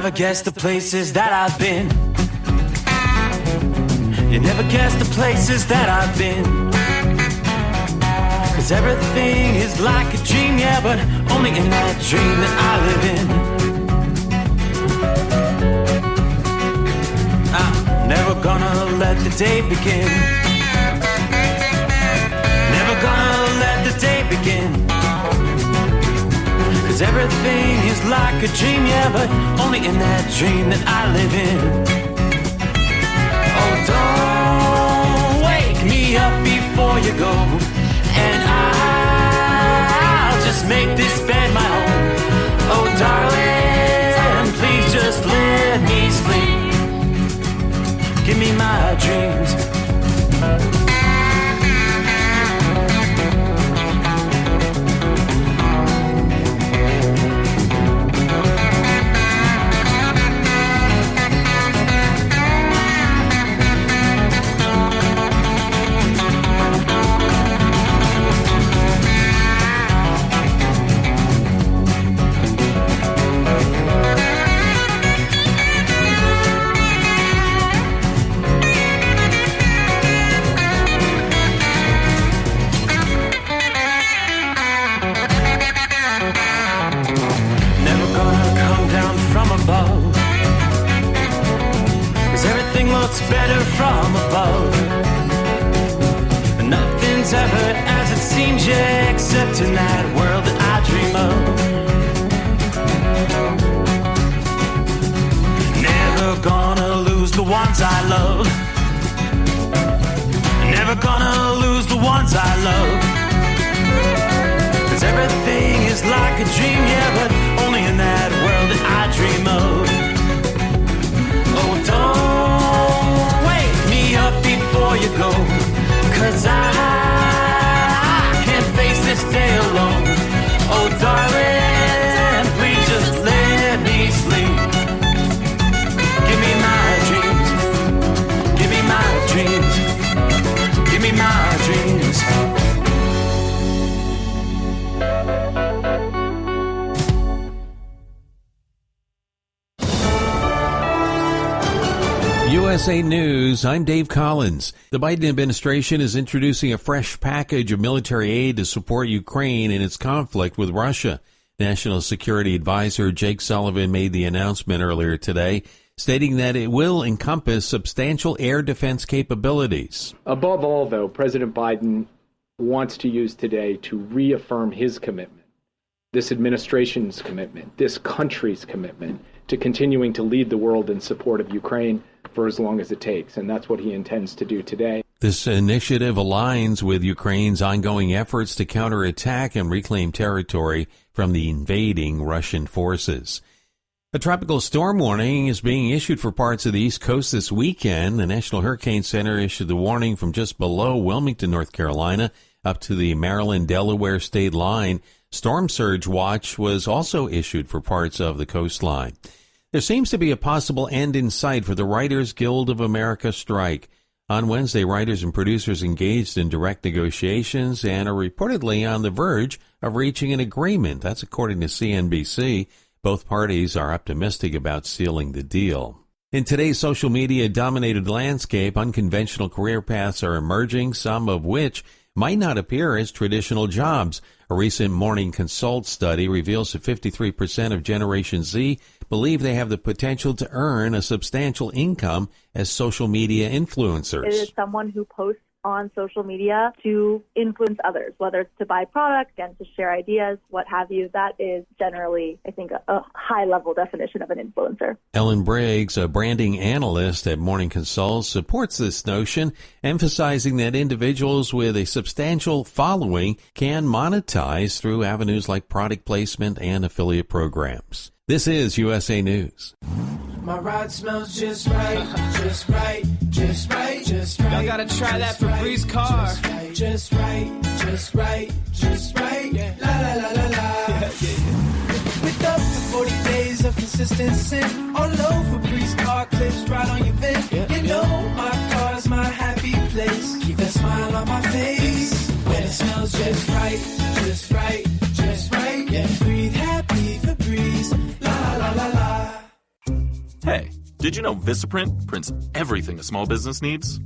never guess the places that I've been. You never guess the places that I've been. 'Cause everything is like a dream, yeah, but only in that dream that I live in. I'm never gonna let the day begin. Never gonna let the day begin. 'Cause everything is like a dream, yeah, but only in that dream that I live in. Oh, don't wake me up before you go, and I'll just make this bed my home. Oh, darling, please just let me sleep. Give me my dreams. Looks better from above. Nothing's ever as it seems, yeah, except in that world that I dream of. Never gonna lose the ones I love. Never gonna lose the ones I love. 'Cause everything is like a dream, yeah, but only in that world that I dream of. Oh, don't wake me up before you go, 'cause I can't face this day alone. Oh, darling, please just let me sleep. Give me my dreams. Give me my dreams. Give me my dreams. USA News, I'm Dave Collins. The Biden administration is introducing a fresh package of military aid to support Ukraine in its conflict with Russia. National Security Advisor Jake Sullivan made the announcement earlier today, stating that it will encompass substantial air defense capabilities. Above all, though, President Biden wants to use today to reaffirm his commitment, this administration's commitment, this country's commitment to continuing to lead the world in support of Ukraine for as long as it takes, and that's what he intends to do today. This initiative aligns with Ukraine's ongoing efforts to counterattack and reclaim territory from the invading Russian forces. A tropical storm warning is being issued for parts of the East Coast this weekend. The National Hurricane Center issued the warning from just below Wilmington, North Carolina, up to the Maryland-Delaware state line. Storm surge watch was also issued for parts of the coastline. There seems to be a possible end in sight for the Writers Guild of America strike. On Wednesday, writers and producers engaged in direct negotiations and are reportedly on the verge of reaching an agreement. That's according to CNBC. Both parties are optimistic about sealing the deal. In today's social media-dominated landscape, unconventional career paths are emerging, some of which might not appear as traditional jobs. A recent Morning Consult study reveals that 53% of Generation Z believe they have the potential to earn a substantial income as social media influencers. It is someone who posts on social media to influence others, whether it's to buy product and to share ideas, what have you. That is generally, I think, a high-level definition of an influencer. Ellen Briggs, a branding analyst at Morning Consult, supports this notion, emphasizing that individuals with a substantial following can monetize through avenues like product placement and affiliate programs. This is USA News. My ride smells just right, just right, just right, just right. Y'all gotta try that Febreze car. Just right, just right, just right. Yeah. La la la la la. With up to 40 days of consistent scent, all over Febreze car clips right on your vent. You know my car's my happy place. Keep that smile on my face when it smells just right, just right, just right. Yeah. Breathe happy Febreze. La la la la la. Hey, did you know Vistaprint prints everything a small business needs?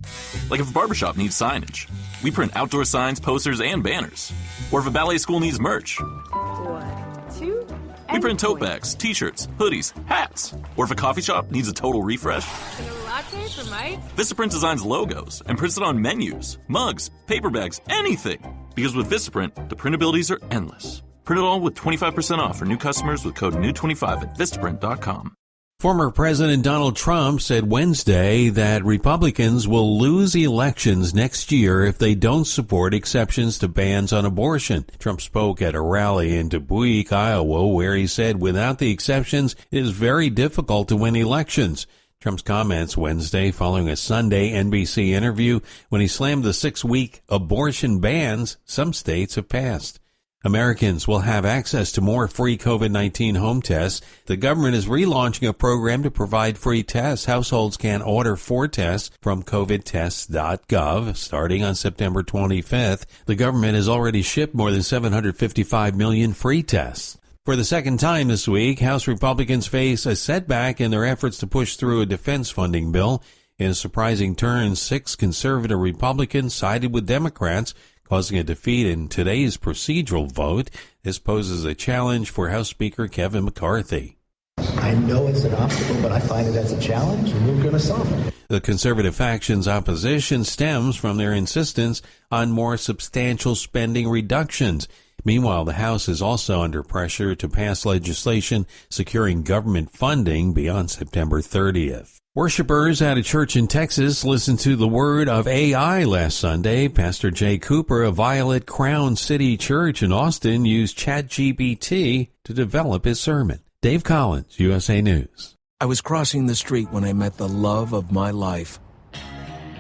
Like if a barbershop needs signage, we print outdoor signs, posters, and banners. Or if a ballet school needs merch, 1, 2, we print tote bags, t-shirts, hoodies, hats. Or if a coffee shop needs a total refresh, and a latte for Mike. Vistaprint designs logos and prints it on menus, mugs, paper bags, anything. Because with Vistaprint, the printabilities are endless. Print it all with 25% off for new customers with code NEW25 at Vistaprint.com. Former President Donald Trump said Wednesday that Republicans will lose elections next year if they don't support exceptions to bans on abortion. Trump spoke at a rally in Dubuque, Iowa, where he said without the exceptions, it is very difficult to win elections. Trump's comments Wednesday following a Sunday NBC interview when he slammed the 6-week abortion bans some states have passed. Americans will have access to more free COVID-19 home tests. The government is relaunching a program to provide free tests. Households can order 4 tests from covidtests.gov starting on September 25th. The government has already shipped more than 755 million free tests. For the second time this week, House Republicans face a setback in their efforts to push through a defense funding bill. In a surprising turn, 6 conservative Republicans sided with Democrats, causing a defeat in today's procedural vote. This poses a challenge for House Speaker Kevin McCarthy. I know it's an obstacle, but I find it as a challenge, and we're going to solve it. The conservative faction's opposition stems from their insistence on more substantial spending reductions. Meanwhile, the House is also under pressure to pass legislation securing government funding beyond September 30th. Worshippers at a church in Texas listened to the word of AI last Sunday. Pastor Jay Cooper of Violet Crown City Church in Austin used ChatGPT to develop his sermon. Dave Collins, USA News. I was crossing the street when I met the love of my life.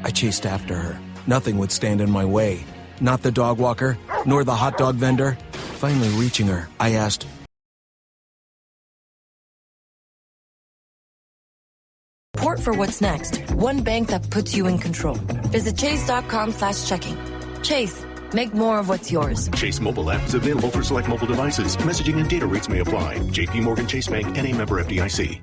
I chased after her. Nothing would stand in my way. Not the dog walker, nor the hot dog vendor. Finally reaching her, I asked, Support for what's next. One bank that puts you in control. Visit chase.com/checking. Chase, make more of what's yours. Chase mobile app is available for select mobile devices. Messaging and data rates may apply. JP Morgan Chase Bank, N.A. member FDIC.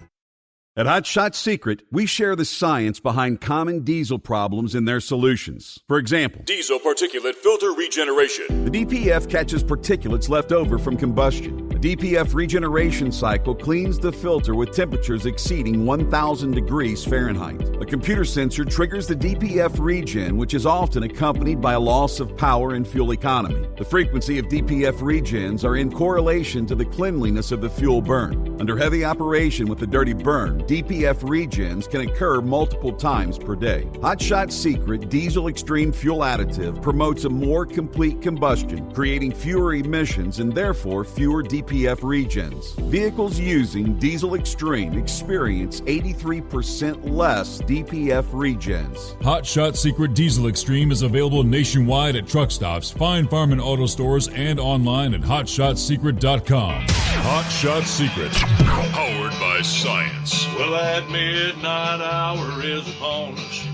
At Hot Shot Secret, we share the science behind common diesel problems and their solutions. For example, diesel particulate filter regeneration. The DPF catches particulates left over from combustion. The DPF regeneration cycle cleans the filter with temperatures exceeding 1,000 degrees Fahrenheit. A computer sensor triggers the DPF regen, which is often accompanied by a loss of power and fuel economy. The frequency of DPF regens are in correlation to the cleanliness of the fuel burn. Under heavy operation with a dirty burn, DPF regens can occur multiple times per day. Hot Shot Secret Diesel Extreme Fuel Additive promotes a more complete combustion, creating fewer emissions and therefore fewer DPF regens. Vehicles using Diesel Extreme experience 83% less DPF regens. Hot Shot Secret Diesel Extreme is available nationwide at truck stops, fine farm and auto stores, and online at hotshotsecret.com. Hot Shot Secret, powered by science. Well, that midnight hour is upon us,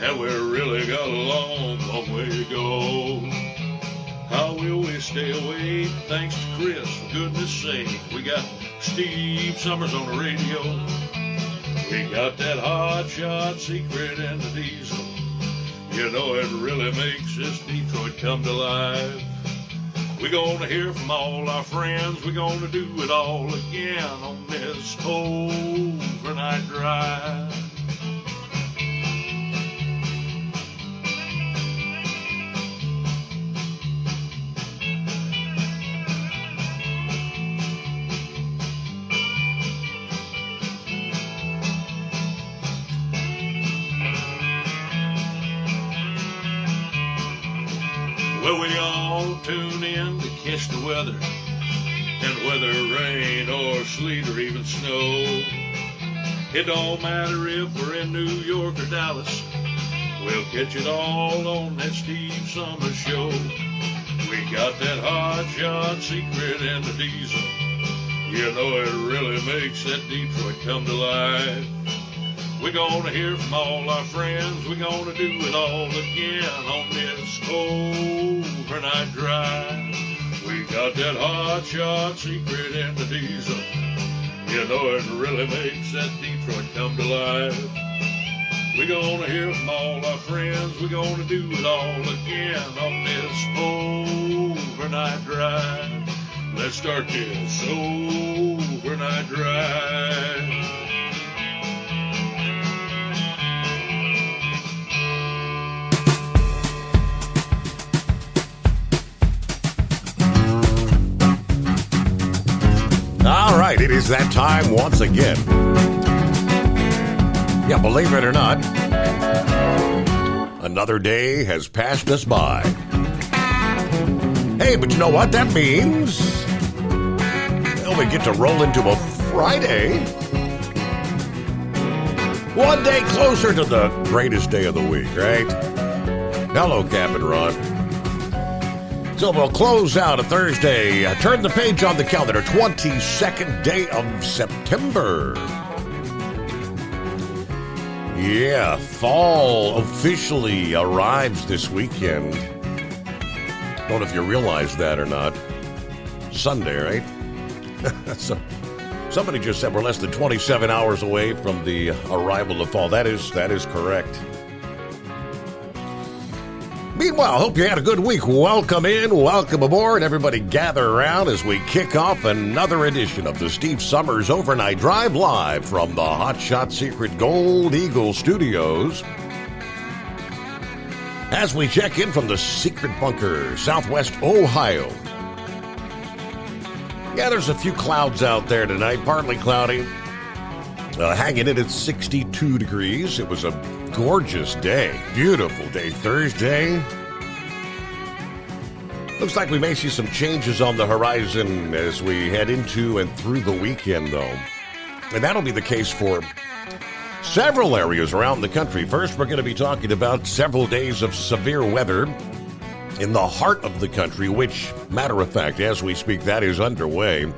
and we really got a long, long way to go. How will we stay awake? Thanks to Chris, for goodness sake. We got Steve Summers on the radio. We got that Hot Shot Secret and the diesel. You know it really makes this Detroit come to life. We're gonna hear from all our friends. We're gonna do it all again on this overnight drive. Well, we all tune in to catch the weather, and whether rain or sleet or even snow, it don't matter if we're in New York or Dallas, we'll catch it all on that Steve Summers Show. We got that Hot Shot Secret and the diesel. You know it really makes that Detroit come to life. We're gonna hear from all our friends. We're gonna do it all again on this overnight drive. We got that Hot Shot Secret and the diesel. You know it really makes that Detroit come to life. We're gonna hear from all our friends. We're gonna do it all again on this overnight drive. Let's start this overnight drive. All right, it is that time once again. Yeah, believe it or not, another day has passed us by. Hey, but you know what that means? Well, we get to roll into a Friday. One day closer to the greatest day of the week, right? Hello, Captain Ron. So we'll close out a Thursday. Turn the page on the calendar. 22nd day of September. Yeah, fall officially arrives this weekend. Don't know if you realize that or not. Sunday, right? So, somebody just said we're less than 27 hours away from the arrival of fall. That is correct. Meanwhile, hope you had a good week. Welcome in, welcome aboard. Everybody gather around as we kick off another edition of the Steve Summers Overnight Drive live from the Hot Shot Secret Gold Eagle Studios. As we check in from the Secret Bunker, Southwest Ohio. Yeah, there's a few clouds out there tonight, partly cloudy. Hanging in at 62 degrees. It was a gorgeous day, beautiful day. Thursday. Looks like we may see some changes on the horizon as we head into and through the weekend, though. And that'll be the case for several areas around the country. First, we're going to be talking about several days of severe weather in the heart of the country, which, matter of fact, as we speak, that is underway.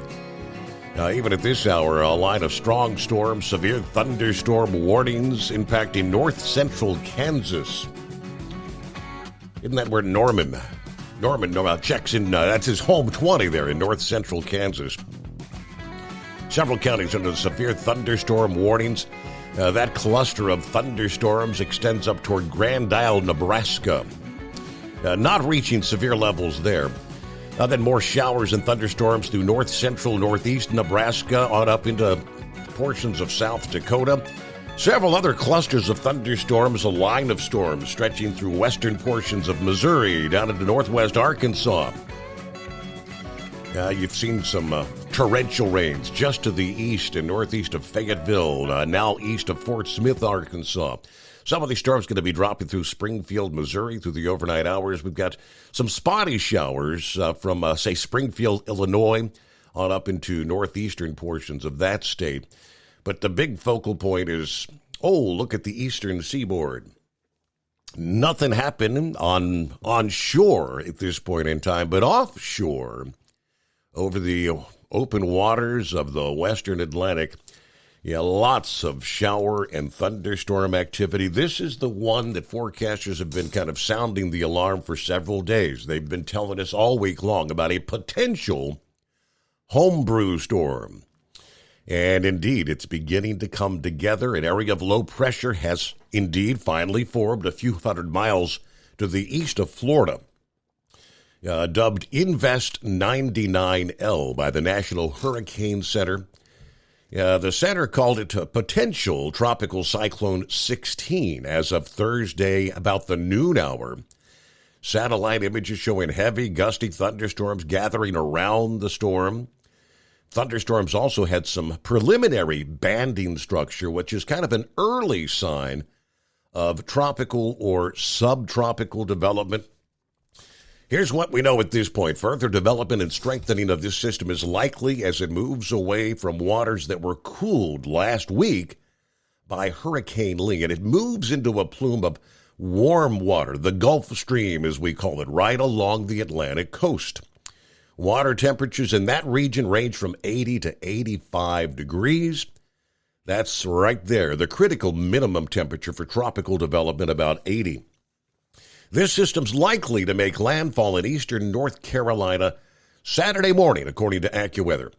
Even at this hour, a line of strong storms, severe thunderstorm warnings impacting north-central Kansas. Isn't that where Norman checks in? That's his home 20 there in north-central Kansas. Several counties under the severe thunderstorm warnings. That cluster of thunderstorms extends up toward Grand Isle, Nebraska. Not reaching severe levels there. Then more showers and thunderstorms through north-central, northeast Nebraska on up into portions of South Dakota. Several other clusters of thunderstorms, a line of storms stretching through western portions of Missouri down into northwest Arkansas. You've seen some torrential rains just to the east and northeast of Fayetteville, now east of Fort Smith, Arkansas. Some of these storms going to be dropping through Springfield, Missouri through the overnight hours. We've got some spotty showers from, say, Springfield, Illinois, on up into northeastern portions of that state. But the big focal point is, look at the eastern seaboard. Nothing happening on shore at this point in time, but offshore, over the open waters of the western Atlantic, yeah, lots of shower and thunderstorm activity. This is the one that forecasters have been kind of sounding the alarm for several days. They've been telling us all week long about a potential homebrew storm. And indeed, it's beginning to come together. An area of low pressure has indeed finally formed a few hundred miles to the east of Florida. Dubbed Invest 99L by the National Hurricane Center. The center called it a potential tropical cyclone 16 as of Thursday about the noon hour. Satellite images showing heavy, gusty thunderstorms gathering around the storm. Thunderstorms also had some preliminary banding structure, which is kind of an early sign of tropical or subtropical development. Here's what we know at this point. Further development and strengthening of this system is likely as it moves away from waters that were cooled last week by Hurricane Lee. And it moves into a plume of warm water, the Gulf Stream, as we call it, right along the Atlantic coast. Water temperatures in that region range from 80 to 85 degrees. That's right there. The critical minimum temperature for tropical development, about 80. This system's likely to make landfall in eastern North Carolina Saturday morning, according to AccuWeather.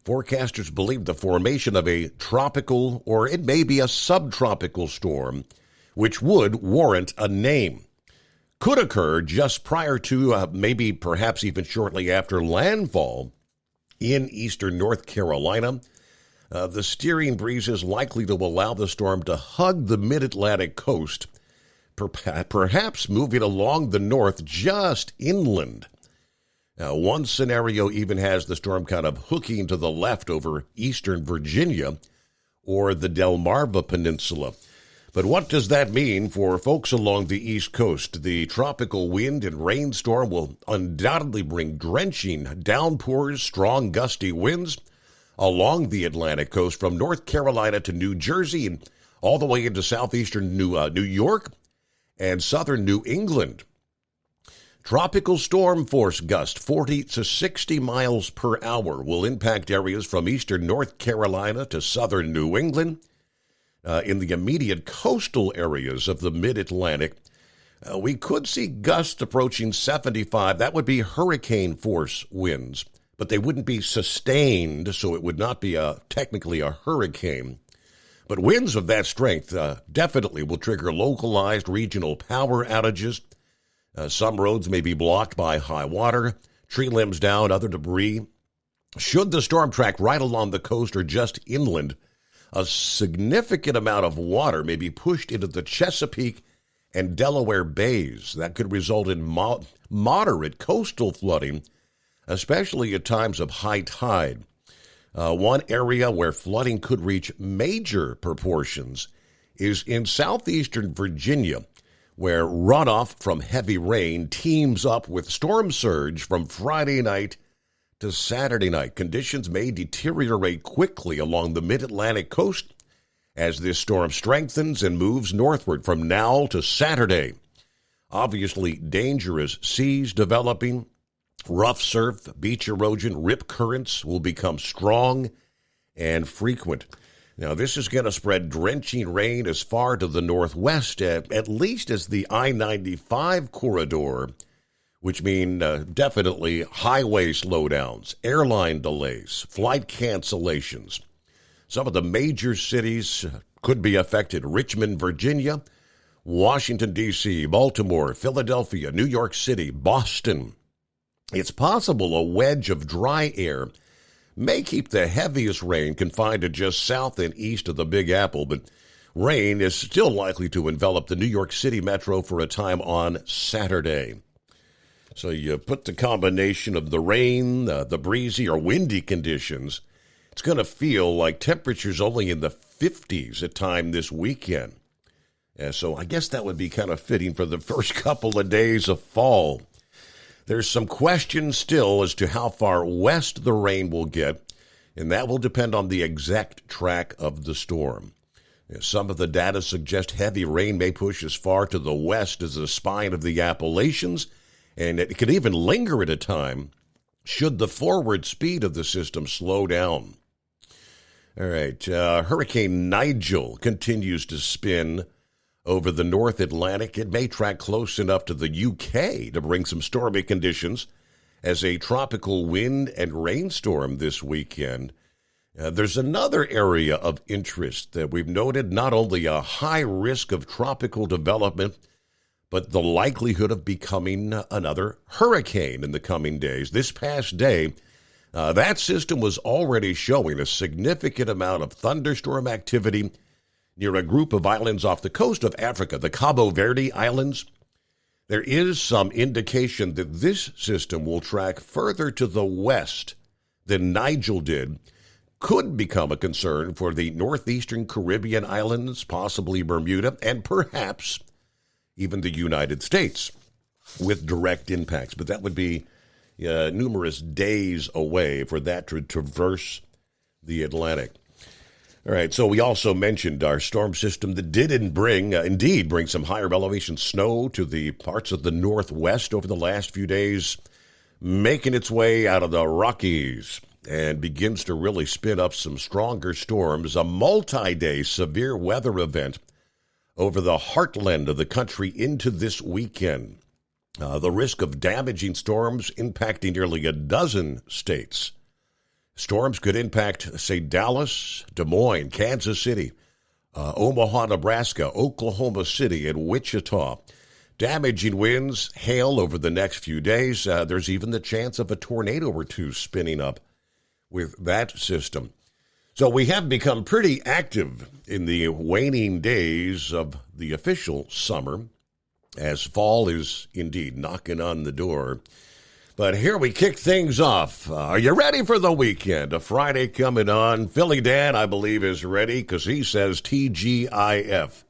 Forecasters believe the formation of a tropical or it may be a subtropical storm, which would warrant a name, could occur just prior to, maybe perhaps even shortly after landfall in eastern North Carolina. The steering breeze is likely to allow the storm to hug the mid-Atlantic coast, perhaps moving along the north just inland. Now, one scenario even has the storm kind of hooking to the left over eastern Virginia or the Delmarva Peninsula. But what does that mean for folks along the East Coast? The tropical wind and rainstorm will undoubtedly bring drenching downpours, strong gusty winds along the Atlantic coast from North Carolina to New Jersey and all the way into southeastern New York and southern New England. Tropical storm force gusts 40 to 60 miles per hour will impact areas from eastern North Carolina to southern New England. In the immediate coastal areas of the mid-Atlantic, we could see gusts approaching 75. That would be hurricane force winds, but they wouldn't be sustained, so it would not be technically a hurricane. But winds of that strength definitely will trigger localized regional power outages. Some roads may be blocked by high water, tree limbs down, other debris. Should the storm track right along the coast or just inland, a significant amount of water may be pushed into the Chesapeake and Delaware bays. That could result in moderate coastal flooding, especially at times of high tide. One area where flooding could reach major proportions is in southeastern Virginia, where runoff from heavy rain teams up with storm surge from Friday night to Saturday night. Conditions may deteriorate quickly along the mid-Atlantic coast as this storm strengthens and moves northward from now to Saturday. Obviously, dangerous seas developing, rough surf, beach erosion, rip currents will become strong and frequent. Now, this is going to spread drenching rain as far to the northwest, at least as the I-95 corridor, which mean definitely highway slowdowns, airline delays, flight cancellations. Some of the major cities could be affected: Richmond, Virginia, Washington, D.C., Baltimore, Philadelphia, New York City, Boston. It's possible a wedge of dry air may keep the heaviest rain confined to just south and east of the Big Apple, but rain is still likely to envelop the New York City metro for a time on Saturday. So you put the combination of the rain, the breezy or windy conditions, it's going to feel like temperatures only in the 50s at time this weekend. So I guess that would be kind of fitting for the first couple of days of fall. There's some questions still as to how far west the rain will get, and that will depend on the exact track of the storm. Some of the data suggest heavy rain may push as far to the west as the spine of the Appalachians, and it could even linger at a time should the forward speed of the system slow down. All right, Hurricane Nigel continues to spin over the North Atlantic. It may track close enough to the UK to bring some stormy conditions as a tropical wind and rainstorm this weekend. There's another area of interest that we've noted: not only a high risk of tropical development, but the likelihood of becoming another hurricane in the coming days. This past day, that system was already showing a significant amount of thunderstorm activity near a group of islands off the coast of Africa, the Cabo Verde Islands. There is some indication that this system will track further to the west than Nigel did, could become a concern for the northeastern Caribbean islands, possibly Bermuda, and perhaps even the United States with direct impacts. But that would be numerous days away for that to traverse the Atlantic. All right, so we also mentioned our storm system that did indeed bring some higher elevation snow to the parts of the Northwest over the last few days, making its way out of the Rockies and begins to really spin up some stronger storms, a multi-day severe weather event over the heartland of the country into this weekend. The risk of damaging storms impacting nearly a dozen states. Storms could impact, say, Dallas, Des Moines, Kansas City, Omaha, Nebraska, Oklahoma City, and Wichita. Damaging winds, hail over the next few days. There's even the chance of a tornado or two spinning up with that system. So we have become pretty active in the waning days of the official summer, as fall is indeed knocking on the door. But here we kick things off. Are you ready for the weekend? A Friday coming on. Philly Dan, I believe, is ready because he says TGIF.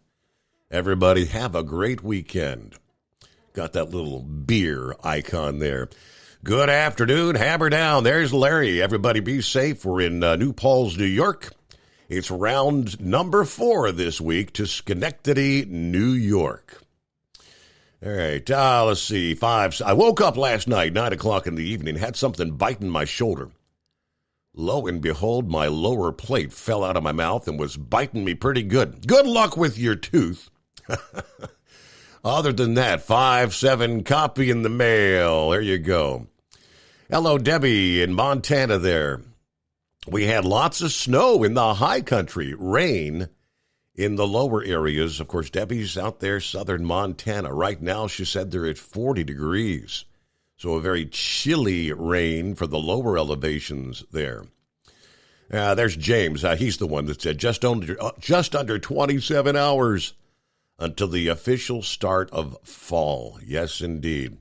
Everybody have a great weekend. Got that little beer icon there. Good afternoon. Hammer down. There's Larry. Everybody be safe. We're in New Paltz, New York. It's round number 4 this week to Schenectady, New York. All right, let's see. 5. I woke up last night, 9 o'clock in the evening, had something biting my shoulder. Lo and behold, my lower plate fell out of my mouth and was biting me pretty good. Good luck with your tooth. Other than that, 5-7 copy in the mail. There you go. Hello, Debbie in Montana there. We had lots of snow in the high country, rain in the lower areas. Of course, Debbie's out there, southern Montana. Right now, she said they're at 40 degrees. So a very chilly rain for the lower elevations there. There's James. He's the one that said just under 27 hours until the official start of fall. Yes, indeed.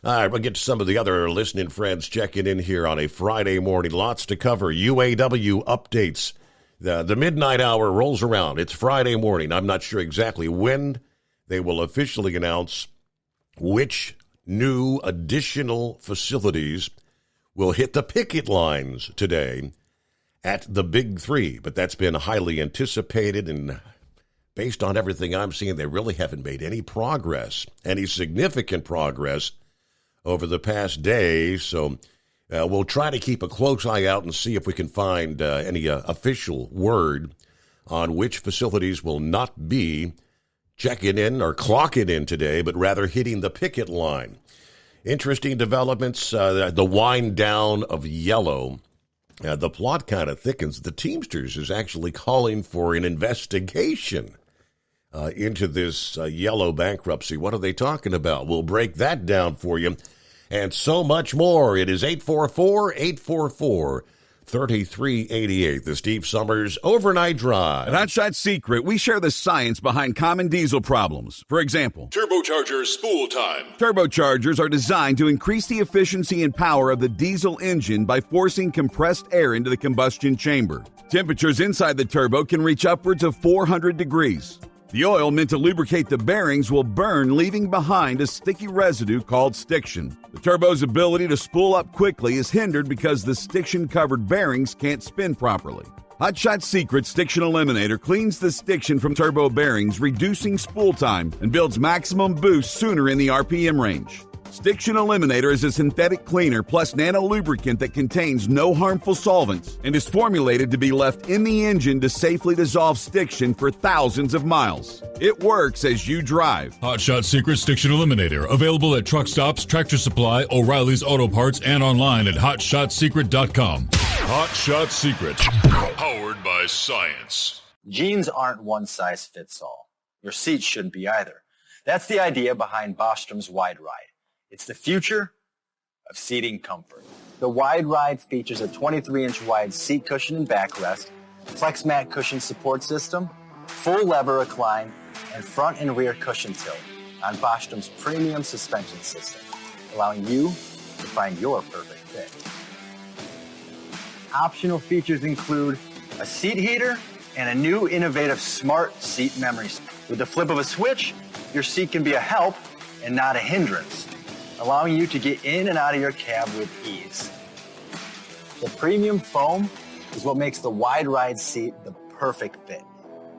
All right, we'll get to some of the other listening friends checking in here on a Friday morning. Lots to cover. UAW updates. The midnight hour rolls around. It's Friday morning. I'm not sure exactly when they will officially announce which new additional facilities will hit the picket lines today at the Big Three. But that's been highly anticipated, and based on everything I'm seeing, they really haven't made any progress, any significant progress over the past day. So we'll try to keep a close eye out and see if we can find any official word on which facilities will not be checking in or clocking in today, but rather hitting the picket line. Interesting developments, the wind down of yellow. The plot kind of thickens. The Teamsters is actually calling for an investigation into this yellow bankruptcy. What are they talking about? We'll break that down for you and so much more. It is 844-844-3388, the Steve Summers Overnight Drive. At Hot Shot Secret, we share the science behind common diesel problems. For example, turbocharger spool time. Turbochargers are designed to increase the efficiency and power of the diesel engine by forcing compressed air into the combustion chamber. Temperatures inside the turbo can reach upwards of 400 degrees. The oil meant to lubricate the bearings will burn, leaving behind a sticky residue called stiction. The turbo's ability to spool up quickly is hindered because the stiction-covered bearings can't spin properly. Hot Shot Secret Stiction Eliminator cleans the stiction from turbo bearings, reducing spool time, and builds maximum boost sooner in the RPM range. Stiction Eliminator is a synthetic cleaner plus nano lubricant that contains no harmful solvents and is formulated to be left in the engine to safely dissolve stiction for thousands of miles. It works as you drive. Hot Shot Secret Stiction Eliminator, available at truck stops, Tractor Supply, O'Reilly's Auto Parts, and online at hotshotsecret.com. Hot Shot Secret, powered by science. Jeans aren't one size fits all. Your seats shouldn't be either. That's the idea behind Bostrom's Wide Ride. It's the future of seating comfort. The Wide Ride features a 23-inch wide seat cushion and backrest, flex mat cushion support system, full lever recline, and front and rear cushion tilt on Bostrom's premium suspension system, allowing you to find your perfect fit. Optional features include a seat heater and a new innovative smart seat memory. With the flip of a switch, your seat can be a help and not a hindrance, allowing you to get in and out of your cab with ease. The premium foam is what makes the Wide Ride seat the perfect fit.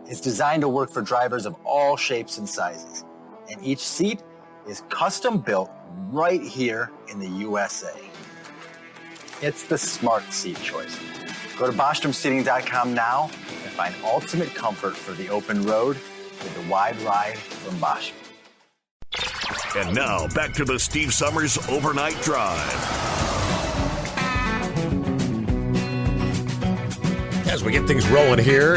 It's designed to work for drivers of all shapes and sizes, and each seat is custom built right here in the USA. It's the smart seat choice. Go to BostromSeating.com now and find ultimate comfort for the open road with the Wide Ride from Bostrom. And now, back to the Steve Summers Overnight Drive. As we get things rolling here,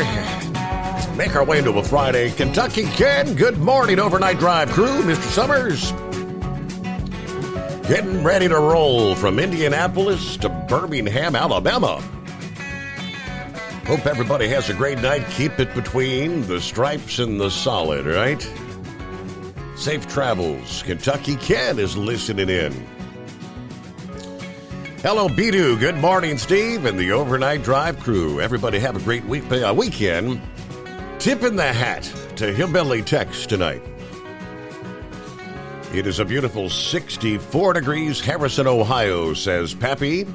make our way into a Friday. Kentucky Ken, good morning, overnight drive crew. Mr. Summers, getting ready to roll from Indianapolis to Birmingham, Alabama. Hope everybody has a great night. Keep it between the stripes and the solid, right? Safe travels. Kentucky Ken is listening in. Hello, Bidu. Good morning, Steve, and the overnight drive crew. Everybody have a great weekend. Tipping the hat to Hillbilly Tex tonight. It is a beautiful 64 degrees, Harrison, Ohio, says Pappy.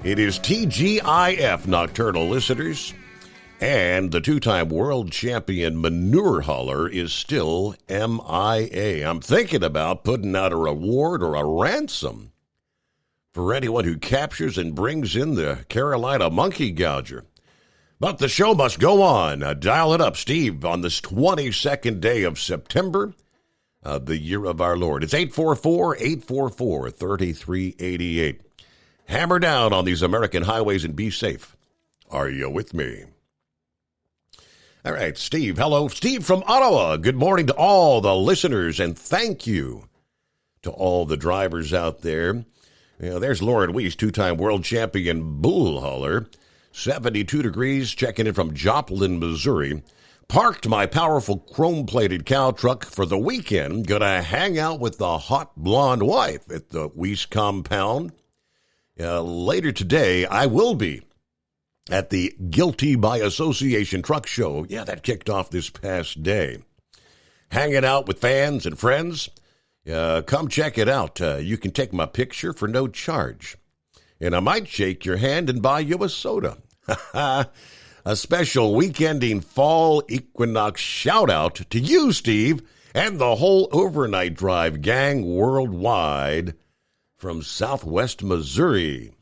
It is TGIF, nocturnal listeners. And the two-time world champion manure hauler is still MIA. I'm thinking about putting out a reward or a ransom for anyone who captures and brings in the Carolina monkey gouger. But the show must go on. Dial it up, Steve, on this 22nd day of September, the year of our Lord. It's 844-844-3388. Hammer down on these American highways and be safe. Are you with me? All right, Steve. Hello. Steve from Ottawa. Good morning to all the listeners, and thank you to all the drivers out there. You know, there's Lauren Weiss, two-time world champion bull hauler. 72 degrees, checking in from Joplin, Missouri. Parked my powerful chrome-plated cow truck for the weekend. Gonna hang out with the hot blonde wife at the Weiss compound. Later today, I will be at the Guilty by Association truck show. Yeah, that kicked off this past day. Hanging out with fans and friends. Come check it out. You can take my picture for no charge. And I might shake your hand and buy you a soda. A special weekending fall equinox shout-out to you, Steve, and the whole overnight drive gang worldwide from Southwest Missouri.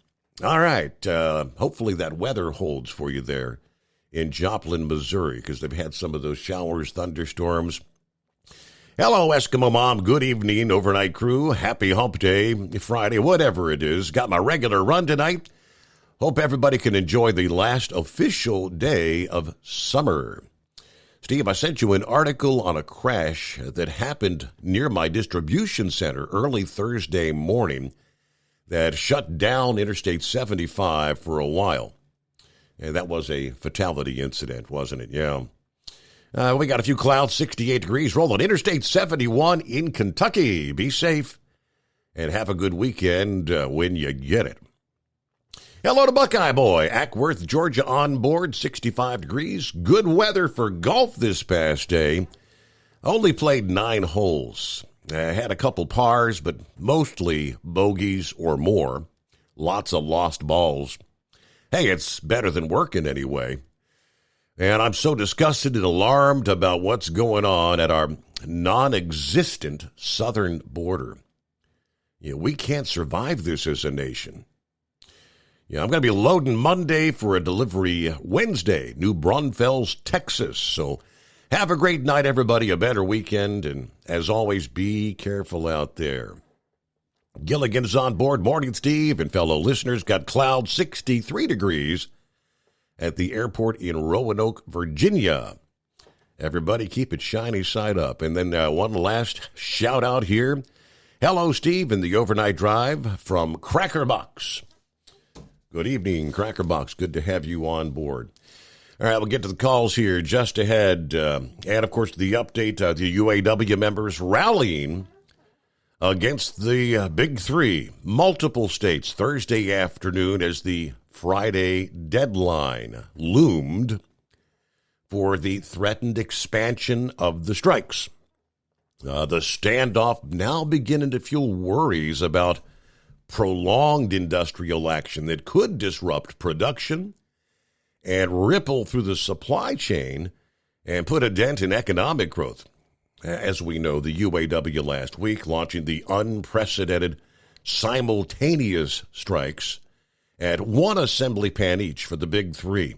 All right. Hopefully that weather holds for you there in Joplin, Missouri, because they've had some of those showers, thunderstorms. Hello, Eskimo Mom. Good evening, overnight crew. Happy hump day, Friday, whatever it is. Got my regular run tonight. Hope everybody can enjoy the last official day of summer. Steve, I sent you an article on a crash that happened near my distribution center early Thursday morning that shut down Interstate 75 for a while. And that was a fatality incident, wasn't it? Yeah. We got a few clouds, 68 degrees, rolling Interstate 71 in Kentucky. Be safe and have a good weekend when you get it. Hello to Buckeye Boy, Ackworth, Georgia on board, 65 degrees. Good weather for golf this past day. Only played 9 holes. Had a couple pars, but mostly bogeys or more. Lots of lost balls. Hey, it's better than working anyway. And I'm so disgusted and alarmed about what's going on at our non-existent southern border. We can't survive this as a nation. I'm going to be loading Monday for a delivery Wednesday, New Braunfels, Texas. So have a great night, everybody, a better weekend, and as always, be careful out there. Gilligan's on board. Morning, Steve, and fellow listeners. Got clouds, 63 degrees. At the airport in Roanoke, Virginia. Everybody keep it shiny side up. And then one last shout out here. Hello, Steve, in the overnight drive from Cracker Box. Good evening, Cracker Box. Good to have you on board. All right, we'll get to the calls here just ahead. And, of course, the update, the UAW members rallying against the Big Three. Multiple states Thursday afternoon as the Friday deadline loomed for the threatened expansion of the strikes. The standoff now beginning to fuel worries about prolonged industrial action that could disrupt production and ripple through the supply chain and put a dent in economic growth. As we know, the UAW last week launching the unprecedented simultaneous strikes at one assembly plant each for the Big Three.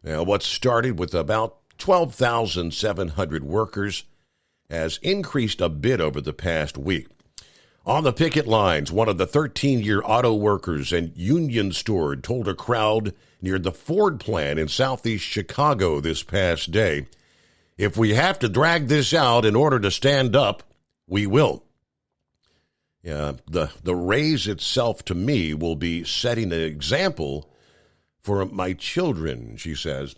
Now, what started with about 12,700 workers has increased a bit over the past week. On the picket lines, one of the 13-year auto workers and union steward told a crowd near the Ford plant in southeast Chicago this past day. If we have to drag this out in order to stand up, we will. The raise itself, to me, will be setting an example for my children, she says.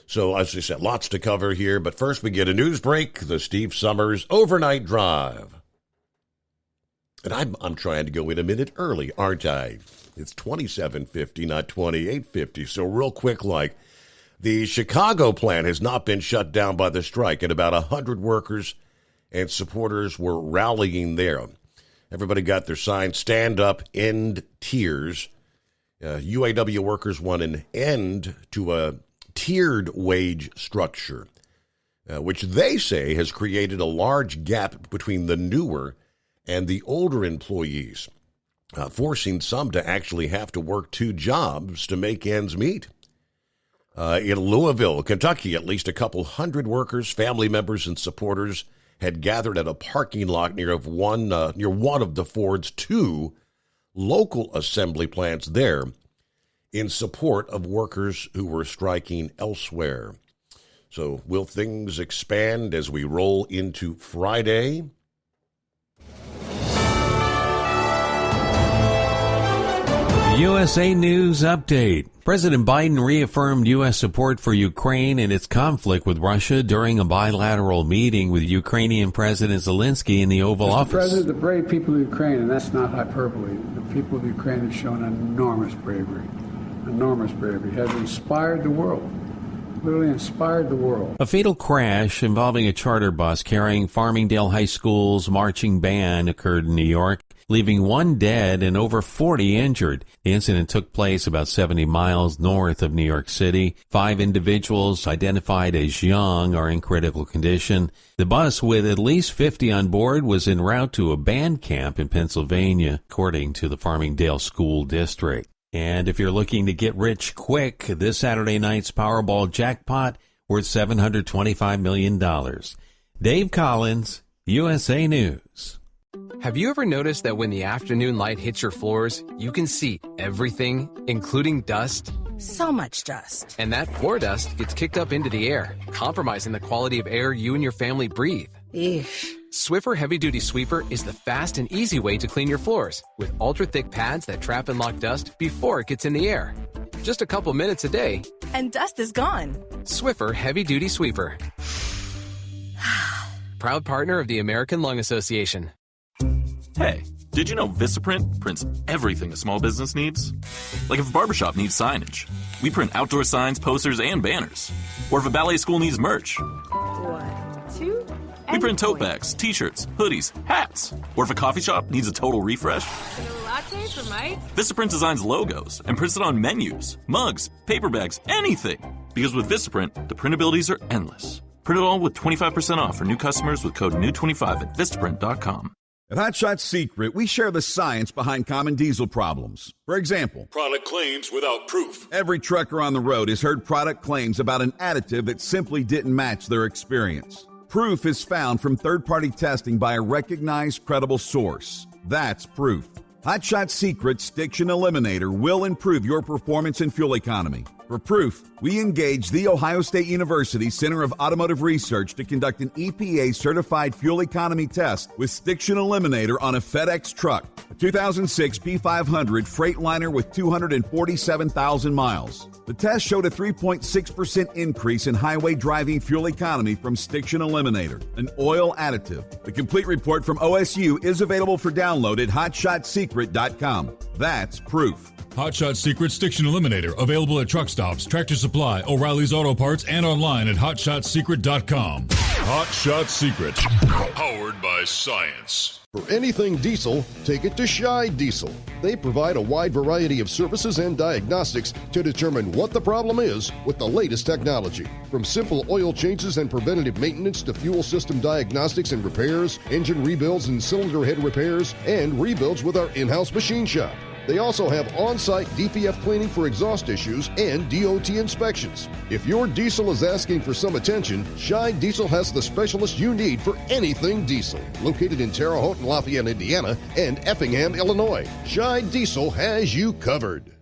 So, as I said, lots to cover here. But first, we get a news break, the Steve Summers Overnight Drive. And I'm trying to go in a minute early, aren't I? It's 27:50, not 28:50. So real quick, like, the Chicago plant has not been shut down by the strike, and about 100 workers and supporters were rallying there. Everybody got their signs, stand up, end tears. UAW workers want an end to a tiered wage structure, which they say has created a large gap between the newer and the older employees, forcing some to actually have to work 2 jobs to make ends meet. In Louisville, Kentucky, at least a couple hundred workers, family members, and supporters had gathered at a parking lot near one of the Ford's 2 local assembly plants there in support of workers who were striking elsewhere. So will things expand as we roll into Friday? USA News Update. President Biden reaffirmed U.S. support for Ukraine and its conflict with Russia during a bilateral meeting with Ukrainian President Zelensky in the Oval Office. President, the brave people of Ukraine, and that's not hyperbole, the people of Ukraine have shown enormous bravery, has inspired the world, literally inspired the world. A fatal crash involving a charter bus carrying Farmingdale High School's marching band occurred in New York, leaving 1 dead and over 40 injured. The incident took place about 70 miles north of New York City. 5 individuals identified as young are in critical condition. The bus, with at least 50 on board, was en route to a band camp in Pennsylvania, according to the Farmingdale School District. And if you're looking to get rich quick, this Saturday night's Powerball jackpot worth $725 million. Dave Collins, USA News. Have you ever noticed that when the afternoon light hits your floors, you can see everything, including dust? So much dust. And that floor dust gets kicked up into the air, compromising the quality of air you and your family breathe. Eesh. Swiffer Heavy Duty Sweeper is the fast and easy way to clean your floors, with ultra-thick pads that trap and lock dust before it gets in the air. Just a couple minutes a day, and dust is gone. Swiffer Heavy Duty Sweeper. Proud partner of the American Lung Association. Hey, did you know Vistaprint prints everything a small business needs? Like if a barbershop needs signage, we print outdoor signs, posters, and banners. Or if a ballet school needs merch, 1, 2, we print tote bags, t-shirts, hoodies, hats. Or if a coffee shop needs a total refresh, latte for Mike. Vistaprint designs logos and prints it on menus, mugs, paper bags, anything. Because with Vistaprint, the printabilities are endless. Print it all with 25% off for new customers with code NEW25 at Vistaprint.com. At Hot Shot Secret, we share the science behind common diesel problems. For example, product claims without proof. Every trucker on the road has heard product claims about an additive that simply didn't match their experience. Proof is found from third-party testing by a recognized, credible source. That's proof. Hot Shot Secret's Stiction Eliminator will improve your performance and fuel economy. For proof, we engaged the Ohio State University Center of Automotive Research to conduct an EPA-certified fuel economy test with Stiction Eliminator on a FedEx truck, a 2006 P500 Freightliner with 247,000 miles. The test showed a 3.6% increase in highway driving fuel economy from Stiction Eliminator, an oil additive. The complete report from OSU is available for download at hotshotsecret.com. That's proof. Hot Shot Secret Stiction Eliminator, available at truck stops, Tractor Supply, O'Reilly's Auto Parts, and online at hotshotsecret.com. Hot Shot Secret, powered by science. For anything diesel, take it to Shy Diesel. They provide a wide variety of services and diagnostics to determine what the problem is with the latest technology. From simple oil changes and preventative maintenance to fuel system diagnostics and repairs, engine rebuilds and cylinder head repairs, and rebuilds with our in-house machine shop. They also have on-site DPF cleaning for exhaust issues and DOT inspections. If your diesel is asking for some attention, Shy Diesel has the specialist you need for anything diesel. Located in Terre Haute and Lafayette, Indiana, and Effingham, Illinois, Shy Diesel has you covered.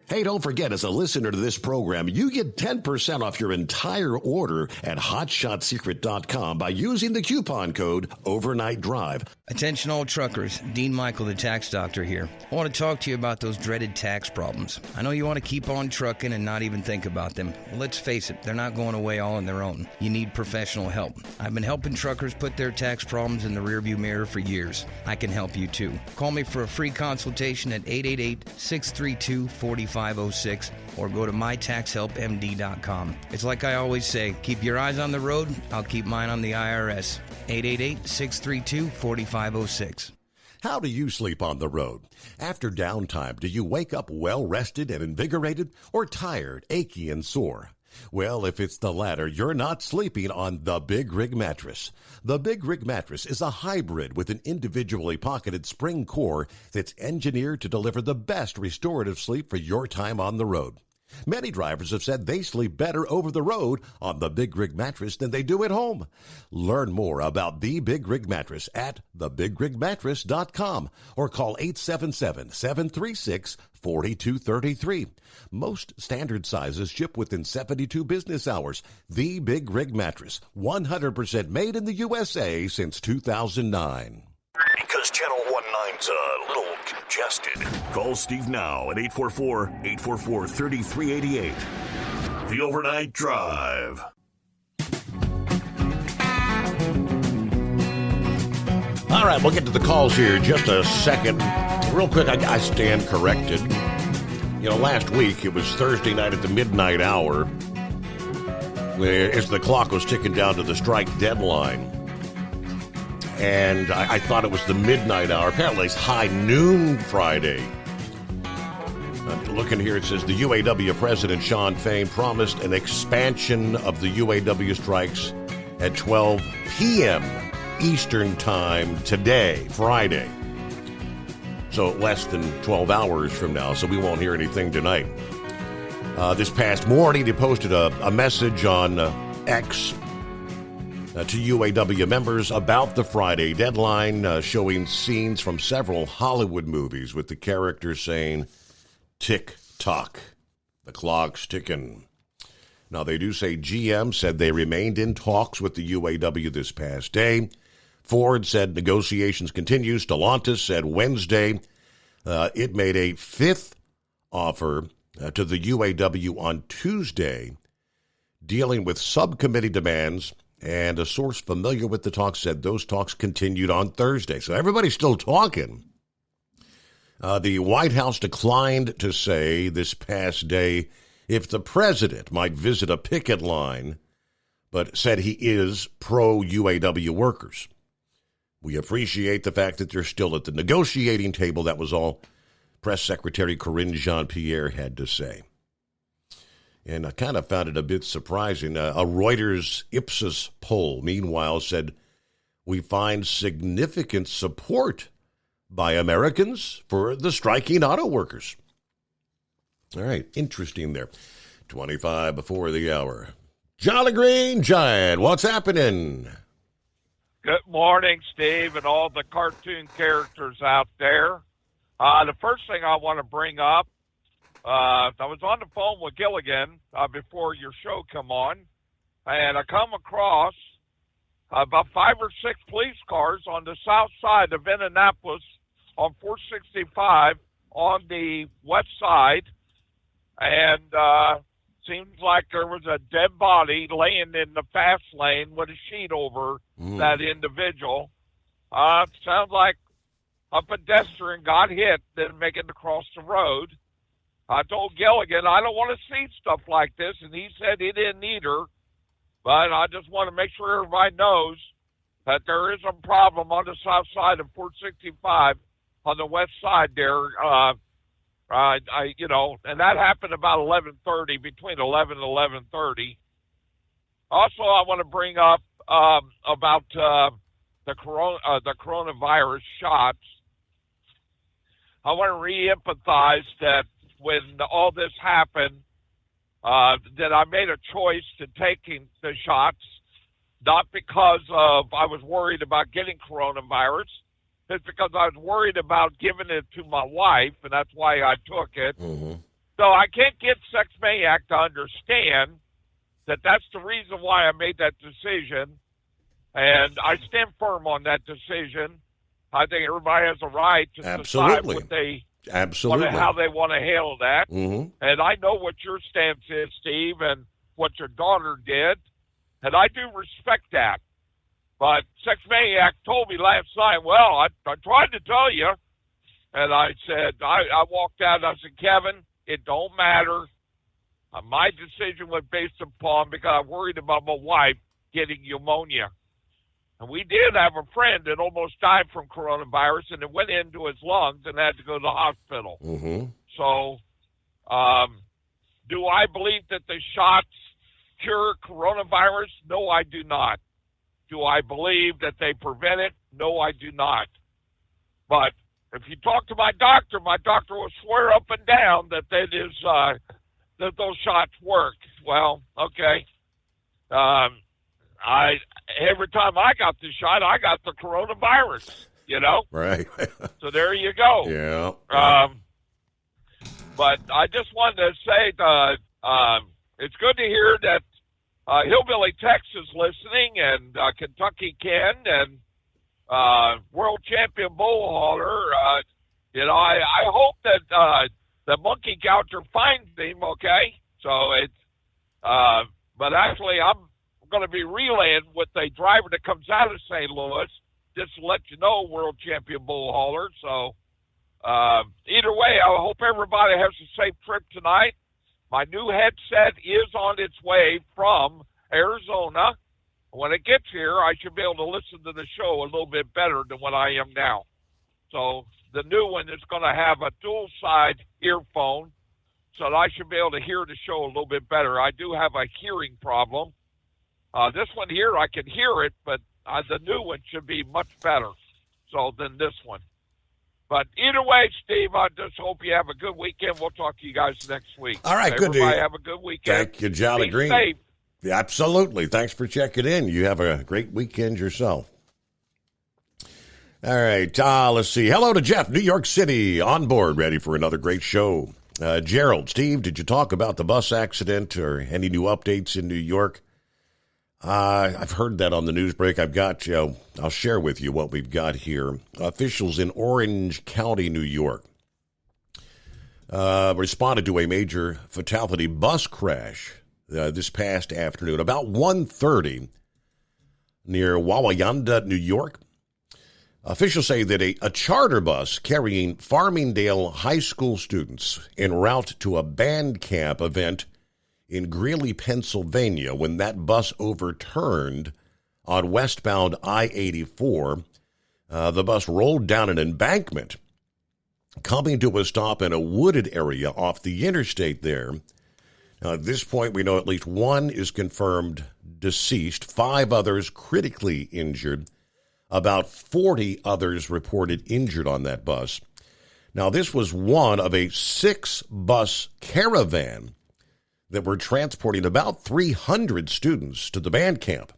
Hey, don't forget, as a listener to this program, you get 10% off your entire order at hotshotsecret.com by using the coupon code Overnight Drive. Attention all truckers, Dean Michael, the tax doctor here. I want to talk to you about those dreaded tax problems. I know you want to keep on trucking and not even think about them. Well, let's face it, they're not going away all on their own. You need professional help. I've been helping truckers put their tax problems in the rearview mirror for years. I can help you too. Call me for a free consultation at 888-632-4506 or go to mytaxhelpmd.com. It's like I always say, keep your eyes on the road, I'll keep mine on the IRS. 888-632-4506. How do you sleep on the road? After downtime, do you wake up well-rested and invigorated or tired, achy, and sore? Well, if it's the latter, you're not sleeping on the Big Rig Mattress. The Big Rig Mattress is a hybrid with an individually pocketed spring core that's engineered to deliver the best restorative sleep for your time on the road. Many drivers have said they sleep better over the road on the Big Rig Mattress than they do at home. Learn more about the Big Rig Mattress at thebigrigmattress.com or call 877-736-4233. Most standard sizes ship within 72 business hours. The Big Rig Mattress, 100% made in the USA since 2009. Because Channel 19's a little congested. Call Steve now at 844-844-3388. The Overnight Drive. All right, we'll get to the calls here in just a second. Real quick, I stand corrected. You know, last week it was Thursday night at the midnight hour, where as the clock was ticking down to the strike deadline. And I thought it was the midnight hour. Apparently it's high noon Friday. Looking here, it says the UAW President Shawn Fain promised an expansion of the UAW strikes at 12 p.m. Eastern Time today, Friday. So less than 12 hours from now, so we won't hear anything tonight. This past morning, he posted a message on X to UAW members about the Friday deadline, showing scenes from several Hollywood movies with the characters saying, tick-tock, the clock's ticking. Now, they do say GM said they remained in talks with the UAW this past day. Ford said negotiations continue. Stellantis said Wednesday it made a fifth offer to the UAW on Tuesday, dealing with subcommittee demands. And a source familiar with the talks said those talks continued on Thursday. So everybody's still talking. The White House declined to say this past day if the president might visit a picket line, but said he is pro-UAW workers. We appreciate the fact that they're still at the negotiating table. That was all Press Secretary Karine Jean-Pierre had to say. And I kind of found it a bit surprising. A Reuters Ipsos poll, meanwhile, said we find significant support by Americans for the striking auto workers. All right, interesting there. 25 before the hour. Jolly Green Giant, what's happening? Good morning, Steve, and all the cartoon characters out there. The first thing I want to bring up, I was on the phone with Gilligan before your show come on, and I come across about 5 or 6 police cars on the south side of Indianapolis on 465 on the west side, and seems like there was a dead body laying in the fast lane with a sheet over that individual. Sounds like a pedestrian got hit, didn't make it across the road. I told Gilligan I don't want to see stuff like this, and he said he didn't either. But I just want to make sure everybody knows that there is a problem on the south side of 465 on the west side there. And that happened about 11:30, between 11 and 11:30. Also, I want to bring up about the coronavirus shots. I want to re-empathize that when all this happened, that I made a choice to taking the shots, not because of I was worried about getting coronavirus. It's because I was worried about giving it to my wife, and that's why I took it. So I can't get Sex Maniac to understand that that's the reason why I made that decision, and I stand firm on that decision. I think everybody has a right to decide what they how they want to handle that. Mm-hmm. And I know what your stance is, Steve, and what your daughter did, and I do respect that. But Sex Maniac told me last night, well, I tried to tell you, and I said, I walked out and I said, Kevin, it don't matter. My decision was based upon because I worried about my wife getting pneumonia. And we did have a friend that almost died from coronavirus, and it went into his lungs and had to go to the hospital. Mm-hmm. So, do I believe that the shots cure coronavirus? No, I do not. Do I believe that they prevent it? No, I do not. But if you talk to my doctor will swear up and down that that those shots work. Well, okay. Every time I got the shot, I got the coronavirus, you know? Right. So there you go. Yeah. But I just wanted to say it's good to hear that Hillbilly Tex is listening, and Kentucky Ken, and world champion bull hauler. I hope that the monkey gouger finds him, okay? So but actually I'm going to be relaying with a driver that comes out of St. Louis, just to let you know, world champion bull hauler. So either way, I hope everybody has a safe trip tonight. My new headset is on its way from Arizona. When it gets here, I should be able to listen to the show a little bit better than what I am now. So the new one is going to have a dual-side earphone, so that I should be able to hear the show a little bit better. I do have a hearing problem. This one here, I can hear it, but the new one should be much better than this one. But either way, Steve, I just hope you have a good weekend. We'll talk to you guys next week. All right, good to Everybody have a good weekend. Thank you, Jolly Be Green. safe. Yeah, absolutely. Thanks for checking in. You have a great weekend yourself. All right, let's see. Hello to Jeff, New York City, on board, ready for another great show. Gerald, Steve, did you talk about the bus accident or any new updates in New York? I've heard that on the news break. I've got, I'll share with you what we've got here. Officials in Orange County, New York, responded to a major fatality bus crash this past afternoon, about 1:30 near Wawayanda, New York. Officials say that a charter bus carrying Farmingdale High School students en route to a band camp event in Greeley, Pennsylvania, when that bus overturned on westbound I-84, the bus rolled down an embankment, coming to a stop in a wooded area off the interstate there. Now, at this point, we know at least one is confirmed deceased, 5 others critically injured, about 40 others reported injured on that bus. Now, this was one of a 6-bus caravan that were transporting about 300 students to the band camp.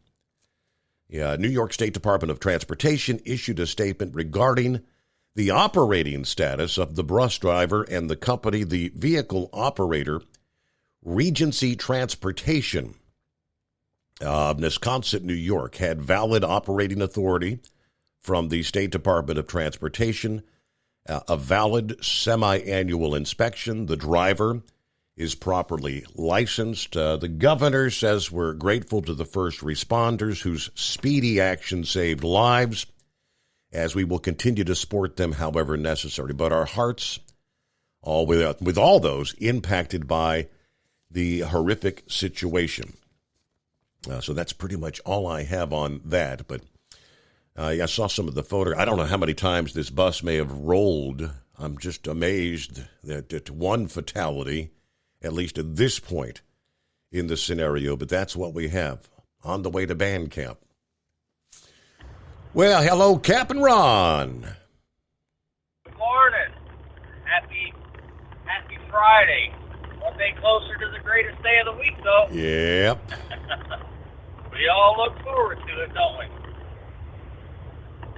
New York State Department of Transportation issued a statement regarding the operating status of the bus driver and the company, the vehicle operator, Regency Transportation of Wisconsin, New York, had valid operating authority from the State Department of Transportation, a valid semi-annual inspection. The driver is properly licensed. The governor says we're grateful to the first responders whose speedy action saved lives, as we will continue to support them however necessary. But our hearts all with all those impacted by the horrific situation. So that's pretty much all I have on that. But I saw some of the photo. I don't know how many times this bus may have rolled. I'm just amazed that it's one fatality, at least at this point in the scenario. But that's what we have on the way to band camp. Well, hello, Captain Ron. Good morning. Happy Friday. One day closer to the greatest day of the week, though. Yep. We all look forward to it, don't we?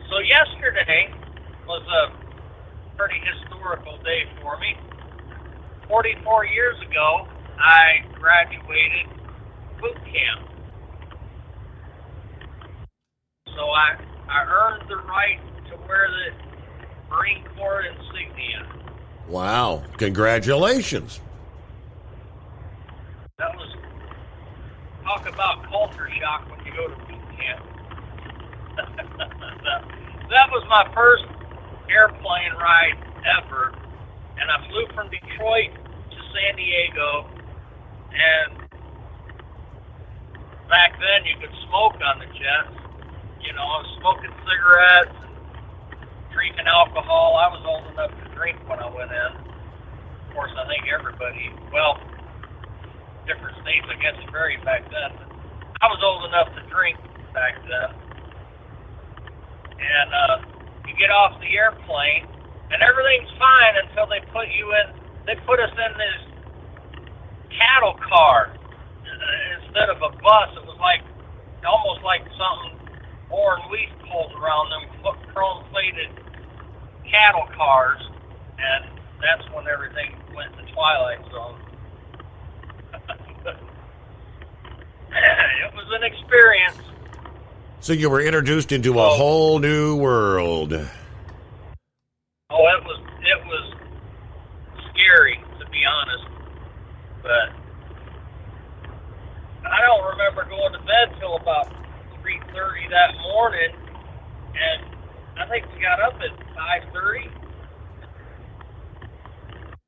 So yesterday was a pretty historical day for me. 44 years ago, I graduated boot camp. So I earned the right to wear the Marine Corps insignia. Wow. Congratulations. That was, talk about culture shock when you go to boot camp. That was my first airplane ride ever, and I flew from Detroit to San Diego, and back then you could smoke on the jets. You know, I was smoking cigarettes, drinking alcohol. I was old enough to drink when I went in. Of course, I think everybody, well, different states, I guess it varied back then, but I was old enough to drink back then. And you get off the airplane, and everything's fine until they put us in this cattle car instead of a bus. It was like, almost like something Warren Weiss pulled around them chrome-plated cattle cars, and that's when everything went to Twilight Zone. It was an experience. So you were introduced into a whole new world. Oh, it was scary, to be honest. But I don't remember going to bed till about 3:30 that morning, and I think we got up at 5:30.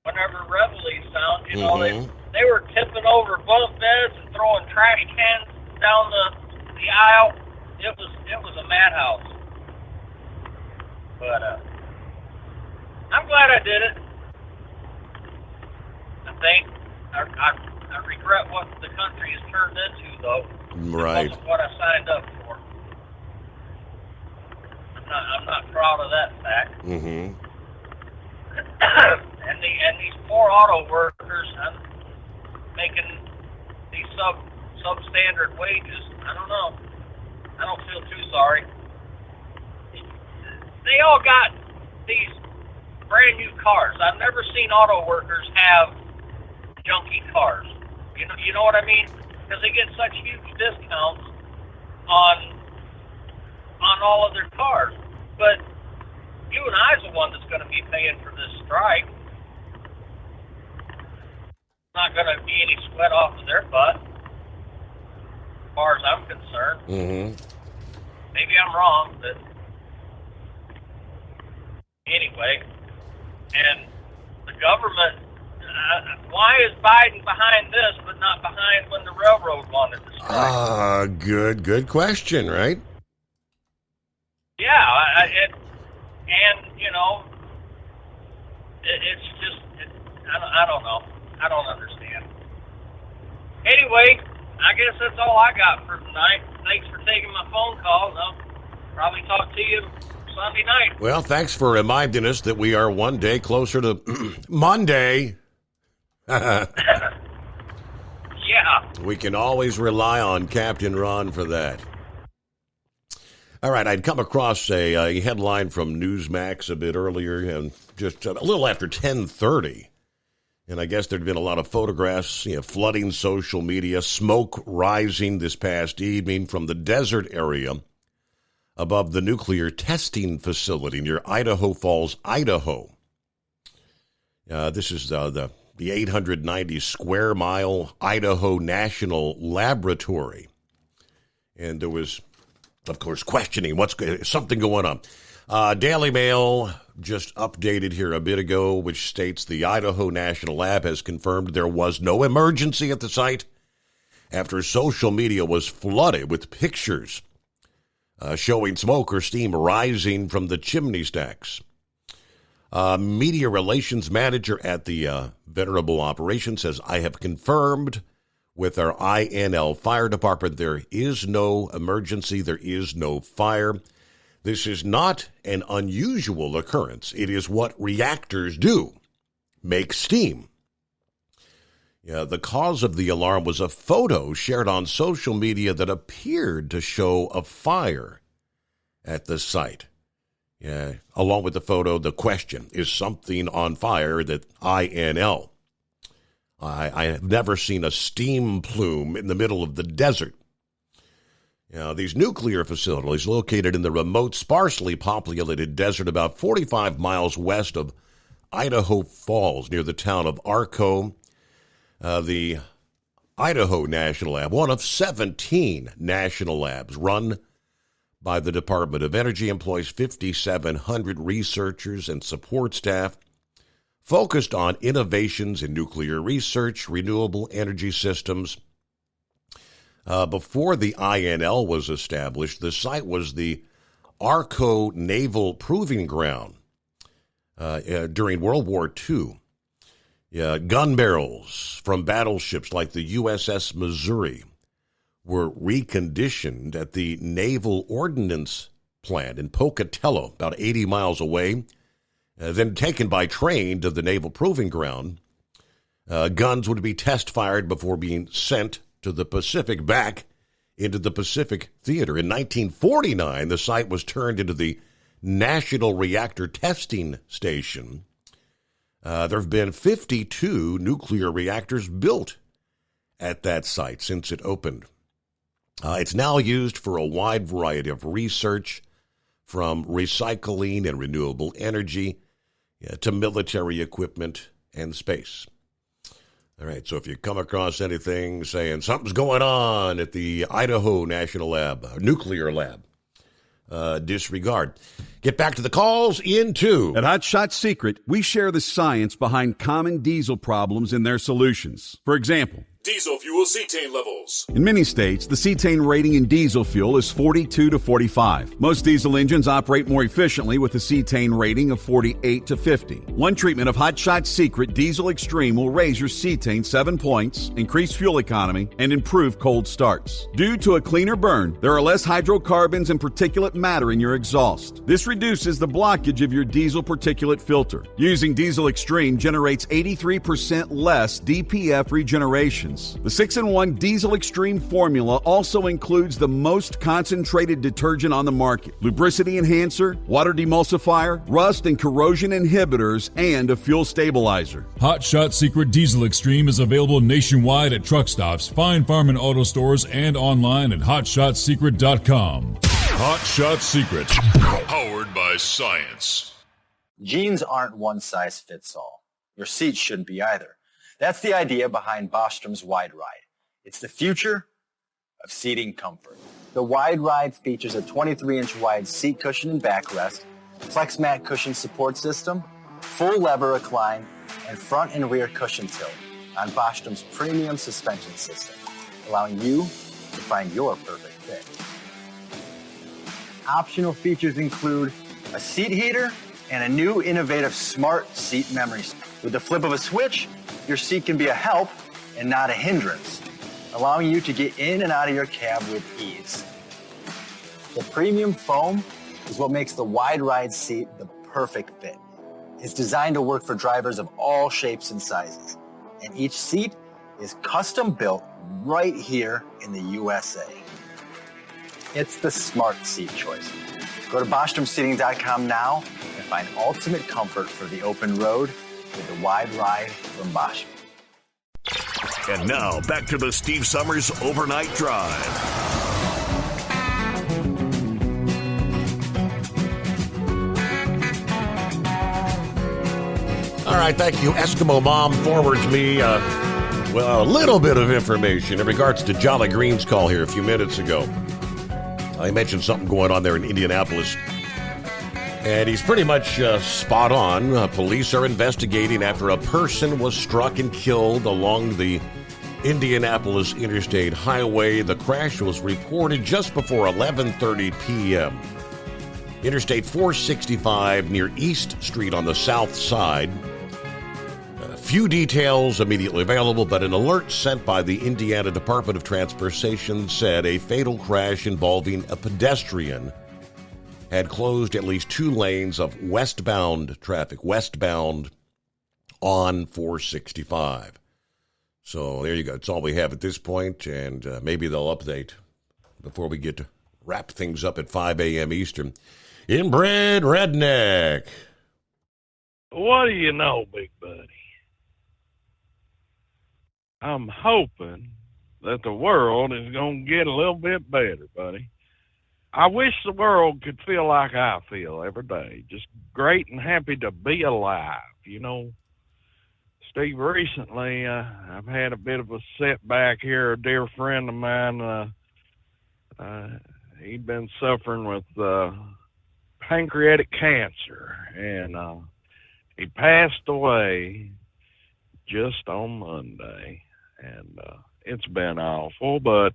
Whenever Reveille sound, you know, they were tipping over bunk beds and throwing trash cans down the aisle. It was a madhouse. But I'm glad I did it. I think I regret what the country has turned into, though. Right. It wasn't what I signed up for. I'm not proud of that fact. Mm-hmm. And these poor auto workers, I'm making these substandard wages. I don't know. I don't feel too sorry. They all got these brand new cars. I've never seen auto workers have junky cars. You know what I mean? Because they get such huge discounts on all of their cars. But you and I's the one that's going to be paying for this strike. Not going to be any sweat off of their butt, as far as I'm concerned. Mm-hmm. Maybe I'm wrong, but anyway. And the government, why is Biden behind this, but not behind when the railroad wanted to strike? Good question, right? Yeah, and you know, it's just, I don't know. I don't understand. Anyway, I guess that's all I got for tonight. Thanks for taking my phone calls. I'll probably talk to you Sunday night. Well, thanks for reminding us that we are one day closer to Monday. Yeah. We can always rely on Captain Ron for that. All right, I'd come across a headline from Newsmax a bit earlier, and just a little after 10:30. And I guess there'd been a lot of photographs, flooding social media, smoke rising this past evening from the desert area above the nuclear testing facility near Idaho Falls, Idaho. This is the 890 square mile Idaho National Laboratory. And there was, of course, questioning something going on. Daily Mail just updated here a bit ago, which states the Idaho National Lab has confirmed there was no emergency at the site after social media was flooded with pictures showing smoke or steam rising from the chimney stacks. Media relations manager at the Venerable Operation says, I have confirmed with our INL fire department there is no emergency, there is no fire. This is not an unusual occurrence. It is what reactors do, make steam. The cause of the alarm was a photo shared on social media that appeared to show a fire at the site. Along with the photo, the question, is something on fire that INL I have never seen a steam plume in the middle of the desert. These nuclear facilities located in the remote, sparsely populated desert about 45 miles west of Idaho Falls near the town of Arco. The Idaho National Lab, one of 17 national labs run by the Department of Energy, employs 5,700 researchers and support staff focused on innovations in nuclear research, renewable energy systems. Before the INL was established, the site was the Arco Naval Proving Ground during World War II. Gun barrels from battleships like the USS Missouri were reconditioned at the Naval Ordnance Plant in Pocatello, about 80 miles away, then taken by train to the Naval Proving Ground. Guns would be test-fired before being sent to the Pacific, back into the Pacific Theater. In 1949, the site was turned into the National Reactor Testing Station. There have been 52 nuclear reactors built at that site since it opened. It's now used for a wide variety of research, from recycling and renewable energy to military equipment and space. All right, so if you come across anything saying something's going on at the Idaho National Lab, Nuclear Lab, disregard. Get back to the calls in 2. At Hot Shot Secret, we share the science behind common diesel problems and their solutions. For example, Diesel fuel cetane levels. in many states, the cetane rating in diesel fuel is 42 to 45. Most diesel engines operate more efficiently with a cetane rating of 48 to 50. One treatment of Hot Shot Secret Diesel Extreme will raise your cetane 7 points, increase fuel economy, and improve cold starts. Due to a cleaner burn, there are less hydrocarbons and particulate matter in your exhaust. This reduces the blockage of your diesel particulate filter. Using Diesel Extreme generates 83% less DPF regeneration. The 6-in-1 Diesel Extreme formula also includes the most concentrated detergent on the market, lubricity enhancer, water demulsifier, rust and corrosion inhibitors, and a fuel stabilizer. Hot Shot Secret Diesel Extreme is available nationwide at truck stops, Fine Farm and auto stores, and online at hotshotsecret.com. Hot Shot Secret, powered by science. Jeans aren't one size fits all. Your seats shouldn't be either. That's the idea behind Bostrom's Wide Ride. It's the future of seating comfort. The Wide Ride features a 23-inch wide seat cushion and backrest, flex mat cushion support system, full lever recline, and front and rear cushion tilt on Bostrom's premium suspension system, allowing you to find your perfect fit. Optional features include a seat heater and a new innovative smart seat memory. With the flip of a switch, your seat can be a help and not a hindrance, allowing you to get in and out of your cab with ease. The premium foam is what makes the Wide Ride seat the perfect fit. It's designed to work for drivers of all shapes and sizes, and each seat is custom built right here in the USA. It's the smart seat choice. Go to BostromSeating.com now and find ultimate comfort for the open road with the Wide Ride from Bosch. And now, back to the Steve Summers Overnight Drive. All right, thank you. Eskimo Mom forwards me, a little bit of information in regards to Jolly Green's call here a few minutes ago. I mentioned something going on there in Indianapolis. And he's pretty much spot on. Police are investigating after a person was struck and killed along the Indianapolis Interstate Highway. The crash was reported just before 11:30 p.m. Interstate 465 near East Street on the south side. Few details immediately available, but an alert sent by the Indiana Department of Transportation said a fatal crash involving a pedestrian had closed at least 2 lanes of westbound traffic, westbound on 465. So there you go. It's all we have at this point, and maybe they'll update before we get to wrap things up at 5 a.m. Eastern. Inbred Redneck. What do you know, big buddy? I'm hoping that the world is going to get a little bit better, buddy. I wish the world could feel like I feel every day. Just great and happy to be alive, you know. Steve, recently I've had a bit of a setback here. A dear friend of mine, he'd been suffering with pancreatic cancer, and he passed away just on Monday, and it's been awful, but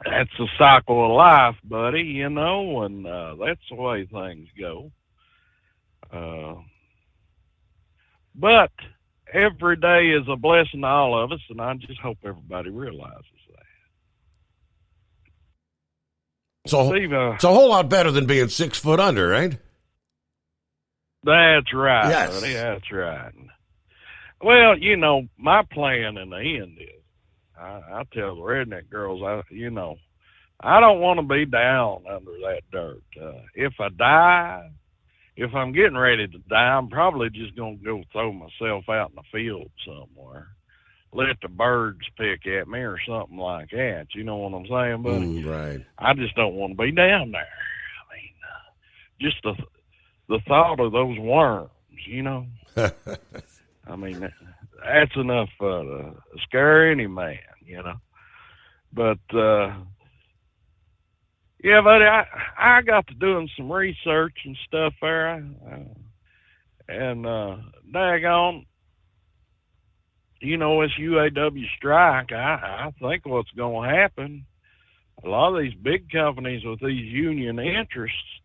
that's the cycle of life, buddy, you know, and that's the way things go. But every day is a blessing to all of us, and I just hope everybody realizes that. So Steve, it's a whole lot better than being 6 foot under, right? That's right, Yes. buddy, that's right. Well, you know, my plan in the end is, I tell the redneck girls, I don't want to be down under that dirt. If I die, if I'm getting ready to die, I'm probably just going to go throw myself out in the field somewhere. Let the birds pick at me or something like that. You know what I'm saying, buddy? Right. I just don't want to be down there. I mean, just the thought of those worms, you know? I mean, that's enough to scare any man, you know. But, yeah, buddy, I got to doing some research and stuff there. And daggone, you know, this UAW strike, I think what's going to happen, a lot of these big companies with these union interests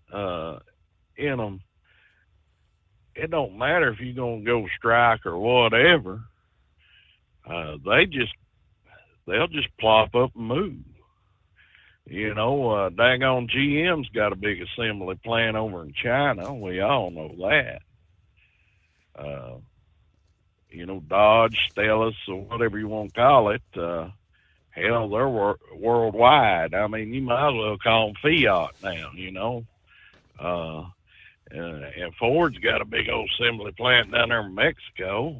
in them, it don't matter if you're going to go strike or whatever. They'll just plop up and move. You know, daggone GM's got a big assembly plant over in China. We all know that. You know, Dodge, Stellus, or whatever you want to call it, hell, they're worldwide. I mean, you might as well call them Fiat now, you know. And Ford's got a big old assembly plant down there in Mexico.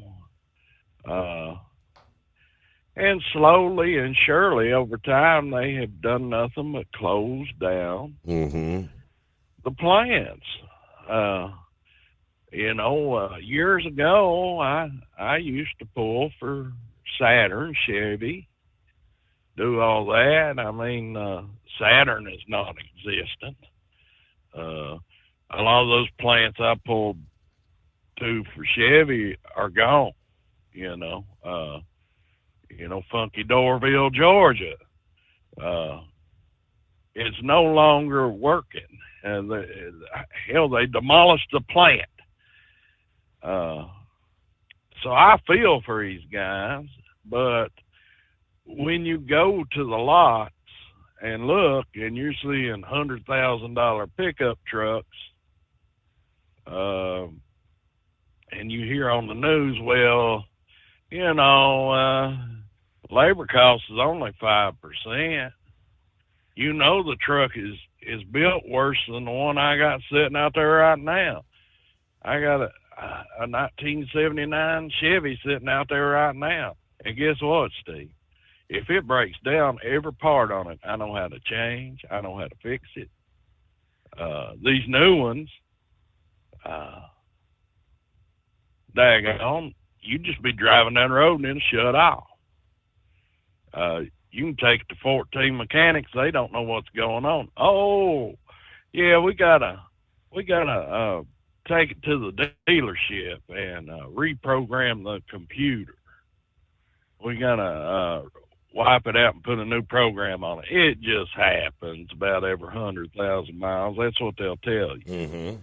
And slowly and surely over time, they have done nothing but close down the plants. You know, years ago, I used to pull for Saturn, Chevy, do all that. I mean, Saturn is non-existent. A lot of those plants I pulled to for Chevy are gone, you know. Funky Doorville, Georgia. It's no longer working. And they demolished the plant. So I feel for these guys, but when you go to the lots and look, and you're seeing $100,000 pickup trucks, and you hear on the news, well, you know, labor cost is only 5%. You know the truck is built worse than the one I got sitting out there right now. I got a 1979 Chevy sitting out there right now. And guess what, Steve? If it breaks down, every part on it, I know how to change. I know how to fix it. These new ones, daggone, you just be driving down the road and then shut off. You can take it to 14 mechanics. They don't know what's going on. Oh, yeah, we gotta take it to the dealership and reprogram the computer. We gotta wipe it out and put a new program on it. It just happens about every 100,000 miles. That's what they'll tell you. Mm-hmm.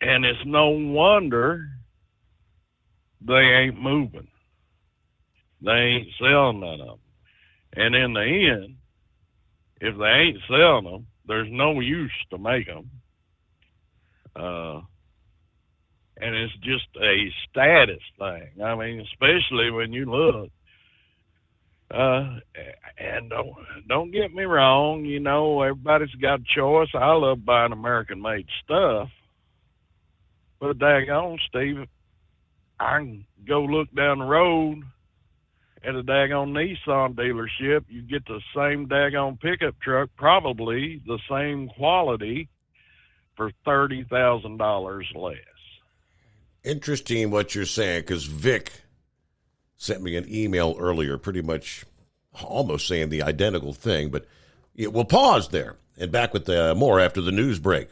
And it's no wonder they ain't moving. They ain't selling none of them. And in the end, if they ain't selling them, there's no use to make them. And it's just a status thing. I mean, especially when you look. And don't get me wrong, you know, everybody's got a choice. I love buying American-made stuff. But daggone, Steve, I can go look down the road at a daggone Nissan dealership. You get the same daggone pickup truck, probably the same quality, for $30,000 less. Interesting what you're saying, because Vic sent me an email earlier pretty much almost saying the identical thing, but we'll pause there and back with more after the news break.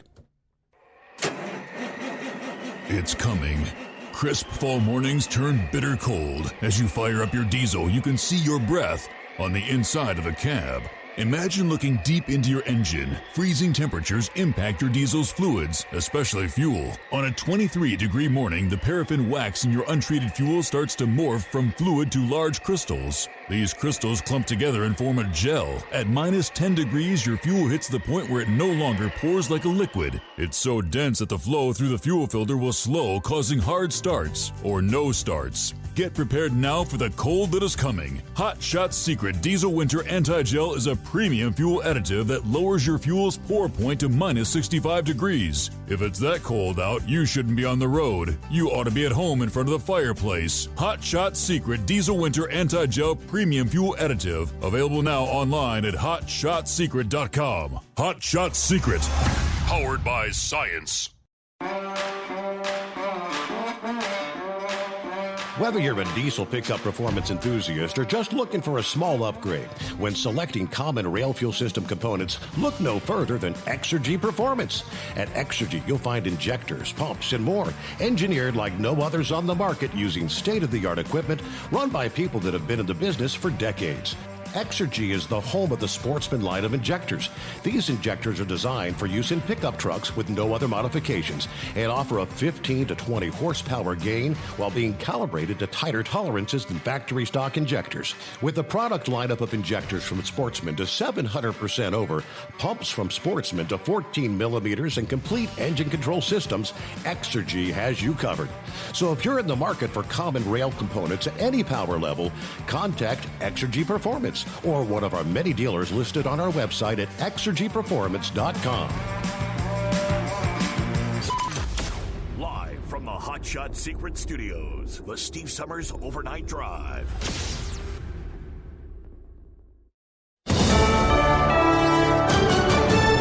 It's coming. Crisp fall mornings turn bitter cold. As you fire up your diesel, you can see your breath on the inside of a cab. Imagine looking deep into your engine. Freezing temperatures impact your diesel's fluids, especially fuel. On a 23-degree morning, the paraffin wax in your untreated fuel starts to morph from fluid to large crystals. These crystals clump together and form a gel. At minus 10 degrees, your fuel hits the point where it no longer pours like a liquid. It's so dense that the flow through the fuel filter will slow, causing hard starts or no starts. Get prepared now for the cold that is coming. Hot Shot Secret Diesel Winter Anti-Gel is a premium fuel additive that lowers your fuel's pour point to minus 65 degrees. If it's that cold out, you shouldn't be on the road. You ought to be at home in front of the fireplace. Hot Shot Secret Diesel Winter Anti-Gel Premium Fuel Additive. Available now online at HotShotSecret.com. Hot Shot Secret. Powered by science. Whether you're a diesel pickup performance enthusiast or just looking for a small upgrade, when selecting common rail fuel system components, look no further than Exergy Performance. At Exergy, you'll find injectors, pumps, and more, engineered like no others on the market using state-of-the-art equipment run by people that have been in the business for decades. Exergy is the home of the Sportsman line of injectors. These injectors are designed for use in pickup trucks with no other modifications and offer a 15 to 20 horsepower gain while being calibrated to tighter tolerances than factory stock injectors. With the product lineup of injectors from Sportsman to 700% over, pumps from Sportsman to 14 millimeters, and complete engine control systems, Exergy has you covered. So if you're in the market for common rail components at any power level, contact Exergy Performance or one of our many dealers listed on our website at exergyperformance.com. Live from the Hot Shot Secret Studios, the Steve Summers Overnight Drive.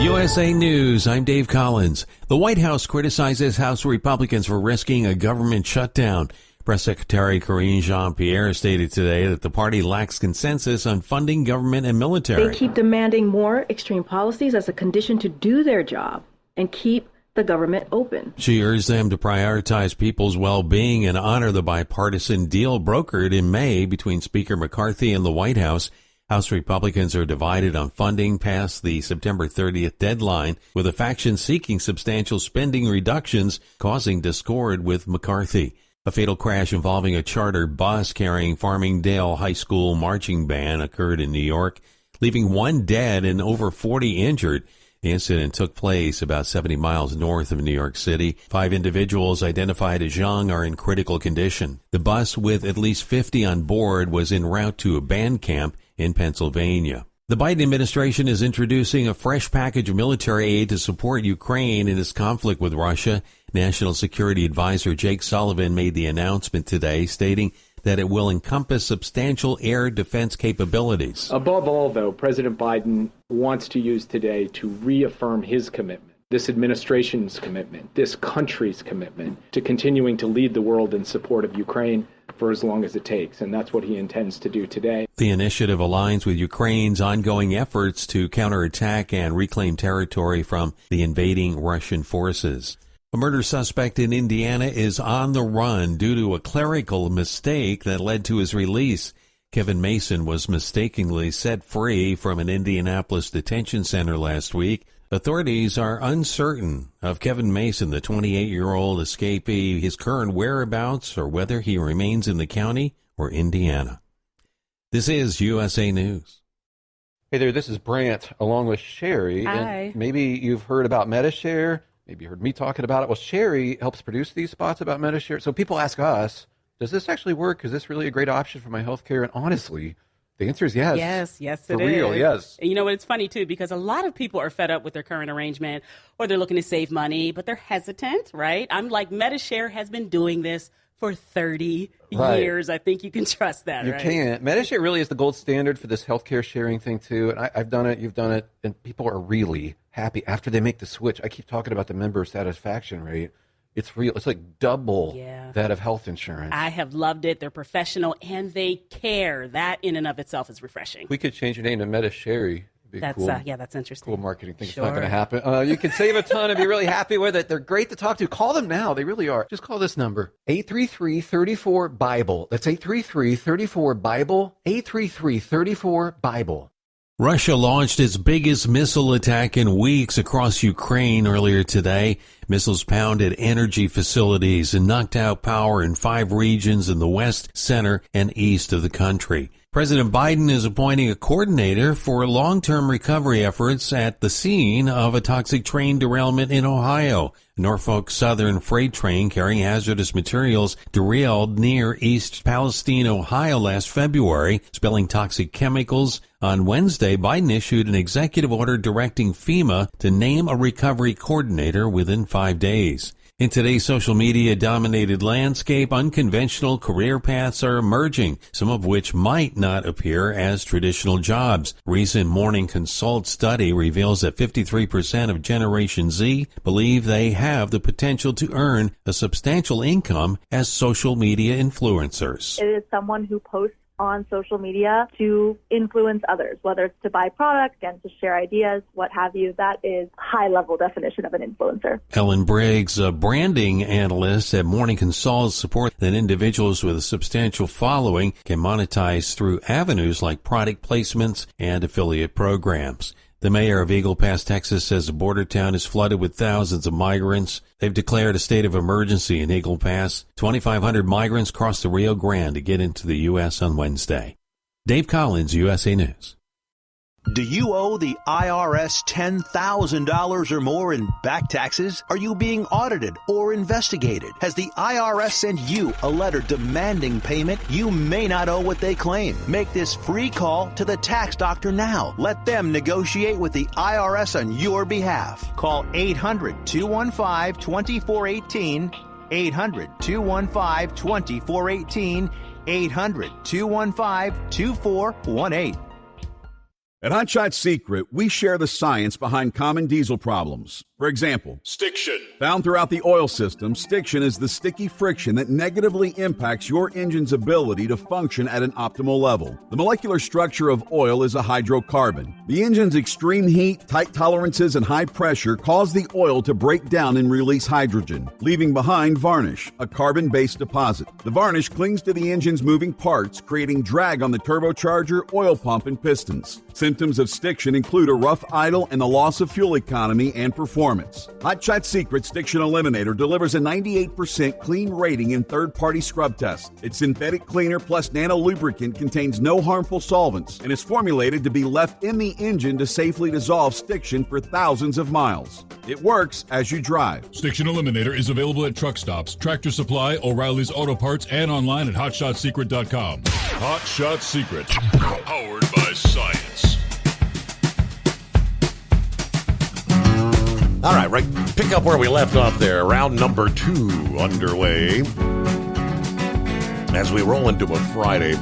USA News, I'm Dave Collins. The White House criticizes House Republicans for risking a government shutdown. Press Secretary Karine Jean-Pierre stated today that the party lacks consensus on funding government and military. They keep demanding more extreme policies as a condition to do their job and keep the government open. She urged them to prioritize people's well-being and honor the bipartisan deal brokered in May between Speaker McCarthy and the White House. House Republicans are divided on funding past the September 30th deadline, with a faction seeking substantial spending reductions, causing discord with McCarthy. A fatal crash involving a charter bus carrying Farmingdale High School marching band occurred in New York, leaving one dead and over 40 injured. The incident took place about 70 miles north of New York City. 5 individuals identified as young are in critical condition. The bus, with at least 50 on board, was en route to a band camp in Pennsylvania. The Biden administration is introducing a fresh package of military aid to support Ukraine in its conflict with Russia. National Security Advisor Jake Sullivan made the announcement today, stating that it will encompass substantial air defense capabilities. Above all, though, President Biden wants to use today to reaffirm his commitment, this administration's commitment, this country's commitment to continuing to lead the world in support of Ukraine for as long as it takes, and that's what he intends to do today. The initiative aligns with Ukraine's ongoing efforts to counterattack and reclaim territory from the invading Russian forces. A murder suspect in Indiana is on the run due to a clerical mistake that led to his release. Kevin Mason was mistakenly set free from an Indianapolis detention center last week. Authorities are uncertain of Kevin Mason, the 28-year-old escapee, his current whereabouts, or whether he remains in the county or Indiana. This is USA News. Hey there, this is Brant along with Sherry. Hi. And maybe you've heard about MediShare. Maybe you heard me talking about it. Well, Sherry helps produce these spots about MediShare. So people ask us, does this actually work? Is this really a great option for my health care? And honestly, the answer is yes. Yes, for real, is. yes. And you know what? It's funny, too, because a lot of people are fed up with their current arrangement or they're looking to save money, but they're hesitant, right? I'm like, MediShare has been doing this for 30 Right. years. I think you can trust that, You right? can't. Medishare really is the gold standard for this healthcare sharing thing, too. And I've done it, you've done it, and people are really happy after they make the switch. I keep talking about the member satisfaction rate. It's real. It's like double that of health insurance. I have loved it. They're professional and they care. That in and of itself is refreshing. We could change your name to Medishare. That's cool. That's interesting. Cool marketing thing. Sure. It's not going to happen. You can save a ton and be really happy with it. They're great to talk to. Call them now. They really are. Just call this number, 833-34-BIBLE. That's 833-34-BIBLE, 833-34-BIBLE. Russia launched its biggest missile attack in weeks across Ukraine earlier today. Missiles pounded energy facilities and knocked out power in 5 regions in the west, center, and east of the country. President Biden is appointing a coordinator for long-term recovery efforts at the scene of a toxic train derailment in Ohio. Norfolk Southern freight train carrying hazardous materials derailed near East Palestine, Ohio last February, spilling toxic chemicals. On Wednesday, Biden issued an executive order directing FEMA to name a recovery coordinator within 5 days. In today's social media-dominated landscape, unconventional career paths are emerging, some of which might not appear as traditional jobs. Recent Morning Consult study reveals that 53% of Generation Z believe they have the potential to earn a substantial income as social media influencers. It is someone who posts on social media to influence others, whether it's to buy product and to share ideas, what have you. That is high-level definition of an influencer. Ellen Briggs, a branding analyst at Morning Consult, supports that individuals with a substantial following can monetize through avenues like product placements and affiliate programs. The mayor of Eagle Pass, Texas, says the border town is flooded with thousands of migrants. They've declared a state of emergency in Eagle Pass. 2,500 migrants crossed the Rio Grande to get into the U.S. on Wednesday. Dave Collins, USA News. Do you owe the IRS $10,000 or more in back taxes? Are you being audited or investigated? Has the IRS sent you a letter demanding payment? You may not owe what they claim. Make this free call to the tax doctor now. Let them negotiate with the IRS on your behalf. Call 800-215-2418, 800-215-2418, 800-215-2418. At Hot Shot Secret, we share the science behind common diesel problems. For example, stiction. Found throughout the oil system, stiction is the sticky friction that negatively impacts your engine's ability to function at an optimal level. The molecular structure of oil is a hydrocarbon. The engine's extreme heat, tight tolerances, and high pressure cause the oil to break down and release hydrogen, leaving behind varnish, a carbon-based deposit. The varnish clings to the engine's moving parts, creating drag on the turbocharger, oil pump, and pistons. Symptoms of stiction include a rough idle and the loss of fuel economy and performance. Hot Shot Secret Stiction Eliminator delivers a 98% clean rating in third-party scrub tests. Its synthetic cleaner plus nano lubricant contains no harmful solvents and is formulated to be left in the engine to safely dissolve stiction for thousands of miles. It works as you drive. Stiction Eliminator is available at truck stops, Tractor Supply, O'Reilly's Auto Parts, and online at HotShotSecret.com. Hot Shot Secret, powered by science. All right, pick up where we left off there. Round number 2 underway as we roll into a Friday.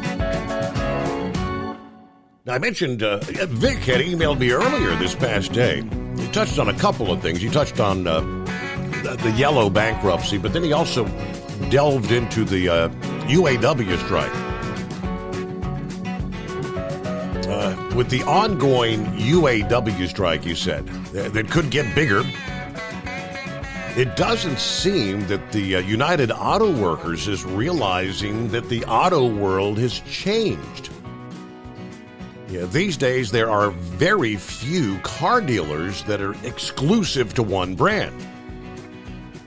Now, I mentioned Vic had emailed me earlier this past day. He touched on a couple of things. He touched on the Yellow bankruptcy, but then he also delved into the UAW strike. With the ongoing UAW strike, he said, that could get bigger, it doesn't seem that the United Auto Workers is realizing that the auto world has changed. Yeah, these days, there are very few car dealers that are exclusive to one brand.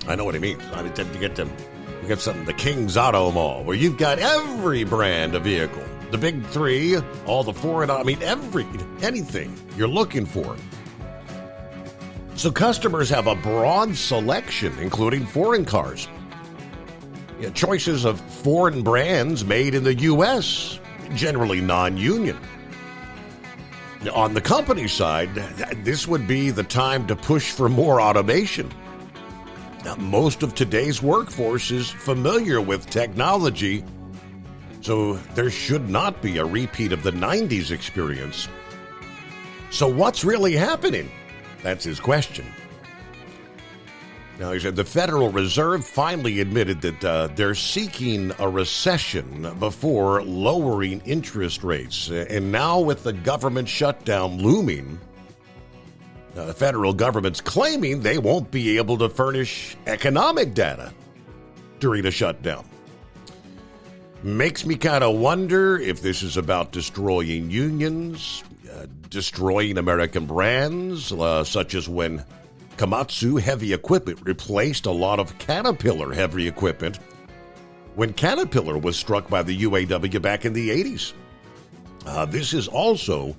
I know what he means. I mean, you get something, the King's Auto Mall, where you've got every brand of vehicle. The big three, all the foreign, anything you're looking for. So customers have a broad selection, including foreign cars. Choices of foreign brands made in the U.S., generally non-union. On the company side, this would be the time to push for more automation. Now, most of today's workforce is familiar with technology, so there should not be a repeat of the 90s experience. So what's really happening? That's his question. Now, he said the Federal Reserve finally admitted that they're seeking a recession before lowering interest rates. And now with the government shutdown looming, the federal government's claiming they won't be able to furnish economic data during a shutdown. Makes me kind of wonder if this is about destroying unions, destroying American brands, such as when Komatsu Heavy Equipment replaced a lot of Caterpillar heavy equipment when Caterpillar was struck by the UAW back in the 80s. This is also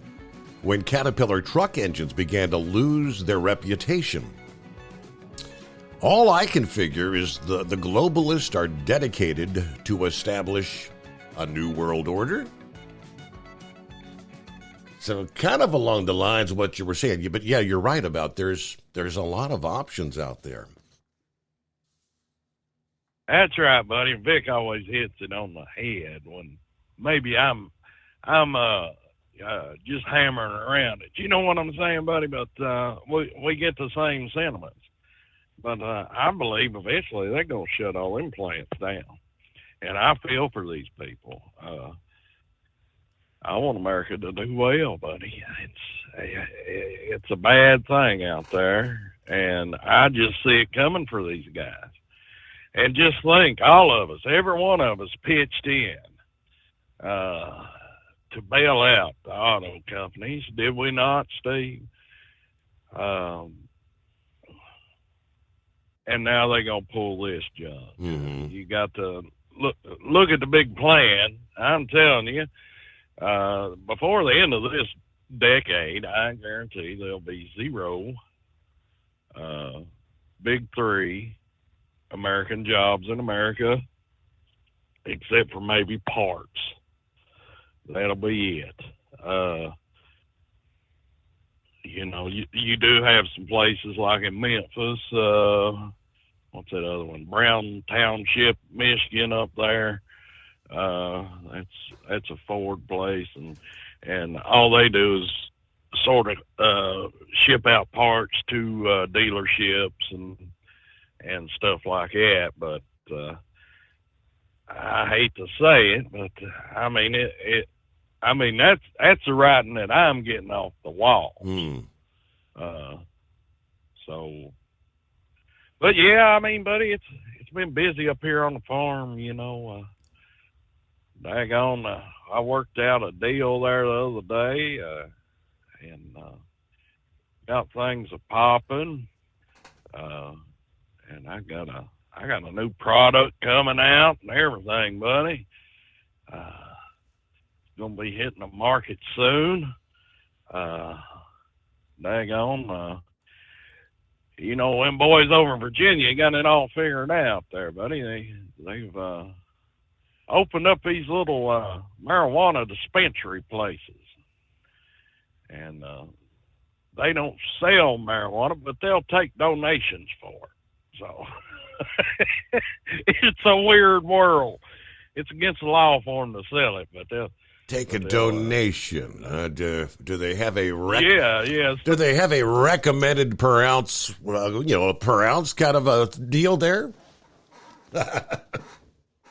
when Caterpillar truck engines began to lose their reputation. All I can figure is the globalists are dedicated to establish a new world order. So kind of along the lines of what you were saying. But yeah, you're right about there's a lot of options out there. That's right, buddy. Vic always hits it on the head when maybe I'm just hammering around it. You know what I'm saying, buddy? But we get the same sentiments. But I believe eventually they're going to shut all them plants down. And I feel for these people. I want America to do well, buddy. It's a bad thing out there, and I just see it coming for these guys. And just think, all of us, every one of us pitched in to bail out the auto companies. Did we not, Steve? And now they're going to pull this job. Mm-hmm. You got to look at the big plan. I'm telling you, before the end of this decade, I guarantee there'll be 0 big 3 American jobs in America, except for maybe parts. That'll be it. You do have some places like in Memphis, what's that other one? Brown Township, Michigan up there. That's a Ford place, and all they do is sort of ship out parts to dealerships and stuff like that. But I hate to say it, but I mean that's the writing that I'm getting off the wall. But yeah, I mean, buddy, it's been busy up here on the farm, Daggone, I worked out a deal there the other day, and got things a popping, and I got a new product coming out and everything, buddy. Gonna be hitting the market soon. Daggone, them boys over in Virginia got it all figured out there, buddy. They've opened up these little marijuana dispensary places, and they don't sell marijuana, but they'll take donations for it. So it's a weird world. It's against the law for them to sell it, but they'll take a donation. Do they have a yes? Do they have a recommended per ounce? Per ounce kind of a deal there?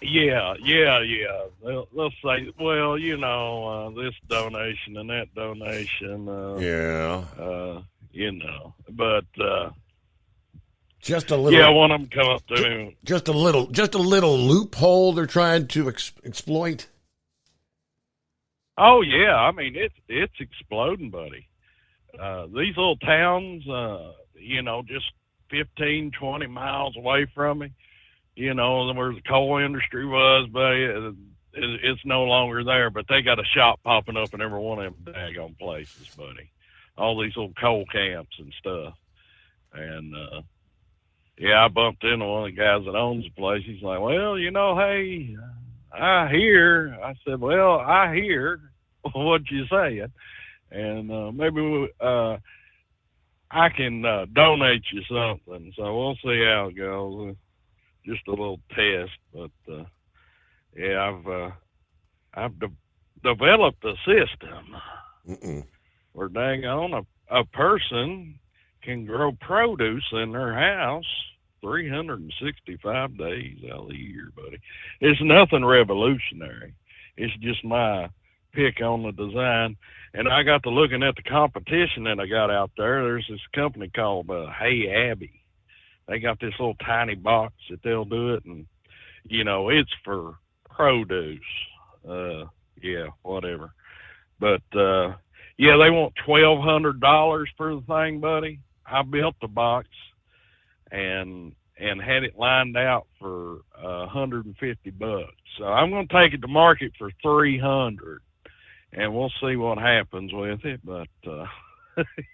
Yeah. They'll say, well, this donation and that donation. But just a little. Yeah, one of them come up to me. Just a little loophole they're trying to exploit. Oh yeah, I mean it's exploding, buddy. These little towns, just 15, 20 miles away from me, where the coal industry was, buddy, it's no longer there. But they got a shop popping up in every one of them daggone places, buddy. All these little coal camps and stuff. And I bumped into one of the guys that owns the place. He's like, well, hey, I hear. I said, well, I hear what you saying. And maybe I I can donate you something. So we'll see how it goes. Just a little test, but yeah, I've developed a system where dang on a person can grow produce in their house 365 days out of the year, buddy. It's nothing revolutionary. It's just my pick on the design. And I got to looking at the competition that I got out there. There's this company called Hey Abbey. They got this little tiny box that they'll do it, and, you know, it's for produce. Yeah, whatever. But, yeah, they want $1,200 for the thing, buddy. I built the box and had it lined out for $150. So I'm going to take it to market for $300, and we'll see what happens with it. But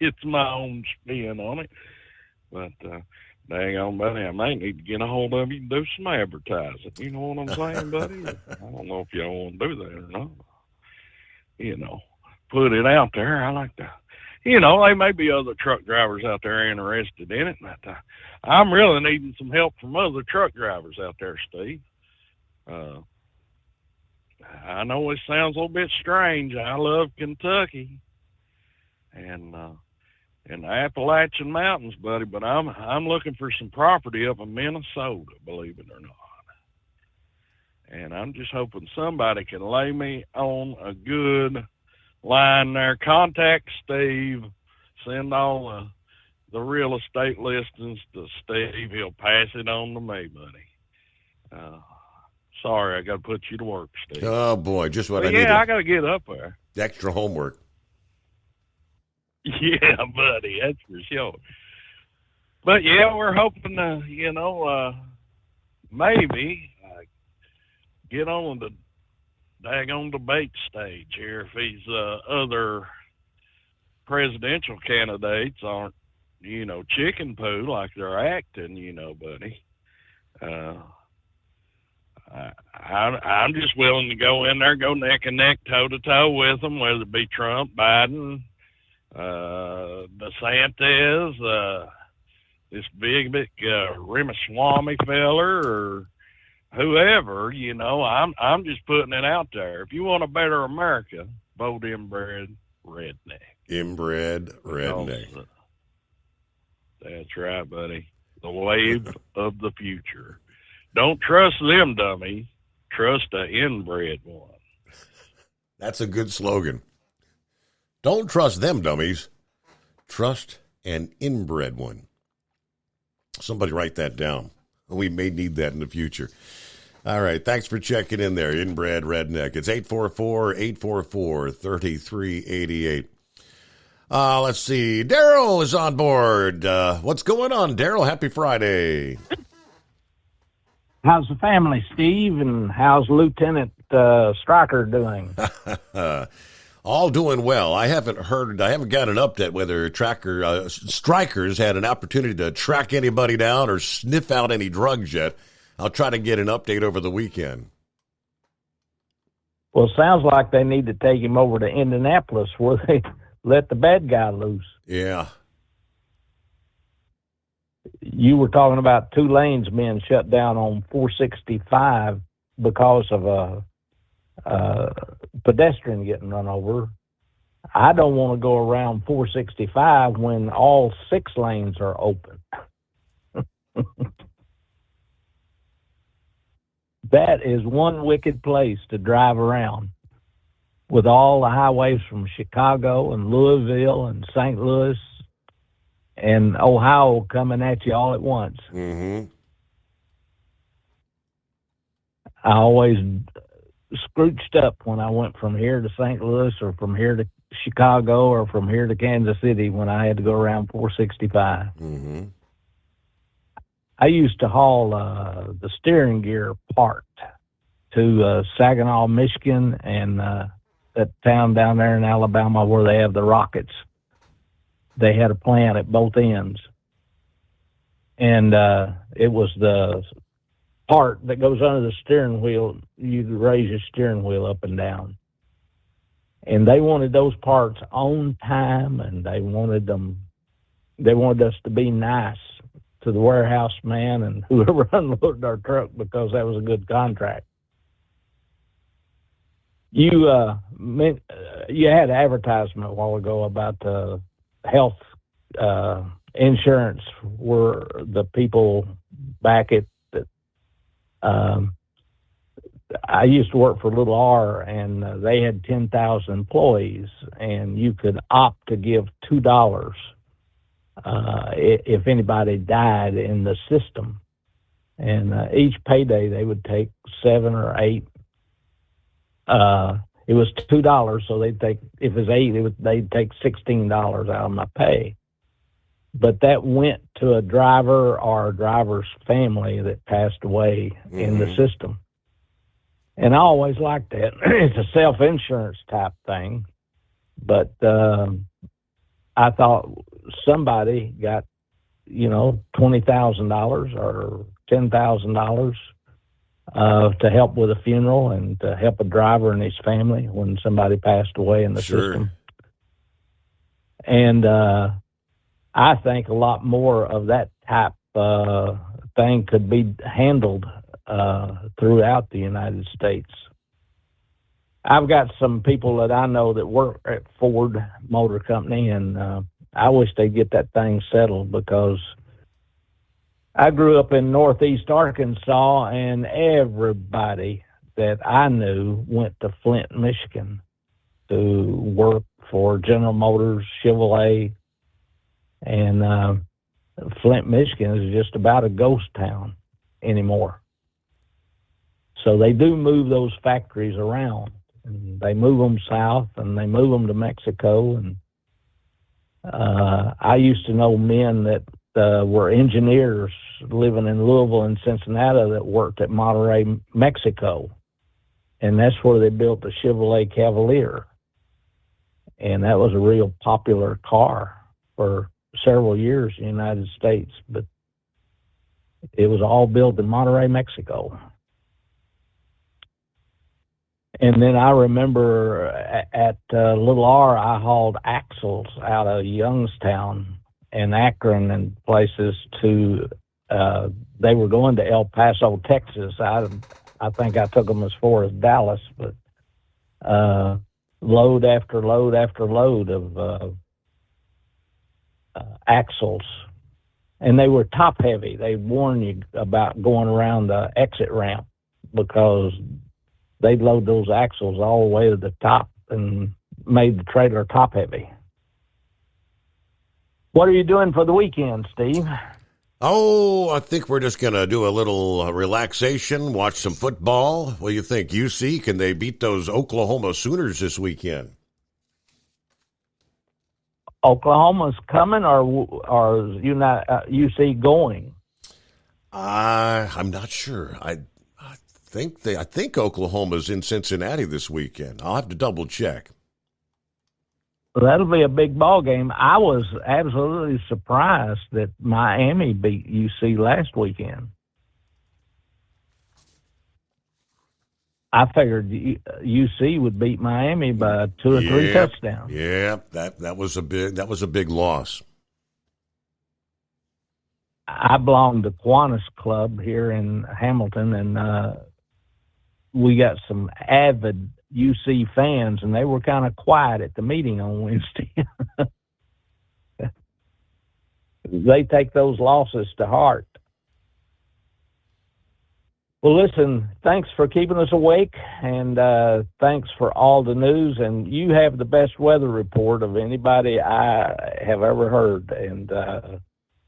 it's my own spin on it. But dang on, buddy, I may need to get a hold of you and do some advertising. You know what I'm saying, buddy? I don't know if y'all want to do that or not. You know, put it out there. I like to, you know, there may be other truck drivers out there interested in it, but I'm really needing some help from other truck drivers out there, Steve. I know it sounds a little bit strange. I love Kentucky and the Appalachian Mountains, buddy, but I'm looking for some property up in Minnesota, believe it or not. And I'm just hoping somebody can lay me on a good line there. Contact Steve. Send all the real estate listings to Steve. He'll pass it on to me, buddy. Sorry, I got to put you to work, Steve. Oh, boy, just what I need. needed. Yeah, I got to get up there. Extra homework. Yeah, buddy, that's for sure. But, yeah, we're hoping to, you know, maybe get on the daggone debate stage here if these other presidential candidates aren't, you know, chicken poo like they're acting, you know, buddy. I'm just willing to go in there, go neck and neck, toe to toe with them, whether it be Trump, Biden, DeSantis, this big Ramaswamy feller, or whoever, you know. I'm just putting it out there. If you want a better America, vote inbred redneck. Inbred redneck. That's right, buddy. The wave of the future. Don't trust them, dummy. Trust the inbred one. That's a good slogan. Don't trust them, dummies. Trust an inbred one. Somebody write that down. We may need that in the future. All right. Thanks for checking in there, Inbred Redneck. It's 844-844-3388. Let's see. Daryl is on board. What's going on, Daryl? Happy Friday. How's the family, Steve? And how's Lieutenant Stryker doing? All doing well. I haven't got an update whether Strikers had an opportunity to track anybody down or sniff out any drugs yet. I'll try to get an update over the weekend. Well, it sounds like they need to take him over to Indianapolis where they let the bad guy loose. Yeah. You were talking about 2 lanes being shut down on 465 because of a pedestrian getting run over. I don't want to go around 465 when all 6 lanes are open. That is one wicked place to drive around, with all the highways from Chicago and Louisville and St. Louis and Ohio coming at you all at once. Mm-hmm. I always scrooched up when I went from here to St. Louis or from here to Chicago or from here to Kansas City when I had to go around 465. Mm-hmm. I used to haul the steering gear part to Saginaw, Michigan, and that town down there in Alabama where they have the rockets. They had a plant at both ends. And it was the part that goes under the steering wheel. You could raise your steering wheel up and down. And they wanted those parts on time, and they wanted them, they wanted us to be nice to the warehouse man and whoever unloaded our truck because that was a good contract. You had an advertisement a while ago about health insurance were the people back at I used to work for Little R, and they had 10,000 employees, and you could opt to give $2 if anybody died in the system. And each payday they would take 7 or 8. It was $2, so they'd take, if it was 8, they'd take $16 out of my pay. But that went to a driver or a driver's family that passed away in the system. And I always liked that. It's a self-insurance type thing. But I thought somebody got, $20,000 or $10,000 to help with a funeral and to help a driver and his family when somebody passed away in the system. And I think a lot more of that type thing could be handled throughout the United States. I've got some people that I know that work at Ford Motor Company, and I wish they'd get that thing settled because I grew up in Northeast Arkansas, and everybody that I knew went to Flint, Michigan to work for General Motors, Chevrolet, and Flint, Michigan is just about a ghost town anymore. So they do move those factories around. And they move them south, and they move them to Mexico. And I used to know men that were engineers living in Louisville and Cincinnati that worked at Monterrey, Mexico. And that's where they built the Chevrolet Cavalier. And that was a real popular car for several years in the United States. But it was all built in Monterrey, Mexico. And then I remember at Little R, I hauled axles out of Youngstown and Akron and places to, they were going to El Paso, Texas. I think I took them as far as Dallas, but load after load after load of axles. And they were top heavy. They warn you about going around the exit ramp because they'd load those axles all the way to the top and made the trailer top heavy. What are you doing for the weekend, Steve? Oh, I think we're just going to do a little relaxation, watch some football. What do you think, UC? Can they beat those Oklahoma Sooners this weekend? Oklahoma's coming, or is UC going? I'm not sure. I think Oklahoma's in Cincinnati this weekend. I'll have to double check. Well, that'll be a big ball game. I was absolutely surprised that Miami beat UC last weekend. I figured UC would beat Miami by 2 or 3 touchdowns. Yeah, that was a big loss. I belong to Kiwanis Club here in Hamilton, and we got some avid UC fans, and they were kind of quiet at the meeting on Wednesday. They take those losses to heart. Well, listen, thanks for keeping us awake, and thanks for all the news. And you have the best weather report of anybody I have ever heard, and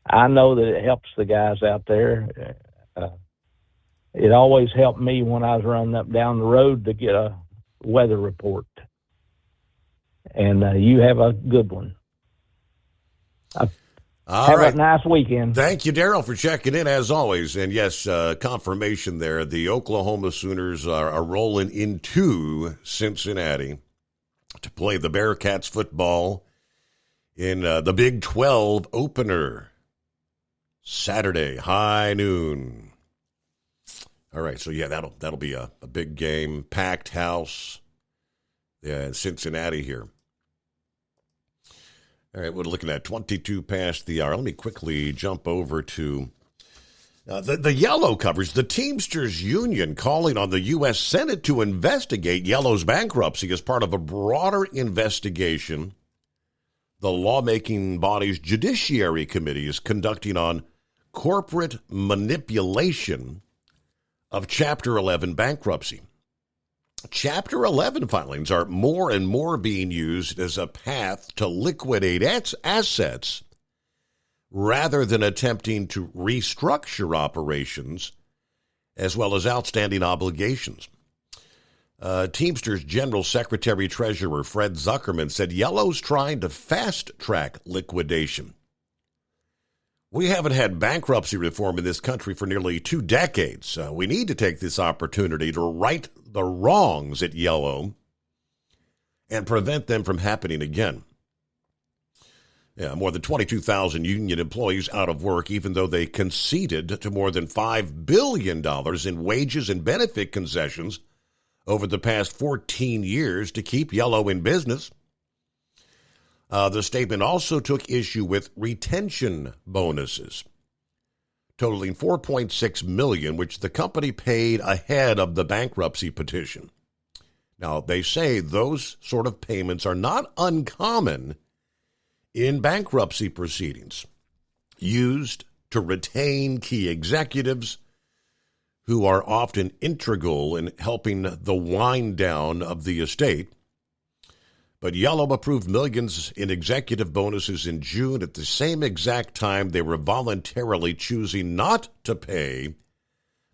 I know that it helps the guys out there. It always helped me when I was running up down the road to get a weather report. And you have a good one. Have a nice weekend. Thank you, Daryl, for checking in as always. And yes, confirmation there. The Oklahoma Sooners are rolling into Cincinnati to play the Bearcats football in the Big 12 opener Saturday, high noon. All right, so yeah, that'll be a big game, packed house in Cincinnati here. All right, we're looking at 22 past the hour. Let me quickly jump over to the Yellow coverage. The Teamsters Union calling on the U.S. Senate to investigate Yellow's bankruptcy as part of a broader investigation the lawmaking body's Judiciary Committee is conducting on corporate manipulation of Chapter 11 bankruptcy. Chapter 11 filings are more and more being used as a path to liquidate assets rather than attempting to restructure operations as well as outstanding obligations. Teamsters General Secretary Treasurer Fred Zuckerman said Yellow's trying to fast-track liquidation. We haven't had bankruptcy reform in this country for nearly 2 decades. We need to take this opportunity to right the wrongs at Yellow and prevent them from happening again. Yeah, more than 22,000 union employees out of work, even though they conceded to more than $5 billion in wages and benefit concessions over the past 14 years to keep Yellow in business. The statement also took issue with retention bonuses, totaling $4.6 million, which the company paid ahead of the bankruptcy petition. Now, they say those sort of payments are not uncommon in bankruptcy proceedings, used to retain key executives who are often integral in helping the wind down of the estate. But Yellow approved millions in executive bonuses in June at the same exact time they were voluntarily choosing not to pay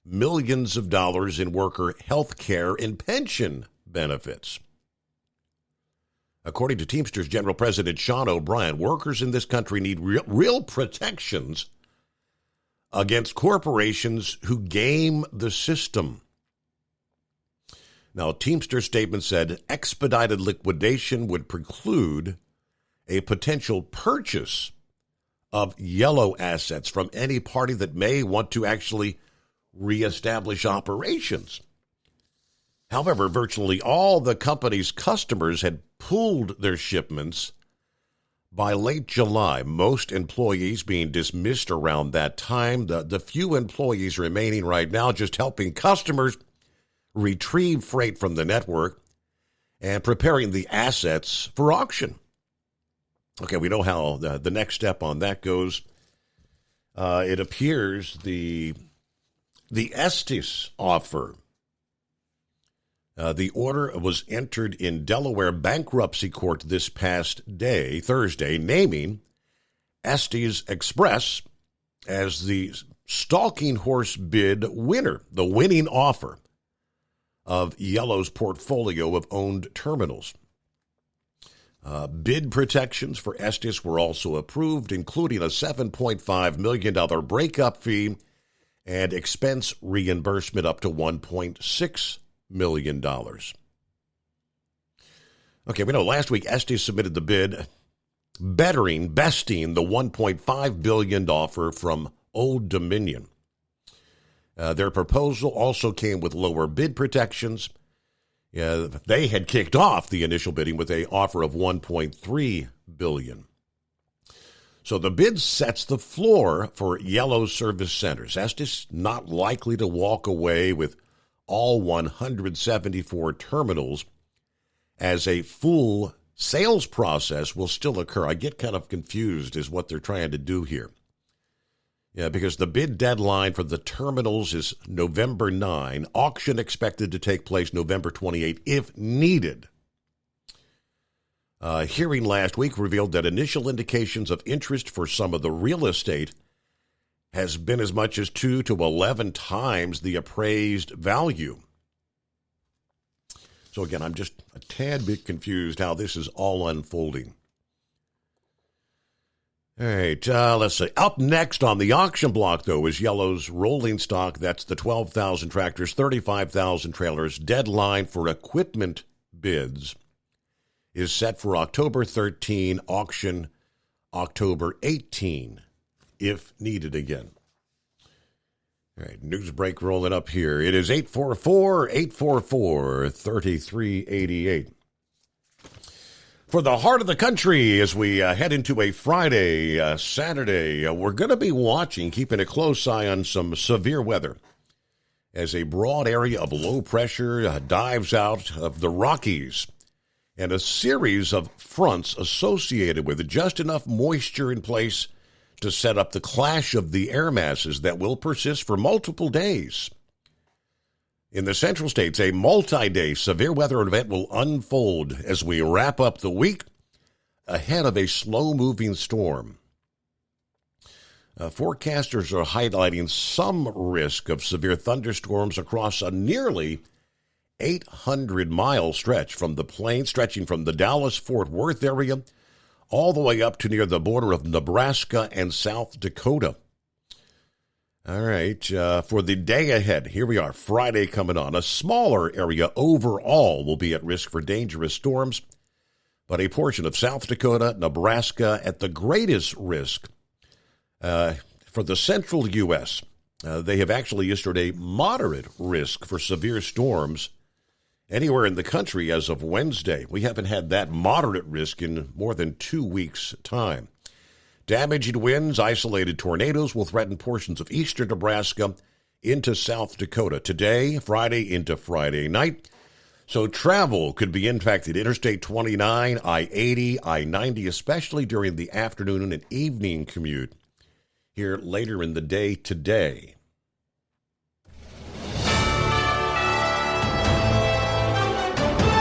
millions of dollars in worker health care and pension benefits. According to Teamsters General President Sean O'Brien, workers in this country need real protections against corporations who game the system. Now, Teamster's statement said expedited liquidation would preclude a potential purchase of Yellow assets from any party that may want to actually reestablish operations. However, virtually all the company's customers had pulled their shipments by late July, most employees being dismissed around that time. The few employees remaining right now just helping customers retrieve freight from the network and preparing the assets for auction. Okay, we know how the next step on that goes. It appears the Estes offer, the order was entered in Delaware bankruptcy court this past Thursday, naming Estes Express as the stalking horse bid winner, the winning offer of Yellow's portfolio of owned terminals. Bid protections for Estes were also approved, including a $7.5 million breakup fee and expense reimbursement up to $1.6 million. Okay, we know last week Estes submitted the bid besting the $1.5 billion offer from Old Dominion. Their proposal also came with lower bid protections. They had kicked off the initial bidding with an offer of $1.3 billion. So the bid sets the floor for Yellow service centers. Estes not likely to walk away with all 174 terminals, as a full sales process will still occur. I get kind of confused as what they're trying to do here. Yeah, because the bid deadline for the terminals is November 9. Auction expected to take place November 28 if needed. Hearing last week revealed that initial indications of interest for some of the real estate has been as much as 2 to 11 times the appraised value. So again, I'm just a tad bit confused how this is all unfolding. All right, let's see. Up next on the auction block, though, is Yellow's rolling stock. That's the 12,000 tractors, 35,000 trailers. Deadline for equipment bids is set for October 13, auction October 18, if needed again. All right, news break rolling up here. It is 844-844-3388. For the heart of the country, as we head into a Friday, Saturday, we're going to be watching, keeping a close eye on some severe weather as a broad area of low pressure dives out of the Rockies and a series of fronts associated with it, just enough moisture in place to set up the clash of the air masses that will persist for multiple days. In the central states, a multi-day severe weather event will unfold as we wrap up the week ahead of a slow-moving storm. Forecasters are highlighting some risk of severe thunderstorms across a nearly 800-mile stretch from the plains, stretching from the Dallas-Fort Worth area all the way up to near the border of Nebraska and South Dakota. All right, for the day ahead, here we are, Friday coming on. A smaller area overall will be at risk for dangerous storms, but a portion of South Dakota, Nebraska at the greatest risk. For the central U.S., they have actually issued a moderate risk for severe storms anywhere in the country as of Wednesday. We haven't had that moderate risk in more than 2 weeks' time. Damaging winds, isolated tornadoes will threaten portions of eastern Nebraska into South Dakota today, Friday into Friday night. So travel could be impacted. Interstate 29, I-80, I-90, especially during the afternoon and evening commute here later in the day today.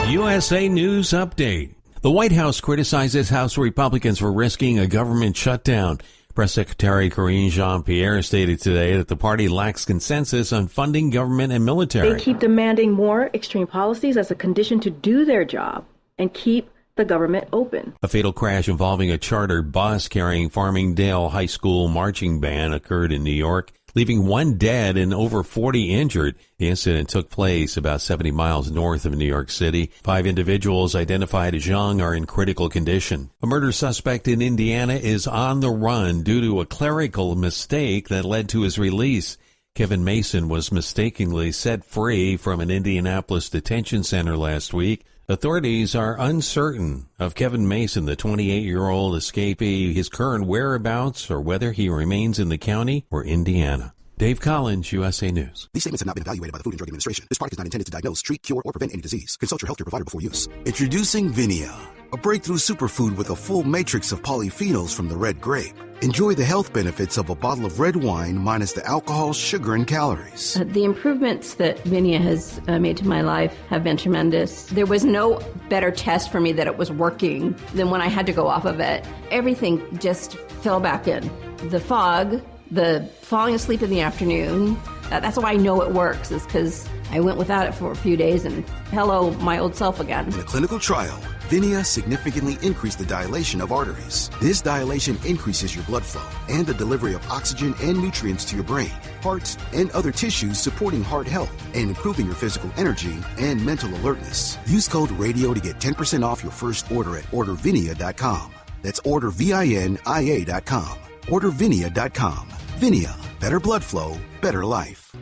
USA News Update. The White House criticizes House Republicans for risking a government shutdown. Press Secretary Karine Jean-Pierre stated today that the party lacks consensus on funding government and military. They keep demanding more extreme policies as a condition to do their job and keep the government open. A fatal crash involving a charter bus carrying Farmingdale High School marching band occurred in New York, leaving 1 dead and over 40 injured. The incident took place about 70 miles north of New York City. 5 individuals identified as young are in critical condition. A murder suspect in Indiana is on the run due to a clerical mistake that led to his release. Kevin Mason was mistakenly set free from an Indianapolis detention center last week. Authorities are uncertain of Kevin Mason, the 28-year-old escapee, his current whereabouts, or whether he remains in the county or Indiana. Dave Collins, USA News. These statements have not been evaluated by the Food and Drug Administration. This product is not intended to diagnose, treat, cure, or prevent any disease. Consult your healthcare provider before use. Introducing Vinia, a breakthrough superfood with a full matrix of polyphenols from the red grape. Enjoy the health benefits of a bottle of red wine minus the alcohol, sugar, and calories. The improvements that Vinia has made to my life have been tremendous. There was no better test for me that it was working than when I had to go off of it. Everything just fell back in. The fog, the falling asleep in the afternoon, that's why I know it works, is because I went without it for a few days and hello, my old self again. In a clinical trial, Vinia significantly increased the dilation of arteries. This dilation increases your blood flow and the delivery of oxygen and nutrients to your brain, heart, and other tissues, supporting heart health and improving your physical energy and mental alertness. Use code RADIO to get 10% off your first order at ordervinia.com. That's ordervinia.com. Ordervinia.com. Vinia, better blood flow, better life.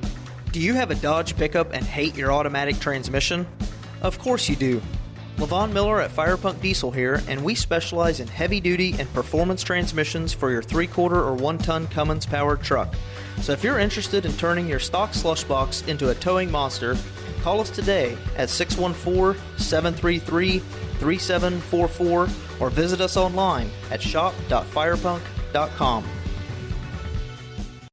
Do you have a Dodge pickup and hate your automatic transmission? Of course you do. LaVon Miller at Firepunk Diesel here, and we specialize in heavy-duty and performance transmissions for your 3-quarter or 1-ton Cummins-powered truck. So if you're interested in turning your stock slush box into a towing monster, call us today at 614-733-3744 or visit us online at shop.firepunk.com.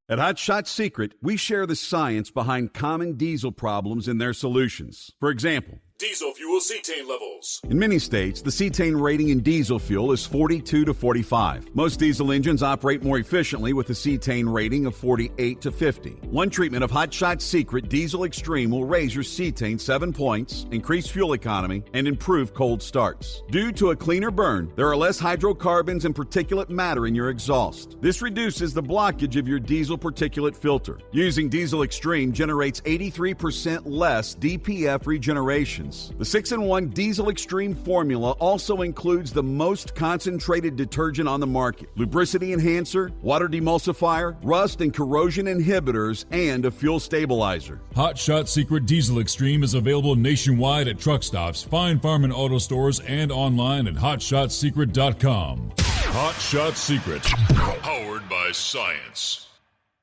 At Hot Shot Secret, we share the science behind common diesel problems and their solutions. For example, diesel fuel cetane levels. in many states, the cetane rating in diesel fuel is 42 to 45. Most diesel engines operate more efficiently with a cetane rating of 48 to 50. One treatment of Hot Shot Secret Diesel Extreme will raise your cetane 7 points, increase fuel economy, and improve cold starts. Due to a cleaner burn, there are less hydrocarbons and particulate matter in your exhaust. This reduces the blockage of your diesel particulate filter. Using Diesel Extreme generates 83% less DPF regeneration, stains. The 6-in-1 Diesel Extreme formula also includes the most concentrated detergent on the market, lubricity enhancer, water demulsifier, rust and corrosion inhibitors, and a fuel stabilizer. Hot Shot Secret Diesel Extreme is available nationwide at truck stops, Fine Farm and auto stores, and online at hotshotsecret.com. Hot Shot Secret, powered by science.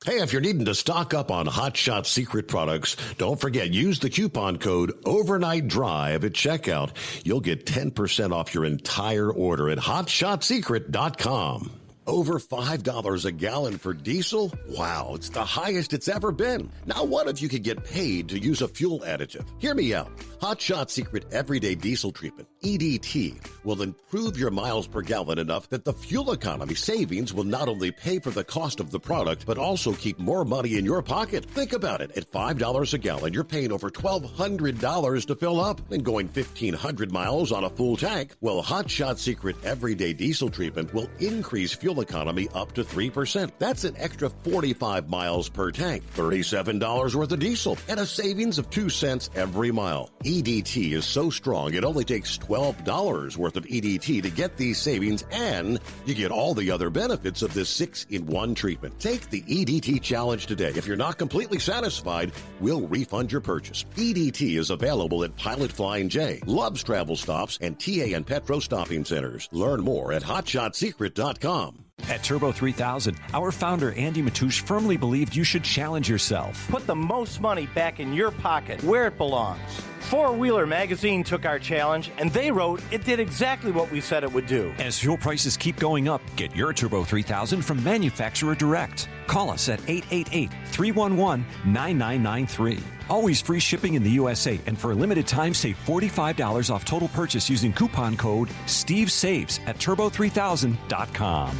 Hey, if you're needing to stock up on Hot Shot Secret products, don't forget, use the coupon code Overnight Drive at checkout. You'll get 10% off your entire order at hotshotsecret.com. Over $5 a gallon for diesel? Wow, it's the highest it's ever been. Now, what if you could get paid to use a fuel additive? Hear me out. Hot Shot Secret Everyday Diesel Treatment, EDT, will improve your miles per gallon enough that the fuel economy savings will not only pay for the cost of the product, but also keep more money in your pocket. Think about it. At $5 a gallon, you're paying over $1,200 to fill up and going 1,500 miles on a full tank. Well, Hot Shot Secret Everyday Diesel Treatment will increase fuel economy up to 3%. That's an extra 45 miles per tank, $37 worth of diesel, and a savings of 2 cents every mile. EDT is so strong, it only takes $12 worth of EDT to get these savings, and you get all the other benefits of this 6-in-1 treatment. Take the EDT challenge today. If you're not completely satisfied, we'll refund your purchase. EDT is available at Pilot Flying J, Love's Travel Stops, and TA and Petro Stopping Centers. Learn more at hotshotsecret.com. At Turbo 3000, our founder Andy Matouche firmly believed you should challenge yourself. Put the most money back in your pocket, where it belongs. Four Wheeler Magazine took our challenge, and they wrote it did exactly what we said it would do. As fuel prices keep going up, get your Turbo 3000 from manufacturer direct. Call us at 888-311-9993. Always free shipping in the USA, and for a limited time, save $45 off total purchase using coupon code SteveSaves at turbo3000.com.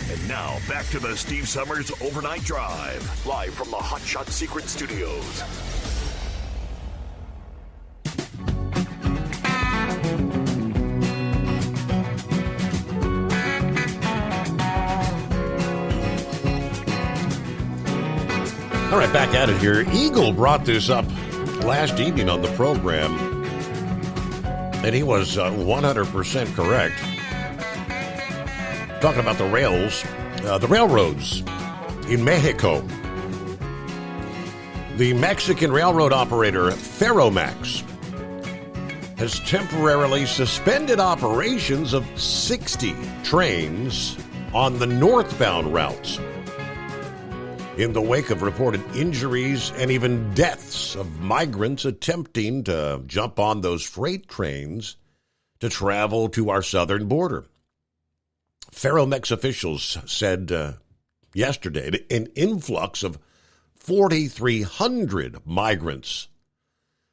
And now, back to the Steve Summers Overnight Drive, live from the Hot Shot Secret Studios. All right, back at it here. Eagle brought this up last evening on the program, and he was 100% correct. Talking about the railroads in Mexico. The Mexican railroad operator Ferromex has temporarily suspended operations of 60 trains on the northbound routes in the wake of reported injuries and even deaths of migrants attempting to jump on those freight trains to travel to our southern border. Ferromex officials said yesterday an influx of 4,300 migrants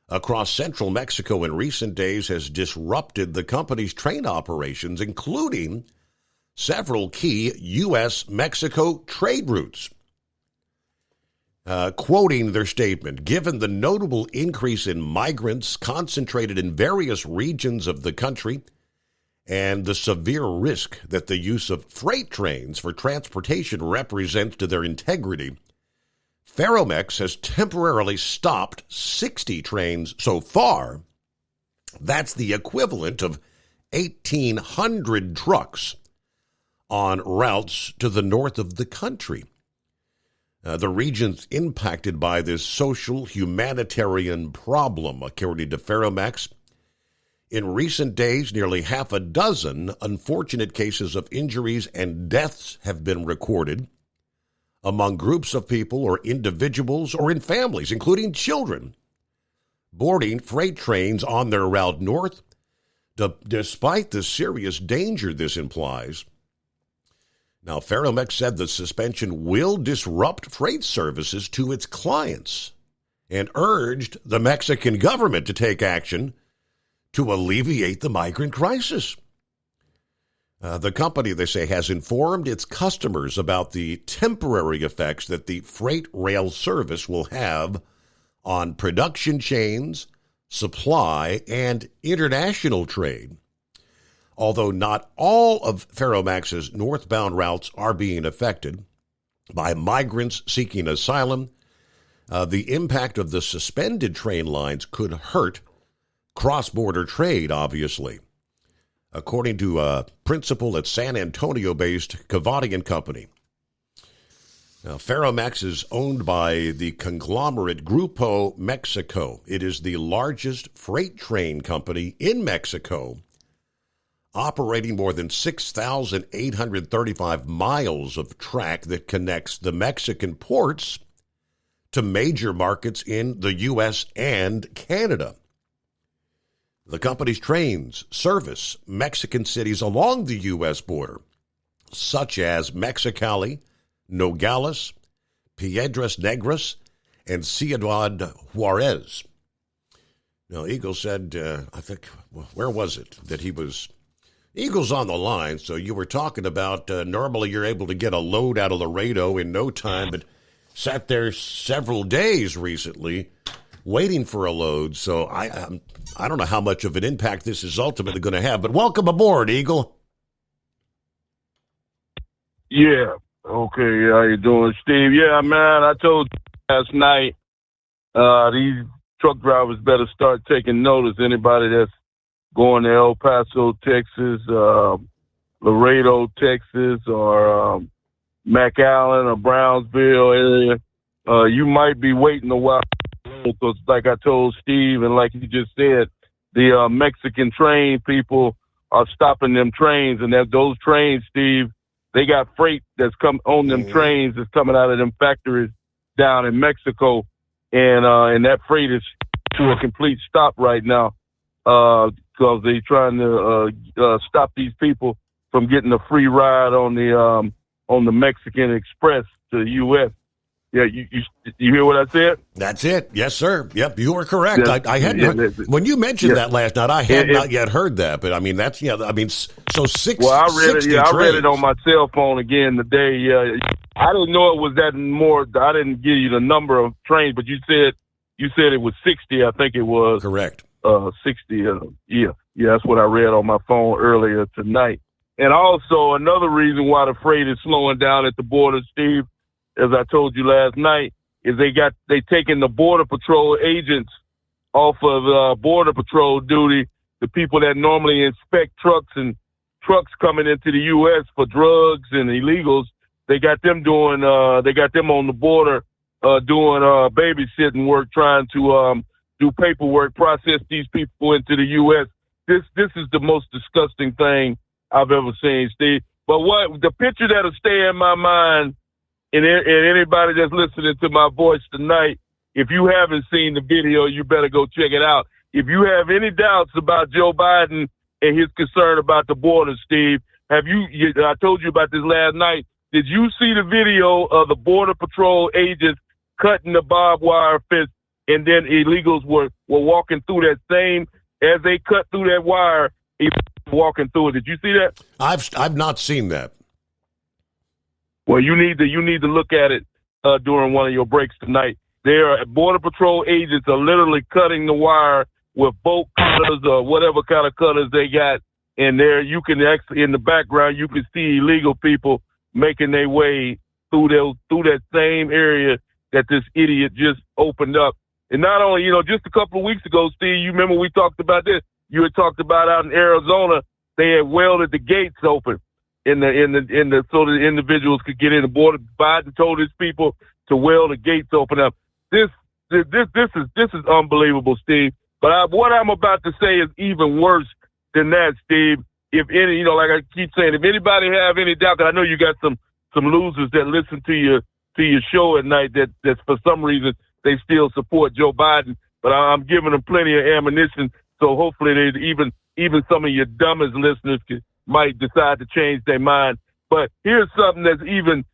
across central Mexico in recent days has disrupted the company's train operations, including several key U.S.-Mexico trade routes. Quoting their statement, given the notable increase in migrants concentrated in various regions of the country and the severe risk that the use of freight trains for transportation represents to their integrity, Ferromex has temporarily stopped 60 trains so far. That's the equivalent of 1,800 trucks on routes to the north of the country. The region's impacted by this social humanitarian problem, according to Ferromex. In recent days, nearly half a dozen unfortunate cases of injuries and deaths have been recorded among groups of people or individuals or in families, including children, boarding freight trains on their route north, despite the serious danger this implies. Now, Ferromex said the suspension will disrupt freight services to its clients and urged the Mexican government to take action to alleviate the migrant crisis. The company, they say, has informed its customers about the temporary effects that the freight rail service will have on production chains, supply, and international trade. Although not all of Ferromex's northbound routes are being affected by migrants seeking asylum, The impact of the suspended train lines could hurt cross-border trade, obviously. According to a principal at San Antonio-based Cavati & Company. Now, Ferromex is owned by the conglomerate Grupo Mexico. It is the largest freight train company in Mexico, operating more than 6,835 miles of track that connects the Mexican ports to major markets in the U.S. and Canada. The company's trains service Mexican cities along the U.S. border, such as Mexicali, Nogales, Piedras Negras, and Ciudad Juarez. Now, Eagle said, I think, where was it that he was? Eagle's on the line, so you were talking about normally you're able to get a load out of Laredo in no time, but sat there several days recently waiting for a load. So I don't know how much of an impact this is ultimately going to have, but welcome aboard, Eagle. Yeah. Okay. How you doing, Steve? Yeah, man, I told you last night, these truck drivers better start taking notice. Anybody that's going to El Paso, Texas, Laredo, Texas, or McAllen or Brownsville area, you might be waiting a while because, like I told Steve and like you just said, the Mexican train people are stopping them trains, and that those trains, Steve, they got freight that's come on them trains that's coming out of them factories down in Mexico, and that freight is to a complete stop right now because they're trying to stop these people from getting a free ride on the Mexican Express to the U.S. Yeah, you hear what I said? That's it. Yes, sir. Yep, you were correct. Yeah, I hadn't heard, when you mentioned that last night, I had not yet heard that. But I mean, that's so six. Well, I read it. Yeah, I read trains. it on my cell phone again today. Yeah, I didn't know it was that more. I didn't give you the number of trains, but you said it was 60. I think it was correct. 60. Yeah, that's what I read on my phone earlier tonight. And also another reason why the freight is slowing down at the border, Steve, as I told you last night, is they taking the Border Patrol agents off of Border Patrol duty, the people that normally inspect trucks coming into the U.S. for drugs and illegals. They got them on the border doing babysitting work, trying to do paperwork, process these people into the U.S. This is the most disgusting thing I've ever seen, Steve. But what the picture that'll stay in my mind, and anybody that's listening to my voice tonight, if you haven't seen the video, you better go check it out. If you have any doubts about Joe Biden and his concern about the border, Steve, I told you about this last night. Did you see the video of the Border Patrol agents cutting the barbed wire fence, and then illegals were walking through that same, as they cut through that wire, walking through it? Did you see that? I've not seen that. Well, you need to look at it during one of your breaks tonight. Border Patrol agents are literally cutting the wire with bolt cutters or whatever kind of cutters they got. And there you can actually, in the background, you can see illegal people making their way through that same area that this idiot just opened up. And not only, just a couple of weeks ago, Steve, you remember we talked about this. You had talked about out in Arizona, they had welded the gates open. So the individuals could get in. The border. Biden told his people to weld the gates open up. This is unbelievable, Steve. But what I'm about to say is even worse than that, Steve. If any, like I keep saying, if anybody have any doubt, 'cause I know you got some losers that listen to your show at night that for some reason they still support Joe Biden. But I'm giving them plenty of ammunition, so hopefully they even some of your dumbest listeners might decide to change their mind. But here's something that's even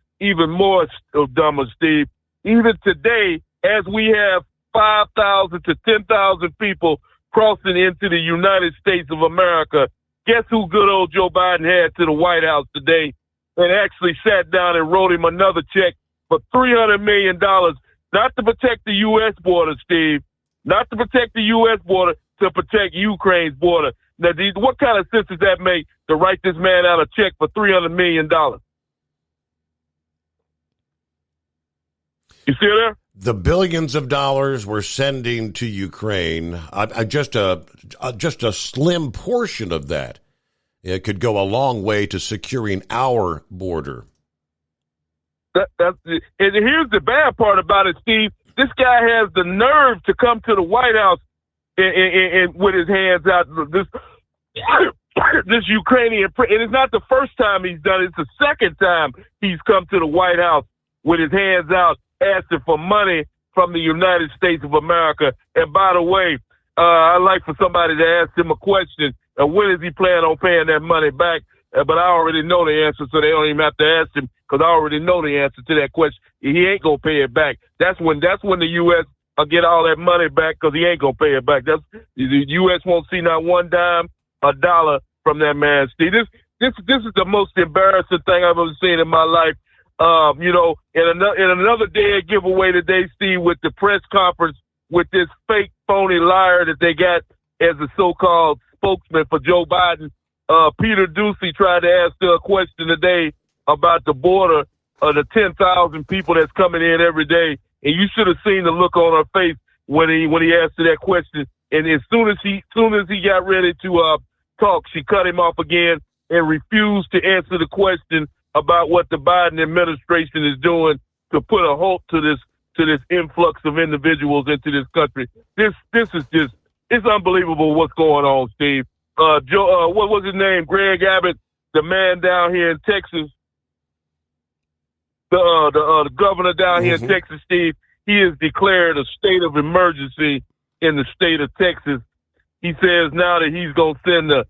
more dumber, Steve. Even today, as we have 5,000 to 10,000 people crossing into the United States of America, guess who good old Joe Biden had to the White House today and actually sat down and wrote him another check for $300 million, not to protect the U.S. border, Steve, not to protect the U.S. border, to protect Ukraine's border. Now, what kind of sense does that make to write this man out a check for $300 million? You still there? the billions of dollars we're sending to Ukraine, just a slim portion of that, it could go a long way to securing our border. And here's the bad part about it, Steve. This guy has the nerve to come to the White House and with his hands out. This Ukrainian, and it's not the first time he's done it. It's the second time he's come to the White House with his hands out, asking for money from the United States of America. And by the way, I'd like for somebody to ask him a question. When is he planning on paying that money back? But I already know the answer, so they don't even have to ask him, because I already know the answer to that question. He ain't gonna pay it back. That's when the U.S. will get all that money back, because he ain't gonna pay it back. The U.S. won't see not one dime, a dollar from that man, Steve. This is the most embarrassing thing I've ever seen in my life. In another day giveaway today, Steve, with the press conference with this fake phony liar that they got as a so-called spokesman for Joe Biden. Peter Doocy tried to ask her a question today about the border of the 10,000 people that's coming in every day. And you should have seen the look on her face when he asked her that question. And as soon as he got ready to talk, she cut him off again and refused to answer the question about what the Biden administration is doing to put a halt to this influx of individuals into this country. This is just, it's unbelievable what's going on, Steve. Joe, what was his name? Greg Abbott, the man down here in Texas, the governor down here in Texas, Steve, he has declared a state of emergency in the state of Texas. He says now that he's going to send the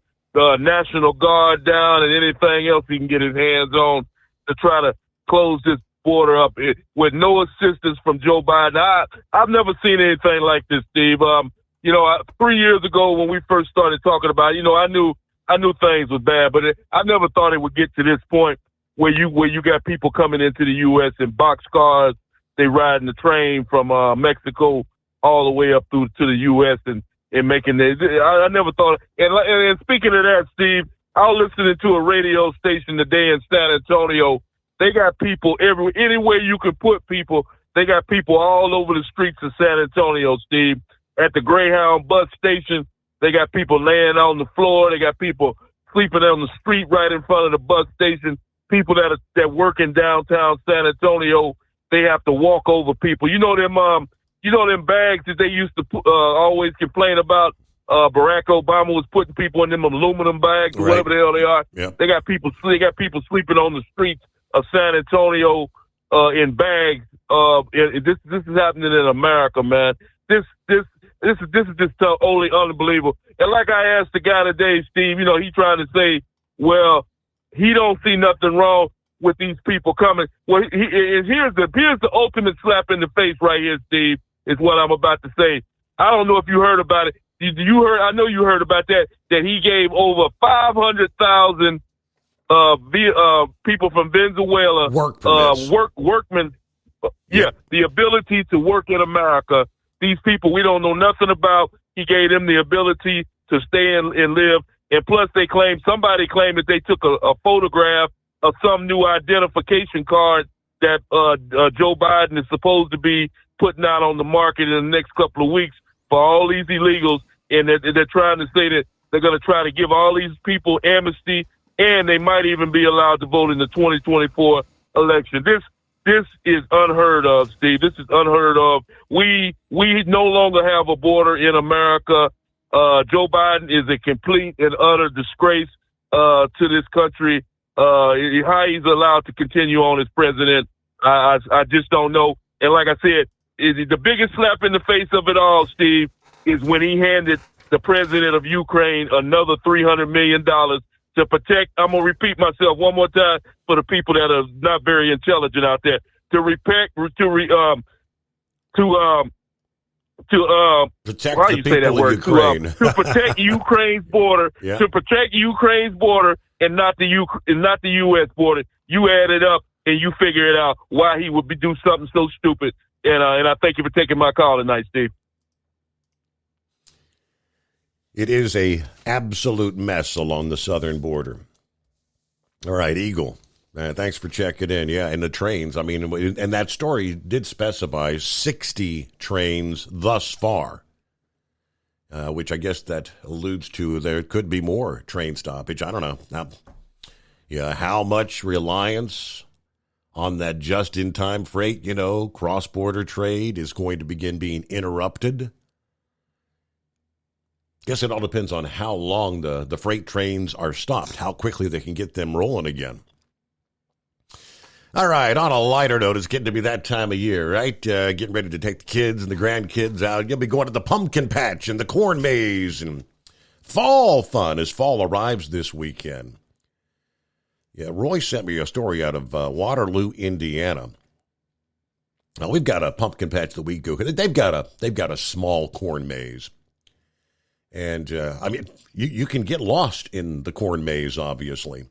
National Guard down and anything else he can get his hands on to try to close this border up with no assistance from Joe Biden. I've never seen anything like this, Steve. 3 years ago when we first started talking about it, I knew things were bad, but I never thought it would get to this point where you got people coming into the U.S. in boxcars. They riding the train from Mexico all the way up through to the U.S. and making it. I never thought. And speaking of that, Steve, I was listening to a radio station today in San Antonio. They got people anywhere you can put people. They got people all over the streets of San Antonio, Steve. At the Greyhound bus station, they got people laying on the floor. They got people sleeping on the street right in front of the bus station. People that work in downtown San Antonio, they have to walk over people. You know them bags that they used to always complain about. Barack Obama was putting people in them aluminum bags, or whatever the hell they are. Yeah. They got people sleeping on the streets of San Antonio in bags. This is happening in America, man. This is just totally unbelievable. And like I asked the guy today, Steve, he trying to say, well, he don't see nothing wrong with these people coming. Well, here's the ultimate slap in the face right here, Steve, is what I'm about to say. I don't know if you heard about it. You heard? I know you heard about that he gave over 500,000 people from Venezuela workmen. The ability to work in America. These people we don't know nothing about. He gave them the ability to stay and live. And plus, somebody claimed that they took a photograph of some new identification card that Joe Biden is supposed to be putting out on the market in the next couple of weeks for all these illegals. And they're trying to say that they're going to try to give all these people amnesty, and they might even be allowed to vote in the 2024 election. This is unheard of, Steve. This is unheard of. We no longer have a border in America. Joe Biden is a complete and utter disgrace to this country. How he's allowed to continue on as president, I just don't know. And like I said, the biggest slap in the face of it all, Steve, is when he handed the president of Ukraine another $300 million to protect. I'm gonna repeat myself one more time for the people that are not very intelligent out there. To protect the people of Ukraine. To protect Ukraine's border. Yeah. To protect Ukraine's border and not the U.S. border. You add it up and you figure it out why he would do something so stupid. And I thank you for taking my call tonight, Steve. It is a absolute mess along the southern border. All right, Eagle. Thanks for checking in. Yeah, and the trains. I mean, and that story did specify 60 trains thus far, which I guess that alludes to there could be more train stoppage. I don't know. Now, yeah, how much reliance on that just-in-time freight, cross-border trade is going to begin being interrupted? Guess it all depends on how long the freight trains are stopped, how quickly they can get them rolling again. All right, on a lighter note, it's getting to be that time of year, right? Getting ready to take the kids and the grandkids out. You'll be going to the pumpkin patch and the corn maze and fall fun as fall arrives this weekend. Yeah, Roy sent me a story out of Waterloo, Indiana. Now, we've got a pumpkin patch that we go. They've got a small corn maze. And, you can get lost in the corn maze, obviously.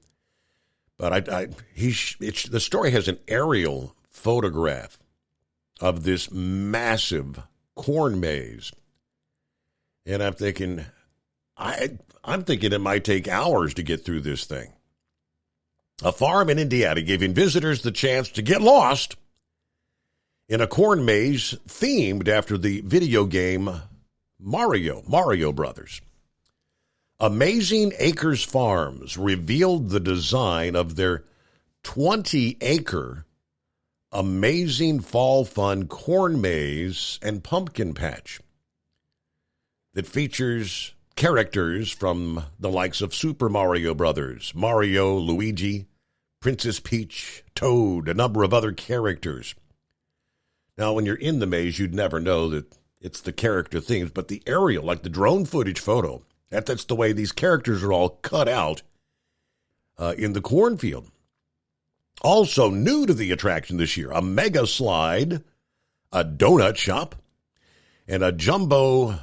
But the story has an aerial photograph of this massive corn maze, and I'm thinking it might take hours to get through this thing. A farm in Indiana giving visitors the chance to get lost in a corn maze themed after the video game Mario Brothers. Amazing Acres Farms revealed the design of their 20-acre Amazing Fall Fun corn maze and pumpkin patch that features characters from the likes of Super Mario Brothers, Mario, Luigi, Princess Peach, Toad, a number of other characters. Now, when you're in the maze, you'd never know that it's the character themes, but the aerial, like the drone footage photo, that's the way these characters are all cut out in the cornfield. Also new to the attraction this year, a mega slide, a donut shop, and a jumbo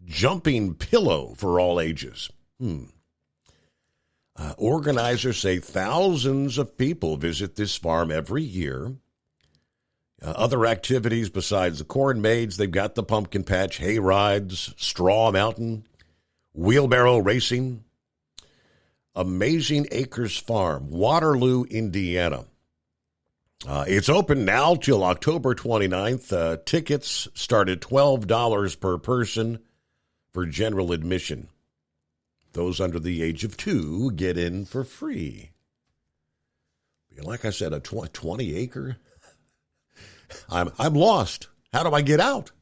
jumping pillow for all ages. Organizers say thousands of people visit this farm every year. Other activities besides the corn maze, they've got the pumpkin patch, hay rides, straw mountain, wheelbarrow racing. Amazing Acres Farm, Waterloo, Indiana. It's open now till October 29th. Tickets start at $12 per person for general admission. Those under the age of 2 get in for free. Like I said, a 20-acre. I'm lost. How do I get out?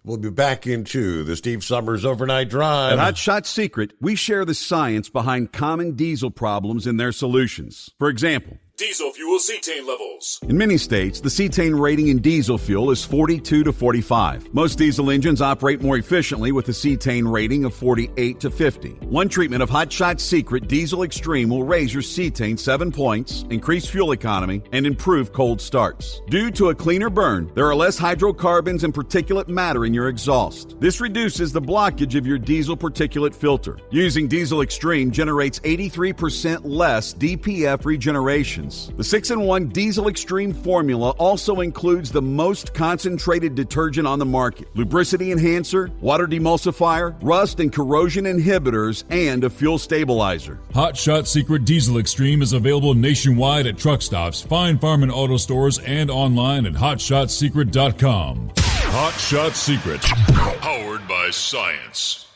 We'll be back into the Steve Summers Overnight Drive. At Hot Shot Secret, we share the science behind common diesel problems and their solutions. For example, Diesel fuel cetane levels. in many states, the cetane rating in diesel fuel is 42 to 45. Most diesel engines operate more efficiently with a cetane rating of 48 to 50. One treatment of Hot Shot Secret Diesel Extreme will raise your cetane 7 points, increase fuel economy, and improve cold starts. Due to a cleaner burn, there are less hydrocarbons and particulate matter in your exhaust. This reduces the blockage of your diesel particulate filter. Using Diesel Extreme generates 83% less DPF regeneration. The 6-in-1 Diesel Extreme formula also includes the most concentrated detergent on the market, lubricity enhancer, water demulsifier, rust and corrosion inhibitors, and a fuel stabilizer. Hot Shot Secret Diesel Extreme is available nationwide at truck stops, fine farm and auto stores, and online at hotshotsecret.com. Hot Shot Secret, powered by science.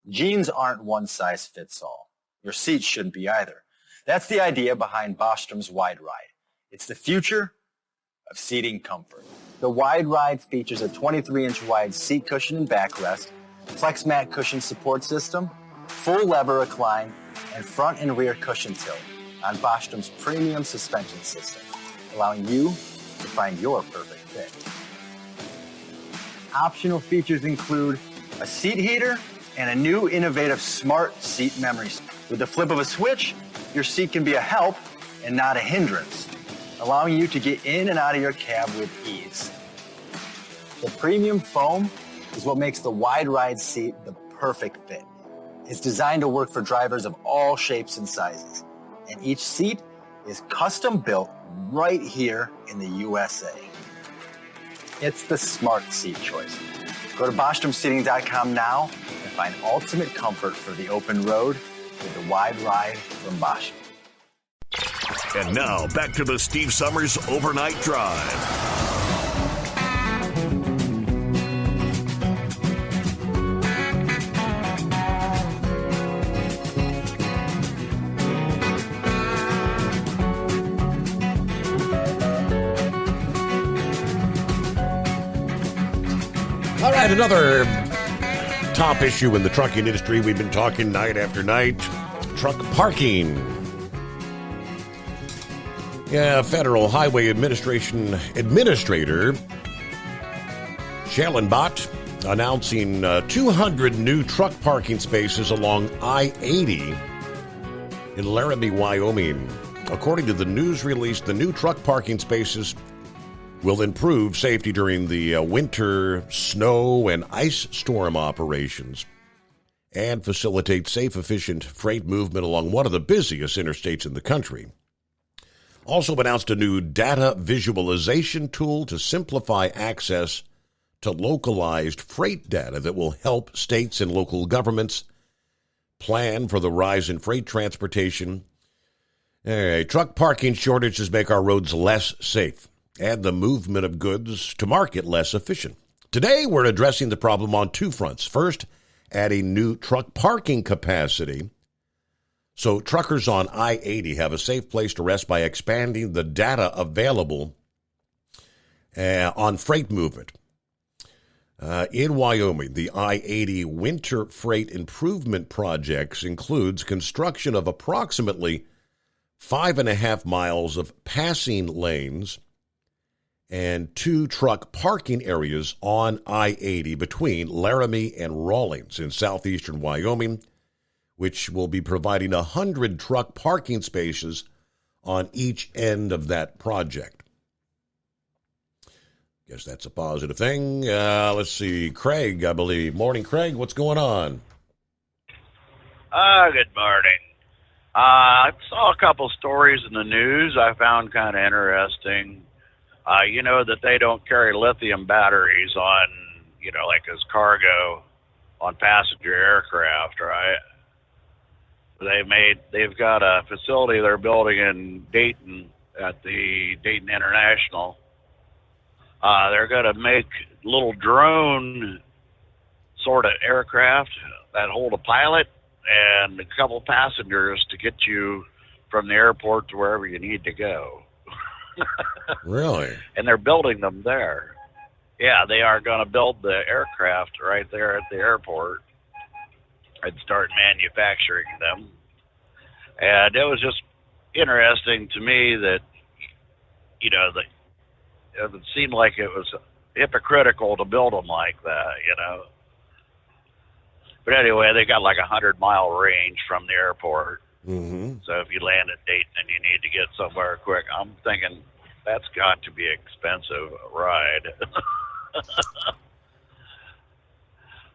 Jeans aren't one size fits all. Your seats shouldn't be either. That's the idea behind Bostrom's Wide Ride. It's the future of seating comfort. The Wide Ride features a 23-inch wide seat cushion and backrest, flex mat cushion support system, full lever recline, and front and rear cushion tilt on Bostrom's premium suspension system, allowing you to find your perfect fit. Optional features include a seat heater and a new innovative smart seat memory. With the flip of a switch, your seat can be a help and not a hindrance, allowing you to get in and out of your cab with ease. The premium foam is what makes the Wide Ride seat the perfect fit. It's designed to work for drivers of all shapes and sizes, and each seat is custom built right here in the USA. It's the smart seat choice. Go to BostromSeating.com now and find ultimate comfort for the open road with the Wide Ride from Bosch. And now, back to the Steve Summers Overnight Drive. All right, another top issue in the trucking industry. We've been talking night after night. Truck parking. Yeah, Federal Highway Administration Administrator Schellenbach announcing 200 new truck parking spaces along I-80 in Laramie, Wyoming. According to the news release, the new truck parking spaces will improve safety during the winter snow and ice storm operations and facilitate safe, efficient freight movement along one of the busiest interstates in the country. Also announced a new data visualization tool to simplify access to localized freight data that will help states and local governments plan for the rise in freight transportation. Truck parking shortages make our roads less safe and the movement of goods to market less efficient. Today, we're addressing the problem on two fronts. First, adding new truck parking capacity so truckers on I-80 have a safe place to rest by expanding the data available on freight movement. In Wyoming, the I-80 Winter Freight Improvement Projects includes construction of approximately 5.5 miles of passing lanes and 2 truck parking areas on I-80 between Laramie and Rawlins in southeastern Wyoming, which will be providing 100 truck parking spaces on each end of that project. Guess that's a positive thing. Let's see. Craig, I believe. Morning, Craig. What's going on? Good morning. I saw a couple stories in the news I found kind of interesting. You know that they don't carry lithium batteries on, like as cargo on passenger aircraft, right? They've got a facility they're building in Dayton at the Dayton International. They're going to make little drone sort of aircraft that hold a pilot and a couple passengers to get you from the airport to wherever you need to go. Really? And they're building them there. Yeah, they are going to build the aircraft right there at the airport and start manufacturing them. And it was just interesting to me that, it seemed like it was hypocritical to build them like that, But anyway, they got like a 100-mile range from the airport. Mm-hmm. So if you land at Dayton and you need to get somewhere quick, I'm thinking that's got to be an expensive ride.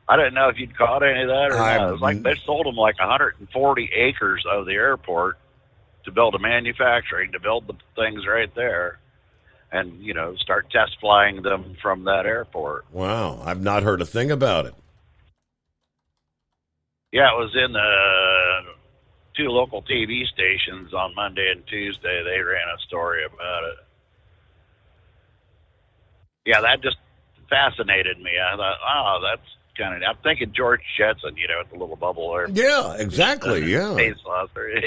I didn't know if you'd caught any of that or not. It was like they sold them like 140 acres of the airport to build to build the things right there and, start test flying them from that airport. Wow. I've not heard a thing about it. Yeah, it was in the 2 local TV stations on Monday and Tuesday. They ran a story about it. Yeah, that just fascinated me. I thought, that's kind of, I'm thinking George Jetson, with the little bubble there. Yeah, exactly, yeah. Space saucer.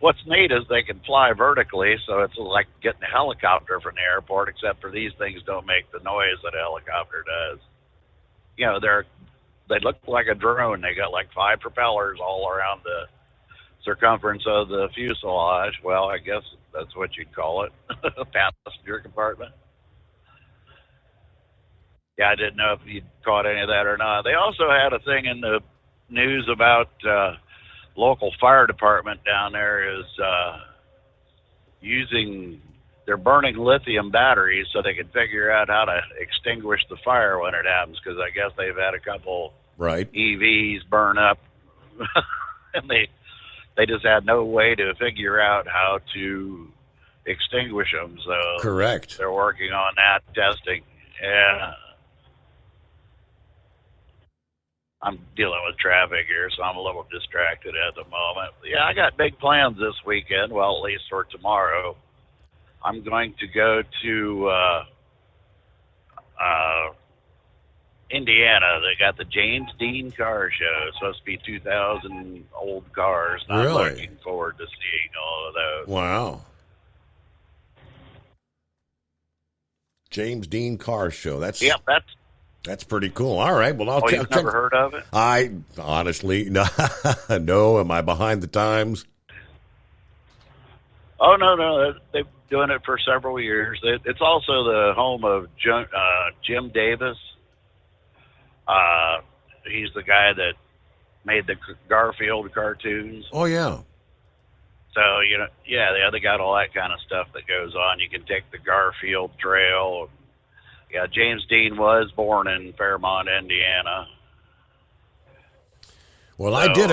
What's neat is they can fly vertically, so it's like getting a helicopter from the airport, except for these things don't make the noise that a helicopter does. They look like a drone. They got like 5 propellers all around the circumference of the fuselage. Well, I guess that's what you'd call it, a passenger compartment. Yeah, I didn't know if you'd caught any of that or not. They also had a thing in the news about local fire department down there is they're burning lithium batteries so they can figure out how to extinguish the fire when it happens, because I guess they've had a couple EVs burn up and they just had no way to figure out how to extinguish them. So correct. They're working on that testing. Yeah. I'm dealing with traffic here, so I'm a little distracted at the moment. Yeah, I got big plans this weekend. Well, at least for tomorrow. I'm going to go to Indiana. They got the James Dean Car Show. It's supposed to be 2,000 old cars. And Really? I'm looking forward to seeing all of those. Wow. James Dean Car Show. That's pretty cool. All right. Well, you've never heard of it? I honestly, no. Am I behind the times? Oh, no. They've been doing it for several years. It's also the home of Jim Davis. He's the guy that made the Garfield cartoons. Oh, yeah. So, they got all that kind of stuff that goes on. You can take the Garfield Trail. Yeah, James Dean was born in Fairmont, Indiana. Well, I did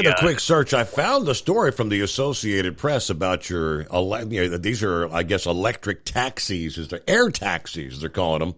a quick search. I found the story from the Associated Press about your, these are, I guess, electric taxis. Is there air taxis? They're calling them.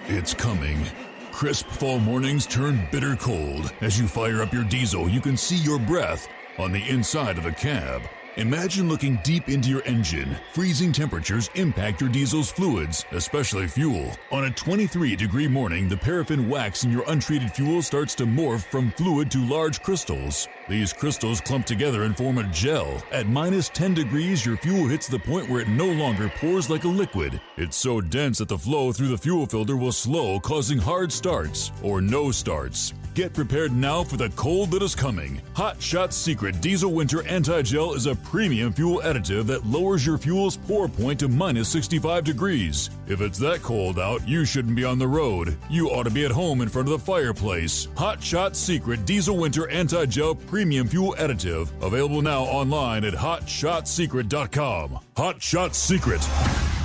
It's coming. Crisp fall mornings turn bitter cold. As you fire up your diesel, you can see your breath on the inside of the cab. Imagine looking deep into your engine. Freezing temperatures impact your diesel's fluids, especially fuel. On a 23-degree morning, the paraffin wax in your untreated fuel starts to morph from fluid to large crystals. These crystals clump together and form a gel. At minus 10 degrees, your fuel hits the point where it no longer pours like a liquid. It's so dense that the flow through the fuel filter will slow, causing hard starts or no starts. Get prepared now for the cold that is coming. Hot Shot Secret Diesel Winter Anti-Gel is a premium fuel additive that lowers your fuel's pour point to minus 65 degrees. If it's that cold out, you shouldn't be on the road. You ought to be at home in front of the fireplace. Hot Shot Secret Diesel Winter Anti-Gel Premium Fuel Additive. Available now online at HotShotSecret.com. Hot Shot Secret.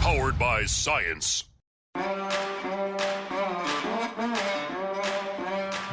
Powered by science.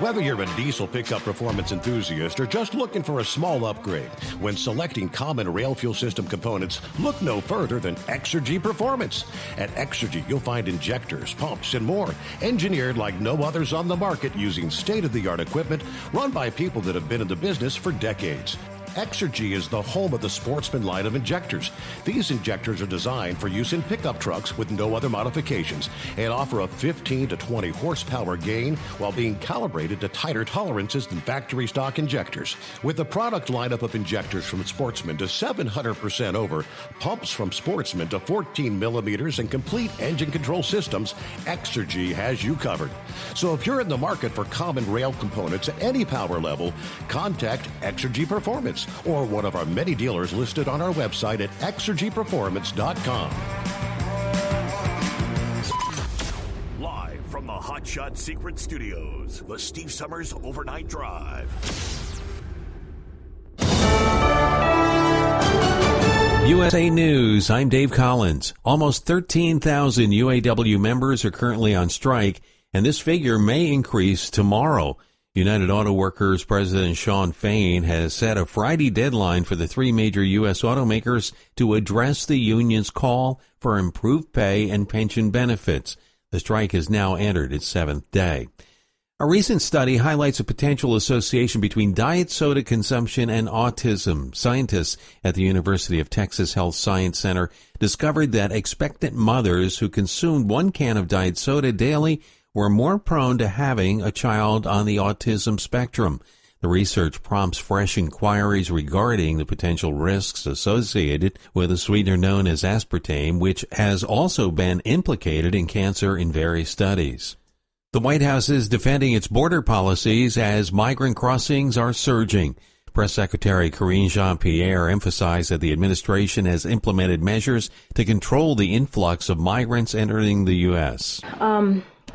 Whether you're a diesel pickup performance enthusiast or just looking for a small upgrade, when selecting common rail fuel system components, look no further than Exergy Performance. At Exergy, you'll find injectors, pumps, and more, engineered like no others on the market using state-of-the-art equipment run by people that have been in the business for decades. Exergy is the home of the Sportsman line of injectors. These injectors are designed for use in pickup trucks with no other modifications and offer a 15 to 20 horsepower gain while being calibrated to tighter tolerances than factory stock injectors. With the product lineup of injectors from Sportsman to 700% over, pumps from Sportsman to 14 millimeters, and complete engine control systems, Exergy has you covered. So if you're in the market for common rail components at any power level, contact Exergy Performance or one of our many dealers listed on our website at exergyperformance.com. Live from the Hot Shot Secret Studios, the Steve Summers Overnight Drive. USA News, I'm Dave Collins. Almost 13,000 UAW members are currently on strike, and this figure may increase tomorrow. United Auto Workers President Shawn Fain has set a Friday deadline for the three major U.S. automakers to address the union's call for improved pay and pension benefits. The strike has now entered its seventh day. A recent study highlights a potential association between diet soda consumption and autism. Scientists at the University of Texas Health Science Center discovered that expectant mothers who consumed 1 can of diet soda daily were more prone to having a child on the autism spectrum. The research prompts fresh inquiries regarding the potential risks associated with a sweetener known as aspartame, which has also been implicated in cancer in various studies. The White House is defending its border policies as migrant crossings are surging. Press Secretary Karine Jean-Pierre emphasized that the administration has implemented measures to control the influx of migrants entering the U.S.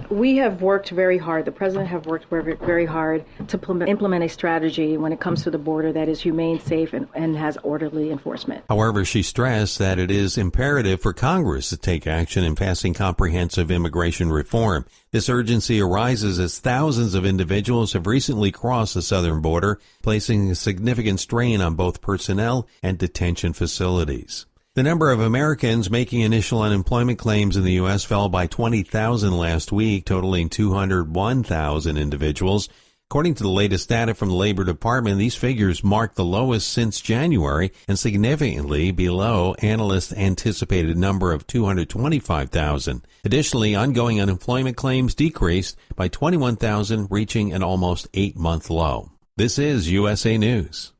We have worked very hard. The president have worked very, very hard to implement a strategy when it comes to the border that is humane, safe, and has orderly enforcement. However, she stressed that it is imperative for Congress to take action in passing comprehensive immigration reform. This urgency arises as thousands of individuals have recently crossed the southern border, placing a significant strain on both personnel and detention facilities. The number of Americans making initial unemployment claims in the U.S. fell by 20,000 last week, totaling 201,000 individuals. According to the latest data from the Labor Department, these figures mark the lowest since January and significantly below analysts' anticipated number of 225,000. Additionally, ongoing unemployment claims decreased by 21,000, reaching an almost 8-month low. This is USA News.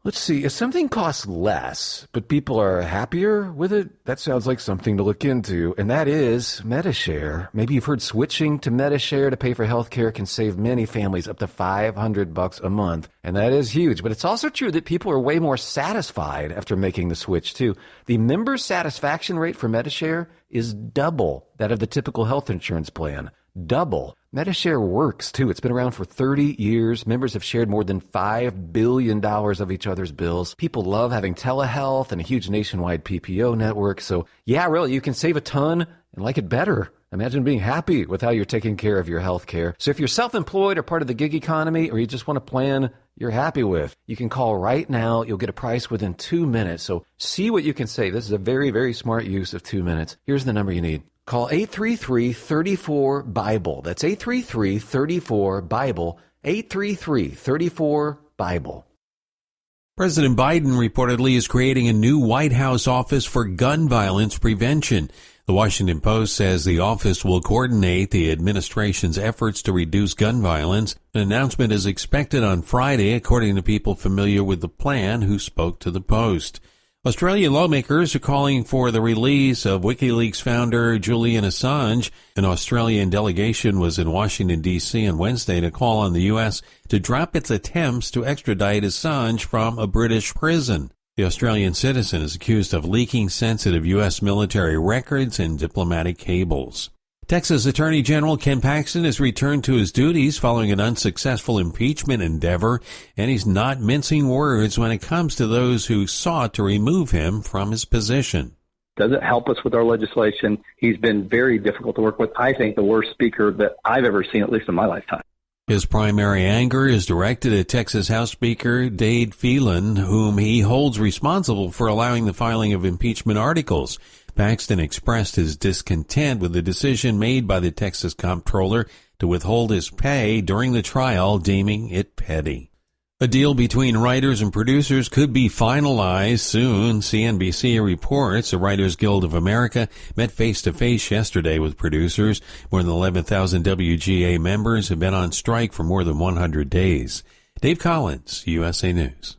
Let's see, if something costs less, but people are happier with it, that sounds like something to look into, and that is Medi-Share. Maybe you've heard switching to Medi-Share to pay for health care can save many families up to $500 a month, and that is huge. But it's also true that people are way more satisfied after making the switch, too. The member satisfaction rate for Medi-Share is double that of the typical health insurance plan. Double. Medi-Share works, too. It's been around for 30 years. Members have shared more than $5 billion of each other's bills. People love having telehealth and a huge nationwide PPO network. So, yeah, really, you can save a ton and like it better. Imagine being happy with how you're taking care of your health care. So if you're self-employed or part of the gig economy, or you just want a plan you're happy with, you can call right now. You'll get a price within 2 minutes. So see what you can save. This is a very, very smart use of 2 minutes. Here's the number you need. Call 833-34-BIBLE. That's 833-34-BIBLE. 833-34-BIBLE. President Biden reportedly is creating a new White House office for gun violence prevention. The Washington Post says the office will coordinate the administration's efforts to reduce gun violence. An announcement is expected on Friday, according to people familiar with the plan who spoke to the Post. Australian lawmakers are calling for the release of WikiLeaks founder Julian Assange. An Australian delegation was in Washington, D.C. on Wednesday to call on the U.S. to drop its attempts to extradite Assange from a British prison. The Australian citizen is accused of leaking sensitive U.S. military records and diplomatic cables. Texas Attorney General Ken Paxton has returned to his duties following an unsuccessful impeachment endeavor, and he's not mincing words when it comes to those who sought to remove him from his position. Doesn't help us with our legislation. He's been very difficult to work with. I think the worst speaker that I've ever seen, at least in my lifetime. His primary anger is directed at Texas House Speaker Dade Phelan, whom he holds responsible for allowing the filing of impeachment articles. Paxton expressed his discontent with the decision made by the Texas comptroller to withhold his pay during the trial, deeming it petty. A deal between writers and producers could be finalized soon. CNBC reports the Writers Guild of America met face-to-face yesterday with producers. More than 11,000 WGA members have been on strike for more than 100 days. Dave Collins, USA News.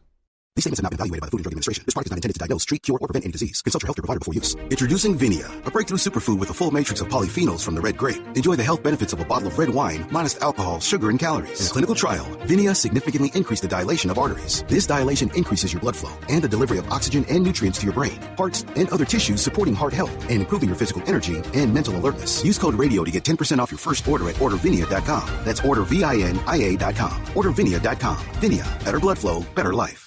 These statements have not been evaluated by the Food and Drug Administration. This product is not intended to diagnose, treat, cure, or prevent any disease. Consult your healthcare provider before use. Introducing Vinia, a breakthrough superfood with a full matrix of polyphenols from the red grape. Enjoy the health benefits of a bottle of red wine, minus alcohol, sugar, and calories. In a clinical trial, Vinia significantly increased the dilation of arteries. This dilation increases your blood flow and the delivery of oxygen and nutrients to your brain, hearts, and other tissues, supporting heart health and improving your physical energy and mental alertness. Use code RADIO to get 10% off your first order at ordervinia.com. That's ordervinia.com. Ordervinia.com. Vinia, better blood flow, better life.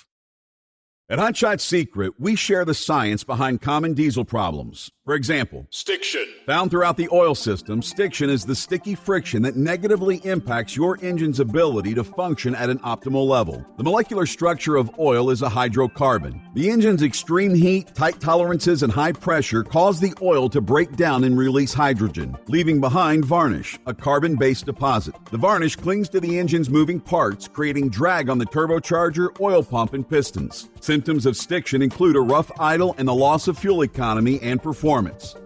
At Hot Shot Secret, we share the science behind common diesel problems. For example, stiction. Found throughout the oil system, stiction is the sticky friction that negatively impacts your engine's ability to function at an optimal level. The molecular structure of oil is a hydrocarbon. The engine's extreme heat, tight tolerances, and high pressure cause the oil to break down and release hydrogen, leaving behind varnish, a carbon-based deposit. The varnish clings to the engine's moving parts, creating drag on the turbocharger, oil pump, and pistons. Symptoms of stiction include a rough idle and the loss of fuel economy and performance.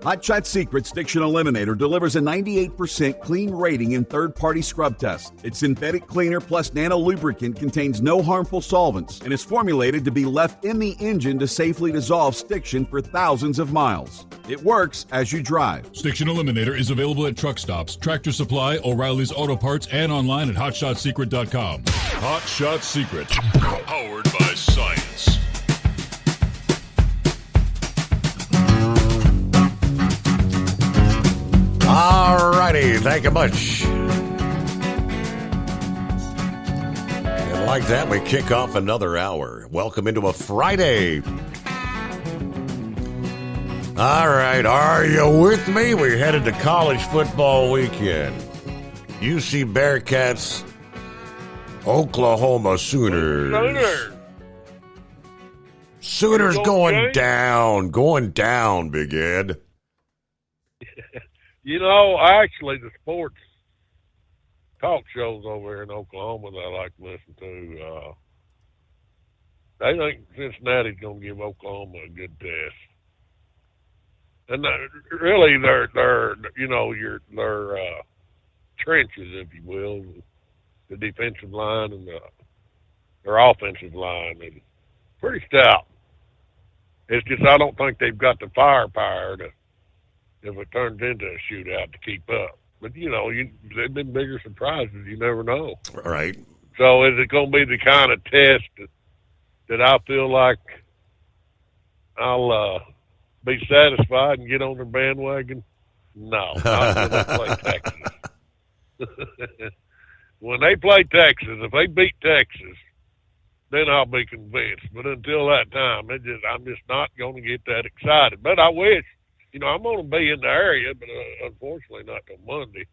Hot Shot Secret Stiction Eliminator delivers a 98% clean rating in third-party scrub tests. Its synthetic cleaner plus nano lubricant contains no harmful solvents and is formulated to be left in the engine to safely dissolve stiction for thousands of miles. It works as you drive. Stiction Eliminator is available at truck stops, Tractor Supply, O'Reilly's Auto Parts, and online at HotShotSecret.com. Hot Shot Secret, powered by science. All righty, thank you much. And like that, we kick off another hour. Welcome into a Friday. All right, are you with me? We're headed to college football weekend. UC Bearcats, Oklahoma Sooners. Sooners going down, Big Ed. You know, actually, the sports talk shows over here in Oklahoma that I like to listen to, they think Cincinnati's going to give Oklahoma a good test. And really, their trenches, if you will, the defensive line and their offensive line, is pretty stout. It's just I don't think they've got the firepower to, if it turns into a shootout, to keep up. But, they've been bigger surprises. You never know. Right. So is it going to be the kind of test that I feel like I'll be satisfied and get on their bandwagon? No. Not when they play Texas. When they play Texas, if they beat Texas, then I'll be convinced. But until that time, I'm just not going to get that excited. But I wish. I'm going to be in the area, but unfortunately not till Monday.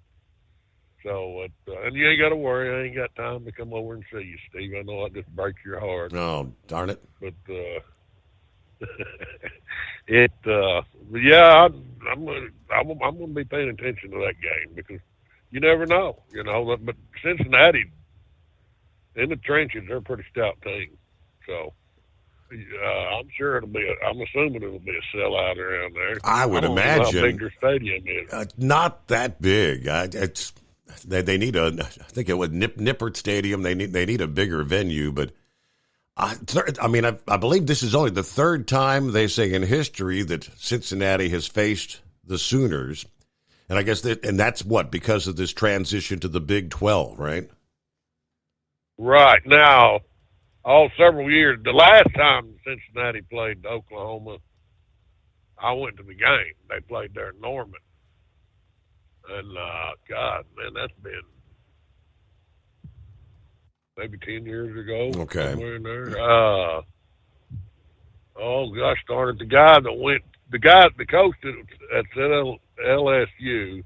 So, and you ain't got to worry. I ain't got time to come over and see you, Steve. I know I just break your heart. Oh, darn it. But, yeah, I'm going to be paying attention to that game because you never know, But Cincinnati, in the trenches, they're a pretty stout team. So, I'm assuming it'll be a sellout around there. I would imagine. How big their stadium is. Not that big. They need I think it was Nippert Stadium. They need a bigger venue, but I believe this is only the third time they say in history that Cincinnati has faced the Sooners, and I guess that's what, because of this transition to the Big 12, right? Right now. Several years. The last time Cincinnati played Oklahoma, I went to the game. They played there in Norman. And, God, man, that's been maybe 10 years ago. Okay. Somewhere in there. Darn it. The coach at LSU,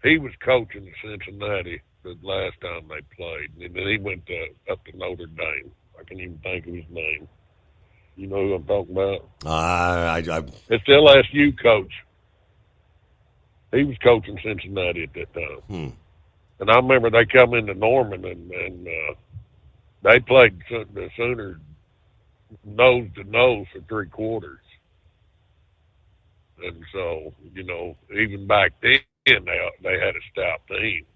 he was coaching Cincinnati the last time they played, and then he went up to Notre Dame. I can't even think of his name. You know who I'm talking about? It's the LSU coach. He was coaching Cincinnati at that time. And I remember they come into Norman, and they played the Sooners nose to nose for 3 quarters. And so, even back then, they had a stout team.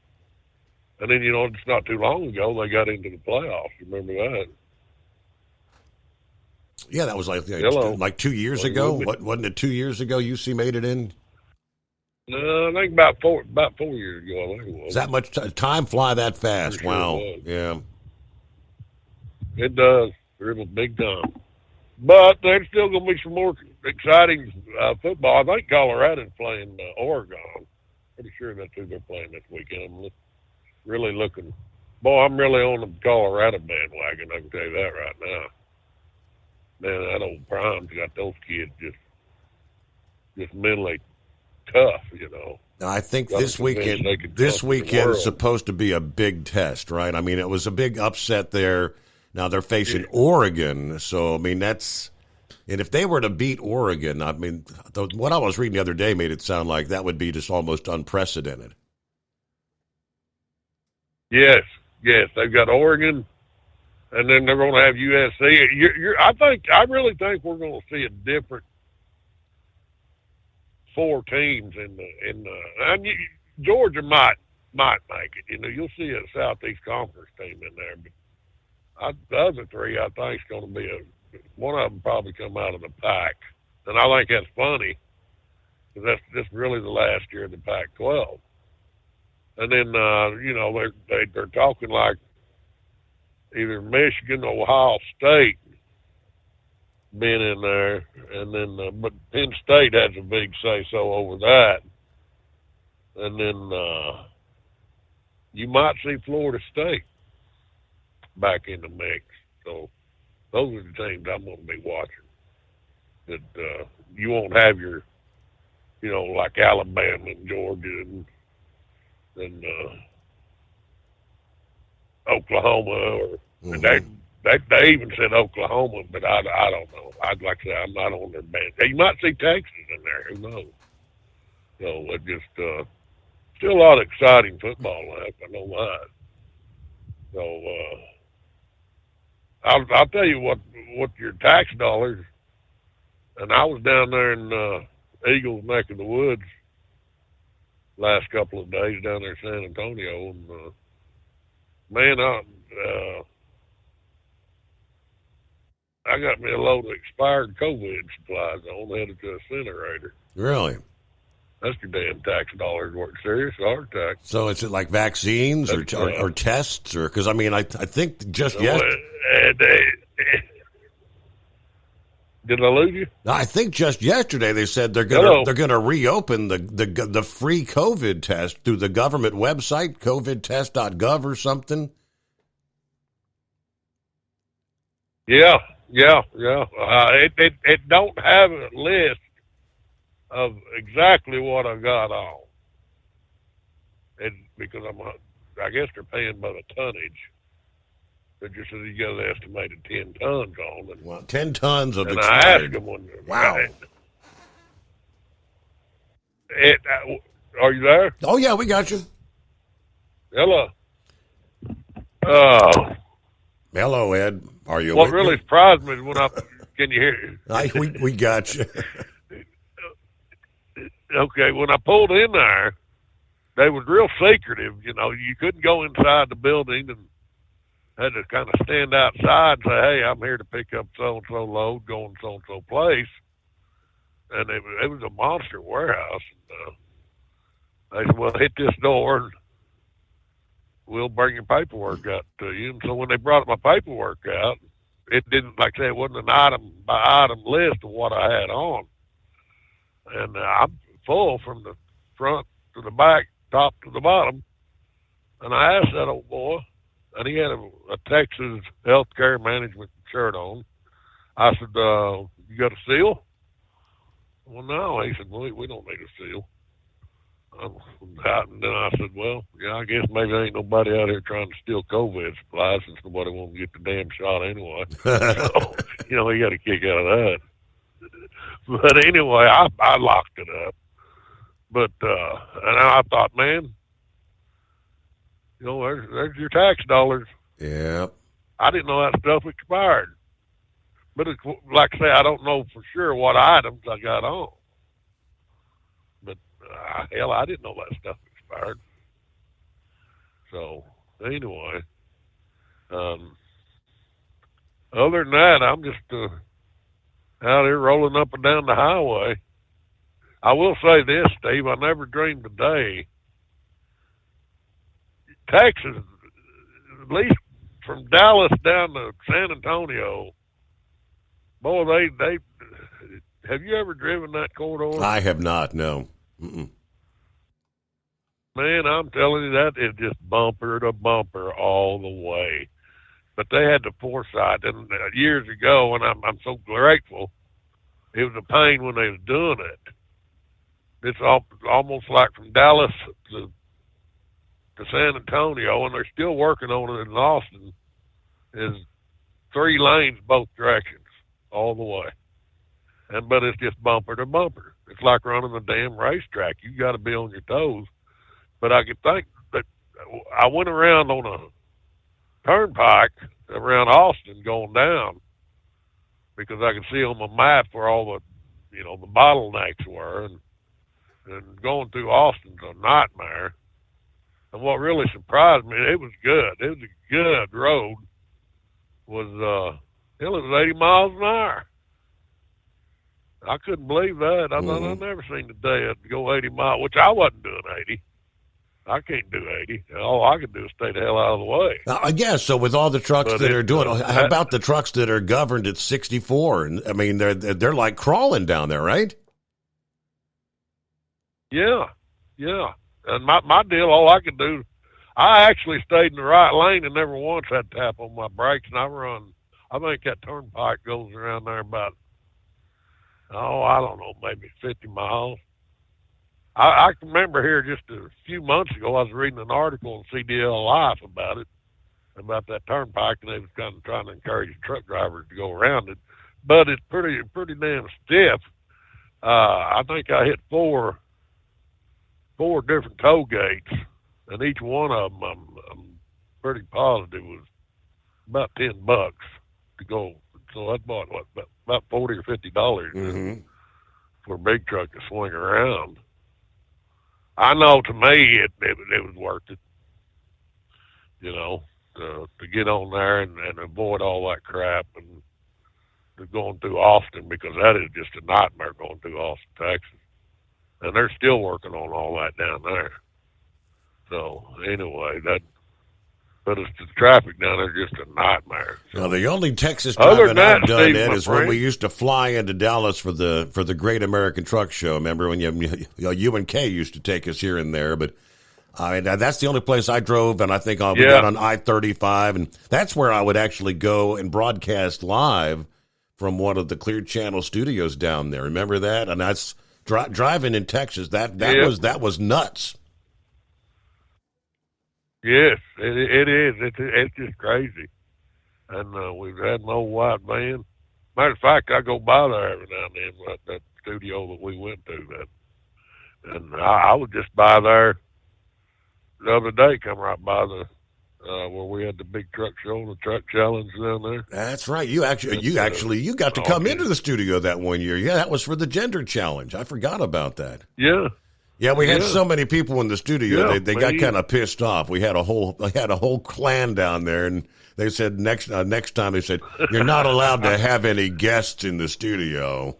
And then, it's not too long ago, they got into the playoffs. You remember that? Yeah, that was like 2 years ago. Wasn't it 2 years ago UC made it in? No, I think about 4 years ago, I think it was. Does that much time fly that fast? Sure wow. It yeah. It does. Really big time. But there's still going to be some more exciting football. I think Colorado's playing Oregon. Pretty sure that's who they're playing this weekend. I'm really looking. Boy, I'm really on the Colorado bandwagon. I can tell you that right now. Man, that old Prime's got those kids just mentally tough, I think this weekend's supposed to be a big test, right? I mean, it was a big upset there. Now they're facing Oregon, so that's. And if they were to beat Oregon, what I was reading the other day made it sound like that would be just almost unprecedented. Yes, they've got Oregon, and then they're going to have USC. I really think we're going to see a different 4 teams Georgia might make it. You'll see a Southeast Conference team in there, but the other 3, I think, is going to be one of them probably come out of the Pac, and I think that's funny because that's just really the last year of the Pac-12. And then, they're talking like either Michigan or Ohio State being in there. And then, but Penn State has a big say-so over that. And then you might see Florida State back in the mix. So those are the teams I'm going to be watching. That you won't have your, like Alabama and Georgia and Oklahoma, or They even said Oklahoma, but I don't know. I'd like to say I'm not on their band. You might see Texas in there. Who knows? So it just still a lot of exciting football left. I know that. So I'll tell you what your tax dollars. And I was down there in Eagles neck of the woods last couple of days down there in San Antonio, and man, I got me a load of expired COVID supplies on, headed to a incinerator. Really? That's your damn tax dollars work. Serious heart attack. So is it like vaccines or tests, or because I mean I think just did I lose you? I think just yesterday they said they're gonna reopen the free COVID test through the government website, covidtest.gov or something. Yeah. It don't have a list of exactly what I got on. Because I guess they're paying by the tonnage. They just said you got an estimated 10 tons on it. Well, 10 tons of and expired. I asked them one. Wow. Are you there? Oh yeah, we got you. Hello. Hello, Ed. Are you? What really surprised me is when can you hear? We got you. Okay, when I pulled in there, they was real secretive. You know, you couldn't go inside the building and had to kind of stand outside and say, "Hey, I'm here to pick up so and so load, going so and so place." And it was a monster warehouse. And, they said, "Well, hit this door, and we'll bring your paperwork out to you." And so when they brought my paperwork out, it didn't, like I say, it wasn't an item by item list of what I had on. And I'm full from the front to the back, top to the bottom. And I asked that old boy, and he had a Texas healthcare management shirt on. I said, "You got a seal?" "Well, no." He said, "Well, we don't need a seal." And then I said, "Well, yeah, I guess maybe there ain't nobody out here trying to steal COVID supplies since nobody won't get the damn shot anyway." So, you know, he got a kick out of that. But anyway, I locked it up. But and I thought, man, you know, there's your tax dollars. Yeah. I didn't know that stuff expired. But it's, like I say, I don't know for sure what items I got on. But hell, I didn't know that stuff expired. So anyway, other than that, I'm just out here rolling up and down the highway. I will say this, Steve, I never dreamed a day. Texas, at least from Dallas down to San Antonio, boy, they have you ever driven that corridor? I have not, no. Mm-mm. Man, I'm telling you, that is just bumper to bumper all the way. But they had the foresight, and years ago, and I'm so grateful, it was a pain when they was doing it. It's almost like from Dallas to San Antonio, and they're still working on it in Austin, is 3 lanes both directions all the way. But it's just bumper to bumper. It's like running a damn racetrack. You got to be on your toes. But I could think that I went around on a turnpike around Austin going down because I could see on my map where all the, you know, the bottlenecks were, and going through Austin's a nightmare. And what really surprised me, it was good. It was a good road. It was 80 miles an hour. I couldn't believe that. I've never seen a day I'd go 80 miles, which I wasn't doing 80. I can't do 80. All I can do is stay the hell out of the way. I guess so. With all the trucks that are doing, how about the trucks that are governed at 64? And I mean, they're like crawling down there, right? Yeah. And my deal, all I could do, I actually stayed in the right lane and never once had to tap on my brakes. And I think that turnpike goes around there about, I don't know, maybe 50 miles. I can remember here just a few months ago, I was reading an article on CDL Life about it. about that turnpike, and they was kind of trying to encourage truck drivers to go around it. But it's pretty damn stiff. I think I hit four different toll gates, and each one of them, I'm pretty positive was about $10 to go. So I bought about $40 or $50 for a big truck to swing around. I know to me it was worth it, you know, to get on there and avoid all that crap and going through Austin, because that is just a nightmare going through Austin, Texas. And they're still working on all that down there. So anyway, but it's the traffic down there just a nightmare. So, now, the only Texas driving I've done, Ed, is when we used to fly into Dallas for the Great American Truck Show. Remember when you and Kay used to take us here and there? But that's the only place I drove, and I think we got on I-35, and that's where I would actually go and broadcast live from one of the Clear Channel studios down there. Remember that? And that's driving in Texas. That was nuts. Yes, it is. It's just crazy. And we've had an old white van. Matter of fact, I go by there every now and then, that studio that we went to. And I was just by there the other day, come right by where we had the big truck show, the truck challenge down there. That's right. You got to come into the studio that one year. Yeah, that was for the gender challenge. I forgot about that. Yeah. Yeah, we had so many people in the studio. Yeah, they got kind of pissed off. We had a whole clan down there, and they said next time they said you're not allowed to have any guests in the studio.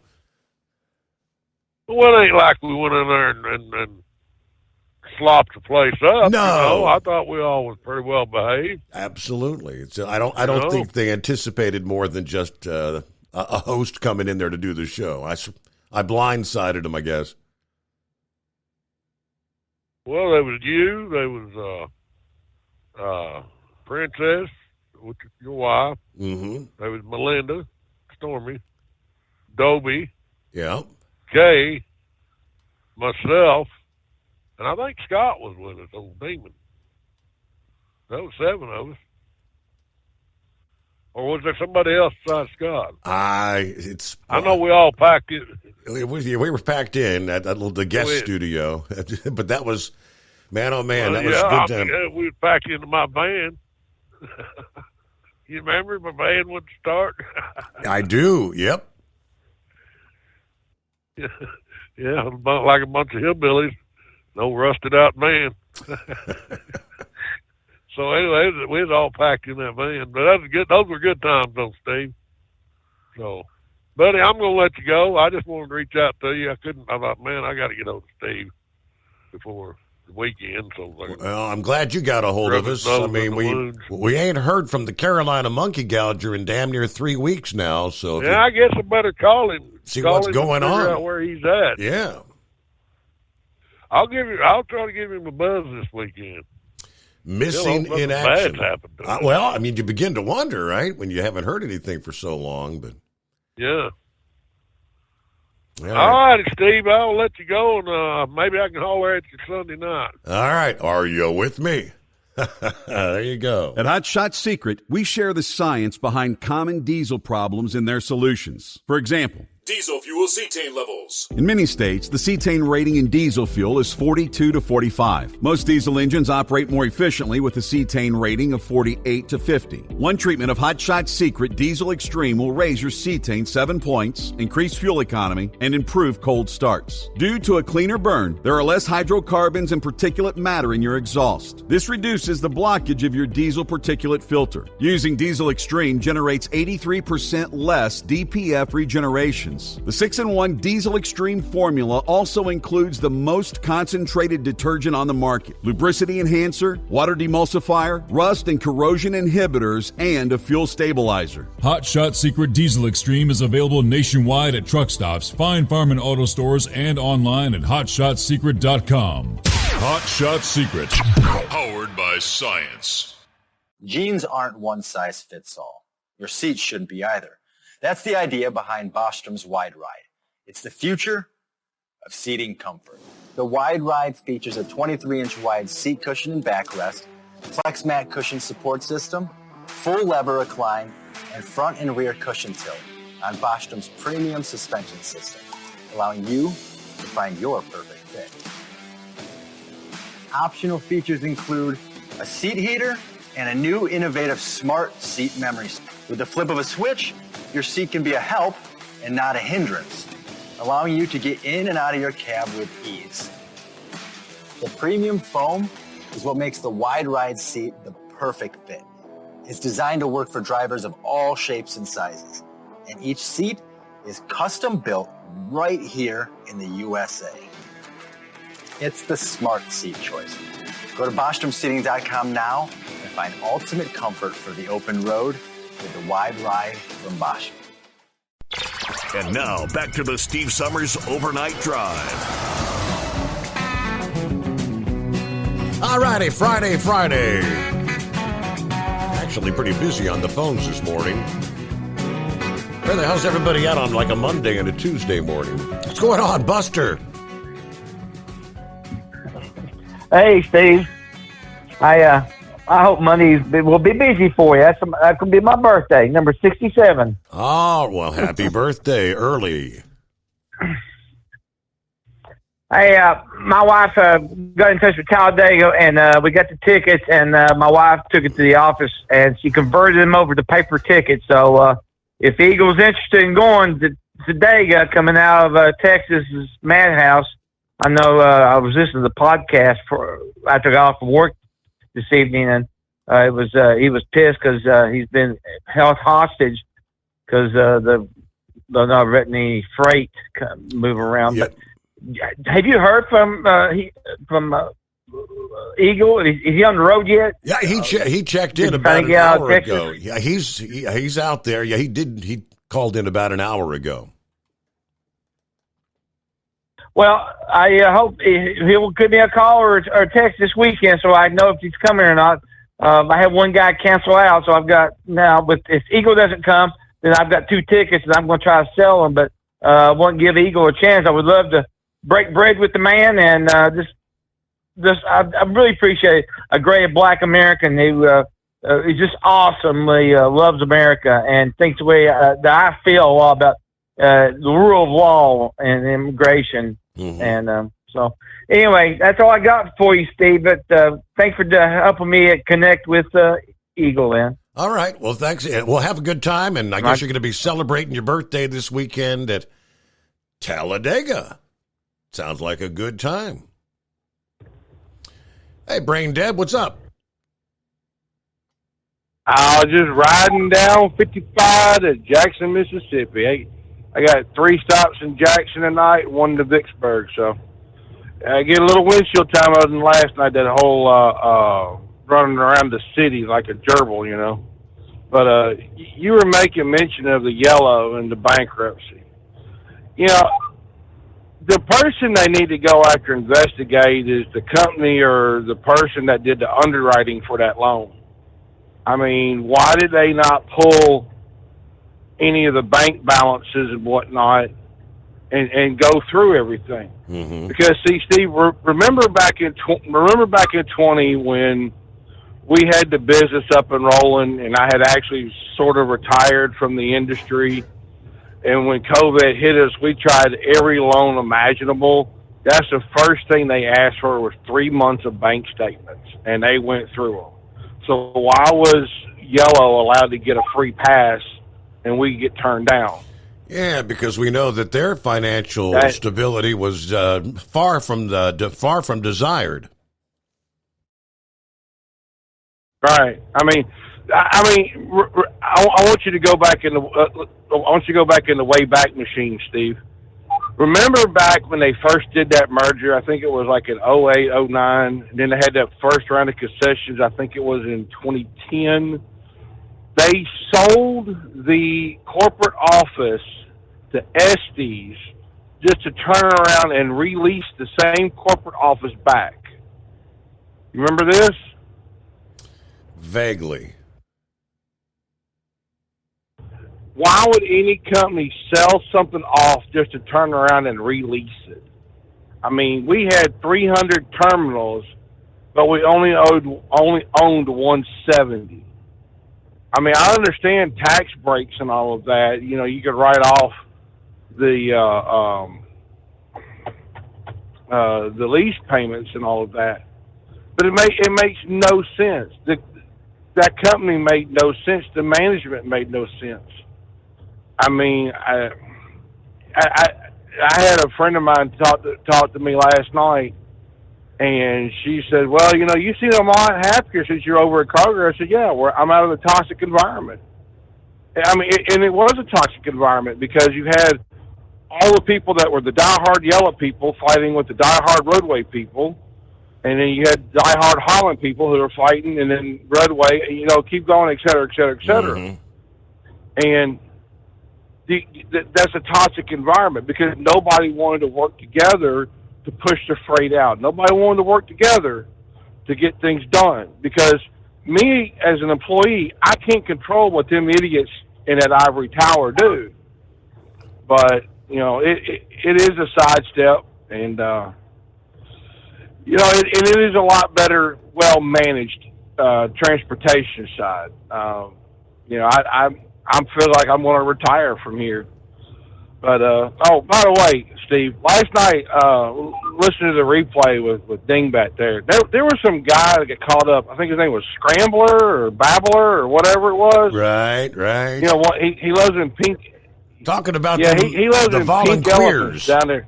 Well, it ain't like we went in there and slopped the place up. No, you know? I thought we all was pretty well behaved. Absolutely. I don't think they anticipated more than just a host coming in there to do the show. I blindsided them, I guess. Well, there was you. There was Princess, which is your wife. Mm-hmm. There was Melinda, Stormy, Dobie. Yeah. Kay, myself, and I think Scott was with us, old Demon. That was 7 of us. Or was there somebody else besides Scott? I know we all packed in. We were packed in at the guest studio, but that was, man, oh man, that was a good time. We packed into my van. You remember my van wouldn't start? I do. Yep. Yeah, like a bunch of hillbillies, no rusted out van. So anyway, we was all packed in that van, but that was good. Those were good times, though, Steve. So, buddy, I'm gonna let you go. I just wanted to reach out to you. I thought, man, I got to get over to Steve before the weekend. So, well, I'm glad you got a hold of us. I mean, we ain't heard from the Carolina monkey gouger in damn near 3 weeks now. So yeah, I guess I better call him. See what's going on. Figure out where he's at. Yeah. I'll try to give him a buzz this weekend. Missing in action. Well, I mean, you begin to wonder, right, when you haven't heard anything for so long. But yeah. All right, Steve, I'll let you go, and maybe I can holler at you Sunday night. All right. Are you with me? There you go. At Hot Shot Secret, we share the science behind common diesel problems and their solutions. For example, diesel fuel cetane levels. In many states, the cetane rating in diesel fuel is 42 to 45. Most diesel engines operate more efficiently with a cetane rating of 48 to 50. One treatment of Hot Shot Secret Diesel Extreme will raise your cetane 7 points, increase fuel economy, and improve cold starts. Due to a cleaner burn, there are less hydrocarbons and particulate matter in your exhaust. This reduces the blockage of your diesel particulate filter. Using Diesel Extreme generates 83% less DPF regeneration. The 6-in-1 Diesel Extreme formula also includes the most concentrated detergent on the market, lubricity enhancer, water demulsifier, rust and corrosion inhibitors, and a fuel stabilizer. Hot Shot Secret Diesel Extreme is available nationwide at truck stops, Fine Farm and auto stores, and online at hotshotsecret.com. Hot Shot Secret, powered by science. Jeans aren't one size fits all. Your seats shouldn't be either. That's the idea behind Bostrom's Wide Ride. It's the future of seating comfort. The Wide Ride features a 23-inch wide seat cushion and backrest, flex mat cushion support system, full lever recline, and front and rear cushion tilt on Bostrom's premium suspension system, allowing you to find your perfect fit. Optional features include a seat heater and a new innovative smart seat memory. With the flip of a switch, your seat can be a help and not a hindrance, allowing you to get in and out of your cab with ease. The premium foam is what makes the wide ride seat the perfect fit. It's designed to work for drivers of all shapes and sizes, and each seat is custom built right here in the USA. It's the smart seat choice. Go to BostromSeating.com now and find ultimate comfort for the open road with the wide ride from Bostrom. And now, back to the Steve Summers Overnight Drive. All righty, Friday. Actually pretty busy on the phones this morning. Where the hell's everybody at on like a Monday and a Tuesday morning? What's going on, Buster? Hey, Steve. I hope Monday will be busy for you. That could be my birthday, number 67. Oh, well, happy birthday early. Hey, my wife got in touch with Talladega, and we got the tickets, and my wife took it to the office, and she converted them over to paper tickets. So if Eagle's interested in going to Talladega, coming out of Texas Madhouse, I know I was listening to the podcast after I got off from work this evening, and he was pissed because he's been held hostage because they're not letting any freight move around. Yep. But have you heard from Eagle? Is he on the road yet? Yeah, he checked in about an hour ago. Yeah, he's out there. Yeah, he called in about an hour ago. Well, I hope he will give me a call or text this weekend so I know if he's coming or not. I had one guy cancel out, so I've got now. But if Eagle doesn't come, then I've got 2 tickets, and I'm going to try to sell them. But I won't give Eagle a chance. I would love to break bread with the man, and I really appreciate a great Black American who is just awesomely loves America and thinks the way that I feel a lot about the rule of law and immigration. Mm-hmm. And so anyway, that's all I got for you, Steve. But thanks for helping me connect with Eagle, man. All right. Well, thanks. We'll have a good time, and I guess you're going to be celebrating your birthday this weekend at Talladega. Sounds like a good time. Hey, Brain Dead, what's up? I was just riding down 55 to Jackson, Mississippi. I got 3 stops in Jackson tonight, 1 to Vicksburg. So I get a little windshield time other than last night, that whole running around the city like a gerbil, you know. But you were making mention of the yellow and the bankruptcy. You know, the person they need to go after and investigate is the company or the person that did the underwriting for that loan. I mean, why did they not pull any of the bank balances and whatnot and go through everything? Mm-hmm. Because, see, Steve, remember back in 20 when we had the business up and rolling, and I had actually sort of retired from the industry. And when COVID hit us, we tried every loan imaginable. That's the first thing they asked for was 3 months of bank statements, and they went through them. So why was Yellow allowed to get a free pass and we get turned down? Yeah, because we know that their financial stability was far from desired. Right. I want you to go back in the way back machine, Steve. Remember back when they first did that merger? I think it was like in 08, 09. And then they had that first round of concessions. I think it was in 2010. They sold the corporate office to Estes just to turn around and release the same corporate office back. You remember this? Vaguely. Why would any company sell something off just to turn around and release it? I mean, we had 300 terminals but we only owned 170. I mean, I understand tax breaks and all of that. You know, you could write off the lease payments and all of that, but it makes no sense. That company made no sense. The management made no sense. I mean, I had a friend of mine talk to me last night, and she said, "Well, you know, you seem a lot happier since you're over at Kroger." I said, "Yeah, I'm out of the toxic environment." I mean, and it was a toxic environment because you had all the people that were the diehard Yellow people fighting with the diehard Roadway people, and then you had diehard Holland people who were fighting, and then Roadway, you know, keep going, et cetera, et cetera, et cetera. Mm-hmm. And that's a toxic environment because nobody wanted to work together to push the freight out. Nobody wanted to work together to get things done because me as an employee, I can't control what them idiots in that ivory tower do. But, you know, it is a sidestep, and, you know, it is a lot better, well-managed transportation side. You know, I feel like I'm going to retire from here. But, oh, by the way, Steve, last night, listening to the replay with Dingbat there was some guy that got caught up. I think his name was Scrambler or Babbler or whatever it was. Right. You know what? He lives in Pink. Talking about he lives the in volunteers Pink Elephants down there.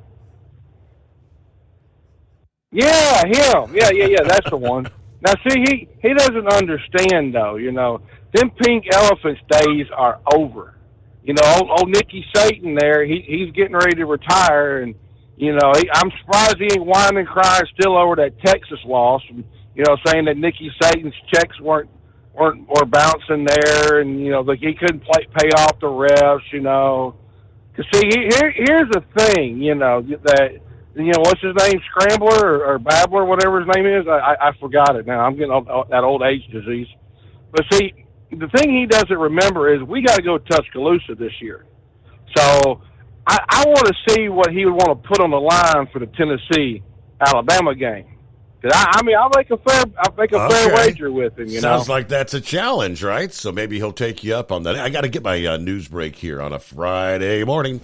Yeah, him. Yeah, that's the one. Now, see, he doesn't understand, though, you know. Them Pink Elephants days are over. You know, old Nicky Satan there, he's getting ready to retire, and, you know, I'm surprised he ain't whining and crying still over that Texas loss, and, you know, saying that Nicky Satan's checks weren't bouncing there, and, you know, like he couldn't pay off the refs, you know. Because, see, here's the thing, you know, that, you know, what's his name, Scrambler or Babbler, whatever his name is? I forgot it now. I'm getting that old age disease. But, see, the thing he doesn't remember is we got to go to Tuscaloosa this year. So I want to see what he would want to put on the line for the Tennessee-Alabama game. Because I'll make a fair wager with him. You Sounds know? like that's a challenge, right? So maybe he'll take you up on that. I got to get my news break here on a Friday morning.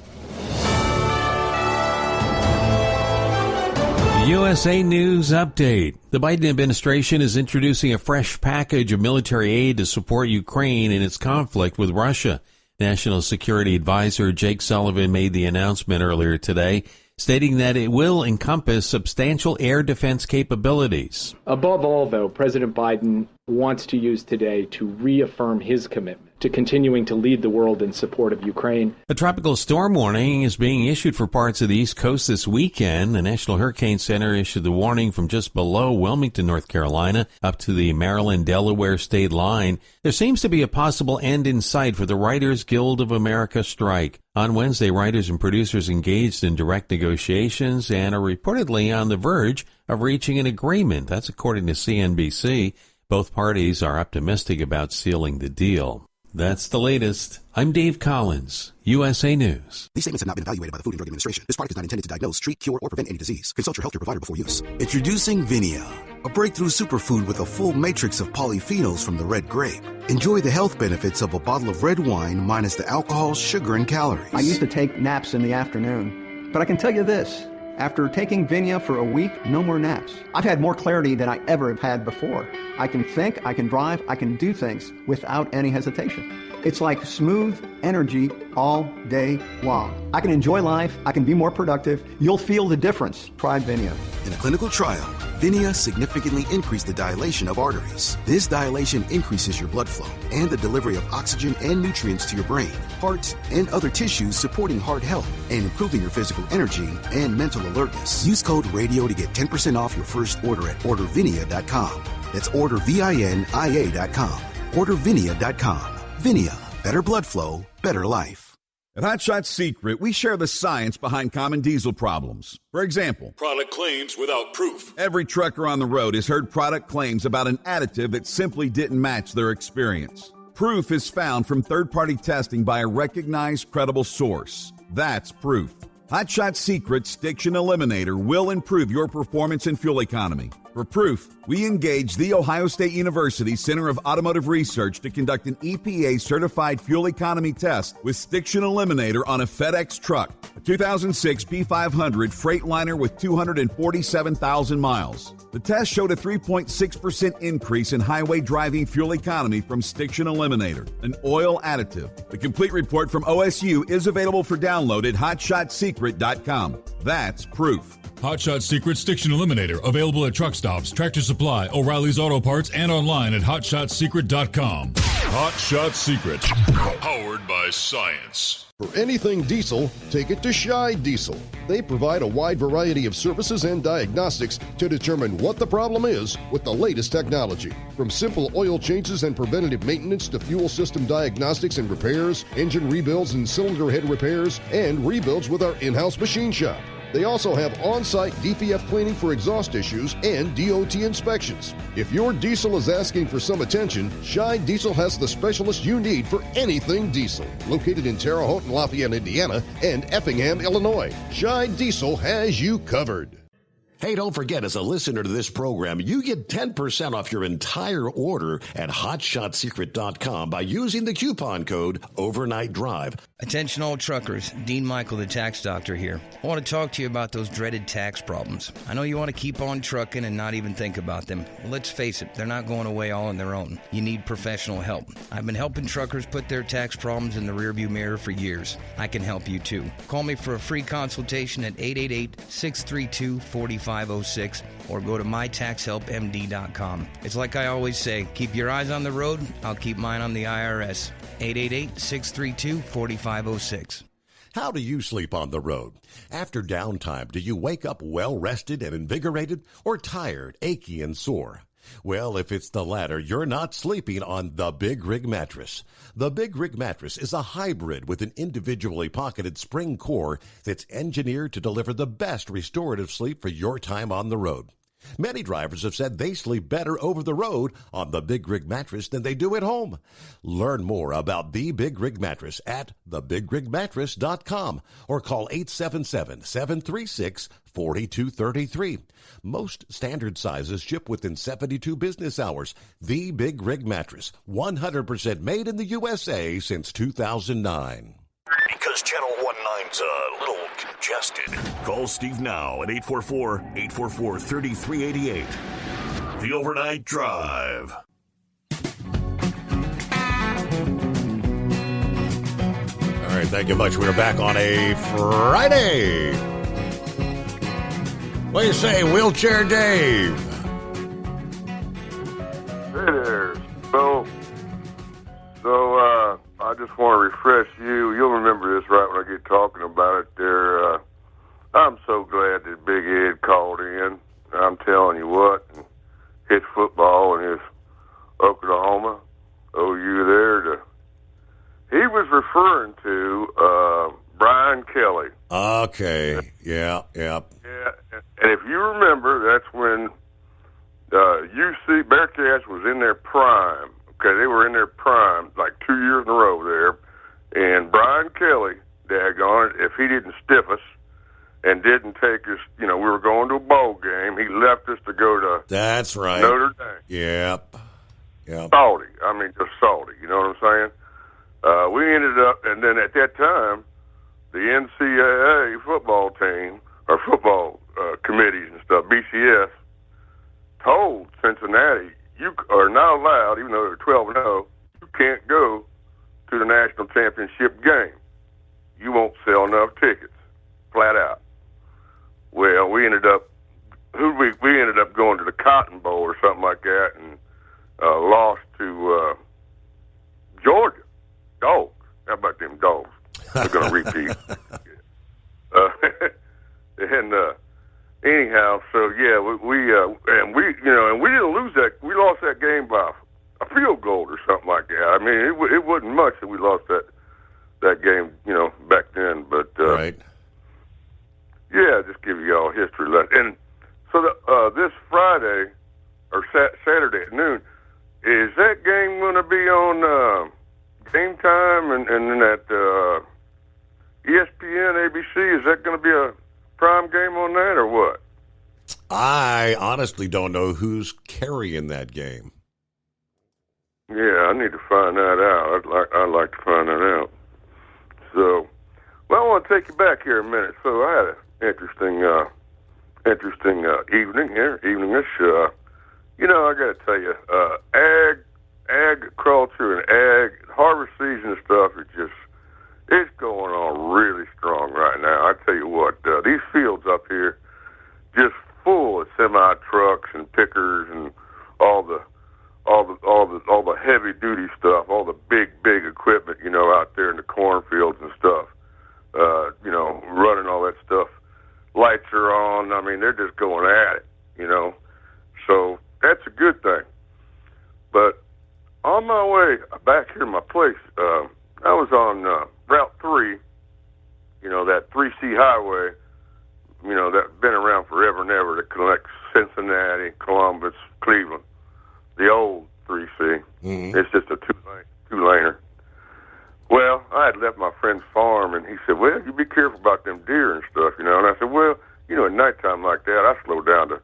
USA News Update. The Biden administration is introducing a fresh package of military aid to support Ukraine in its conflict with Russia. National Security Advisor Jake Sullivan made the announcement earlier today, stating that it will encompass substantial air defense capabilities. Above all, though, President Biden wants to use today to reaffirm his commitment to continuing to lead the world in support of Ukraine. A tropical storm warning is being issued for parts of the East Coast this weekend. The National Hurricane Center issued the warning from just below Wilmington, North Carolina, up to the Maryland-Delaware state line. There seems to be a possible end in sight for the Writers Guild of America strike. On Wednesday, writers and producers engaged in direct negotiations and are reportedly on the verge of reaching an agreement. That's according to CNBC. Both parties are optimistic about sealing the deal. That's the latest. I'm Dave Collins, USA News. These statements have not been evaluated by the Food and Drug Administration. This product is not intended to diagnose, treat, cure, or prevent any disease. Consult your healthcare provider before use. Introducing Vinia, a breakthrough superfood with a full matrix of polyphenols from the red grape. Enjoy the health benefits of a bottle of red wine minus the alcohol, sugar, and calories. I used to take naps in the afternoon, but I can tell you this. After taking Vinia for a week, no more naps. I've had more clarity than I ever have had before. I can think, I can drive, I can do things without any hesitation. It's like smooth energy all day long. I can enjoy life. I can be more productive. You'll feel the difference. Try Vinia. In a clinical trial, Vinia significantly increased the dilation of arteries. This dilation increases your blood flow and the delivery of oxygen and nutrients to your brain, heart, and other tissues, supporting heart health and improving your physical energy and mental alertness. Use code RADIO to get 10% off your first order at ordervinia.com. That's ordervinia.com. Ordervinia.com. Vinia. Better blood flow, better life. At Hot Shot Secret, we share the science behind common diesel problems. For example, product claims without proof. Every trucker on the road has heard product claims about an additive that simply didn't match their experience. Proof is found from third-party testing by a recognized, credible source. That's proof. Hot Shot Secret Stiction Eliminator will improve your performance and fuel economy. For proof, we engaged The Ohio State University Center of Automotive Research to conduct an EPA-certified fuel economy test with Stiction Eliminator on a FedEx truck, a 2006 P500 Freightliner with 247,000 miles. The test showed a 3.6% increase in highway driving fuel economy from Stiction Eliminator, an oil additive. The complete report from OSU is available for download at hotshotsecret.com. That's proof. Hot Shot Secret Stiction Eliminator, available at truck stops, Tractor Supply, O'Reilly's Auto Parts, and online at hotshotsecret.com. Hot Shot Secret, powered by science. For anything diesel, take it to Shy Diesel. They provide a wide variety of services and diagnostics to determine what the problem is with the latest technology. From simple oil changes and preventative maintenance to fuel system diagnostics and repairs, engine rebuilds and cylinder head repairs, and rebuilds with our in-house machine shop. They also have on-site DPF cleaning for exhaust issues and DOT inspections. If your diesel is asking for some attention, Shy Diesel has the specialist you need for anything diesel. Located in Terre Haute and Lafayette, Indiana, and Effingham, Illinois, Shy Diesel has you covered. Hey, don't forget, as a listener to this program, you get 10% off your entire order at hotshotsecret.com by using the coupon code Overnight Drive. Attention all truckers, Dean Michael, the tax doctor here. I want to talk to you about those dreaded tax problems. I know you want to keep on trucking and not even think about them. Well, let's face it, they're not going away all on their own. You need professional help. I've been helping truckers put their tax problems in the rearview mirror for years. I can help you too. Call me for a free consultation at 888-632-4506 or go to mytaxhelpmd.com. It's like I always say, keep your eyes on the road, I'll keep mine on the IRS. 888-632-4506. How do you sleep on the road? After downtime, do you wake up well-rested and invigorated or tired, achy, and sore? Well, if it's the latter, you're not sleeping on the Big Rig Mattress. The Big Rig Mattress is a hybrid with an individually pocketed spring core that's engineered to deliver the best restorative sleep for your time on the road. Many drivers have said they sleep better over the road on the Big Rig Mattress than they do at home. Learn more about the Big Rig Mattress at thebigrigmattress.com or call 877-736-4233. Most standard sizes ship within 72 business hours. The Big Rig Mattress, 100% made in the USA since 2009. Because Channel 19's a little congested. Call Steve now at 844-844-3388. The Overnight Drive. All right, thank you much. We're back on a Friday. What do you say, Wheelchair Dave? Hey there. So, I just want to refresh you. You'll remember this right when I get talking about it there. I'm so glad that Big Ed called in. I'm telling you what, and hit football in his Oklahoma, OU there. He was referring to Brian Kelly. Okay, yeah. Yeah, and if you remember, that's when UC Bearcats was in their prime. Okay, they were in their prime, like 2 years in a row there. And Brian Kelly, daggone it, if he didn't stiff us and didn't take us, we were going to a bowl game, he left us to go to That's right. Notre Dame. Yep. Salty. I mean, just salty. You know what I'm saying? We ended up, and then at that time, the NCAA football team, or football committees and stuff, BCS, told Cincinnati, you are not allowed, even though they're 12-0, you can't go to the national championship game. You won't sell enough tickets, flat out. Well, we ended up going to the Cotton Bowl or something like that, and lost to Georgia. Dogs. How about them dogs? They're going to repeat. Anyhow, so yeah, we didn't lose that. We lost that game by a field goal or something like that. I mean, it wasn't much that we lost that game, back then. But right. Yeah, just give you all history lesson. And so this Friday or Saturday at noon, is that game going to be on Game Time and that ESPN, ABC? Is that going to be a prime game on that or what? I honestly don't know who's carrying that game. Yeah, I need to find that out. I'd like to find that out. So, well, I want to take you back here a minute. So I had an interesting evening here, evening-ish. You know, I got to tell you, agriculture and harvest season stuff it's going on really strong right now. I tell you what, these fields up here just full of semi trucks and pickers and all the heavy duty stuff, all the big equipment, you know, out there in the cornfields and stuff. You know, running all that stuff. Lights are on. I mean, they're just going at it, you know. So that's a good thing. But on my way back here to my place, I was on Route 3, you know, that 3C highway, you know, that's been around forever and ever that connects Cincinnati, Columbus, Cleveland, the old 3C. Mm-hmm. It's just a two-laner. Well, I had left my friend's farm, and he said, well, you be careful about them deer and stuff, you know. And I said, well, you know, at nighttime like that, I slow down to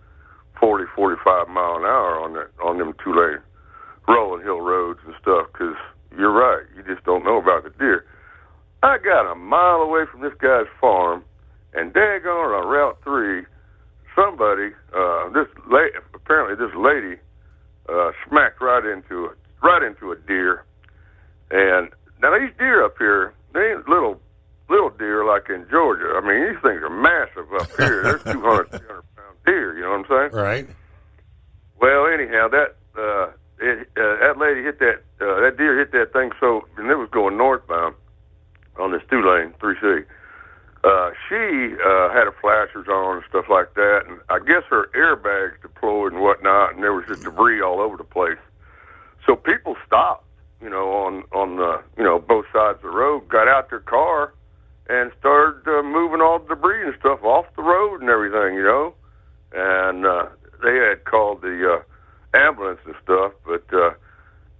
40, 45 mile an hour on them two-lane rolling hill roads and stuff, because you're right, you just don't know about the deer. I got a mile away from this guy's farm, and daggone on Route 3, somebody, apparently this lady smacked right into a deer. And now these deer up here, they ain't little deer like in Georgia. I mean, these things are massive up here. They're 200, 300-pound deer, you know what I'm saying? Right. Well, anyhow, that lady hit that deer hit that thing, and it was going northbound on this two-lane 3C. She had her flashers on and stuff like that, and I guess her airbags deployed and whatnot, and there was just debris all over the place. So people stopped, you know, on you know, both sides of the road, got out their car, and started moving all the debris and stuff off the road and everything, you know. And they had called the ambulance and stuff, but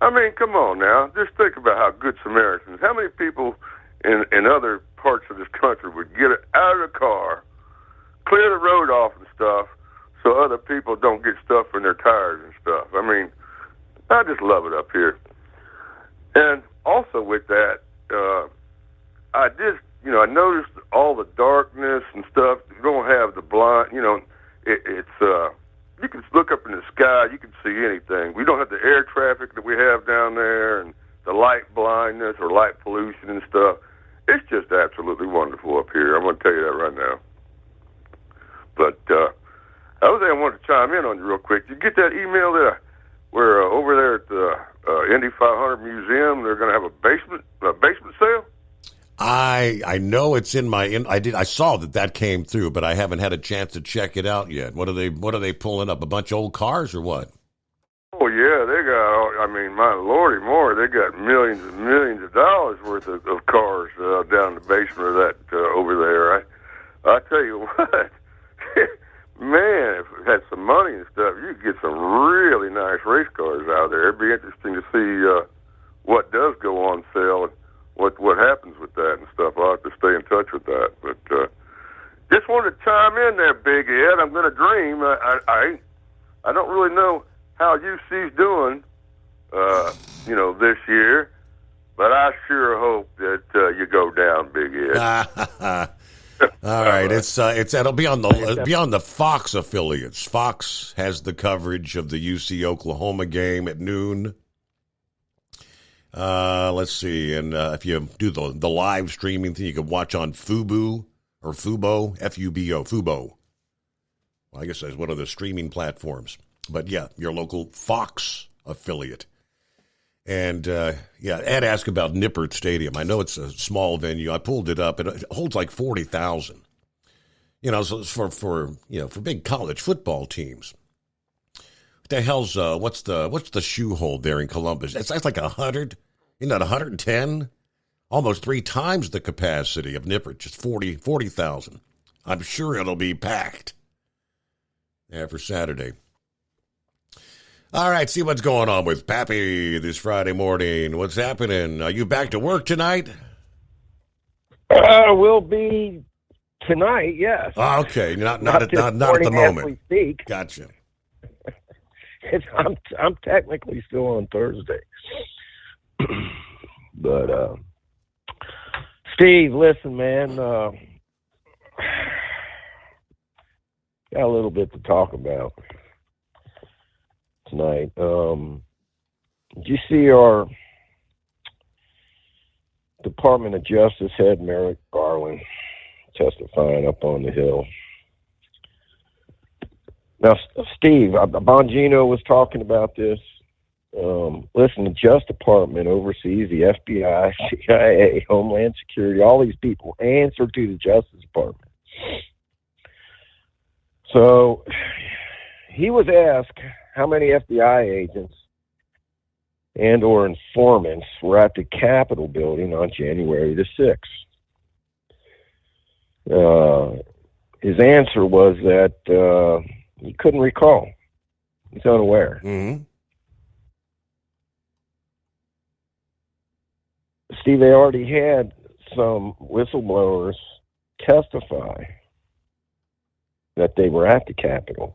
I mean, come on now, just think about how good Samaritans. How many people in other parts of this country would get out of the car, clear the road off and stuff, so other people don't get stuff in their tires and stuff. I mean, I just love it up here. And also with that, I noticed all the darkness and stuff. You don't have the blind, you know, it's you can look up in the sky, you can see anything. We don't have the air traffic that we have down there and the light blindness or light pollution and stuff. It's just absolutely wonderful up here. I'm going to tell you that right now. But I wanted to chime in on you real quick. Did you get that email that we're over there at the Indy 500 Museum? They're going to have a basement sale. I know it's in my. I saw that came through, but I haven't had a chance to check it out yet. What are they pulling up? A bunch of old cars or what? Oh yeah, they got. I mean, my lordy, more. They got millions and millions of dollars worth of cars down in the basement of that over there. I tell you what, man, if we had some money and stuff, you could get some really nice race cars out there. It'd be interesting to see what does go on sale and what happens with that and stuff. I'll have to stay in touch with that. But just wanted to chime in there, Big Ed. I'm going to dream. I don't really know how UC's doing, you know, this year, but I sure hope that you go down, Big Ed. All right, it'll be on the Fox affiliates. Fox has the coverage of the UC Oklahoma game at noon. Let's see, and if you do the live streaming thing, you can watch on Fubo, Fubo. Fubo. Well, I guess that's one of the streaming platforms. But yeah, your local Fox affiliate. And Ed asked about Nippert Stadium. I know it's a small venue. I pulled it up. It holds like 40,000. You know, so it's for big college football teams. What the hell's what's the shoe hold there in Columbus? It's like 100. Isn't that 110? Almost 3 times the capacity of Nippert, just 40,000. I'm sure it'll be packed. Yeah, for Saturday. All right, see what's going on with Pappy this Friday morning. What's happening? Are you back to work tonight? We'll be Tonight, yes. Okay, not at the moment. We speak. Gotcha. I'm technically still on Thursday, but Steve, listen, man, got a little bit to talk about tonight. Did you see our Department of Justice head, Merrick Garland, testifying up on the Hill? Now, Steve, Bongino was talking about this. Listen, the Justice Department oversees the FBI, CIA, Homeland Security. All these people answer to the Justice Department. So he was asked how many FBI agents and or informants were at the Capitol building on January the 6th. His answer was that he couldn't recall. He's unaware. Mm-hmm. Steve, they already had some whistleblowers testify that they were at the Capitol.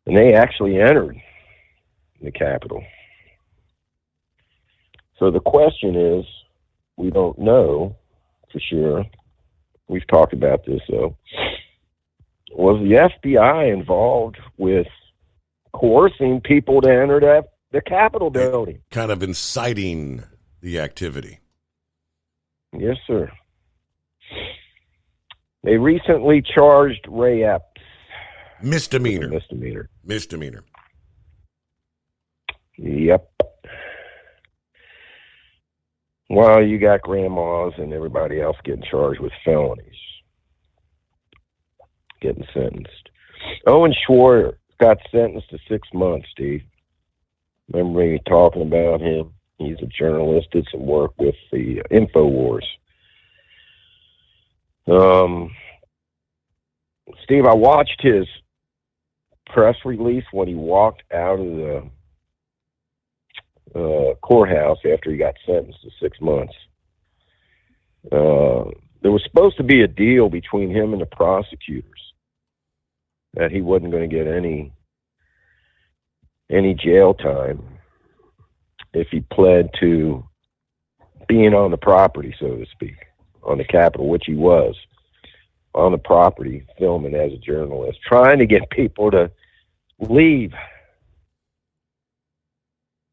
And they actually entered the Capitol. So the question is, we don't know for sure. We've talked about this, though. Was the FBI involved with coercing people to enter the Capitol building? Kind of inciting the activity. Yes, sir. They recently charged Ray Epps. Misdemeanor. Yep. Well, you got grandmas and everybody else getting charged with felonies, getting sentenced. Owen Schwartz got sentenced to 6 months, Steve. Remember me talking about him? He's a journalist, did some work with the InfoWars. Steve, I watched his press release when he walked out of the courthouse after he got sentenced to 6 months. There was supposed to be a deal between him and the prosecutors that he wasn't going to get any jail time if he pled to being on the property, so to speak, on the Capitol, which he was, on the property, filming as a journalist, trying to get people to leave.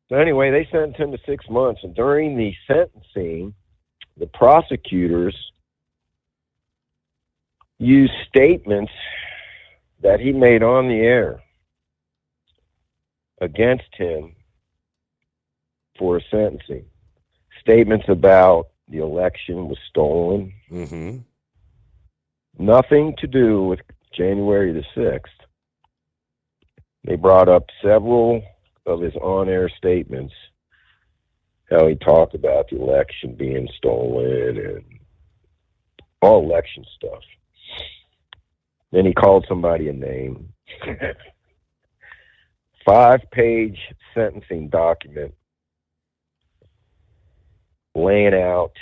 So anyway, they sentenced him to 6 months, and during the sentencing, the prosecutors used statements that he made on the air against him for sentencing. Statements about the election was stolen. Mm-hmm. Nothing to do with January the 6th. They brought up several of his on-air statements, how he talked about the election being stolen and all election stuff. Then he called somebody a name. 5-page sentencing document laying out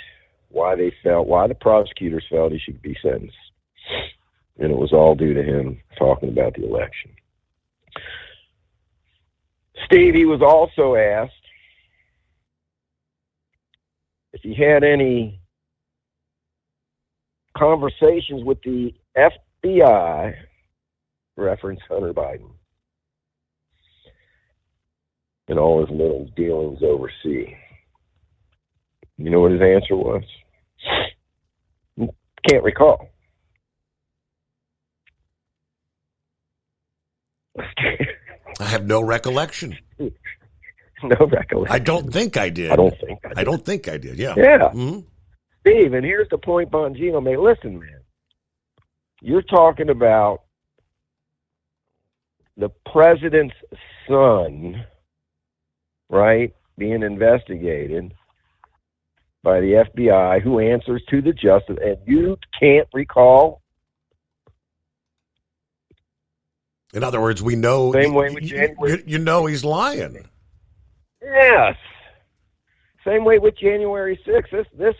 why the prosecutors felt he should be sentenced. And it was all due to him talking about the election. Steve, he was also asked if he had any conversations with the FBI, reference Hunter Biden, and all his little dealings overseas. You know what his answer was? Can't recall. I have no recollection. No recollection. I don't think I did. I don't think I did. Yeah. Yeah. Mm-hmm. Steve, and here's the point Bongino made. Listen, man. You're talking about the president's son, right, being investigated by the FBI, who answers to the justice, and you can't recall? In other words, we know. Same way with January. You know he's lying. Yes. Same way with January 6th. This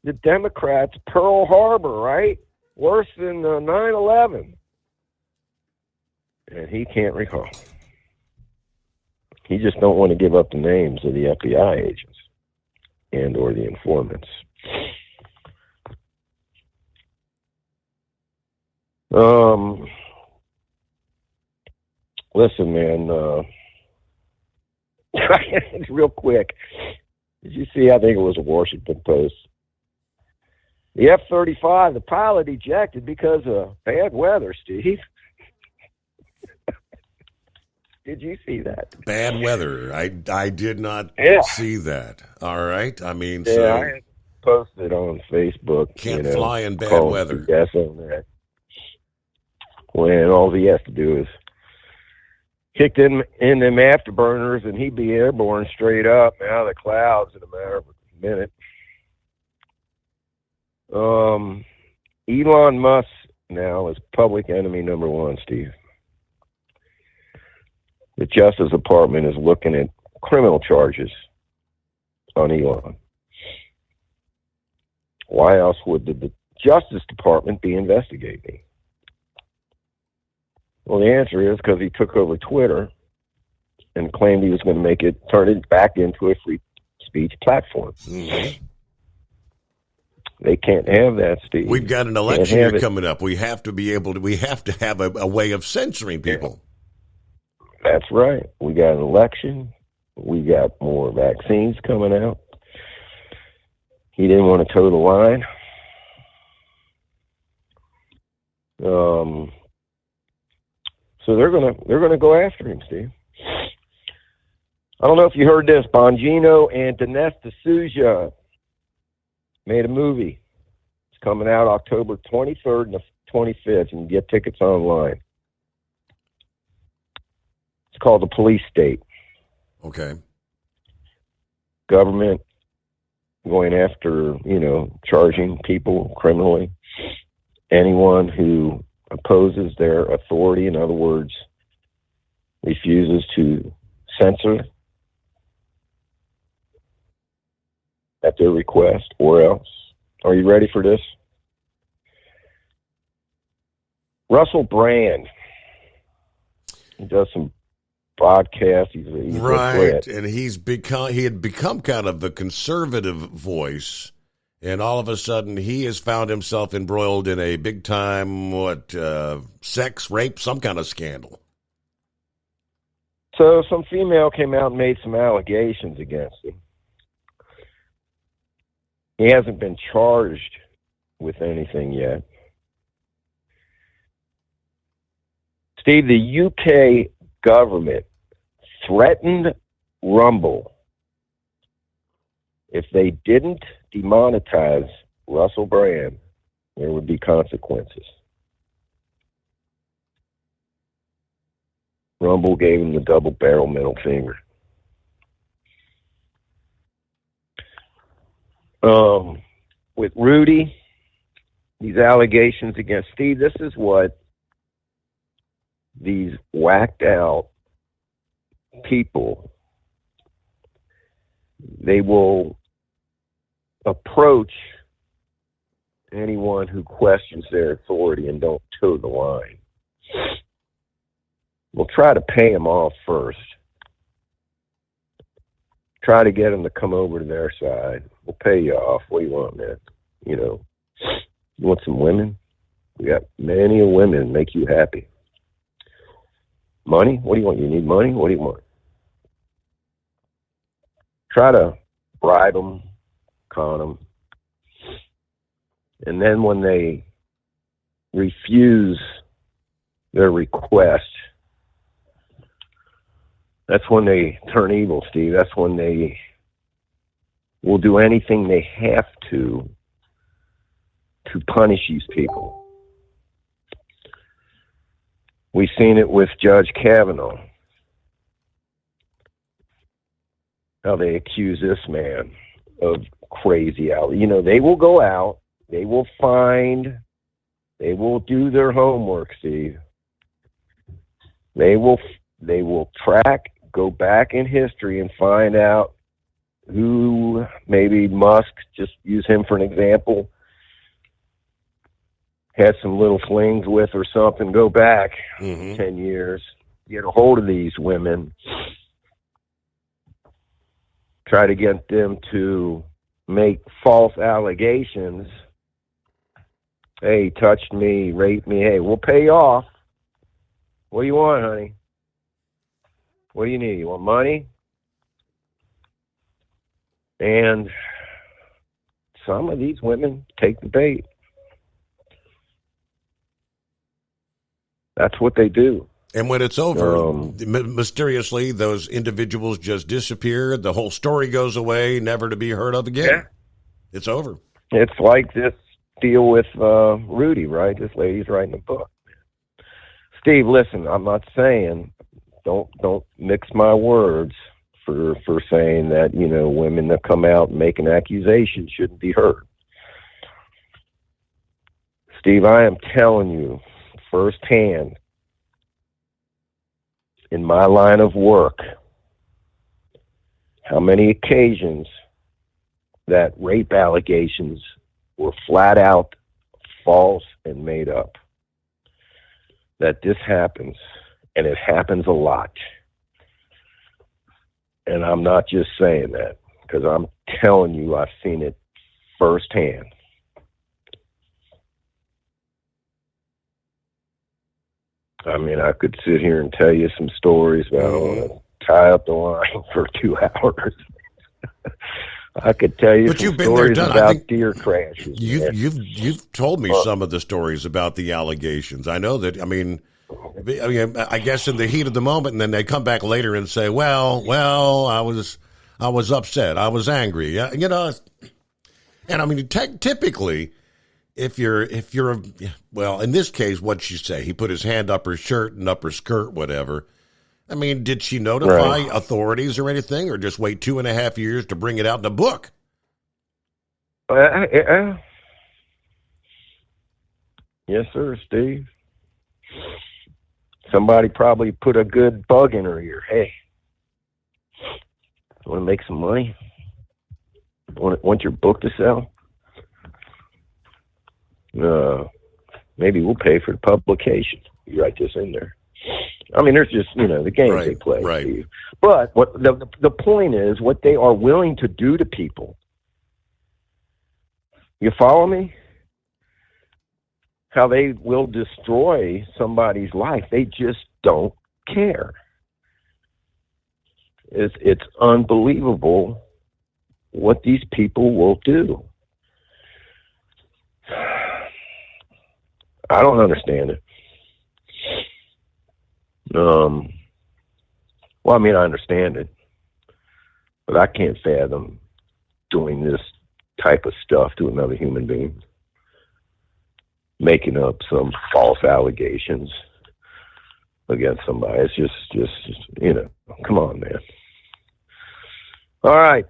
the Democrats Pearl Harbor, right? Worse than 9/11. And he can't recall. He just don't want to give up the names of the FBI agents and or the informants. Listen, man, real quick. Did you see, I think it was a Washington Post, the F-35, the pilot ejected because of bad weather, Steve. Did you see that? Bad weather. I did not see that. All right. I mean, yeah, so I had posted on Facebook. Can't fly in bad weather. Yes, on that. When all he has to do is kick in them afterburners and he'd be airborne straight up out of the clouds in a matter of a minute. Elon Musk now is public enemy number one, Steve. The Justice Department is looking at criminal charges on Elon. Why else would the Justice Department be investigating? Well, the answer is because he took over Twitter and claimed he was going to turn it back into a free speech platform. Mm-hmm. They can't have that, Steve. We've got an election year coming up. We have to have a way of censoring people. That's right. We got an election. We got more vaccines coming out. He didn't want to toe the line. So they're gonna go after him, Steve. I don't know if you heard this. Bongino and Dinesh D'Souza made a movie. It's coming out October 23rd and the 25th. You can get tickets online. It's called The Police State. Okay. Government going after, charging people criminally. Anyone who opposes their authority, in other words, refuses to censor at their request or else. Are you ready for this? Russell Brand. He does some broadcasts. He's right, and he had become kind of the conservative voice, and all of a sudden he has found himself embroiled in a big time sex, rape, some kind of scandal. So some female came out and made some allegations against him. He hasn't been charged with anything yet. Steve, the UK government threatened Rumble if they didn't demonetize Russell Brand, there would be consequences. Rumble gave him the double barrel middle finger. With Rudy, these allegations against Steve, this is what these whacked out people, they will approach anyone who questions their authority and don't toe the line. We'll try to pay them off first. Try to get them to come over to their side. We'll pay you off. What do you want, man? You want some women? We got many women make you happy. Money? What do you want? You need money? What do you want? Try to bribe them, con them. And then when they refuse their request, that's when they turn evil, Steve. That's when they will do anything they have to punish these people. We've seen it with Judge Kavanaugh. How they accuse this man of crazy out. They will go out, they will find, they will do their homework, Steve. They will track, go back in history and find out who maybe Musk, just use him for an example, had some little flings with or something, go back 10 years, get a hold of these women, try to get them to make false allegations. Hey, he touched me, raped me. Hey, we'll pay you off. What do you want, honey? What do you need? You want money? And some of these women take the bait. That's what they do. And when it's over, mysteriously, those individuals just disappear. The whole story goes away, never to be heard of again. Yeah. It's over. It's like this deal with Rudy, right? This lady's writing a book. Steve, listen, I'm not saying, don't mix my words for saying that, you know, women that come out and make an accusation shouldn't be heard. Steve, I am telling you firsthand, in my line of work, how many occasions that rape allegations were flat out false and made up. That this happens, and it happens a lot. And I'm not just saying that, because I'm telling you I've seen it firsthand. I mean, I could sit here and tell you some stories, but I don't want to tie up the line for 2 hours. I could tell you some stories about deer crashes. You've told me some of the stories about the allegations. I know that. I mean, I guess in the heat of the moment, and then they come back later and say, "Well, I was upset. I was angry." You know, and I mean, typically. If you're in this case, what'd she say? He put his hand up her shirt and up her skirt, whatever. I mean, did she notify authorities or anything, or just wait 2.5 years to bring it out in a book? Yes, sir, Steve. Somebody probably put a good bug in her ear. Hey, want to make some money? Want your book to sell? Maybe we'll pay for the publication. You write this in there. I mean, there's just, the games they play. Right. Steve. But what the point is, what they are willing to do to people. You follow me? How they will destroy somebody's life. They just don't care. It's unbelievable what these people will do. I don't understand it. Well, I mean, I understand it, but I can't fathom doing this type of stuff to another human being, making up some false allegations against somebody. It's just come on, man. All right.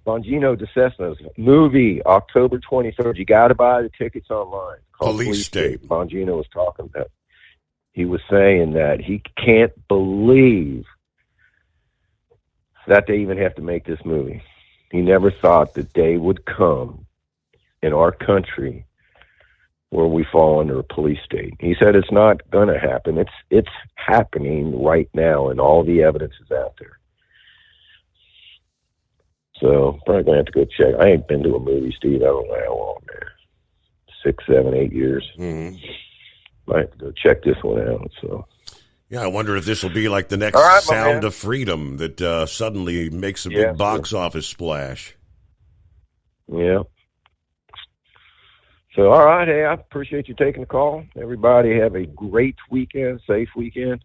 Bongino DeCessna's movie, October 23rd. You got to buy the tickets online. Police State. Bongino was talking about. He was saying that he can't believe that they even have to make this movie. He never thought the day would come in our country where we fall under a police state. He said it's not going to happen. It's happening right now, and all the evidence is out there. So probably gonna have to go check. I ain't been to a movie, Steve. I don't know how long, man. 6, 7, 8 years. Mm-hmm. Might have to go check this one out. So yeah, I wonder if this will be like the next Sound of Freedom that suddenly makes a big box office splash. Yeah. So all right, hey, I appreciate you taking the call. Everybody have a great weekend, safe weekend.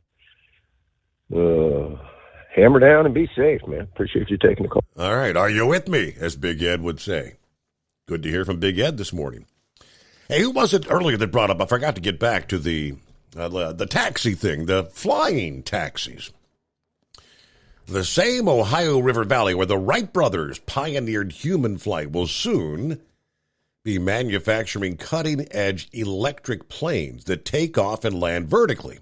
Hammer down and be safe, man. Appreciate you taking the call. All right. Are you with me, as Big Ed would say? Good to hear from Big Ed this morning. Hey, who was it earlier that brought up? I forgot to get back to the taxi thing, the flying taxis. The same Ohio River Valley where the Wright brothers pioneered human flight will soon be manufacturing cutting-edge electric planes that take off and land vertically.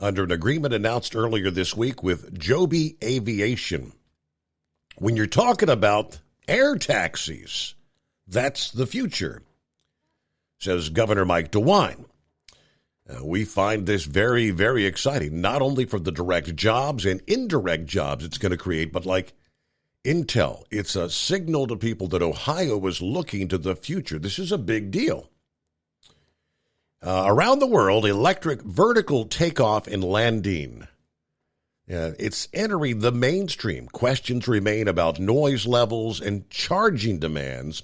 Under an agreement announced earlier this week with Joby Aviation, when you're talking about air taxis, that's the future, says Governor Mike DeWine. We find this very, very exciting, not only for the direct jobs and indirect jobs it's going to create, but like Intel, it's a signal to people that Ohio is looking to the future. This is a big deal. Around the world, electric vertical takeoff and landing. It's entering the mainstream. Questions remain about noise levels and charging demands.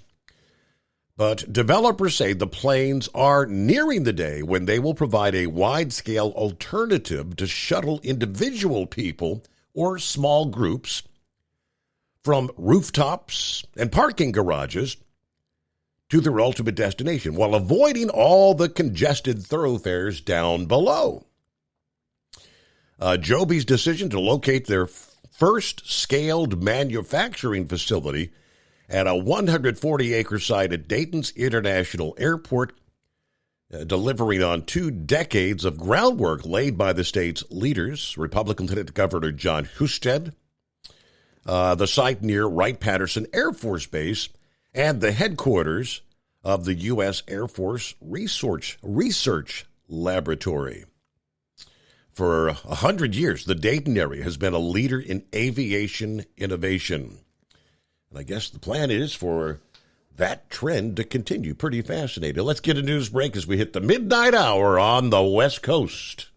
But developers say the planes are nearing the day when they will provide a wide-scale alternative to shuttle individual people or small groups from rooftops and parking garages to their ultimate destination while avoiding all the congested thoroughfares down below. Joby's decision to locate their first scaled manufacturing facility at a 140-acre site at Dayton's International Airport, delivering on 2 decades of groundwork laid by the state's leaders, Republican Lieutenant Governor John Husted, the site near Wright-Patterson Air Force Base, and the headquarters of the U.S. Air Force Research Laboratory. For 100 years, the Dayton area has been a leader in aviation innovation. And I guess the plan is for that trend to continue. Pretty fascinating. Let's get a news break as we hit the midnight hour on the West Coast.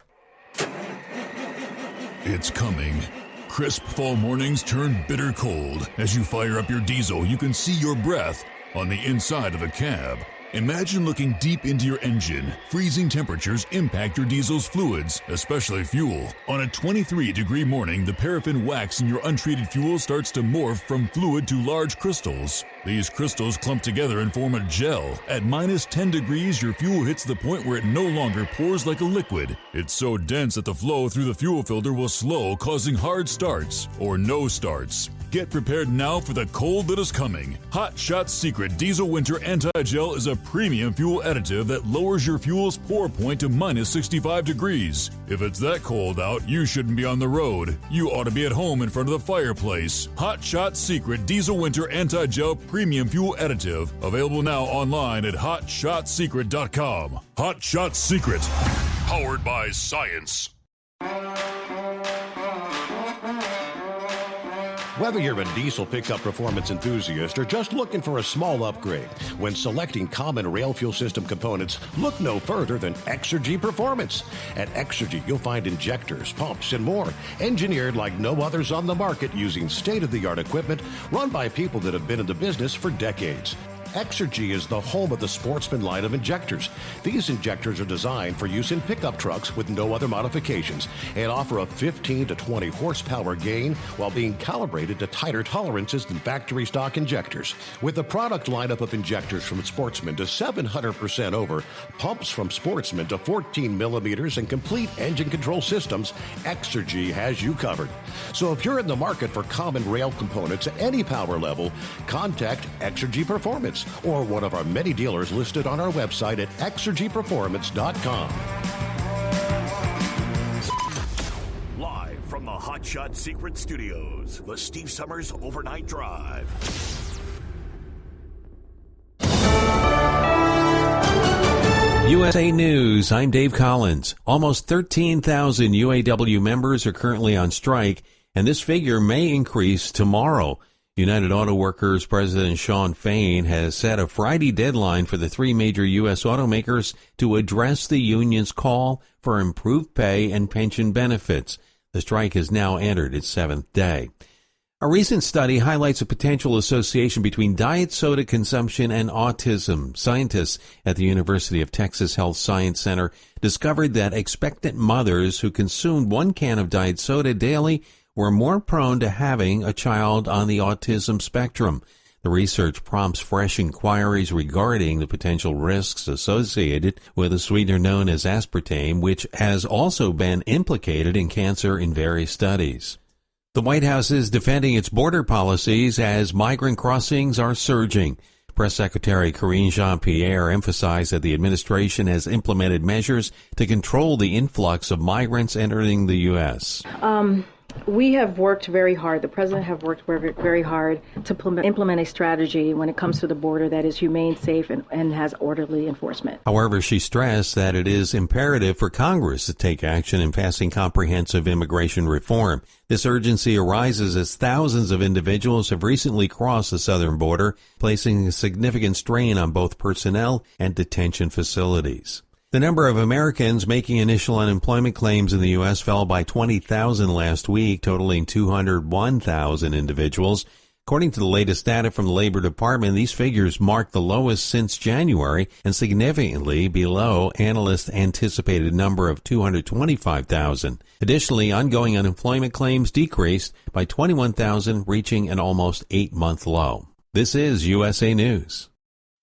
It's coming. Crisp fall mornings turn bitter cold. As you fire up your diesel, you can see your breath on the inside of a cab. Imagine looking deep into your engine. Freezing temperatures impact your diesel's fluids, especially fuel. On a 23-degree morning, the paraffin wax in your untreated fuel starts to morph from fluid to large crystals. These crystals clump together and form a gel. At minus 10 degrees, your fuel hits the point where it no longer pours like a liquid. It's so dense that the flow through the fuel filter will slow, causing hard starts or no starts. Get prepared now for the cold that is coming. Hot Shot Secret Diesel Winter Anti-Gel is a premium fuel additive that lowers your fuel's pour point to minus 65 degrees. If it's that cold out, you shouldn't be on the road. You ought to be at home in front of the fireplace. Hot Shot Secret Diesel Winter Anti-Gel Premium Fuel Additive. Available now online at HotShotSecret.com. Hot Shot Secret. Powered by science. Whether you're a diesel pickup performance enthusiast or just looking for a small upgrade, when selecting common rail fuel system components, look no further than Exergy Performance. At Exergy, you'll find injectors, pumps, and more, engineered like no others on the market using state-of-the-art equipment run by people that have been in the business for decades. Exergy is the home of the Sportsman line of injectors. These injectors are designed for use in pickup trucks with no other modifications and offer a 15 to 20 horsepower gain while being calibrated to tighter tolerances than factory stock injectors. With a product lineup of injectors from Sportsman to 700% over, pumps from Sportsman to 14 millimeters, and complete engine control systems, Exergy has you covered. So if you're in the market for common rail components at any power level, contact Exergy Performance or one of our many dealers listed on our website at exergyperformance.com. Live from the Hot Shot Secret Studios, the Steve Summers Overnight Drive. USA News, I'm Dave Collins. Almost 13,000 UAW members are currently on strike, and this figure may increase tomorrow. United Auto Workers President Shawn Fain has set a Friday deadline for the 3 major U.S. automakers to address the union's call for improved pay and pension benefits. The strike has now entered its 7th day. A recent study highlights a potential association between diet soda consumption and autism. Scientists at the University of Texas Health Science Center discovered that expectant mothers who consumed 1 can of diet soda daily were more prone to having a child on the autism spectrum. The research prompts fresh inquiries regarding the potential risks associated with a sweetener known as aspartame, which has also been implicated in cancer in various studies. The White House is defending its border policies as migrant crossings are surging. Press Secretary Karine Jean-Pierre emphasized that the administration has implemented measures to control the influx of migrants entering the U.S. We have worked very hard. The president have worked very hard to implement a strategy when it comes to the border that is humane, safe, and has orderly enforcement. However, she stressed that it is imperative for Congress to take action in passing comprehensive immigration reform. This urgency arises as thousands of individuals have recently crossed the southern border, placing a significant strain on both personnel and detention facilities. The number of Americans making initial unemployment claims in the U.S. fell by 20,000 last week, totaling 201,000 individuals. According to the latest data from the Labor Department, these figures mark the lowest since January and significantly below analysts' anticipated number of 225,000. Additionally, ongoing unemployment claims decreased by 21,000, reaching an almost 8-month low. This is USA News.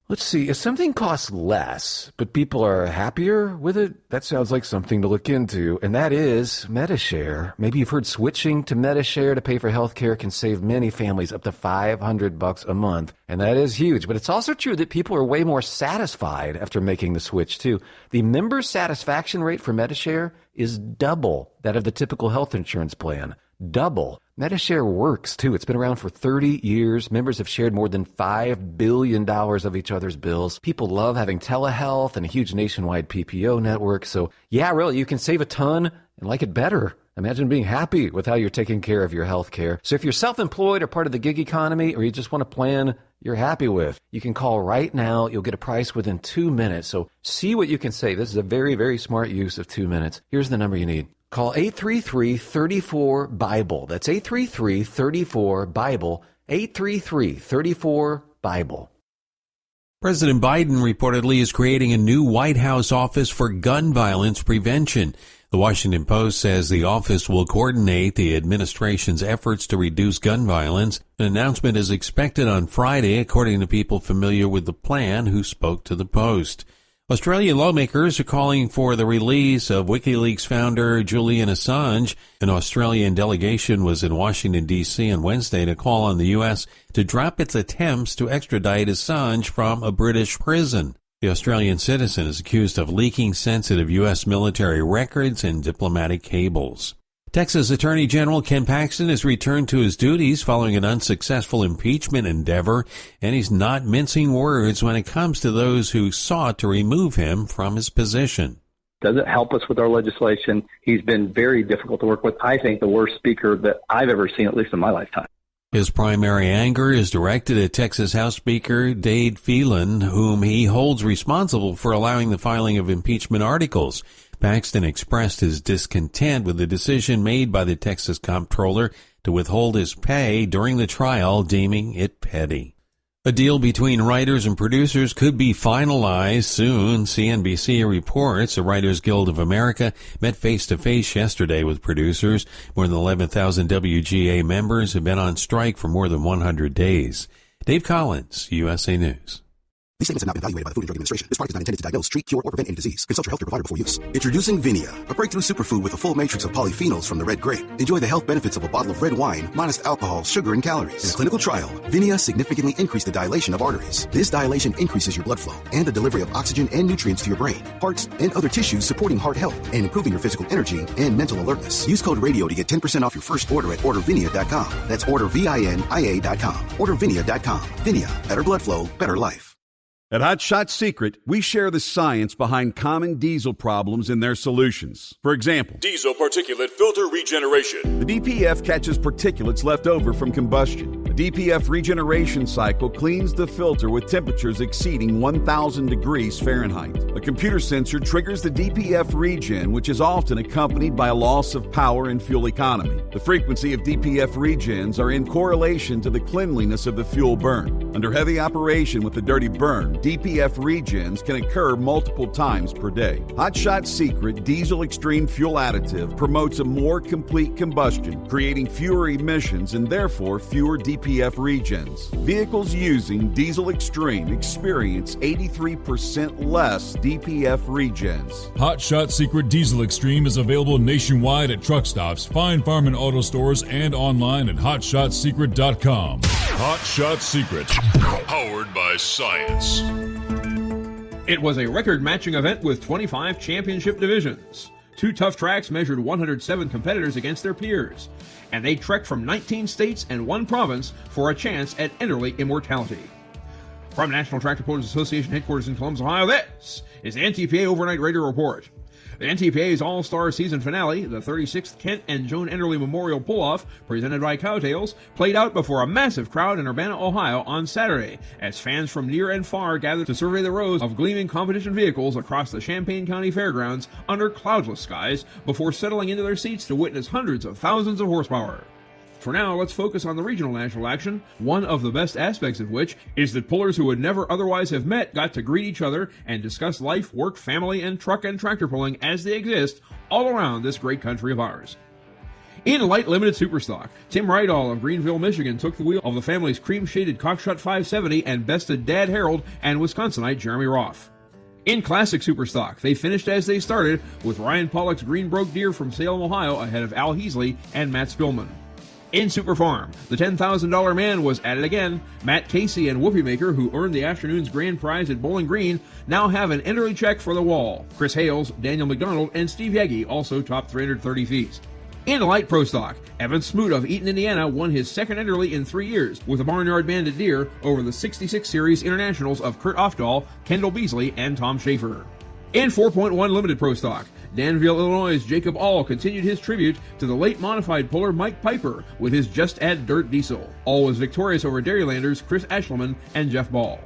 Let's see, if something costs less, but people are happier with it, that sounds like something to look into, and that is Medi-Share. Maybe you've heard switching to Medi-Share to pay for health care can save many families up to $500 a month, and that is huge. But it's also true that people are way more satisfied after making the switch, too. The member satisfaction rate for Medi-Share is double that of the typical health insurance plan. Double. Medi-Share works, too. It's been around for 30 years. Members have shared more than $5 billion of each other's bills. People love having telehealth and a huge nationwide PPO network. So, yeah, really, you can save a ton and like it better. Imagine being happy with how you're taking care of your health care. So if you're self-employed or part of the gig economy, or you just want a plan you're happy with, you can call right now. You'll get a price within 2 minutes. So see what you can save. This is a very, very smart use of 2 minutes. Here's the number you need. Call 833-34-BIBLE. That's 833-34-BIBLE. 833-34-BIBLE. President Biden reportedly is creating a new White House office for gun violence prevention. The Washington Post says the office will coordinate the administration's efforts to reduce gun violence. An announcement is expected on Friday, according to people familiar with the plan who spoke to the Post. Australian lawmakers are calling for the release of WikiLeaks founder Julian Assange. An Australian delegation was in Washington, D.C. on Wednesday to call on the U.S. to drop its attempts to extradite Assange from a British prison. The Australian citizen is accused of leaking sensitive U.S. military records and diplomatic cables. Texas Attorney General Ken Paxton has returned to his duties following an unsuccessful impeachment endeavor, and he's not mincing words when it comes to those who sought to remove him from his position. Doesn't help us with our legislation. He's been very difficult to work with. I think the worst speaker that I've ever seen, at least in my lifetime. His primary anger is directed at Texas House Speaker Dade Phelan, whom he holds responsible for allowing the filing of impeachment articles. Paxton expressed his discontent with the decision made by the Texas comptroller to withhold his pay during the trial, deeming it petty. A deal between writers and producers could be finalized soon. CNBC reports the Writers Guild of America met face-to-face yesterday with producers. More than 11,000 WGA members have been on strike for more than 100 days. Dave Collins, USA News. These statements have not been evaluated by the Food and Drug Administration. This product is not intended to diagnose, treat, cure, or prevent any disease. Consult your healthcare provider before use. Introducing Vinia, a breakthrough superfood with a full matrix of polyphenols from the red grape. Enjoy the health benefits of a bottle of red wine, minus the alcohol, sugar, and calories. In a clinical trial, Vinia significantly increased the dilation of arteries. This dilation increases your blood flow and the delivery of oxygen and nutrients to your brain, hearts, and other tissues, supporting heart health and improving your physical energy and mental alertness. Use code RADIO to get 10% off your first order at ordervinia.com. That's ordervinia.com. Ordervinia.com. Vinia, better blood flow, better life. At Hot Shot Secret, we share the science behind common diesel problems and their solutions. For example, diesel particulate filter regeneration. The DPF catches particulates left over from combustion. The DPF regeneration cycle cleans the filter with temperatures exceeding 1,000 degrees Fahrenheit. A computer sensor triggers the DPF regen, which is often accompanied by a loss of power and fuel economy. The frequency of DPF regens are in correlation to the cleanliness of the fuel burn. Under heavy operation with a dirty burn, DPF regens can occur multiple times per day. Hot Shot Secret Diesel Extreme Fuel Additive promotes a more complete combustion, creating fewer emissions and therefore fewer DPF regens. Vehicles using Diesel Extreme experience 83% less DPF regens. Hot Shot Secret Diesel Extreme is available nationwide at truck stops, Fine Farm and auto stores, and online at hotshotsecret.com. Hot Shot Secret, powered by science. It was a record matching event with 25 championship divisions. 2 tough tracks measured 107 competitors against their peers, and they trekked from 19 states and 1 province for a chance at Enderley immortality. From National Tractor Pullers Association headquarters in Columbus, Ohio, this is the NTPA Overnight Radio Report. The NTPA's All-Star Season Finale, the 36th Kent and Joan Enderley Memorial Pull-Off, presented by Cowtails, played out before a massive crowd in Urbana, Ohio on Saturday, as fans from near and far gathered to survey the rows of gleaming competition vehicles across the Champaign County Fairgrounds under cloudless skies before settling into their seats to witness hundreds of thousands of horsepower. For now, let's focus on the regional national action, one of the best aspects of which is that pullers who would never otherwise have met got to greet each other and discuss life, work, family, and truck and tractor pulling as they exist all around this great country of ours. In light limited superstock, Tim Rydall of Greenville, Michigan took the wheel of the family's cream-shaded Cockshut 570 and bested Dad Harold and Wisconsinite Jeremy Roth. In classic superstock, they finished as they started, with Ryan Pollock's Greenbroke Deer from Salem, Ohio ahead of Al Heasley and Matt Spillman. In Superfarm, the $10,000 man was at it again. Matt Casey and Whoopie Maker, who earned the afternoon's grand prize at Bowling Green, now have an Enderley check for the wall. Chris Hales, Daniel McDonald, and Steve Yagi also topped 330 feet. In light pro stock, Evan Smoot of Eaton, Indiana won his second Enderley in 3 years with a Barnyard Bandit Deer over the 66 Series Internationals of Kurt Ofdahl, Kendall Beasley, and Tom Schaefer. In 4.1 limited pro stock, Danville, Illinois' Jacob All continued his tribute to the late modified puller Mike Piper with his Just Add Dirt diesel. All was victorious over Dairylanders Chris Ashleman and Jeff Ball.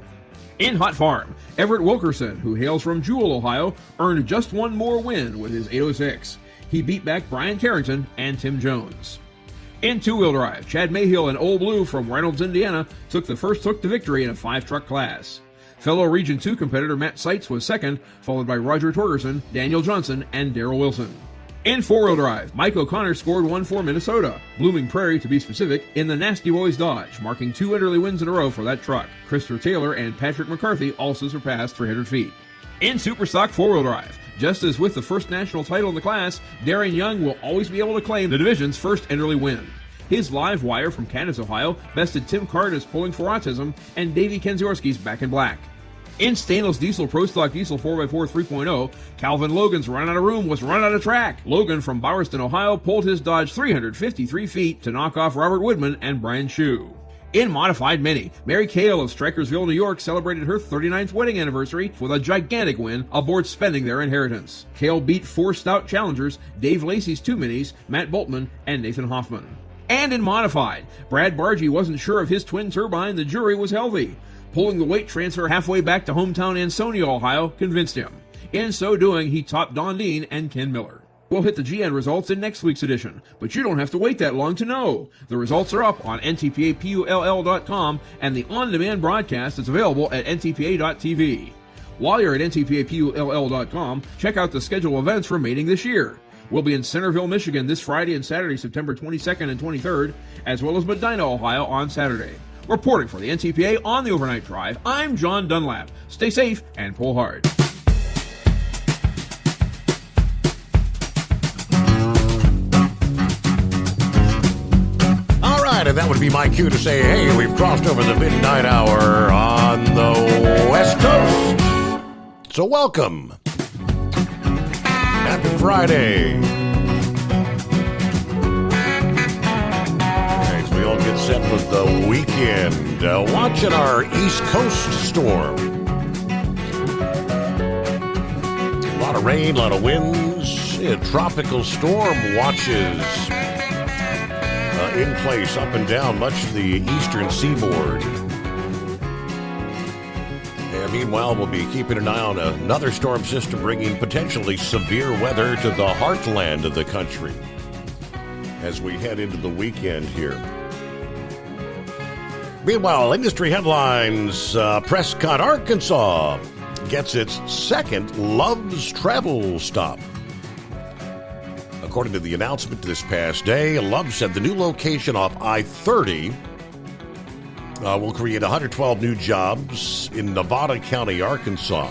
In Hot Farm, Everett Wilkerson, who hails from Jewell, Ohio, earned just one more win with his 806. He beat back Brian Carrington and Tim Jones. In two-wheel drive, Chad Mayhill and Old Blue from Reynolds, Indiana, took the first hook to victory in a 5-truck class. Fellow Region 2 competitor Matt Seitz was second, followed by Roger Torgerson, Daniel Johnson, and Darrell Wilson. In four-wheel drive, Mike O'Connor scored one for Minnesota, Blooming Prairie to be specific, in the Nasty Boys Dodge, marking 2 Enderley wins in a row for that truck. Christopher Taylor and Patrick McCarthy also surpassed 300 feet. In Superstock four-wheel drive, just as with the first national title in the class, Darren Young will always be able to claim the division's first Enderley win. His live wire from Candace, Ohio, bested Tim Carter's Pulling for Autism and Davey Kenziorski's Back in Black. In Stainless Diesel Pro Stock Diesel 4x4 3.0, Calvin Logan's Run Out of Room was run out of track. Logan from Bowerston, Ohio, pulled his Dodge 353 feet to knock off Robert Woodman and Brian Shue. In Modified Mini, Mary Kale of Strikersville, New York, celebrated her 39th wedding anniversary with a gigantic win aboard spending their inheritance. Kale beat 4 stout challengers, Dave Lacey's 2 minis, Matt Boltman, and Nathan Hoffman. And in Modified, Brad Bargee wasn't sure if his twin turbine, the Jury, was healthy. Pulling the weight transfer halfway back to hometown Ansonia, Ohio, convinced him. In so doing, he topped Don Dean and Ken Miller. We'll hit the GN results in next week's edition, but you don't have to wait that long to know. The results are up on ntpapull.com, and the on-demand broadcast is available at ntpa.tv. While you're at ntpapull.com, check out the schedule of events remaining this year. We'll be in Centerville, Michigan this Friday and Saturday, September 22nd and 23rd, as well as Medina, Ohio on Saturday. Reporting for the NTPA on the Overnight Drive, I'm John Dunlap. Stay safe and pull hard. All right, and that would be my cue to say, hey, we've crossed over the midnight hour on the West Coast. So welcome. Happy Friday. We all get set for the weekend. Watching our East Coast storm. A lot of rain, a lot of winds. Tropical storm watches in place up and down much of the eastern seaboard. And meanwhile, we'll be keeping an eye on another storm system bringing potentially severe weather to the heartland of the country as we head into the weekend here. Meanwhile, industry headlines, Prescott, Arkansas gets its second Love's Travel stop. According to the announcement this past day, Love's said the new location off I-30 will create 112 new jobs in Nevada County, Arkansas.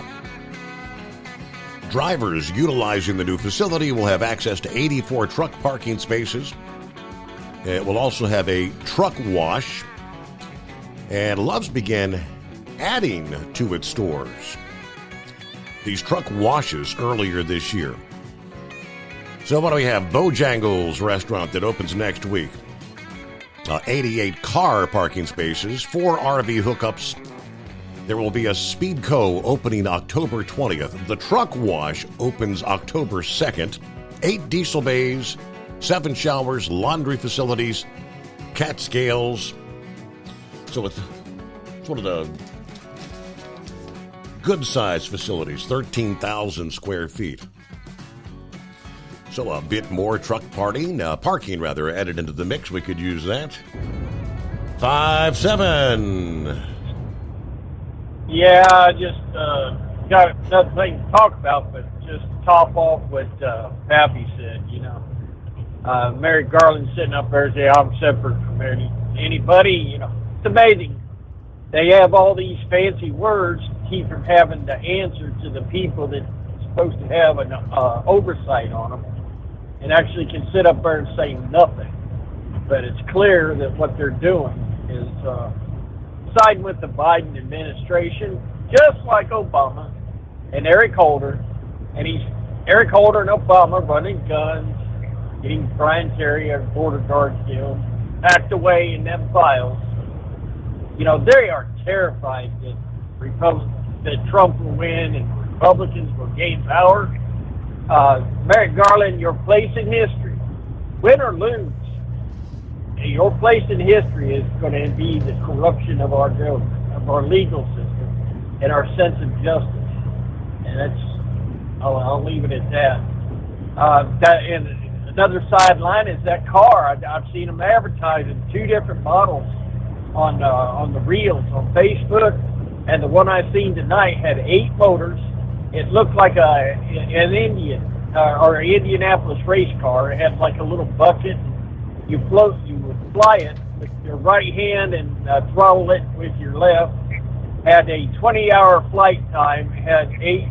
Drivers utilizing the new facility will have access to 84 truck parking spaces. It will also have a truck wash. And Love's began adding to its stores these truck washes earlier this year. So what do we have? Bojangles restaurant that opens next week. 88 car parking spaces, 4 RV hookups. There will be a Speedco opening October 20th. The Truck Wash opens October 2nd. 8 diesel bays, 7 showers, laundry facilities, cat scales. So it's one of the good-sized facilities, 13,000 square feet. So a bit more parking added into the mix. We could use that. 5-7. Yeah, I just got another thing to talk about, but just top off what Pappy said, Merrick Garland sitting up there saying, I'm separate from anybody, It's amazing. They have all these fancy words to keep from having to answer to the people that's supposed to have an oversight on them, and actually can sit up there and say nothing. But it's clear that what they're doing is siding with the Biden administration, just like Obama and Eric Holder. And Eric Holder and Obama running guns, getting Brian Terry, our border guard killed, packed away in them files. They are terrified that Trump will win and Republicans will gain power. Merrick Garland, your place in history, win or lose, your place in history is going to be the corruption of our government, of our legal system, and our sense of justice. And I'll leave it at that. And another sideline is that car. I've seen them advertising 2 different models on the reels on Facebook, and the one I seen tonight had 8 motors. It looked like an Indian or Indianapolis race car. It had like a little bucket. You would fly it with your right hand and throttle it with your left. Had a 20-hour flight time. Had 8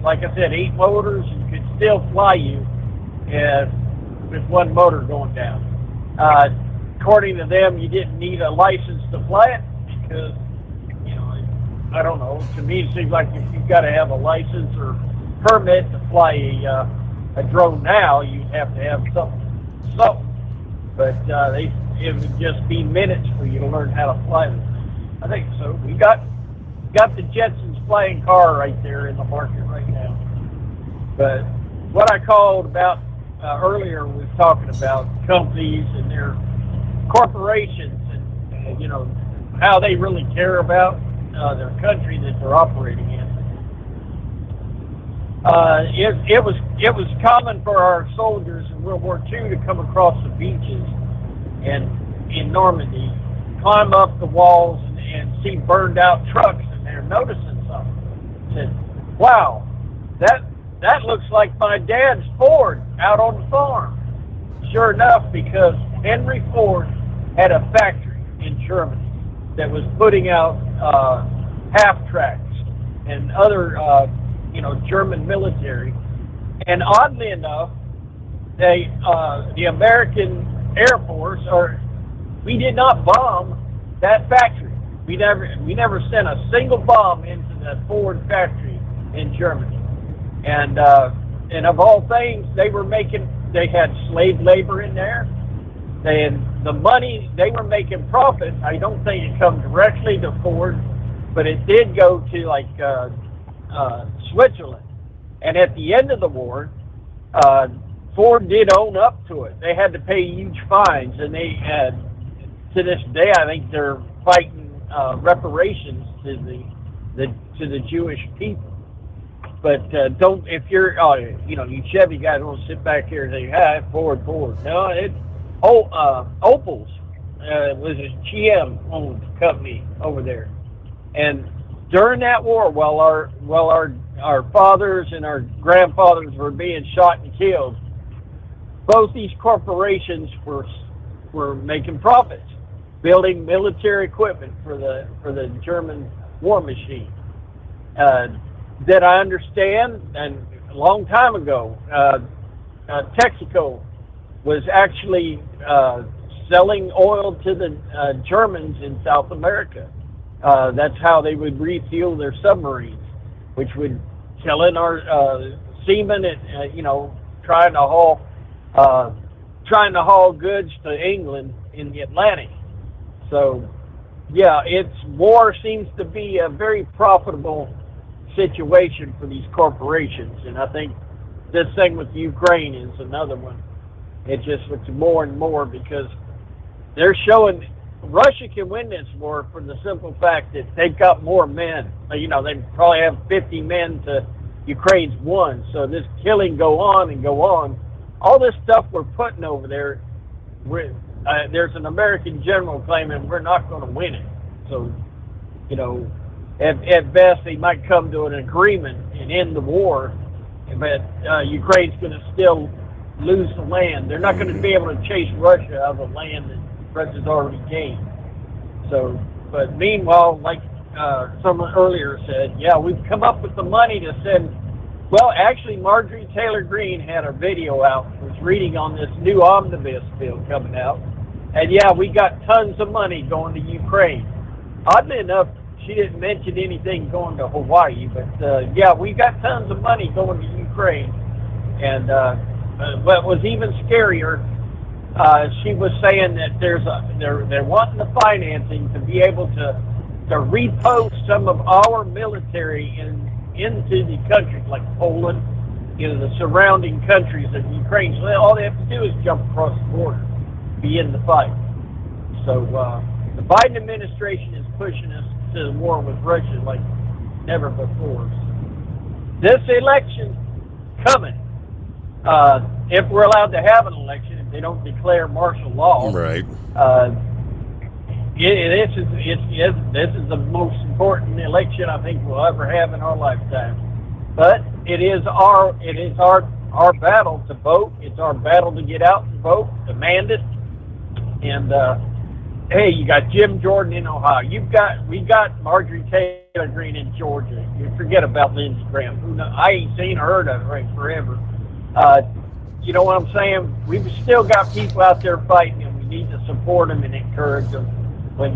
motors, and could still fly you with one motor going down. According to them, you didn't need a license to fly it because, I don't know. To me, it seems like if you've got to have a license or permit to fly a drone now, you'd have to have something. But it would just be minutes for you to learn how to fly them. I think so. We got the Jetsons flying car right there in the market right now. But what I called about earlier was talking about companies and their corporations and how they really care about their country that they're operating in. It was common for our soldiers in World War II to come across the beaches and in Normandy, climb up the walls and see burned out trucks, and they're noticing something. Said, "Wow, that looks like my dad's Ford out on the farm." Sure enough, because Henry Ford had a factory in Germany that was putting out half-tracks and other German military. And oddly enough, the American Air Force, we did not bomb that factory. We never sent a single bomb into the Ford factory in Germany. And of all things, they had slave labor in there. The money, they were making profit. I don't think it come directly to Ford, but it did go to Switzerland. And at the end of the war, Ford did own up to it. They had to pay huge fines, and they had, to this day, I think they're fighting reparations to the Jewish people. But if you're, you Chevy guys don't sit back here and say, "Hi, Ford." No, Opel's was a GM-owned company over there, and during that war, while our fathers and our grandfathers were being shot and killed, both these corporations were making profits, building military equipment for the German war machine. That I understand, and a long time ago, Texaco was actually selling oil to the Germans in South America. That's how they would refuel their submarines, which would kill in our seamen, trying to haul trying to haul goods to England in the Atlantic. So, yeah, war seems to be a very profitable situation for these corporations, and I think this thing with Ukraine is another one. It just looks more and more because they're showing Russia can win this war for the simple fact that they've got more men. You know, they probably have 50 men to Ukraine's 1. So this killing go on and go on. All this stuff we're putting over there, there's an American general claiming we're not going to win it. So, you know, at best they might come to an agreement and end the war, but Ukraine's going to still lose the land. They're not going to be able to chase Russia out of the land that Russia's already gained. So, but meanwhile, like someone earlier said, yeah, we've come up with the money to send. Well, actually, Marjorie Taylor Greene had a video out, was reading on this new omnibus bill coming out, and yeah, we got tons of money going to Ukraine. Oddly enough, she didn't mention anything going to Hawaii, but yeah, we got tons of money going to Ukraine. And what was even scarier, she was saying that they're wanting the financing to be able to repost some of our military into the countries like Poland, you know, the surrounding countries of Ukraine. So all they have to do is jump across the border, be in the fight. So the Biden administration is pushing us to the war with Russia like never before. This election coming, if we're allowed to have an election, if they don't declare martial law, right? This is the most important election I think we'll ever have in our lifetime. But it is our battle to vote. It's our battle to get out and vote, demand it. And hey, you got Jim Jordan in Ohio. We got Marjorie Taylor Greene in Georgia. You forget about Lindsey Graham. Who knows? I ain't seen or heard of her forever. You know what I'm saying? We've still got people out there fighting, and we need to support them and encourage them when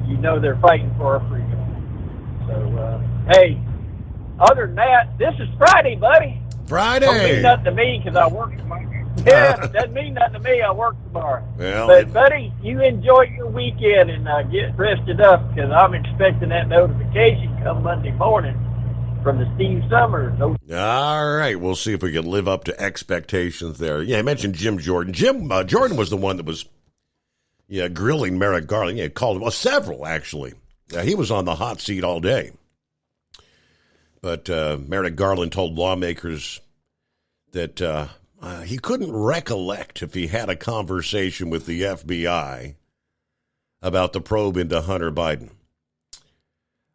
you know they're fighting for our freedom. So, hey, other than that, this is Friday, buddy. Friday. Don't mean nothing to me because I work tomorrow. Yeah, it doesn't mean nothing to me. I work tomorrow. Well, but, buddy, you enjoy your weekend and get rested up because I'm expecting that notification come Monday morning from the Steve Summers. All right, we'll see if we can live up to expectations there. Yeah, I mentioned Jim Jordan. Jordan was the one that was grilling Merrick Garland. Yeah, called him, well, several, actually. He was on the hot seat all day. But Merrick Garland told lawmakers that he couldn't recollect if he had a conversation with the FBI about the probe into Hunter Biden.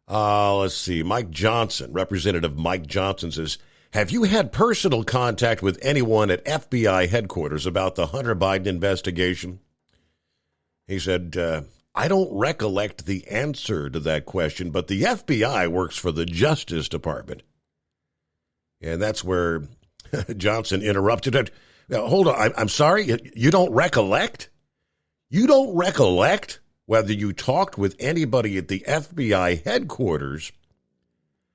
Let's see. Mike Johnson, Representative Mike Johnson says, have you had personal contact with anyone at FBI headquarters about the Hunter Biden investigation? He said, I don't recollect the answer to that question, but the FBI works for the Justice Department. And that's where Johnson interrupted it. Now, hold on. I'm sorry. You don't recollect? You don't recollect whether you talked with anybody at the FBI headquarters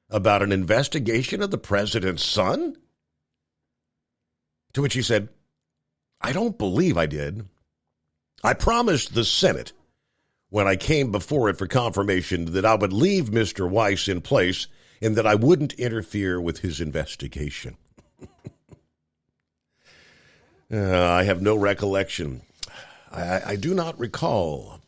about an investigation of the president's son? To which he said, I don't believe I did. I promised the Senate when I came before it for confirmation that I would leave Mr. Weiss in place and that I wouldn't interfere with his investigation. I have no recollection. I do not recall.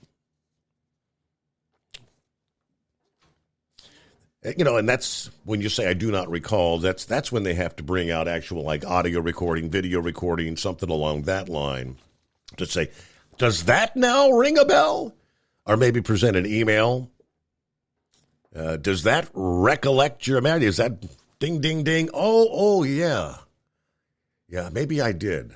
You know, and that's when you say I do not recall, that's when they have to bring out actual like audio recording, video recording, something along that line to say, does that now ring a bell? Or maybe present an email. Does that recollect your memory? Is that ding, ding, ding? Oh, yeah. Yeah, maybe I did.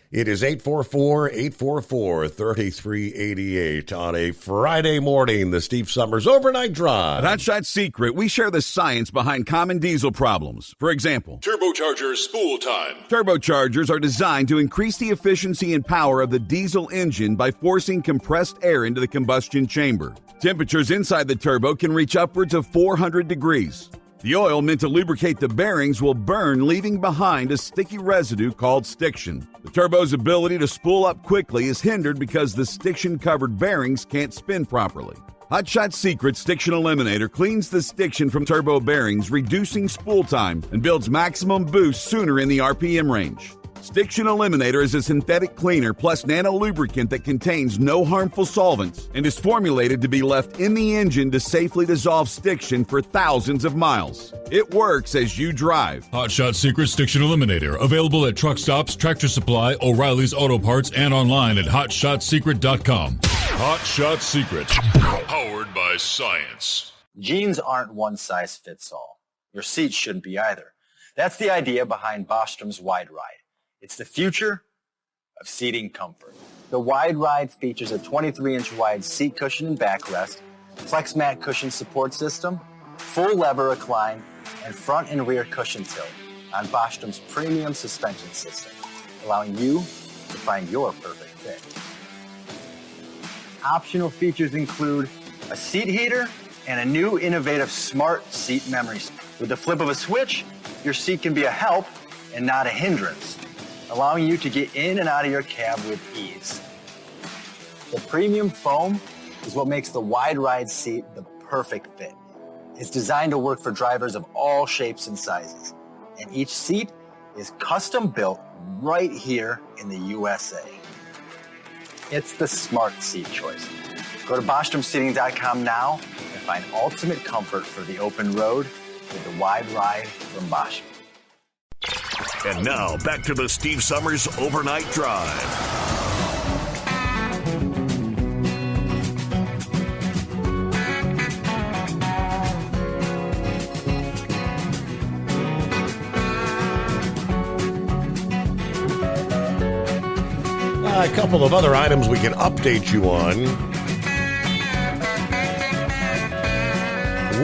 It is 844-844-3388 on a Friday morning, the Steve Summers Overnight Drive. At Hot Shot Secret, we share the science behind common diesel problems. For example, turbocharger spool time. Turbochargers are designed to increase the efficiency and power of the diesel engine by forcing compressed air into the combustion chamber. Temperatures inside the turbo can reach upwards of 400 degrees. The oil meant to lubricate the bearings will burn, leaving behind a sticky residue called stiction. The turbo's ability to spool up quickly is hindered because the stiction-covered bearings can't spin properly. Hot Shot Secret Stiction Eliminator cleans the stiction from turbo bearings, reducing spool time, and builds maximum boost sooner in the RPM range. Stiction Eliminator is a synthetic cleaner plus nano-lubricant that contains no harmful solvents and is formulated to be left in the engine to safely dissolve stiction for thousands of miles. It works as you drive. Hot Shot Secret Stiction Eliminator. Available at truck stops, Tractor Supply, O'Reilly's Auto Parts, and online at HotShotSecret.com. Hot Shot Secret. Powered by science. Jeans aren't one size fits all. Your seat shouldn't be either. That's the idea behind Bostrom's Wide Ride. It's the future of seating comfort. The Wide Ride features a 23-inch wide seat cushion and backrest, flex mat cushion support system, full lever recline, and front and rear cushion tilt on Bostrom's premium suspension system, allowing you to find your perfect fit. Optional features include a seat heater and a new innovative smart seat memory. With the flip of a switch, your seat can be a help and not a hindrance, allowing you to get in and out of your cab with ease. The premium foam is what makes the Wide Ride seat the perfect fit. It's designed to work for drivers of all shapes and sizes, and each seat is custom built right here in the USA. It's the smart seat choice. Go to BostromSeating.com now and find ultimate comfort for the open road with the Wide Ride from Bostrom. And now, back to the Steve Summers Overnight Drive. A couple of other items we can update you on.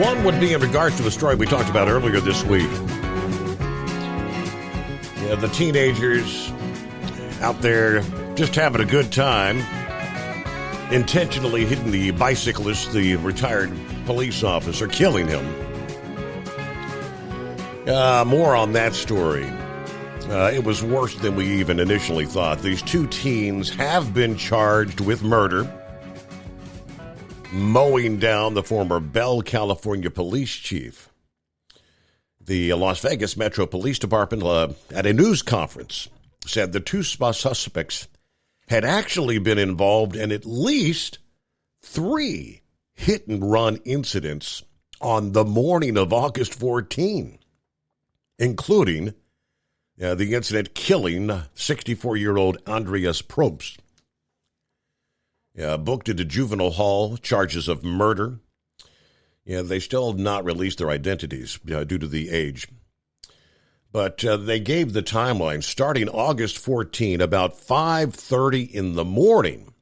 One would be in regards to the story we talked about earlier this week. Yeah, the teenagers out there just having a good time, intentionally hitting the bicyclist, the retired police officer, killing him. More on that story. It was worse than we even initially thought. These two teens have been charged with murder, mowing down the former Bell, California police chief. The Las Vegas Metro Police Department, at a news conference, said the two suspects had actually been involved in at least 3 hit-and-run incidents on the morning of August 14, including the incident killing 64-year-old Andreas Probst. Booked into juvenile hall, charges of murder. They still have not released their identities due to the age. But they gave the timeline starting August 14, about 5:30 in the morning.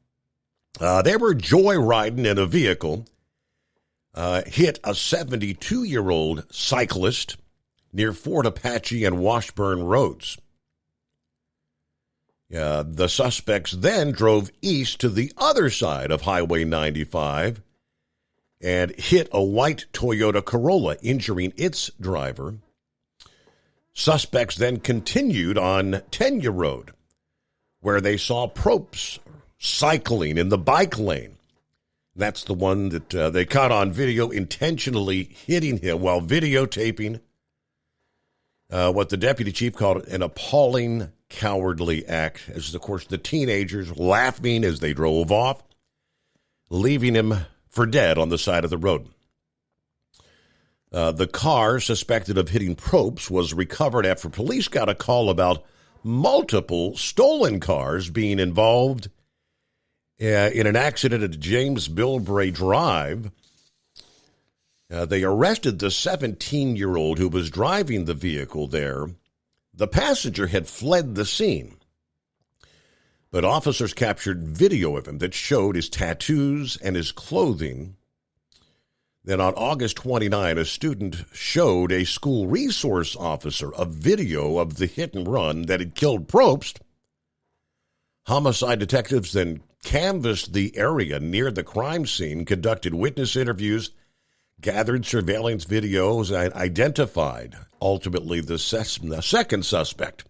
They were joyriding in a vehicle, hit a 72-year-old cyclist near Fort Apache and Washburn Roads. The suspects then drove east to the other side of Highway 95 and hit a white Toyota Corolla, injuring its driver. Suspects then continued on Tenya Road, where they saw Probst cycling in the bike lane. That's the one that they caught on video intentionally hitting him while videotaping what the deputy chief called an appalling, cowardly act, as, of course, the teenagers laughing as they drove off, leaving him for dead on the side of the road. The car suspected of hitting Probst was recovered after police got a call about multiple stolen cars being involved in an accident at James Bilbray Drive. They arrested the 17-year-old who was driving the vehicle there. The passenger had fled the scene, but officers captured video of him that showed his tattoos and his clothing. Then on August 29, a student showed a school resource officer a video of the hit and run that had killed Probst. Homicide detectives then canvassed the area near the crime scene, conducted witness interviews, gathered surveillance videos and identified, ultimately, the second suspect.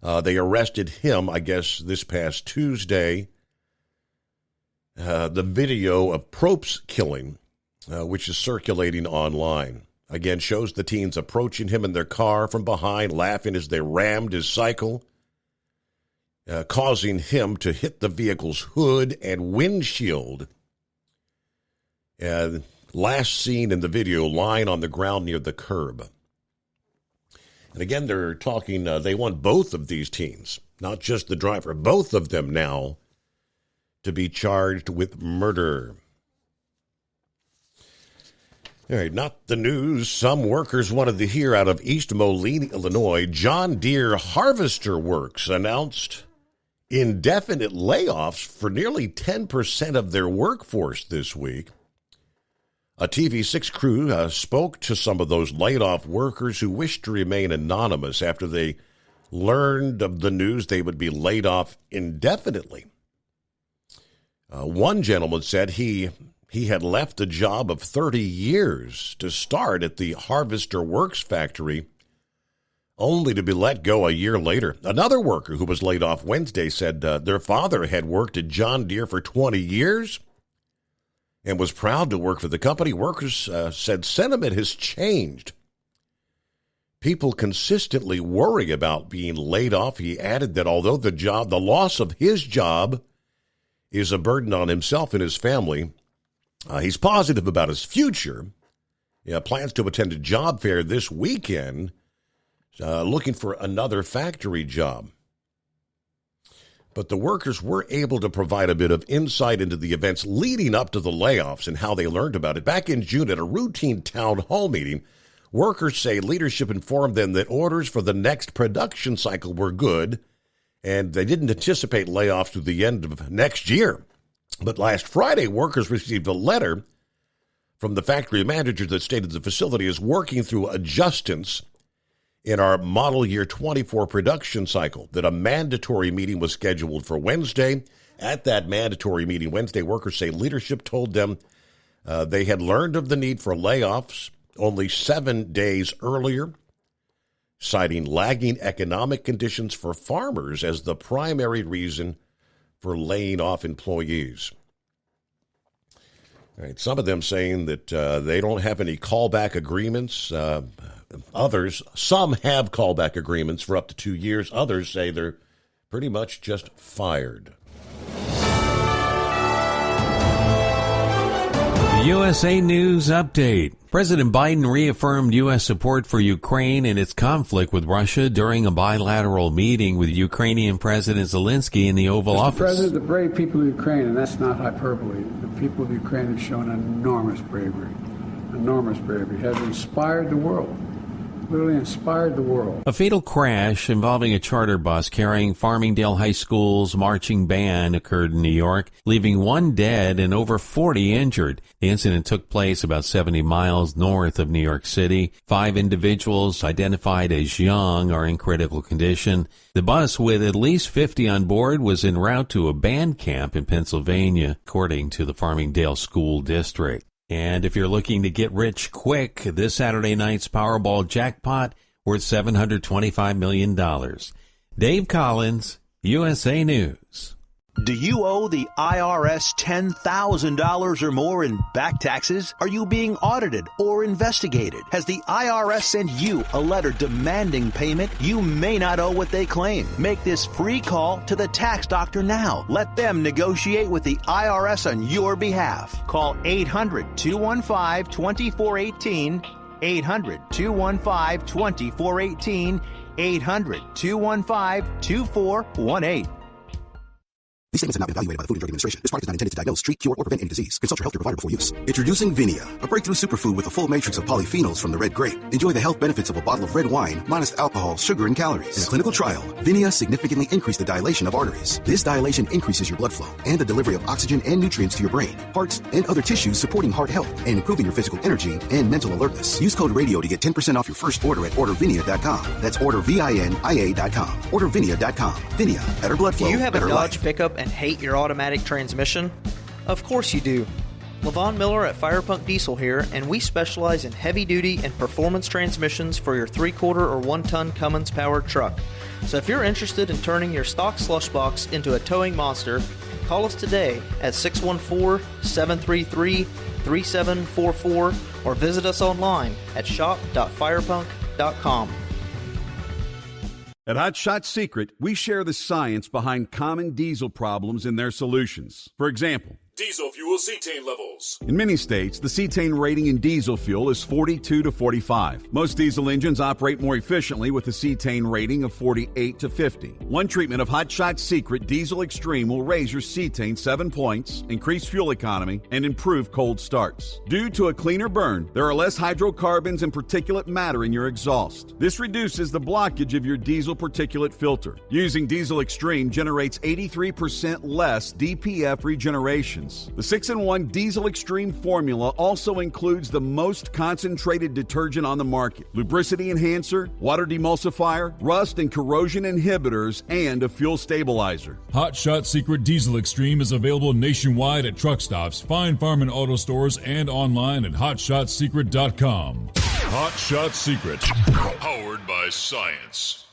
They arrested him, I guess, this past Tuesday. The video of Probst's killing, which is circulating online, again shows the teens approaching him in their car from behind, laughing as they rammed his cycle, causing him to hit the vehicle's hood and windshield. Last seen in the video, lying on the ground near the curb. And again, they're talking, they want both of these teens, not just the driver, both of them now to be charged with murder. All right, not the news some workers wanted to hear out of East Moline, Illinois. John Deere Harvester Works announced indefinite layoffs for nearly 10% of their workforce this week. A TV6 crew spoke to some of those laid-off workers who wished to remain anonymous after they learned of the news they would be laid off indefinitely. One gentleman said he had left a job of 30 years to start at the Harvester Works factory, only to be let go a year later. Another worker who was laid off Wednesday said their father had worked at John Deere for 20 years and was proud to work for the company. Workers said sentiment has changed. People consistently worry about being laid off. He added that although the loss of his job is a burden on himself and his family, he's positive about his future. Plans to attend a job fair this weekend, looking for another factory job. But the workers were able to provide a bit of insight into the events leading up to the layoffs and how they learned about it. Back in June at a routine town hall meeting, workers say leadership informed them that orders for the next production cycle were good, and they didn't anticipate layoffs through the end of next year. But last Friday, workers received a letter from the factory manager that stated the facility is working through adjustments in our model year 24 production cycle, that a mandatory meeting was scheduled for Wednesday. At that mandatory meeting Wednesday, workers say leadership told them they had learned of the need for layoffs only 7 days earlier, citing lagging economic conditions for farmers as the primary reason for laying off employees. All right, some of them saying that they don't have any callback agreements. Some have callback agreements for up to 2 years. Others say they're pretty much just fired. USA News Update. President Biden reaffirmed U.S. support for Ukraine in its conflict with Russia during a bilateral meeting with Ukrainian President Zelensky in the Oval Office. President, the brave people of Ukraine, and that's not hyperbole, the people of Ukraine have shown enormous bravery, has inspired the world. Literally inspired the world. A fatal crash involving a charter bus carrying Farmingdale High School's marching band occurred in New York, leaving 1 dead and over 40 injured. The incident took place about 70 miles north of New York City. 5 individuals identified as young are in critical condition. The bus, with at least 50 on board, was en route to a band camp in Pennsylvania, according to the Farmingdale School District. And if you're looking to get rich quick, this Saturday night's Powerball jackpot worth $725 million. Dave Collins, USA News. Do you owe the IRS $10,000 or more in back taxes? Are you being audited or investigated? Has the IRS sent you a letter demanding payment? You may not owe what they claim. Make this free call to the tax doctor now. Let them negotiate with the IRS on your behalf. Call 800-215-2418, 800-215-2418, 800-215-2418. These statements have not been evaluated by the Food and Drug Administration. This product is not intended to diagnose, treat, cure, or prevent any disease. Consult your healthcare provider before use. Introducing Vinia, a breakthrough superfood with a full matrix of polyphenols from the red grape. Enjoy the health benefits of a bottle of red wine, minus alcohol, sugar, and calories. In a clinical trial, Vinia significantly increased the dilation of arteries. This dilation increases your blood flow and the delivery of oxygen and nutrients to your brain, hearts, and other tissues, supporting heart health and improving your physical energy and mental alertness. Use code RADIO to get 10% off your first order at ordervinia.com. That's ordervinia.com. Ordervinia.com. Vinia, better blood flow. Do you have a better Dodge life. pickup and hate your automatic transmission? Of course you do. LaVon Miller at Firepunk Diesel here, and we specialize in heavy-duty and performance transmissions for your 3-quarter or 1-ton Cummins-powered truck. So if you're interested in turning your stock slush box into a towing monster, call us today at 614-733-3744 or visit us online at shop.firepunk.com. At Hot Shot Secret, we share the science behind common diesel problems and their solutions. For example, Diesel fuel cetane levels. in many states, the cetane rating in diesel fuel is 42 to 45. Most diesel engines operate more efficiently with a cetane rating of 48 to 50. One treatment of Hot Shot Secret Diesel Extreme will raise your cetane 7 points, increase fuel economy, and improve cold starts. Due to a cleaner burn, there are less hydrocarbons and particulate matter in your exhaust. This reduces the blockage of your diesel particulate filter. Using Diesel Extreme generates 83% less DPF regenerations. The 6-in-1 Diesel Extreme formula also includes the most concentrated detergent on the market, lubricity enhancer, water demulsifier, rust and corrosion inhibitors, and a fuel stabilizer. Hot Shot Secret Diesel Extreme is available nationwide at truck stops, Fine Farm and auto stores, and online at hotshotsecret.com. Hot Shot Secret, powered by science.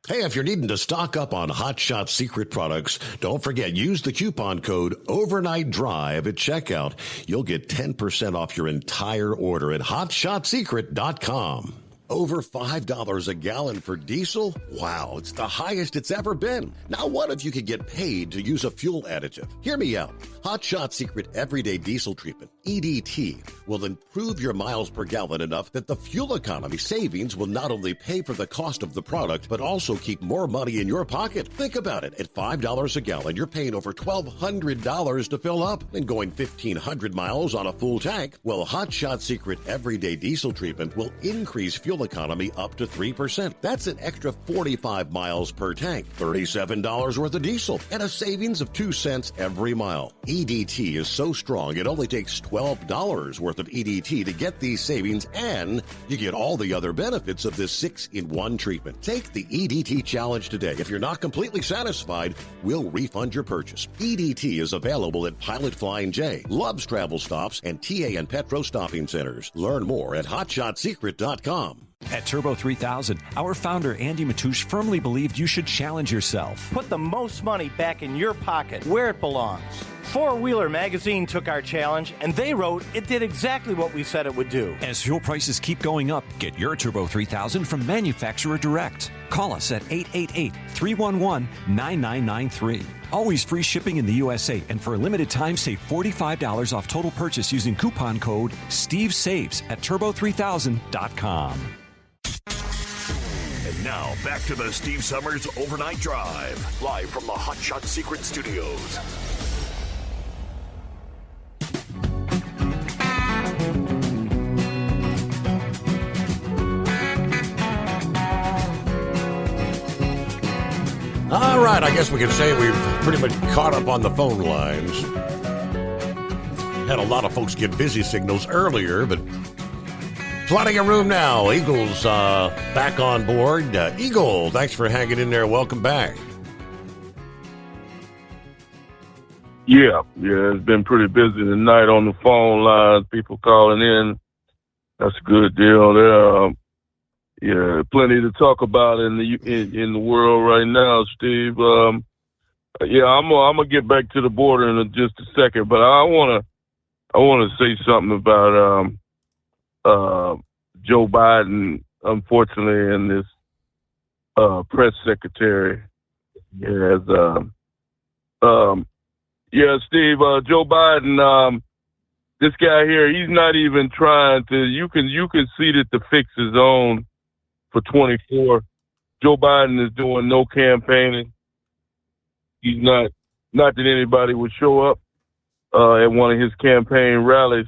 Hey, if you're needing to stock up on Hot Shot Secret products, don't forget, use the coupon code Overnight Drive at checkout. You'll get 10% off your entire order at hotshotsecret.com. Over $5 a gallon for diesel? Wow, it's the highest it's ever been. Now what if you could get paid to use a fuel additive? Hear me out. Hot Shot Secret Everyday Diesel Treatment, EDT, will improve your miles per gallon enough that the fuel economy savings will not only pay for the cost of the product, but also keep more money in your pocket. Think about it. At $5 a gallon, you're paying over $1,200 to fill up and going 1,500 miles on a full tank. Well, Hot Shot Secret Everyday Diesel Treatment will increase fuel economy up to 3%. That's an extra 45 miles per tank, $37 worth of diesel, and a savings of 2 cents every mile. EDT is so strong, it only takes $12 worth of EDT to get these savings, and you get all the other benefits of this 6-in-1 treatment. Take the EDT challenge today. If you're not completely satisfied, we'll refund your purchase. EDT is available at Pilot Flying J, Love's Travel Stops, and TA and Petro Stopping Centers. Learn more at hotshotsecret.com. At Turbo 3000, our founder Andy Matouche firmly believed you should challenge yourself. Put the most money back in your pocket, where it belongs. Four Wheeler magazine took our challenge, and they wrote it did exactly what we said it would do. As fuel prices keep going up, get your Turbo 3000 from manufacturer direct. Call us at 888-311-9993. Always free shipping in the USA, and for a limited time, save $45 off total purchase using coupon code SteveSaves at turbo3000.com. And now, back to the Steve Summers Overnight Drive, live from the Hot Shot Secret Studios. All right, I guess we can say we've pretty much caught up on the phone lines. Had a lot of folks get busy signals earlier, but plenty of room now. Eagle's back on board. Eagle, thanks for hanging in there. Welcome back. Yeah, it's been pretty busy tonight on the phone lines. People calling in. That's a good deal there. Yeah, plenty to talk about in the world right now, Steve. I'm gonna get back to the border in just a second, but I wanna say something about Joe Biden, unfortunately, and this press secretary. Steve, Joe Biden, this guy here, he's not even trying to. You can see that the fix is on for 24. Joe Biden is doing no campaigning. He's not that anybody would show up at one of his campaign rallies.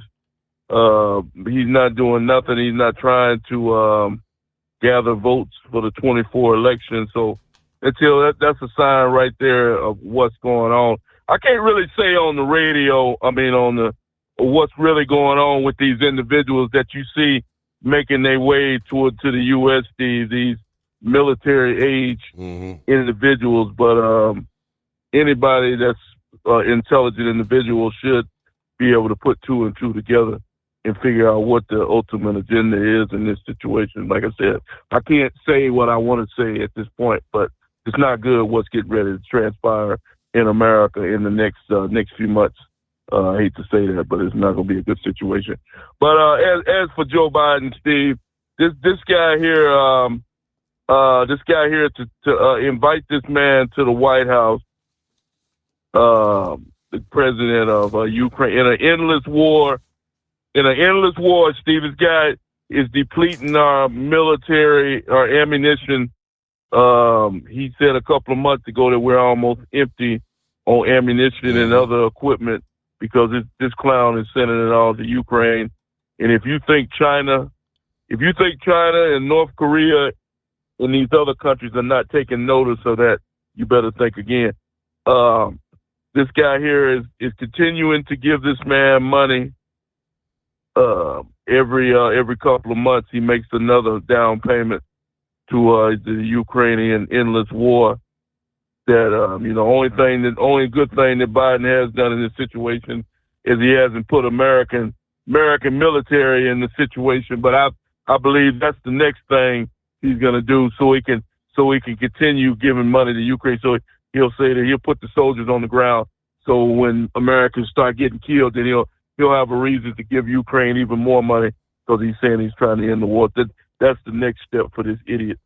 He's not doing nothing. He's not trying to gather votes for the 24 election. So that's a sign right there of what's going on. I can't really say on the radio, what's really going on with these individuals that you see making their way to the U.S., these military-age individuals. But anybody that's intelligent individual should be able to put two and two together and figure out what the ultimate agenda is in this situation. Like I said, I can't say what I want to say at this point, but it's not good what's getting ready to transpire in America in the next few months. I hate to say that, but it's not going to be a good situation. But as for Joe Biden, Steve, this guy here to invite this man to the White House, the president of Ukraine, in an endless war, Steve, this guy is depleting our military, our ammunition. He said a couple of months ago that we're almost empty on ammunition and other equipment because this clown is sending it all to Ukraine. And if you think China and North Korea and these other countries are not taking notice of that, you better think again. This guy here is continuing to give this man money. Every couple of months, he makes another down payment to the Ukrainian endless war. That only good thing that Biden has done in this situation is he hasn't put American military in the situation. But I believe that's the next thing he's going to do, so he can continue giving money to Ukraine. So he'll say that he'll put the soldiers on the ground. So when Americans start getting killed, then he'll have a reason to give Ukraine even more money because he's saying he's trying to end the war. That's the next step for this idiot.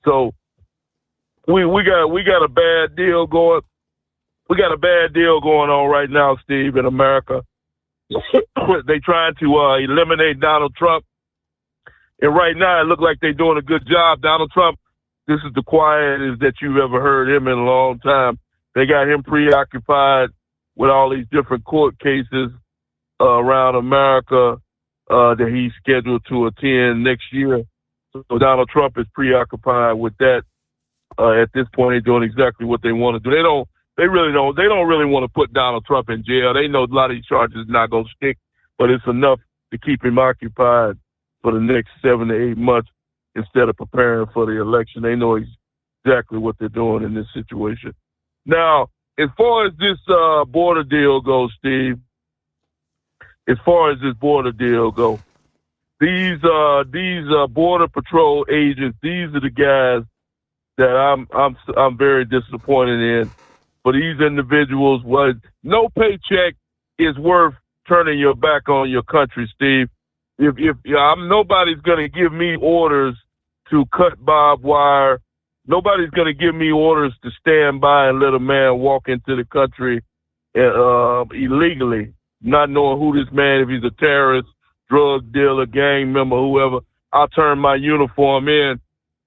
So we got a bad deal going. We got a bad deal going on right now, Steve, in America. They trying to eliminate Donald Trump. And right now it looks like they're doing a good job. Donald Trump, this is the quietest that you've ever heard him in a long time. They got him preoccupied with all these different court cases around America that he's scheduled to attend next year. So Donald Trump is preoccupied with that. At this point, they're doing exactly what they want to do. They don't really want to put Donald Trump in jail. They know a lot of these charges are not going to stick, but it's enough to keep him occupied for the next 7 to 8 months instead of preparing for the election. They know exactly what they're doing in this situation. Now, as far as this border deal goes, Steve, these border patrol agents, these are the guys that I'm very disappointed in. For these individuals, no paycheck is worth turning your back on your country, Steve. If nobody's going to give me orders to cut barbed wire, nobody's going to give me orders to stand by and let a man walk into the country illegally, not knowing who this man, if he's a terrorist, drug dealer, gang member, whoever. I'll turn my uniform in.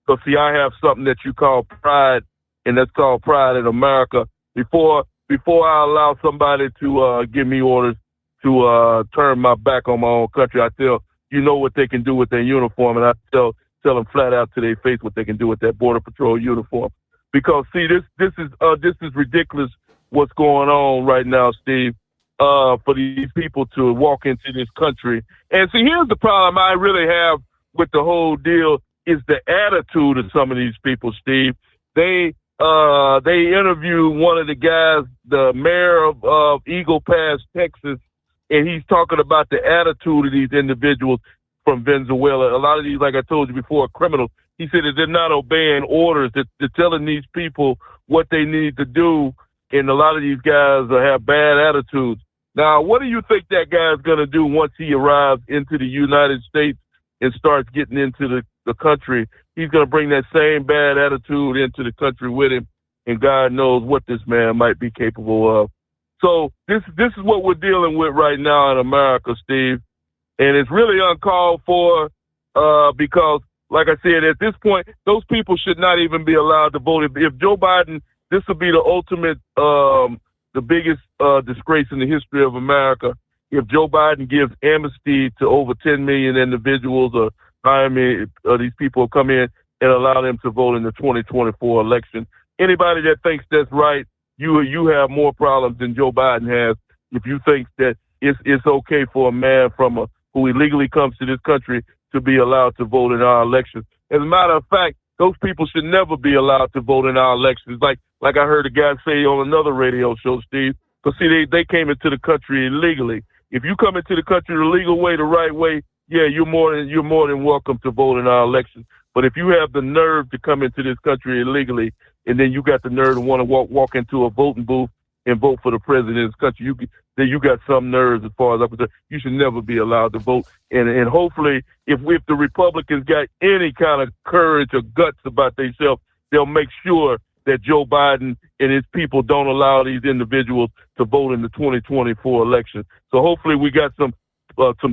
Because, see, I have something that you call pride, and that's called pride in America. Before I allow somebody to give me orders to turn my back on my own country, I tell what they can do with their uniform, and I tell them flat out to their face what they can do with that Border Patrol uniform. Because, see, this is ridiculous what's going on right now, Steve, for these people to walk into this country. And, see, here's the problem I really have with the whole deal is the attitude of some of these people, Steve. They interviewed one of the guys, the mayor of Eagle Pass, Texas, and he's talking about the attitude of these individuals from Venezuela. A lot of these, like I told you before, are criminals. He said that they're not obeying orders, that they're telling these people what they need to do, and a lot of these guys have bad attitudes. Now, what do you think that guy's going to do once he arrives into the United States and starts getting into the country? He's going to bring that same bad attitude into the country with him, and God knows what this man might be capable of. So this is what we're dealing with right now in America, Steve, and it's really uncalled for because, like I said, at this point, those people should not even be allowed to vote. If Joe Biden, this will be the ultimate, the biggest disgrace in the history of America. If Joe Biden gives amnesty to over 10 million individuals, or these people come in and allow them to vote in the 2024 election. Anybody that thinks that's right, you have more problems than Joe Biden has. If you think that it's okay for a man who illegally comes to this country to be allowed to vote in our elections. As a matter of fact, those people should never be allowed to vote in our elections. Like I heard a guy say on another radio show, Steve, because see, they came into the country illegally. if you come into the country the legal way, the right way, yeah, you're more than welcome to vote in our elections. But if you have the nerve to come into this country illegally, and then you got the nerve to want to walk into a voting booth and vote for the president of this country, then you got some nerves as far as I'm concerned. You should never be allowed to vote. And hopefully, if the Republicans got any kind of courage or guts about themselves, they'll make sure that Joe Biden and his people don't allow these individuals to vote in the 2024 election. So hopefully we got some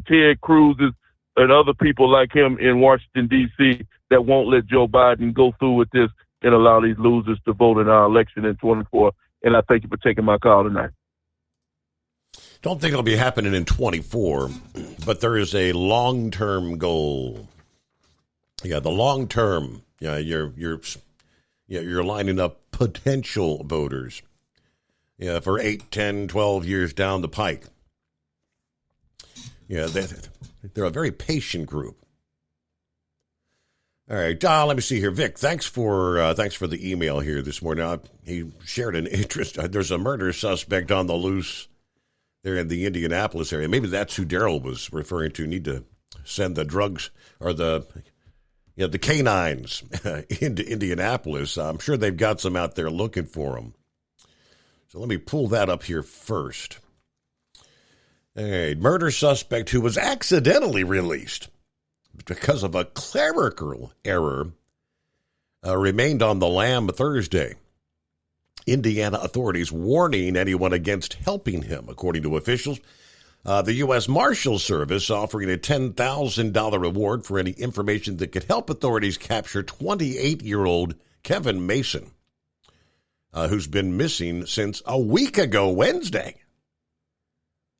Ted Cruz's and other people like him in Washington, D.C. that won't let Joe Biden go through with this and allow these losers to vote in our election in 24. And I thank you for taking my call tonight. Don't think it'll be happening in 24, but there is a long-term goal. Yeah, the long-term. Yeah, you're lining up potential voters. Yeah, for 8, 10, 12 years down the pike. Yeah, they're a very patient group. All right, let me see here. Vic, thanks for the email here this morning. He shared an interest. There's a murder suspect on the loose there in the Indianapolis area. Maybe that's who Daryl was referring to. Need to send the drugs or the canines into Indianapolis. I'm sure they've got some out there looking for them. So let me pull that up here first. A murder suspect who was accidentally released because of a clerical error remained on the lam Thursday. Indiana authorities warning anyone against helping him, according to officials. The U.S. Marshal Service offering a $10,000 reward for any information that could help authorities capture 28-year-old Kevin Mason, who's been missing since a week ago Wednesday,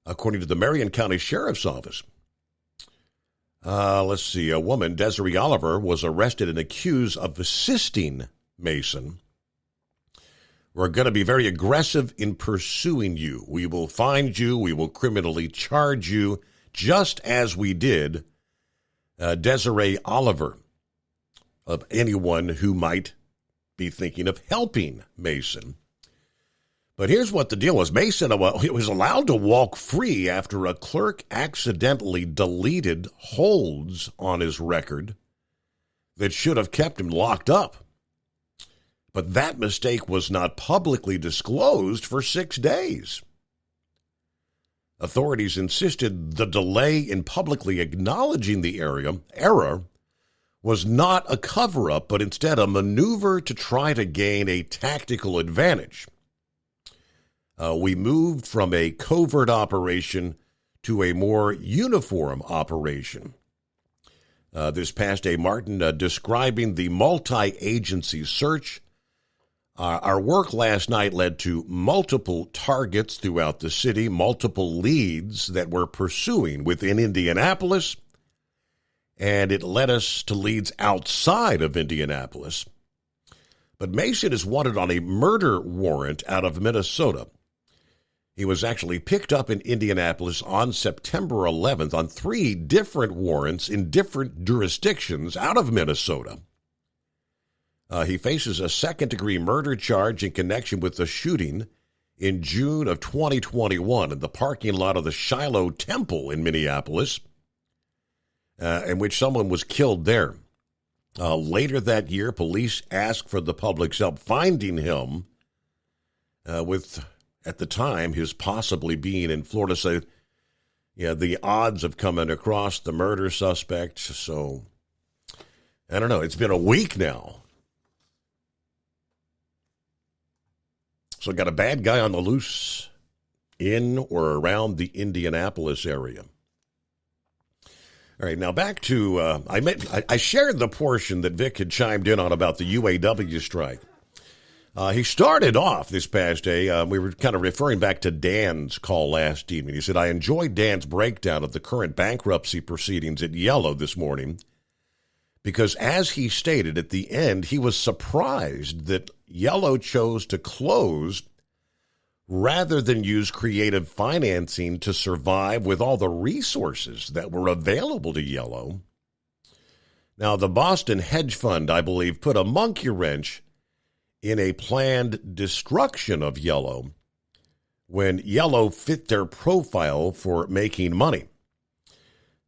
according to the Marion County Sheriff's Office. Let's see. A woman, Desiree Oliver, was arrested and accused of assisting Mason. We're going to be very aggressive in pursuing you. We will find you. We will criminally charge you, just as we did Desiree Oliver, of anyone who might be thinking of helping Mason. But here's what the deal was. Mason was allowed to walk free after a clerk accidentally deleted holds on his record that should have kept him locked up. But that mistake was not publicly disclosed for 6 days. Authorities insisted the delay in publicly acknowledging the error was not a cover-up, but instead a maneuver to try to gain a tactical advantage. We moved from a covert operation to a more uniform operation. This past day, Martin, describing the multi-agency search. Our work last night led to multiple targets throughout the city, multiple leads that we're pursuing within Indianapolis, and it led us to leads outside of Indianapolis. But Mason is wanted on a murder warrant out of Minnesota. He was actually picked up in Indianapolis on September 11th on 3 different warrants in different jurisdictions out of Minnesota. He faces a second-degree murder charge in connection with the shooting in June of 2021 in the parking lot of the Shiloh Temple in Minneapolis, in which someone was killed there. Later that year, police asked for the public's help finding him with, at the time, his possibly being in Florida. So, the odds of coming across the murder suspect. So, I don't know. It's been a week now. So got a bad guy on the loose in or around the Indianapolis area. All right, now back to, I shared the portion that Vic had chimed in on about the UAW strike. He started off this past day, we were kind of referring back to Dan's call last evening. He said, I enjoyed Dan's breakdown of the current bankruptcy proceedings at Yellow this morning because, as he stated at the end, he was surprised that Yellow chose to close rather than use creative financing to survive with all the resources that were available to Yellow. Now, the Boston hedge fund, I believe, put a monkey wrench in a planned destruction of Yellow when yellow fit their profile for making money.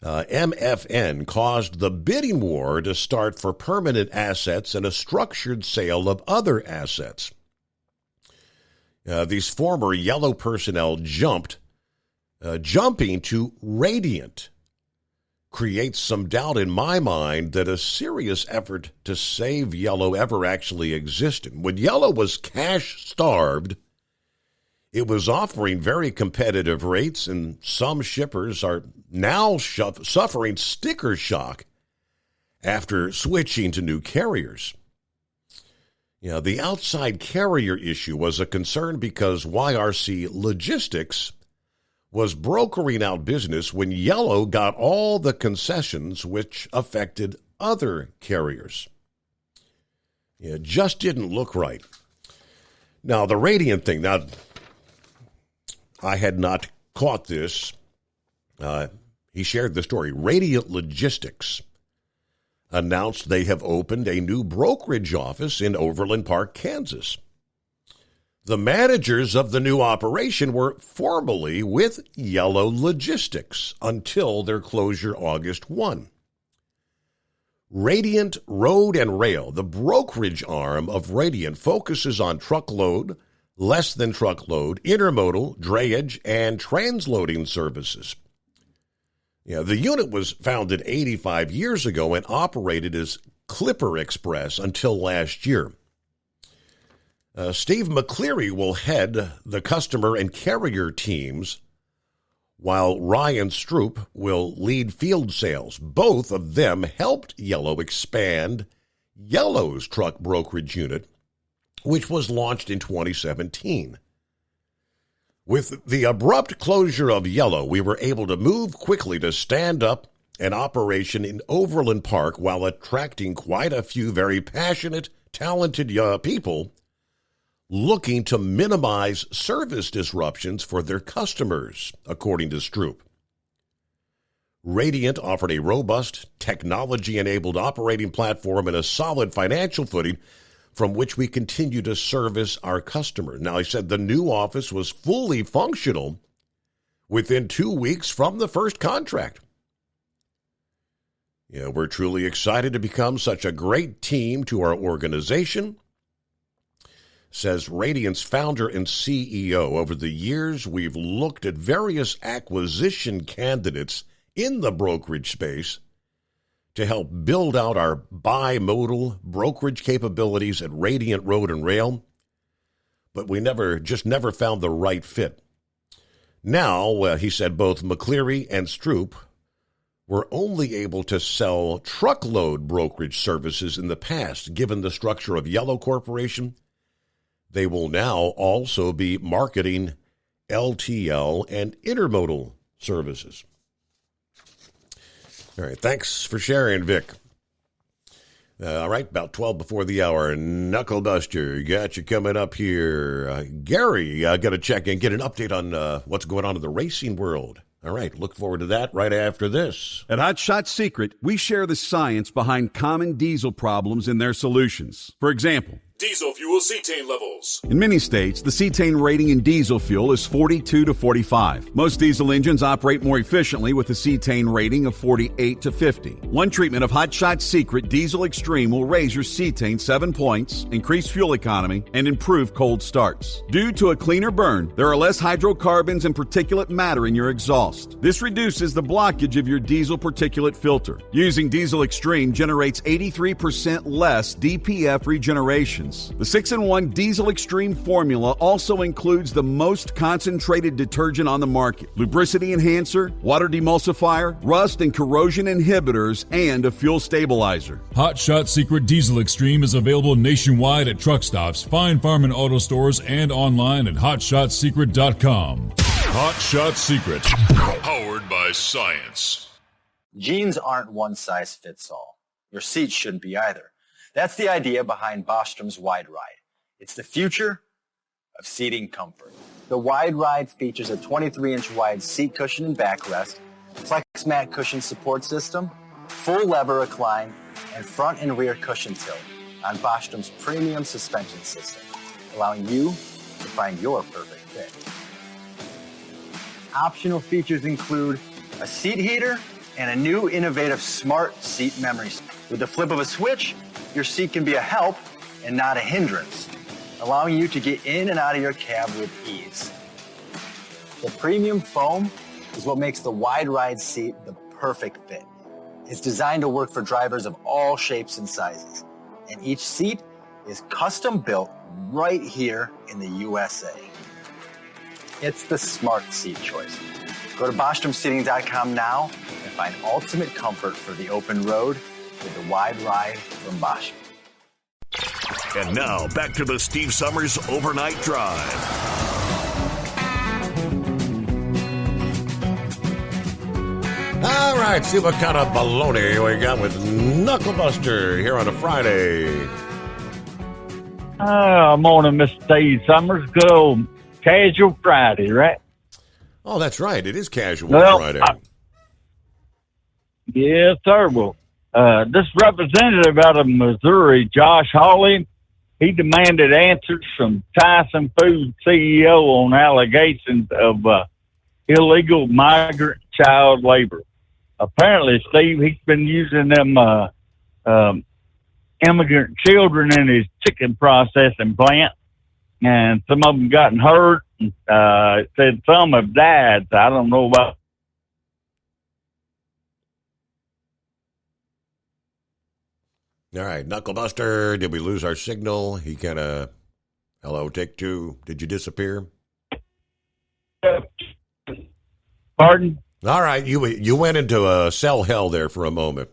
MFN caused the bidding war to start for permanent assets and a structured sale of other assets. These former yellow personnel jumping to Radiant creates some doubt in my mind that a serious effort to save yellow ever actually existed. When yellow was cash-starved, it was offering very competitive rates, and some shippers are now suffering sticker shock after switching to new carriers. The outside carrier issue was a concern because YRC Logistics was brokering out business when Yellow got all the concessions which affected other carriers. It just didn't look right. Now, the Radiant thing, now, I had not caught this. He shared the story. Radiant Logistics announced they have opened a new brokerage office in Overland Park, Kansas. The managers of the new operation were formerly with Yellow Logistics until their closure August 1. Radiant Road and Rail, the brokerage arm of Radiant, focuses on truckload, less than truckload, intermodal, drayage, and transloading services. The unit was founded 85 years ago and operated as Clipper Express until last year. Steve McCleary will head the customer and carrier teams, while Ryan Stroop will lead field sales. Both of them helped Yellow expand Yellow's truck brokerage unit, which was launched in 2017. With the abrupt closure of Yellow, we were able to move quickly to stand up an operation in Overland Park while attracting quite a few very passionate, talented people looking to minimize service disruptions for their customers, according to Stroop. Radiant offered a robust, technology-enabled operating platform and a solid financial footing from which we continue to service our customers. Now, he said the new office was fully functional within 2 weeks from the first contract. We're truly excited to become such a great team to our organization, says Radiant's founder and CEO. Over the years, we've looked at various acquisition candidates in the brokerage space to help build out our bimodal brokerage capabilities at Radiant Road and Rail, but we never found the right fit. Now, he said both McCleary and Stroop were only able to sell truckload brokerage services in the past. Given the structure of Yellow Corporation, they will now also be marketing LTL and intermodal services. All right, thanks for sharing, Vic. All right, about 12 before the hour, Knucklebuster, got you coming up here. Gary, got to check and get an update on what's going on in the racing world. All right, look forward to that right after this. At Hot Shot Secret, we share the science behind common diesel problems and their solutions. For example, diesel fuel cetane levels. in many states, the cetane rating in diesel fuel is 42 to 45. Most diesel engines operate more efficiently with a cetane rating of 48 to 50. One treatment of Hot Shot Secret Diesel Extreme will raise your cetane 7 points, increase fuel economy, and improve cold starts. Due to a cleaner burn, there are less hydrocarbons and particulate matter in your exhaust. This reduces the blockage of your diesel particulate filter. Using Diesel Extreme generates 83% less DPF regeneration. The 6-in-1 Diesel Extreme formula also includes the most concentrated detergent on the market, lubricity enhancer, water demulsifier, rust and corrosion inhibitors, and a fuel stabilizer. Hot Shot Secret Diesel Extreme is available nationwide at truck stops, fine farm and auto stores, and online at hotshotsecret.com. Hot Shot Secret, powered by science. Jeans aren't one size fits all. Your seats shouldn't be either. That's the idea behind Bostrom's Wide Ride. It's the future of seating comfort. The Wide Ride features a 23-inch wide seat cushion and backrest, flex mat cushion support system, full lever recline, and front and rear cushion tilt on Bostrom's premium suspension system, allowing you to find your perfect fit. Optional features include a seat heater and a new innovative smart seat memory. With the flip of a switch, your seat can be a help and not a hindrance, allowing you to get in and out of your cab with ease. The premium foam is what makes the wide ride seat the perfect fit. It's designed to work for drivers of all shapes and sizes, and each seat is custom built right here in the USA. It's the smart seat choice. Go to BostromSeating.com now and find ultimate comfort for the open road with the wide ride from Bostrom. And now back to the Steve Summers Overnight Drive. All right, see what kind of baloney we got with Knucklebuster here on a Friday. Morning, Mr. Steve Summers. Good old casual Friday, right? Oh, that's right. It is casual Friday. Yes, sir. Well, this representative out of Missouri, Josh Hawley, he demanded answers from Tyson Foods CEO on allegations of illegal migrant child labor. Apparently, Steve, he's been using them immigrant children in his chicken processing plant, and some of them gotten hurt. Said some have died. So I don't know about. All right, Knucklebuster, did we lose our signal? He kind of, hello, take two. Did you disappear? Pardon? All right, you went into cell hell there for a moment.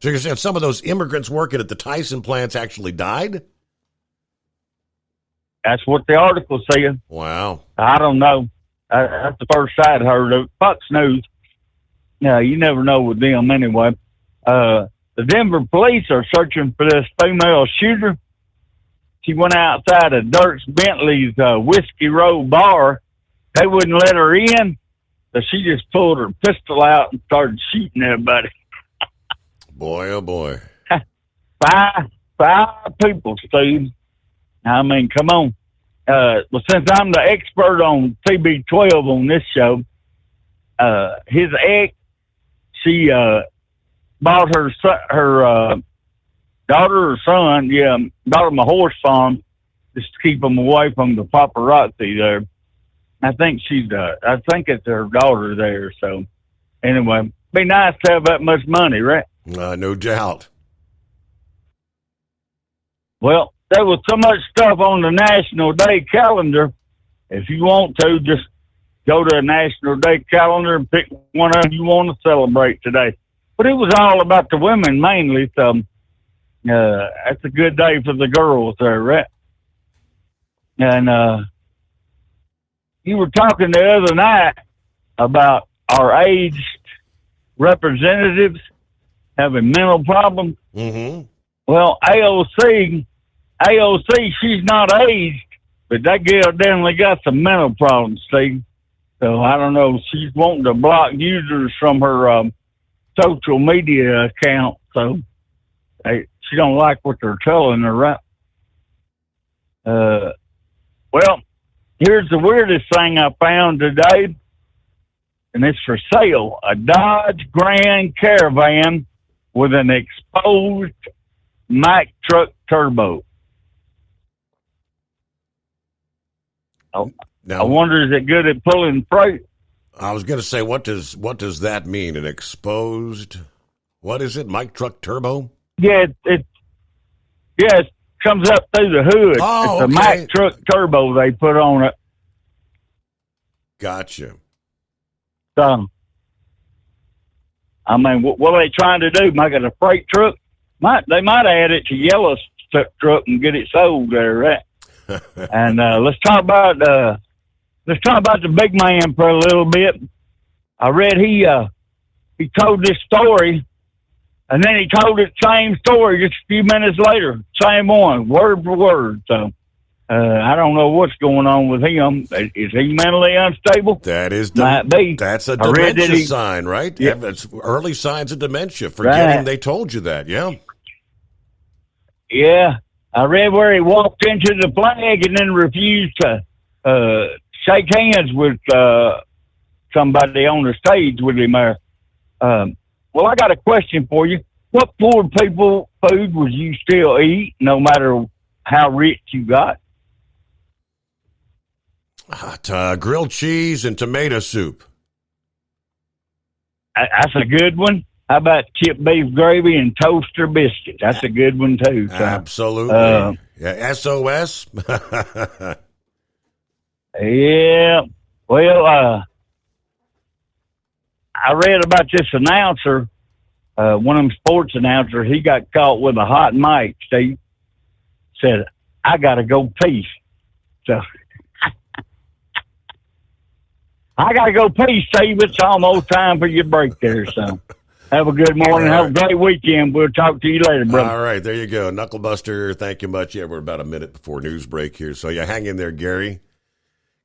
So you're saying some of those immigrants working at the Tyson plants actually died? That's what the article said. Wow. I don't know. That's the first I'd heard of Fox News. Yeah, you never know with them anyway. The Denver police are searching for this female shooter. She went outside of Dirks Bentley's Whiskey Row bar. They wouldn't let her in, so she just pulled her pistol out and started shooting everybody. Boy, oh boy. Five people, Steve. I mean, come on. Well, since I'm the expert on TB12 on this show, his ex, she bought her daughter or son, bought him a horse farm just to keep him away from the paparazzi there. I think it's her daughter there. So anyway, be nice to have that much money, right? No doubt. Well, there was so much stuff on the National Day calendar. If you want to, just go to a National Day calendar and pick one of them you want to celebrate today. But it was all about the women mainly, so that's a good day for the girls there, right? And you were talking the other night about our aged representatives having mental problems. Mm-hmm. Well, AOC, she's not aged, but that girl definitely got some mental problems, Steve. So I don't know. She's wanting to block users from her social media account, so she don't like what they're telling her, right? Well, here's the weirdest thing I found today, and it's for sale. A Dodge Grand Caravan with an exposed Mack truck turbo. Now, I wonder, is it good at pulling freight? I was going to say, what does that mean? An exposed, what is it? Mack truck turbo? Yeah, it comes up through the hood. Oh, it's a Mack truck turbo they put on it. Gotcha. So, I mean, what are they trying to do? Make it a freight truck? They might add it to Yellow's truck and get it sold there, right? And let's talk about the big man for a little bit. I read he told this story, and then he told the same story just a few minutes later, same one, word for word. So I don't know what's going on with him. Is he mentally unstable? That is might be. That's a dementia sign, right? Yeah, that's early signs of dementia. Forgetting they told you that. Yeah. Yeah. I read where he walked into the flag and then refused to shake hands with somebody on the stage with him there. Well, I got a question for you. What poor people food would you still eat no matter how rich you got? Grilled cheese and tomato soup. That's a good one. How about chipped beef gravy and toaster biscuits? That's a good one, too. So, absolutely. Yeah, SOS. Yeah. Well, I read about this announcer, one of them sports announcers. He got caught with a hot mic. Steve said, "I got to go pee." So I got to go pee, Steve. It's almost time for your break there. So have a good morning. Have a great weekend. We'll talk to you later, brother. All right, there you go. Knucklebuster, thank you much. Yeah, we're about a minute before news break here. So hang in there, Gary.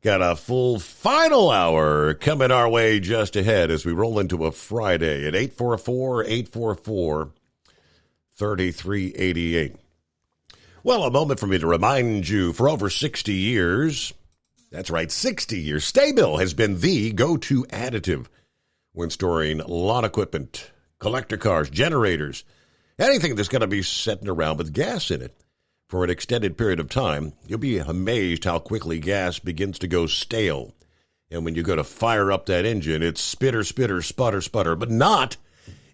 Got a full final hour coming our way just ahead as we roll into a Friday at 844-844-3388. Well, a moment for me to remind you, for over 60 years, that's right, 60 years, Sta-Bil has been the go-to additive when storing lawn equipment, collector cars, generators, anything that's going to be sitting around with gas in it. For an extended period of time, you'll be amazed how quickly gas begins to go stale. And when you go to fire up that engine, it's spitter, spitter, sputter, sputter, but not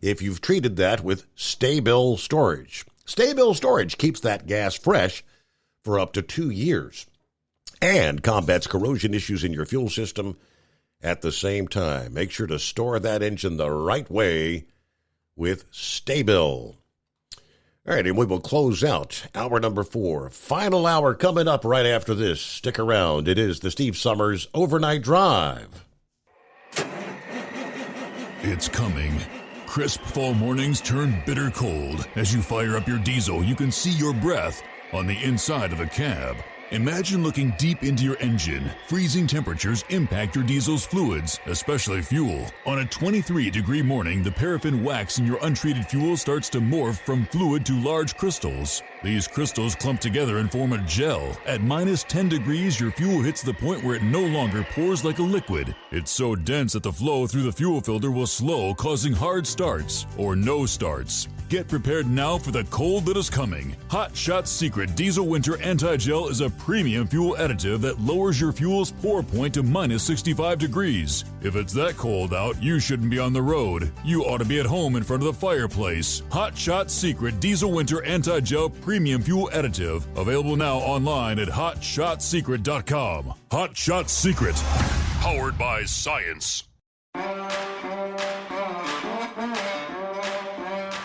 if you've treated that with Sta-Bil storage. Sta-Bil storage keeps that gas fresh for up to 2 years and combats corrosion issues in your fuel system at the same time. Make sure to store that engine the right way with Sta-Bil. All right, and we will close out hour number 4. Final hour coming up right after this. Stick around. It is the Steve Summers Overnight Drive. It's coming. Crisp fall mornings turn bitter cold. As you fire up your diesel, you can see your breath on the inside of a cab. Imagine looking deep into your engine. Freezing temperatures impact your diesel's fluids, especially fuel. On a 23-degree morning, the paraffin wax in your untreated fuel starts to morph from fluid to large crystals. These crystals clump together and form a gel. At minus 10 degrees, your fuel hits the point where it no longer pours like a liquid. It's so dense that the flow through the fuel filter will slow, causing hard starts or no starts. Get prepared now for the cold that is coming. Hot Shot Secret Diesel Winter Anti-Gel is a premium fuel additive that lowers your fuel's pour point to minus 65 degrees. If it's that cold out, you shouldn't be on the road. You ought to be at home in front of the fireplace. Hot Shot Secret Diesel Winter Anti-Gel Premium Fuel Additive. Available now online at HotShotSecret.com. Hot Shot Secret. Powered by science.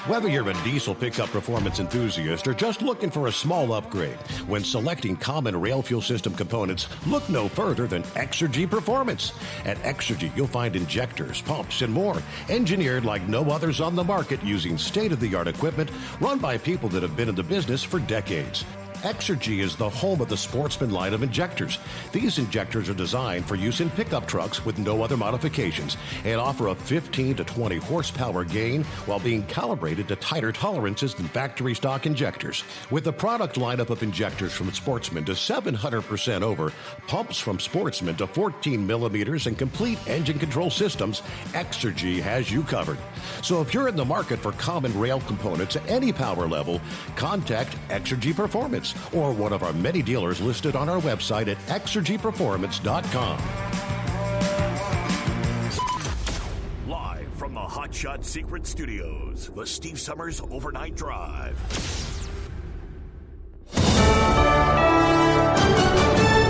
Whether you're a diesel pickup performance enthusiast or just looking for a small upgrade, when selecting common rail fuel system components, look no further than Exergy Performance. At Exergy, you'll find injectors, pumps, and more, engineered like no others on the market using state-of-the-art equipment run by people that have been in the business for decades. Exergy is the home of the Sportsman line of injectors. These injectors are designed for use in pickup trucks with no other modifications and offer a 15 to 20 horsepower gain while being calibrated to tighter tolerances than factory stock injectors. With a product lineup of injectors from Sportsman to 700% over, pumps from Sportsman to 14 millimeters, and complete engine control systems, Exergy has you covered. So if you're in the market for common rail components at any power level, contact Exergy Performance or one of our many dealers listed on our website at exergyperformance.com. Live from the Hot Shot Secret Studios, the Steve Summers Overnight Drive.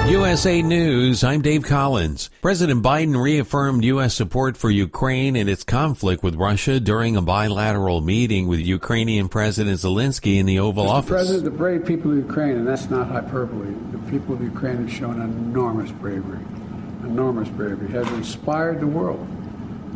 USA News, I'm Dave Collins. President Biden reaffirmed U.S. support for Ukraine and its conflict with Russia during a bilateral meeting with Ukrainian President Zelensky in the Oval Office. President, the brave people of Ukraine, and that's not hyperbole, the people of Ukraine have shown enormous bravery, have inspired the world.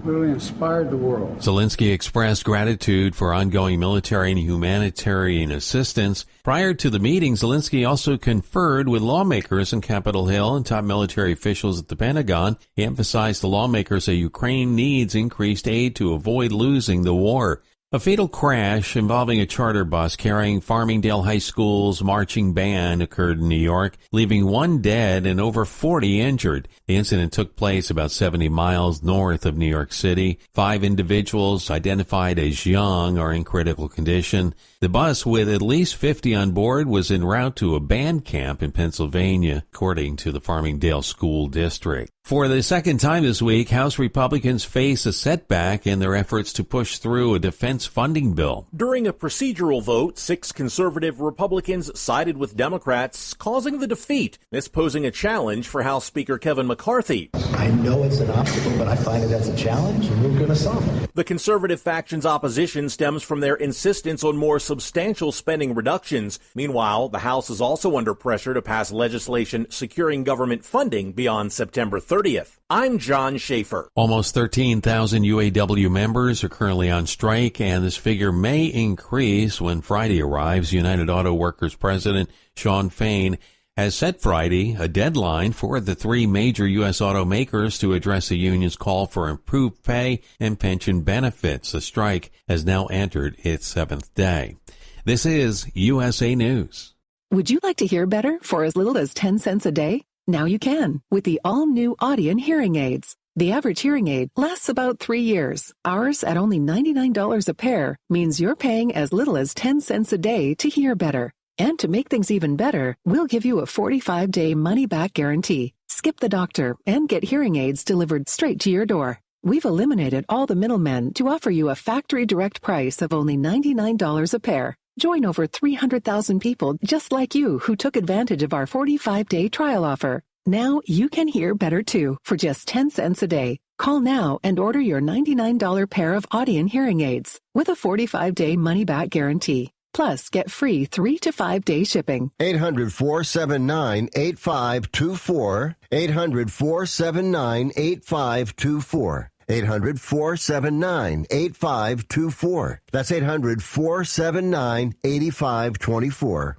Literally inspired the world. Zelensky expressed gratitude for ongoing military and humanitarian assistance. Prior to the meeting, Zelensky also conferred with lawmakers in Capitol Hill and top military officials at the Pentagon. He emphasized the lawmakers that Ukraine needs increased aid to avoid losing the war. A fatal crash involving a charter bus carrying Farmingdale High School's marching band occurred in New York, leaving 1 dead and over 40 injured. The incident took place about 70 miles north of New York City. 5 individuals identified as young are in critical condition. The bus, with at least 50 on board, was en route to a band camp in Pennsylvania, according to the Farmingdale School District. For the second time this week, House Republicans face a setback in their efforts to push through a defense funding bill. During a procedural vote, 6 conservative Republicans sided with Democrats, causing the defeat. This posing a challenge for House Speaker Kevin McCarthy. I know it's an obstacle, but I find it as a challenge, and we're going to solve it. The conservative faction's opposition stems from their insistence on more substantial spending reductions. Meanwhile, the House is also under pressure to pass legislation securing government funding beyond September 30th. I'm John Schaefer. Almost 13,000 UAW members are currently on strike, and this figure may increase when Friday arrives. United Auto Workers President Shawn Fain has set Friday a deadline for the 3 major U.S. automakers to address the union's call for improved pay and pension benefits. The strike has now entered its 7th day. This is USA News. Would you like to hear better for as little as 10 cents a day? Now you can with the all-new Audien hearing aids. The average hearing aid lasts about 3 years. Ours, at only $99 a pair, means you're paying as little as 10 cents a day to hear better. And to make things even better, we'll give you a 45-day money-back guarantee. Skip the doctor and get hearing aids delivered straight to your door. We've eliminated all the middlemen to offer you a factory direct price of only $99 a pair. Join over 300,000 people just like you who took advantage of our 45-day trial offer. Now you can hear better too for just 10 cents a day. Call now and order your $99 pair of Audien hearing aids with a 45-day money-back guarantee. Plus, get free 3 to 5 day shipping. 800-479-8524. 800-479-8524. 800-479-8524. That's 800-479-8524.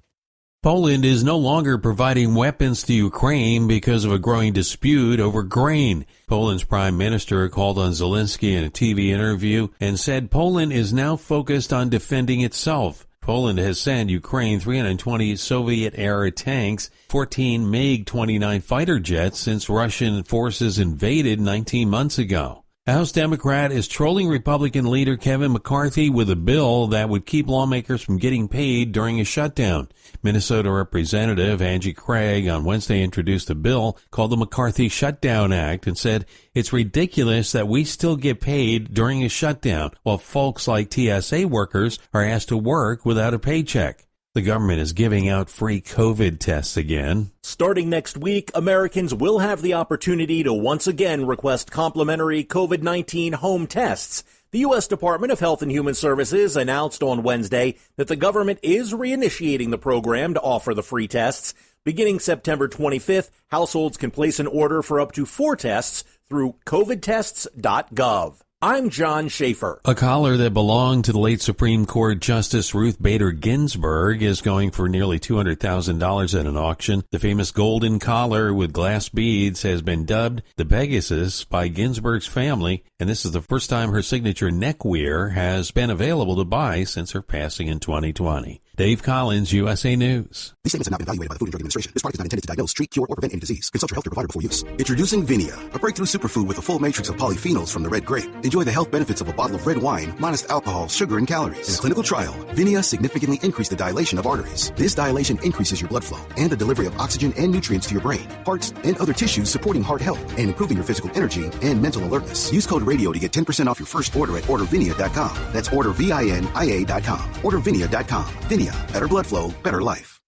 Poland is no longer providing weapons to Ukraine because of a growing dispute over grain. Poland's prime minister called on Zelensky in a TV interview and said Poland is now focused on defending itself. Poland has sent Ukraine 320 Soviet-era tanks, 14 MiG-29 fighter jets since Russian forces invaded 19 months ago. House Democrat is trolling Republican leader Kevin McCarthy with a bill that would keep lawmakers from getting paid during a shutdown. Minnesota Representative Angie Craig on Wednesday introduced a bill called the McCarthy Shutdown Act and said it's ridiculous that we still get paid during a shutdown while folks like TSA workers are asked to work without a paycheck. The government is giving out free COVID tests again. Starting next week, Americans will have the opportunity to once again request complimentary COVID-19 home tests. The U.S. Department of Health and Human Services announced on Wednesday that the government is reinitiating the program to offer the free tests. Beginning September 25th, households can place an order for up to 4 tests through covidtests.gov. I'm John Schaefer. A collar that belonged to the late Supreme Court Justice Ruth Bader Ginsburg is going for nearly $200,000 at an auction. The famous golden collar with glass beads has been dubbed the Pegasus by Ginsburg's family, and this is the first time her signature neckwear has been available to buy since her passing in 2020. Dave Collins, USA News. These statements have not been evaluated by the Food and Drug Administration. This product is not intended to diagnose, treat, cure, or prevent any disease. Consult your healthcare provider before use. Introducing Vinia, a breakthrough superfood with a full matrix of polyphenols from the red grape. Enjoy the health benefits of a bottle of red wine, minus alcohol, sugar, and calories. In a clinical trial, Vinia significantly increased the dilation of arteries. This dilation increases your blood flow and the delivery of oxygen and nutrients to your brain, hearts, and other tissues, supporting heart health and improving your physical energy and mental alertness. Use code RADIO to get 10% off your first order at ordervinia.com. That's ordervinia.com. Ordervinia.com. Vinia, better blood flow, better life.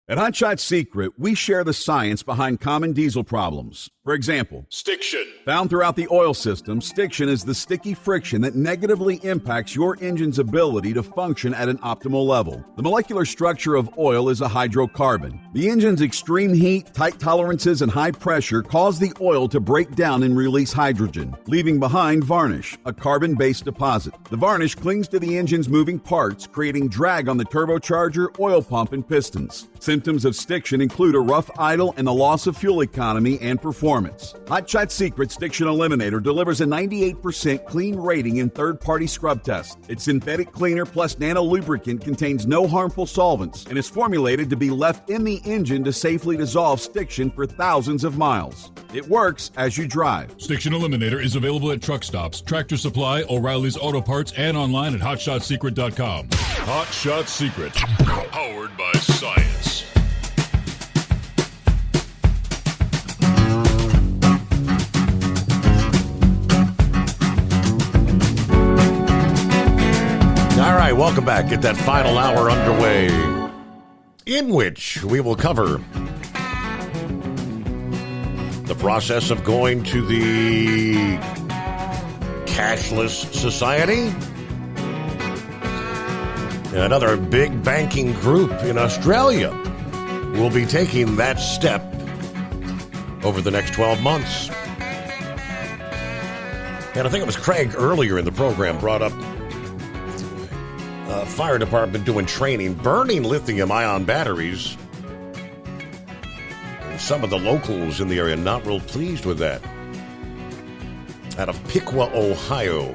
At Hot Shot Secret, we share the science behind common diesel problems. For example, stiction. Found throughout the oil system, stiction is the sticky friction that negatively impacts your engine's ability to function at an optimal level. The molecular structure of oil is a hydrocarbon. The engine's extreme heat, tight tolerances, and high pressure cause the oil to break down and release hydrogen, leaving behind varnish, a carbon-based deposit. The varnish clings to the engine's moving parts, creating drag on the turbocharger, oil pump, and pistons. Since symptoms of stiction include a rough idle and the loss of fuel economy and performance. Hot Shot Secret Stiction Eliminator delivers a 98% clean rating in third-party scrub tests. Its synthetic cleaner plus nano lubricant contains no harmful solvents and is formulated to be left in the engine to safely dissolve stiction for thousands of miles. It works as you drive. Stiction Eliminator is available at truck stops, Tractor Supply, O'Reilly's Auto Parts, and online at hotshotsecret.com. Hot Shot Secret, powered by science. All right, welcome back. Get that final hour underway, in which we will cover the process of going to the cashless society. Another big banking group in Australia will be taking that step over the next 12 months. And I think it was Craig earlier in the program brought up fire department doing training, burning lithium-ion batteries. And some of the locals in the area not real pleased with that. Out of Piqua, Ohio.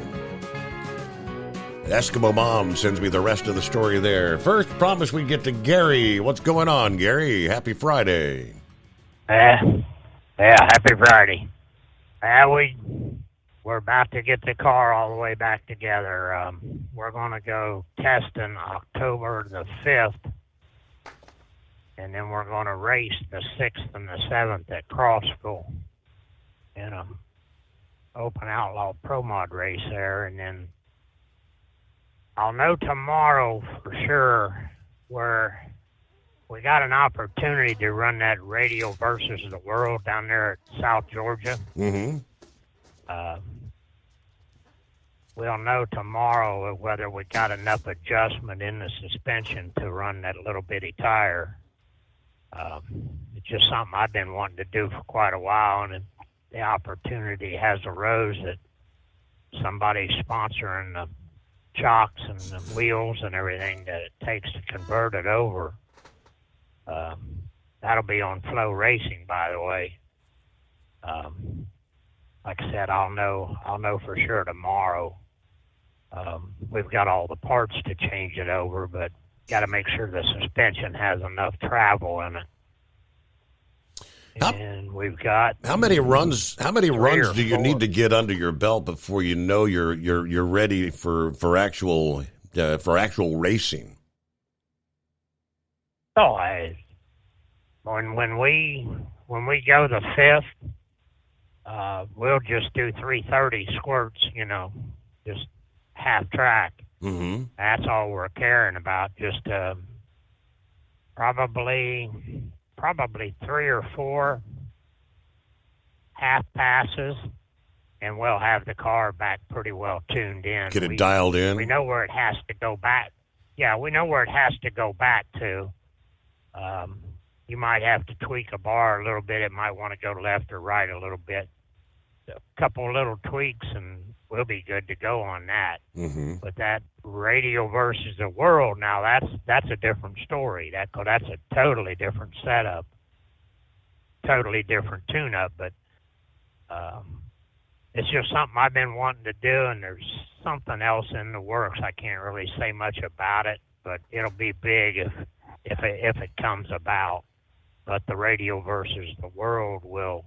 Eskimo Mom sends me the rest of the story there. First, promise we get to Gary. What's going on, Gary? Happy Friday. Happy Friday. We're about to get the car all the way back together. We're going to go testing October the 5th, and then we're going to race the 6th and the 7th at Crossville in a open outlaw pro mod race there, and then I'll know tomorrow for sure where we got an opportunity to run that Radio versus the World down there at South Georgia. Mm-hmm. We'll know tomorrow whether we got enough adjustment in the suspension to run that little bitty tire. It's just something I've been wanting to do for quite a while, and the opportunity has arose that somebody's sponsoring the chocks and the wheels and everything that it takes to convert it over. That'll be on Flow Racing, by the way. Like I said, I'll know for sure tomorrow. We've got all the parts to change it over, but got to make sure the suspension has enough travel in it. And we've got how many runs do you need to get under your belt before you know you're ready for actual racing? When we go the 5th, we'll just do 330 squirts, just half track. Mm-hmm. That's all we're caring about. Just probably 3 or 4 half passes, and we'll have the car back pretty well tuned in. Get it dialed in. We know where it has to go back. Yeah, we know where it has to go back to. You might have to tweak a bar a little bit. It might want to go left or right a little bit. A couple of little tweaks, and we'll be good to go on that. Mm-hmm. But that Radio versus the World, now that's a different story. That's a totally different setup, totally different tune-up. But it's just something I've been wanting to do, and there's something else in the works. I can't really say much about it, but it'll be big if it comes about. But the Radio versus the World will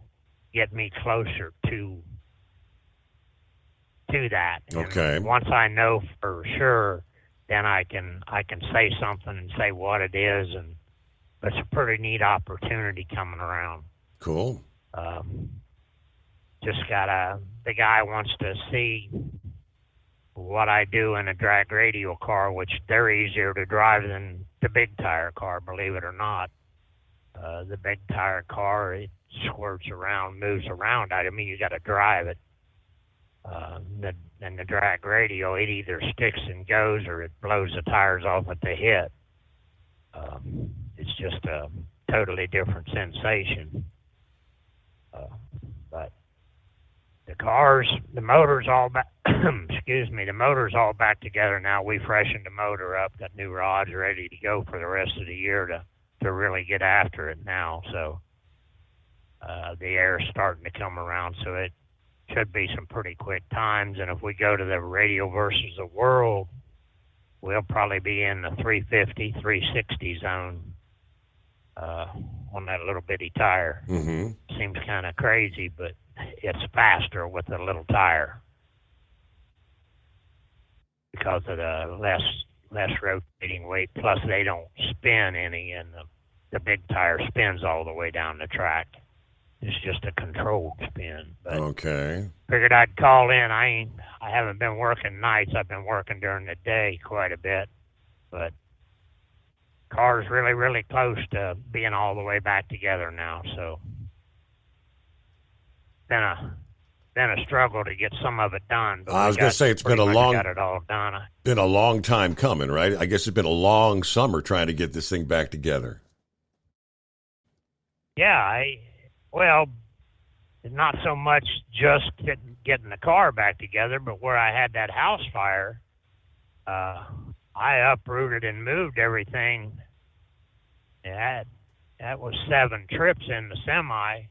get me closer to that. Okay. And once I know for sure, then I can say something and say what it is, and it's a pretty neat opportunity coming around. Cool. The guy wants to see what I do in a drag radial car, which they're easier to drive than the big tire car, believe it or not. The big tire car, it squirts around, moves around. I mean, you got to drive it. And the drag radial, it either sticks and goes or it blows the tires off at the hit. It's just a totally different sensation. But the motor's all back. Excuse me, the motor's all back together now. We freshened the motor up, got new rods ready to go for the rest of the year to really get after it now. So the air's starting to come around, so it should be some pretty quick times. And if we go to the Radio versus the World, we'll probably be in the 350, 360 zone on that little bitty tire. Mm-hmm. Seems kind of crazy, but it's faster with a little tire because of the less rotating weight. Plus, they don't spin any, and the big tire spins all the way down the track. It's just a controlled spin. But okay. Figured I'd call in. I haven't been working nights. I've been working during the day quite a bit, but car's really, really close to being all the way back together now. So been a struggle to get some of it done. But I was going to say it's been got it all done. Been a long time coming, right? I guess it's been a long summer trying to get this thing back together. Yeah, well, not so much just getting the car back together, but where I had that house fire, I uprooted and moved everything. That was 7 trips in the semi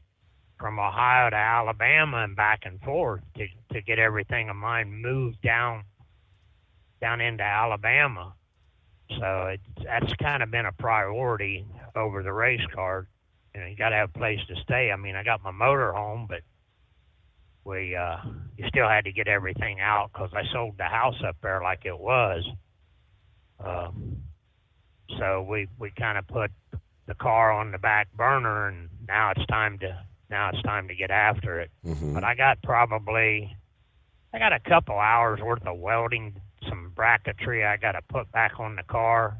from Ohio to Alabama and back and forth to get everything of mine moved down into Alabama. So that's kind of been a priority over the race car. You know, you got to have a place to stay. I mean, I got my motor home, but you still had to get everything out because I sold the house up there like it was. So we kind of put the car on the back burner, and now it's time to get after it. Mm-hmm. But I got a couple hours worth of welding, some bracketry I got to put back on the car.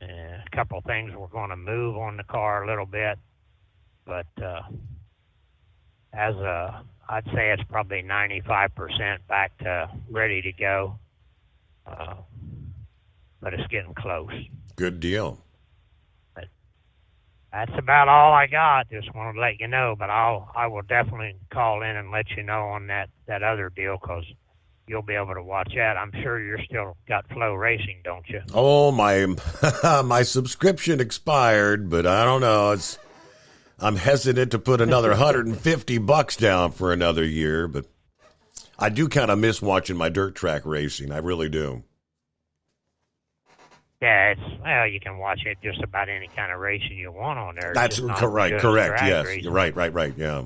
A couple things we're going to move on the car a little bit, but I'd say it's probably 95% back to ready to go. But it's getting close. Good deal. But that's about all I got. Just wanted to let you know, but I will definitely call in and let you know on that other deal, because you'll be able to watch that. I'm sure you're still got Flow Racing, don't you? Oh, my subscription expired, but I don't know. I'm hesitant to put another $150 down for another year, but I do kind of miss watching my dirt track racing. I really do. Yeah, you can watch it just about any kind of racing you want on there. That's correct. Yes, racing. Right. Yeah.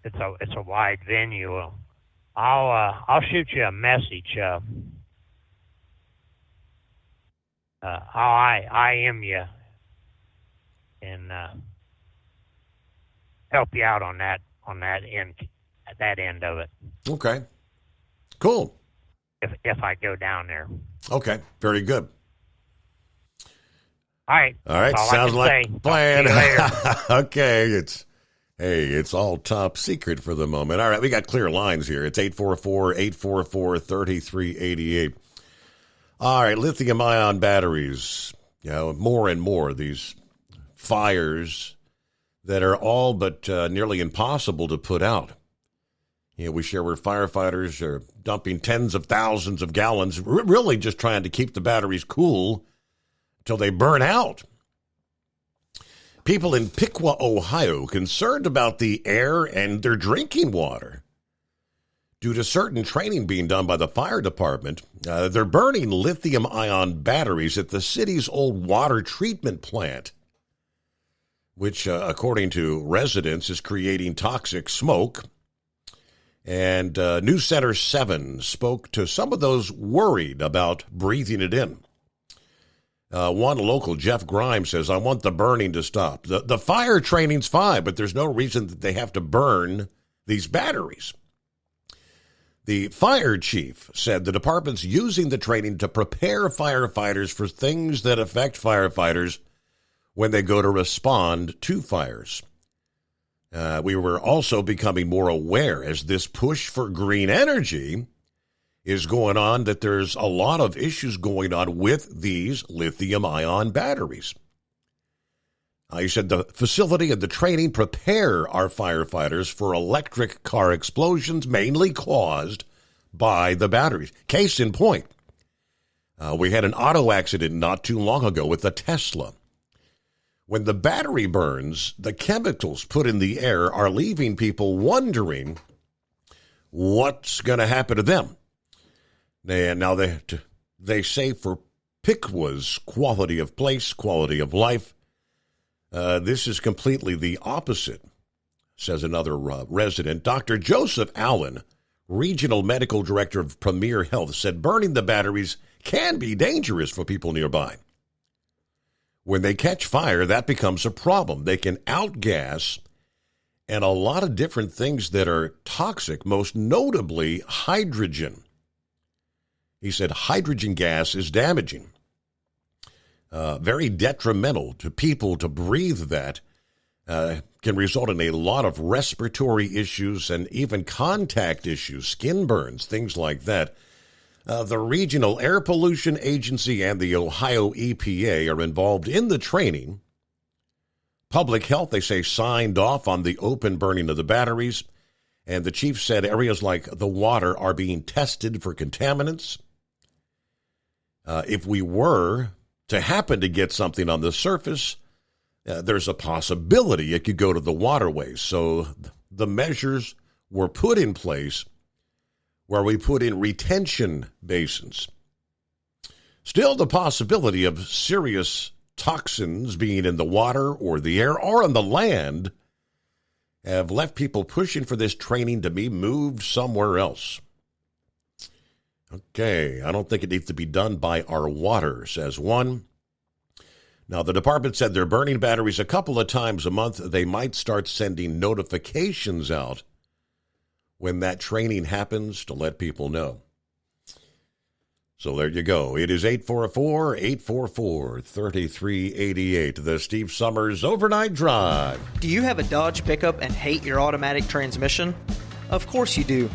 It's a wide venue. I'll shoot you a message. I'll IM you and help you out on that end of it. Okay. Cool. If I go down there. Okay. Very good. All right. Sounds like a plan. Okay. Okay. It's all top secret for the moment. All right, we got clear lines here. It's 844-844-3388. All right, lithium-ion batteries. You know, more and more these fires that are all but nearly impossible to put out. You know, we share where firefighters are dumping tens of thousands of gallons, really just trying to keep the batteries cool until they burn out. People in Piqua, Ohio, concerned about the air and their drinking water. Due to certain training being done by the fire department, they're burning lithium-ion batteries at the city's old water treatment plant, which, according to residents, is creating toxic smoke. And News Center 7 spoke to some of those worried about breathing it in. One local, Jeff Grimes, says, I want the burning to stop. The fire training's fine, but there's no reason that they have to burn these batteries. The fire chief said the department's using the training to prepare firefighters for things that affect firefighters when they go to respond to fires. We were also becoming more aware as this push for green energy is going on that there's a lot of issues going on with these lithium-ion batteries. He said the facility and the training prepare our firefighters for electric car explosions mainly caused by the batteries. Case in point, we had an auto accident not too long ago with a Tesla. When the battery burns, the chemicals put in the air are leaving people wondering what's going to happen to them. Now, they say for Piqua quality of place, quality of life, this is completely the opposite, says another resident. Dr. Joseph Allen, Regional Medical Director of Premier Health, said burning the batteries can be dangerous for people nearby. When they catch fire, that becomes a problem. They can outgas and a lot of different things that are toxic, most notably hydrogen. He said hydrogen gas is damaging, very detrimental to people to breathe that. Can result in a lot of respiratory issues and even contact issues, skin burns, things like that. The Regional Air Pollution Agency and the Ohio EPA are involved in the training. Public Health, they say, signed off on the open burning of the batteries. And the chief said areas like the water are being tested for contaminants. If we were to happen to get something on the surface, there's a possibility it could go to the waterways. So the measures were put in place where we put in retention basins. Still, the possibility of serious toxins being in the water or the air or on the land have left people pushing for this training to be moved somewhere else. Okay, I don't think it needs to be done by our water, says one. Now, the department said they're burning batteries a couple of times a month. They might start sending notifications out when that training happens to let people know. So there you go. It is 844-844-3388, the Steve Summers Overnight Drive. Do you have a Dodge pickup and hate your automatic transmission? Of course you do.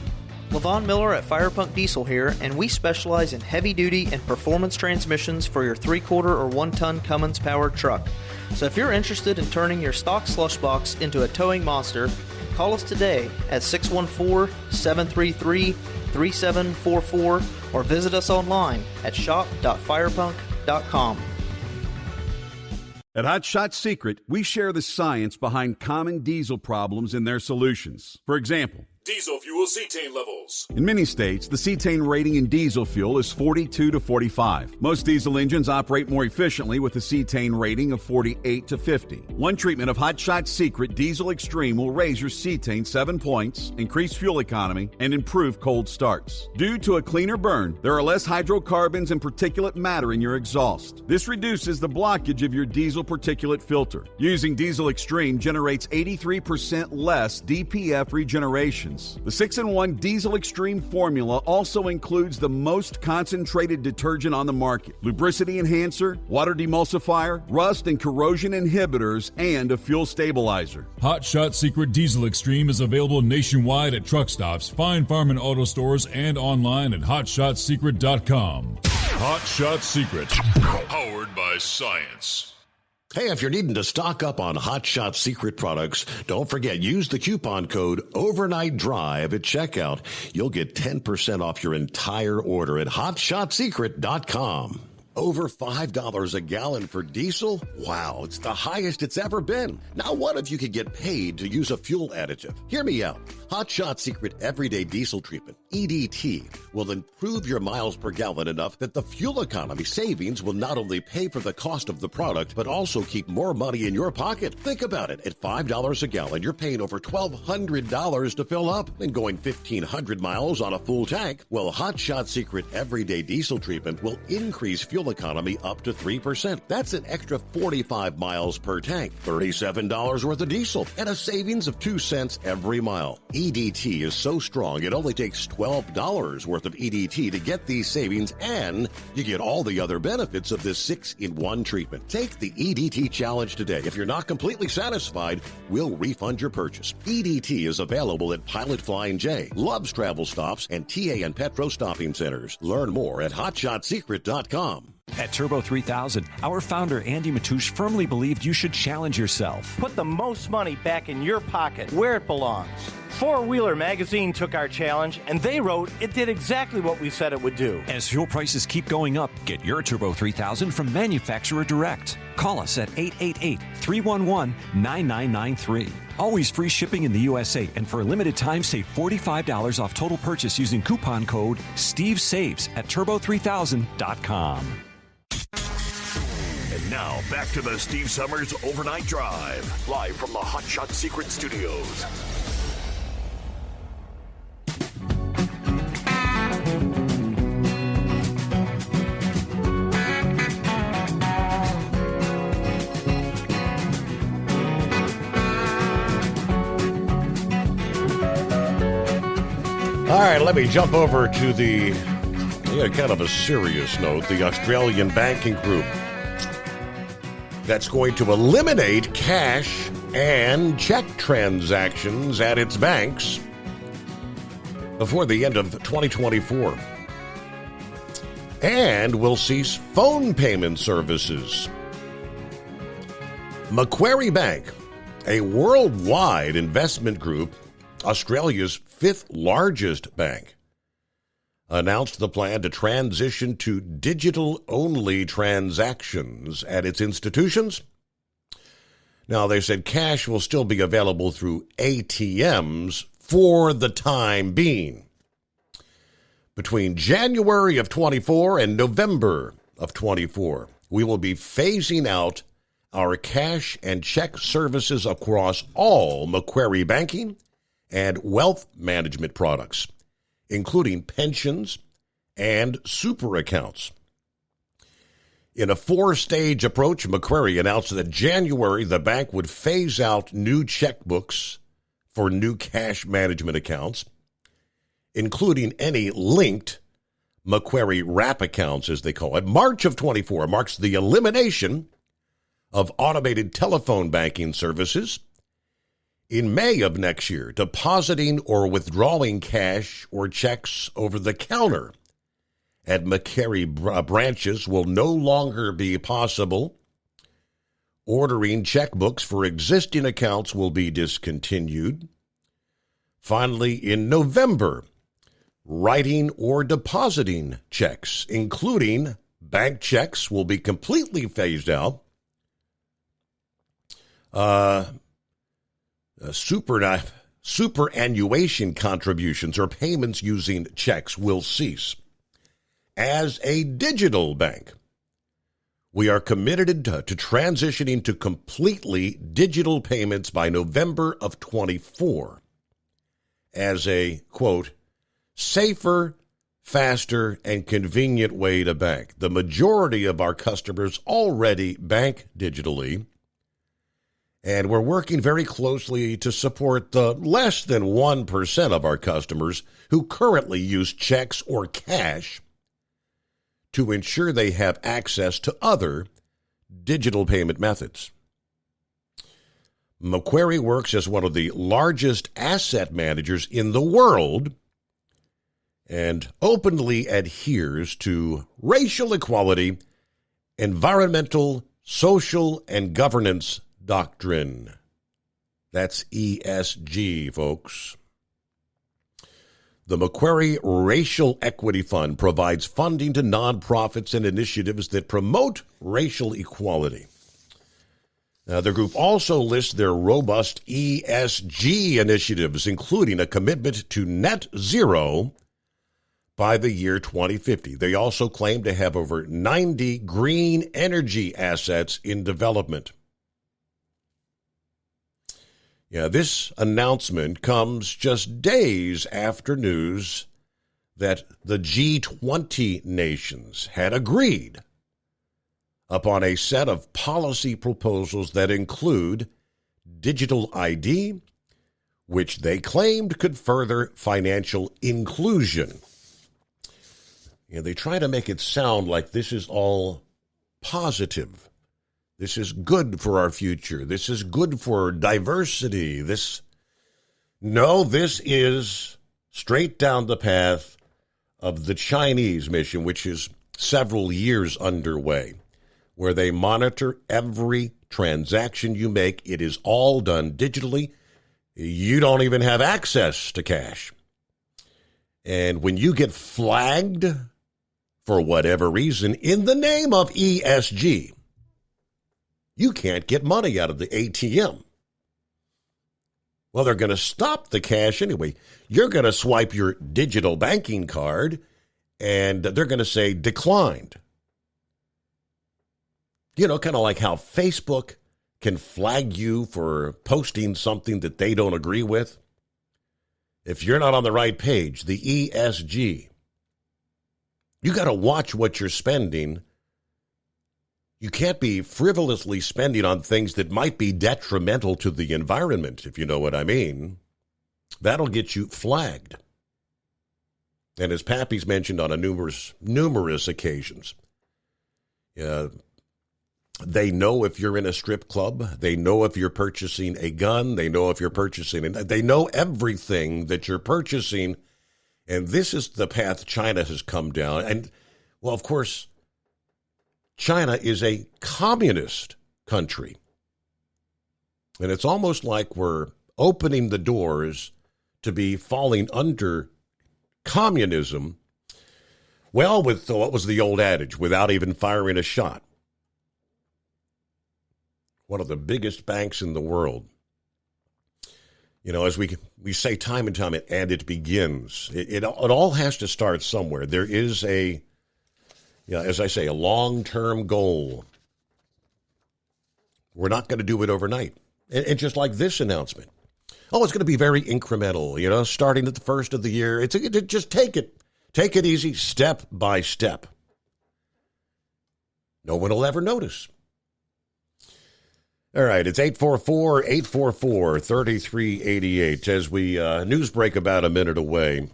LaVon Miller at Firepunk Diesel here, and we specialize in heavy-duty and performance transmissions for your 3-quarter or 1-ton Cummins-powered truck. So if you're interested in turning your stock slush box into a towing monster, call us today at 614-733-3744 or visit us online at shop.firepunk.com. At Hot Shot Secret, we share the science behind common diesel problems and their solutions. For example, diesel fuel cetane levels. in many states, the cetane rating in diesel fuel is 42 to 45. Most diesel engines operate more efficiently with a cetane rating of 48 to 50. One treatment of Hot Shot Secret Diesel Extreme will raise your cetane 7 points, increase fuel economy, and improve cold starts. Due to a cleaner burn, there are less hydrocarbons and particulate matter in your exhaust. This reduces the blockage of your diesel particulate filter. Using Diesel Extreme generates 83% less DPF regenerations. The 6-in-1 Diesel Extreme formula also includes the most concentrated detergent on the market, lubricity enhancer, water demulsifier, rust and corrosion inhibitors, and a fuel stabilizer. Hot Shot Secret Diesel Extreme is available nationwide at truck stops, Fine Farm and auto stores, and online at hotshotsecret.com. Hot Shot Secret, powered by science. Hey, if you're needing to stock up on Hot Shot Secret products, don't forget, use the coupon code Overnight Drive at checkout. You'll get 10% off your entire order at hotshotsecret.com. Over $5 a gallon for diesel? Wow, it's the highest it's ever been. Now, what if you could get paid to use a fuel additive? Hear me out. Hot Shot Secret Everyday Diesel Treatment, EDT, will improve your miles per gallon enough that the fuel economy savings will not only pay for the cost of the product, but also keep more money in your pocket. Think about it. At $5 a gallon, you're paying over $1,200 to fill up and going 1,500 miles on a full tank. Well, Hot Shot Secret Everyday Diesel Treatment will increase fuel economy up to 3%. That's an extra 45 miles per tank, $37 worth of diesel, and a savings of 2 cents every mile. EDT is so strong, it only takes $12 worth of EDT to get these savings, and you get all the other benefits of this 6-in-1 treatment. Take the EDT challenge today. If you're not completely satisfied, we'll refund your purchase. EDT is available at Pilot Flying J, Love's Travel Stops, and TA and Petro Stopping Centers. Learn more at hotshotsecret.com. At Turbo 3000, our founder Andy Matoush firmly believed you should challenge yourself. Put the most money back in your pocket where it belongs. Four Wheeler Magazine took our challenge, and they wrote it did exactly what we said it would do. As fuel prices keep going up, get your Turbo 3000 from manufacturer direct. Call us at 888-311-9993. Always free shipping in the USA, and for a limited time, save $45 off total purchase using coupon code STEVESAVES at turbo3000.com. And now, back to the Steve Summers Overnight Drive, live from the Hot Shot Secret Studios. All right, let me jump over to the kind of a serious note. The Australian banking group that's going to eliminate cash and check transactions at its banks before the end of 2024. And will cease phone payment services. Macquarie Bank, a worldwide investment group, Australia's fifth largest bank, announced the plan to transition to digital-only transactions at its institutions. Now, they said cash will still be available through ATMs for the time being. Between January of 24 and November of 24, we will be phasing out our cash and check services across all Macquarie banking and wealth management products, including pensions and super accounts. In a four-stage approach, Macquarie announced that in January the bank would phase out new checkbooks for new cash management accounts, including any linked Macquarie wrap accounts, as they call it. March of 24 marks the elimination of automated telephone banking services. In May of next year, depositing or withdrawing cash or checks over the counter at Macquarie branches will no longer be possible. Ordering checkbooks for existing accounts will be discontinued. Finally, in November, writing or depositing checks, including bank checks, will be completely phased out. Superannuation contributions or payments using checks will cease. As a digital bank, we are committed to transitioning to completely digital payments by November of 24 as a, quote, safer, faster, and convenient way to bank. The majority of our customers already bank digitally, and we're working very closely to support the less than 1% of our customers who currently use checks or cash to ensure they have access to other digital payment methods. Macquarie works as one of the largest asset managers in the world and openly adheres to racial equality, environmental, social, and governance doctrine. That's ESG, folks. The Macquarie Racial Equity Fund provides funding to nonprofits and initiatives that promote racial equality. Now, the group also lists their robust ESG initiatives, including a commitment to net zero by the year 2050. They also claim to have over 90 green energy assets in development. Yeah, this announcement comes just days after news that the G20 nations had agreed upon a set of policy proposals that include digital ID, which they claimed could further financial inclusion. You know, they try to make it sound like this is all positive. This is good for our future. This is good for diversity. This is straight down the path of the Chinese mission, which is several years underway where they monitor every transaction you make. It is all done digitally. You don't even have access to cash. And when you get flagged for whatever reason in the name of ESG, you can't get money out of the ATM. Well, they're going to stop the cash anyway. You're going to swipe your digital banking card, and they're going to say declined. You know, kind of like how Facebook can flag you for posting something that they don't agree with. If you're not on the right page, the ESG, you got to watch what you're spending. You can't be frivolously spending on things that might be detrimental to the environment, if you know what I mean. That'll get you flagged. And as Pappy's mentioned on numerous occasions, they know if you're in a strip club. They know if you're purchasing a gun. They know if you're purchasing, they know everything that you're purchasing. And this is the path China has come down. And, well, of course, China is a communist country. And it's almost like we're opening the doors to be falling under communism. Well, with what was the old adage, without even firing a shot. One of the biggest banks in the world. You know, as we say time and time, and it begins. It all has to start somewhere. There is as I say, a long-term goal. We're not going to do it overnight. And just like this announcement. Oh, it's going to be very incremental, starting at the first of the year. Just take it easy, step by step. No one will ever notice. All right, it's 844-844-3388. As we news break about a minute away.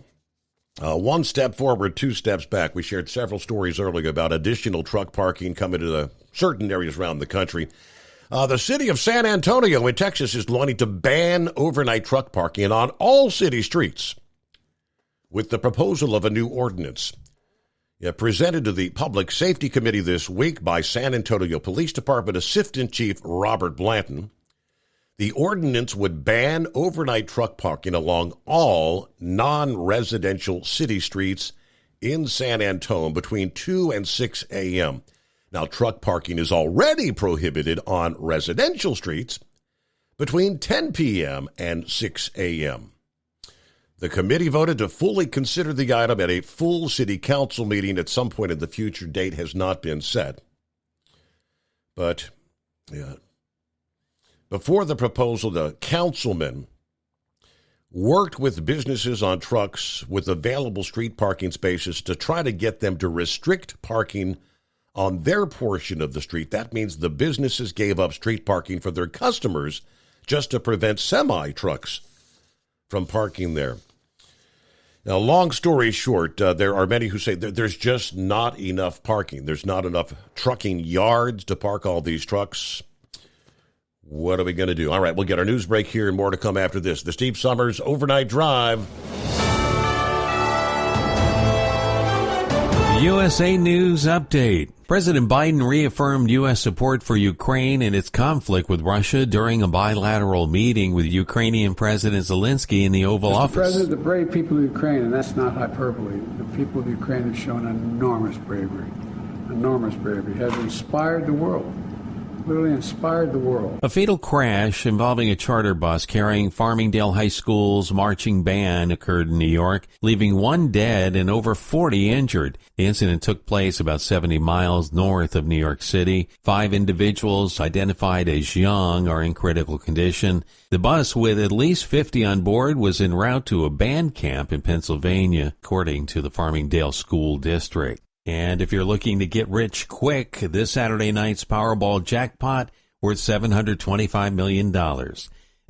One step forward, two steps back. We shared several stories earlier about additional truck parking coming to certain areas around the country. The city of San Antonio in Texas is wanting to ban overnight truck parking on all city streets with the proposal of a new ordinance. Presented to the Public Safety Committee this week by San Antonio Police Department Assistant Chief Robert Blanton, the ordinance would ban overnight truck parking along all non-residential city streets in San Antonio between 2 and 6 a.m. Now, truck parking is already prohibited on residential streets between 10 p.m. and 6 a.m. The committee voted to fully consider the item at a full city council meeting at some point in the future. Date has not been set. But before the proposal, the councilmen worked with businesses on trucks with available street parking spaces to try to get them to restrict parking on their portion of the street. That means the businesses gave up street parking for their customers just to prevent semi-trucks from parking there. Now, long story short, there are many who say there's just not enough parking. There's not enough trucking yards to park all these trucks. What are we going to do? All right, we'll get our news break here and more to come after this. The Steve Summers Overnight Drive. USA News Update. President Biden reaffirmed U.S. support for Ukraine in its conflict with Russia during a bilateral meeting with Ukrainian President Zelensky in the Oval Office. President, the brave people of Ukraine, and that's not hyperbole, the people of Ukraine have shown enormous bravery, has inspired the world. Literally inspired the world. A fatal crash involving a charter bus carrying Farmingdale High School's marching band occurred in New York, leaving 1 dead and over 40 injured. The incident took place about 70 miles north of New York City. 5 individuals identified as young are in critical condition. The bus, with at least 50 on board, was en route to a band camp in Pennsylvania, according to the Farmingdale School District. And if you're looking to get rich quick, this Saturday night's Powerball jackpot worth $725 million.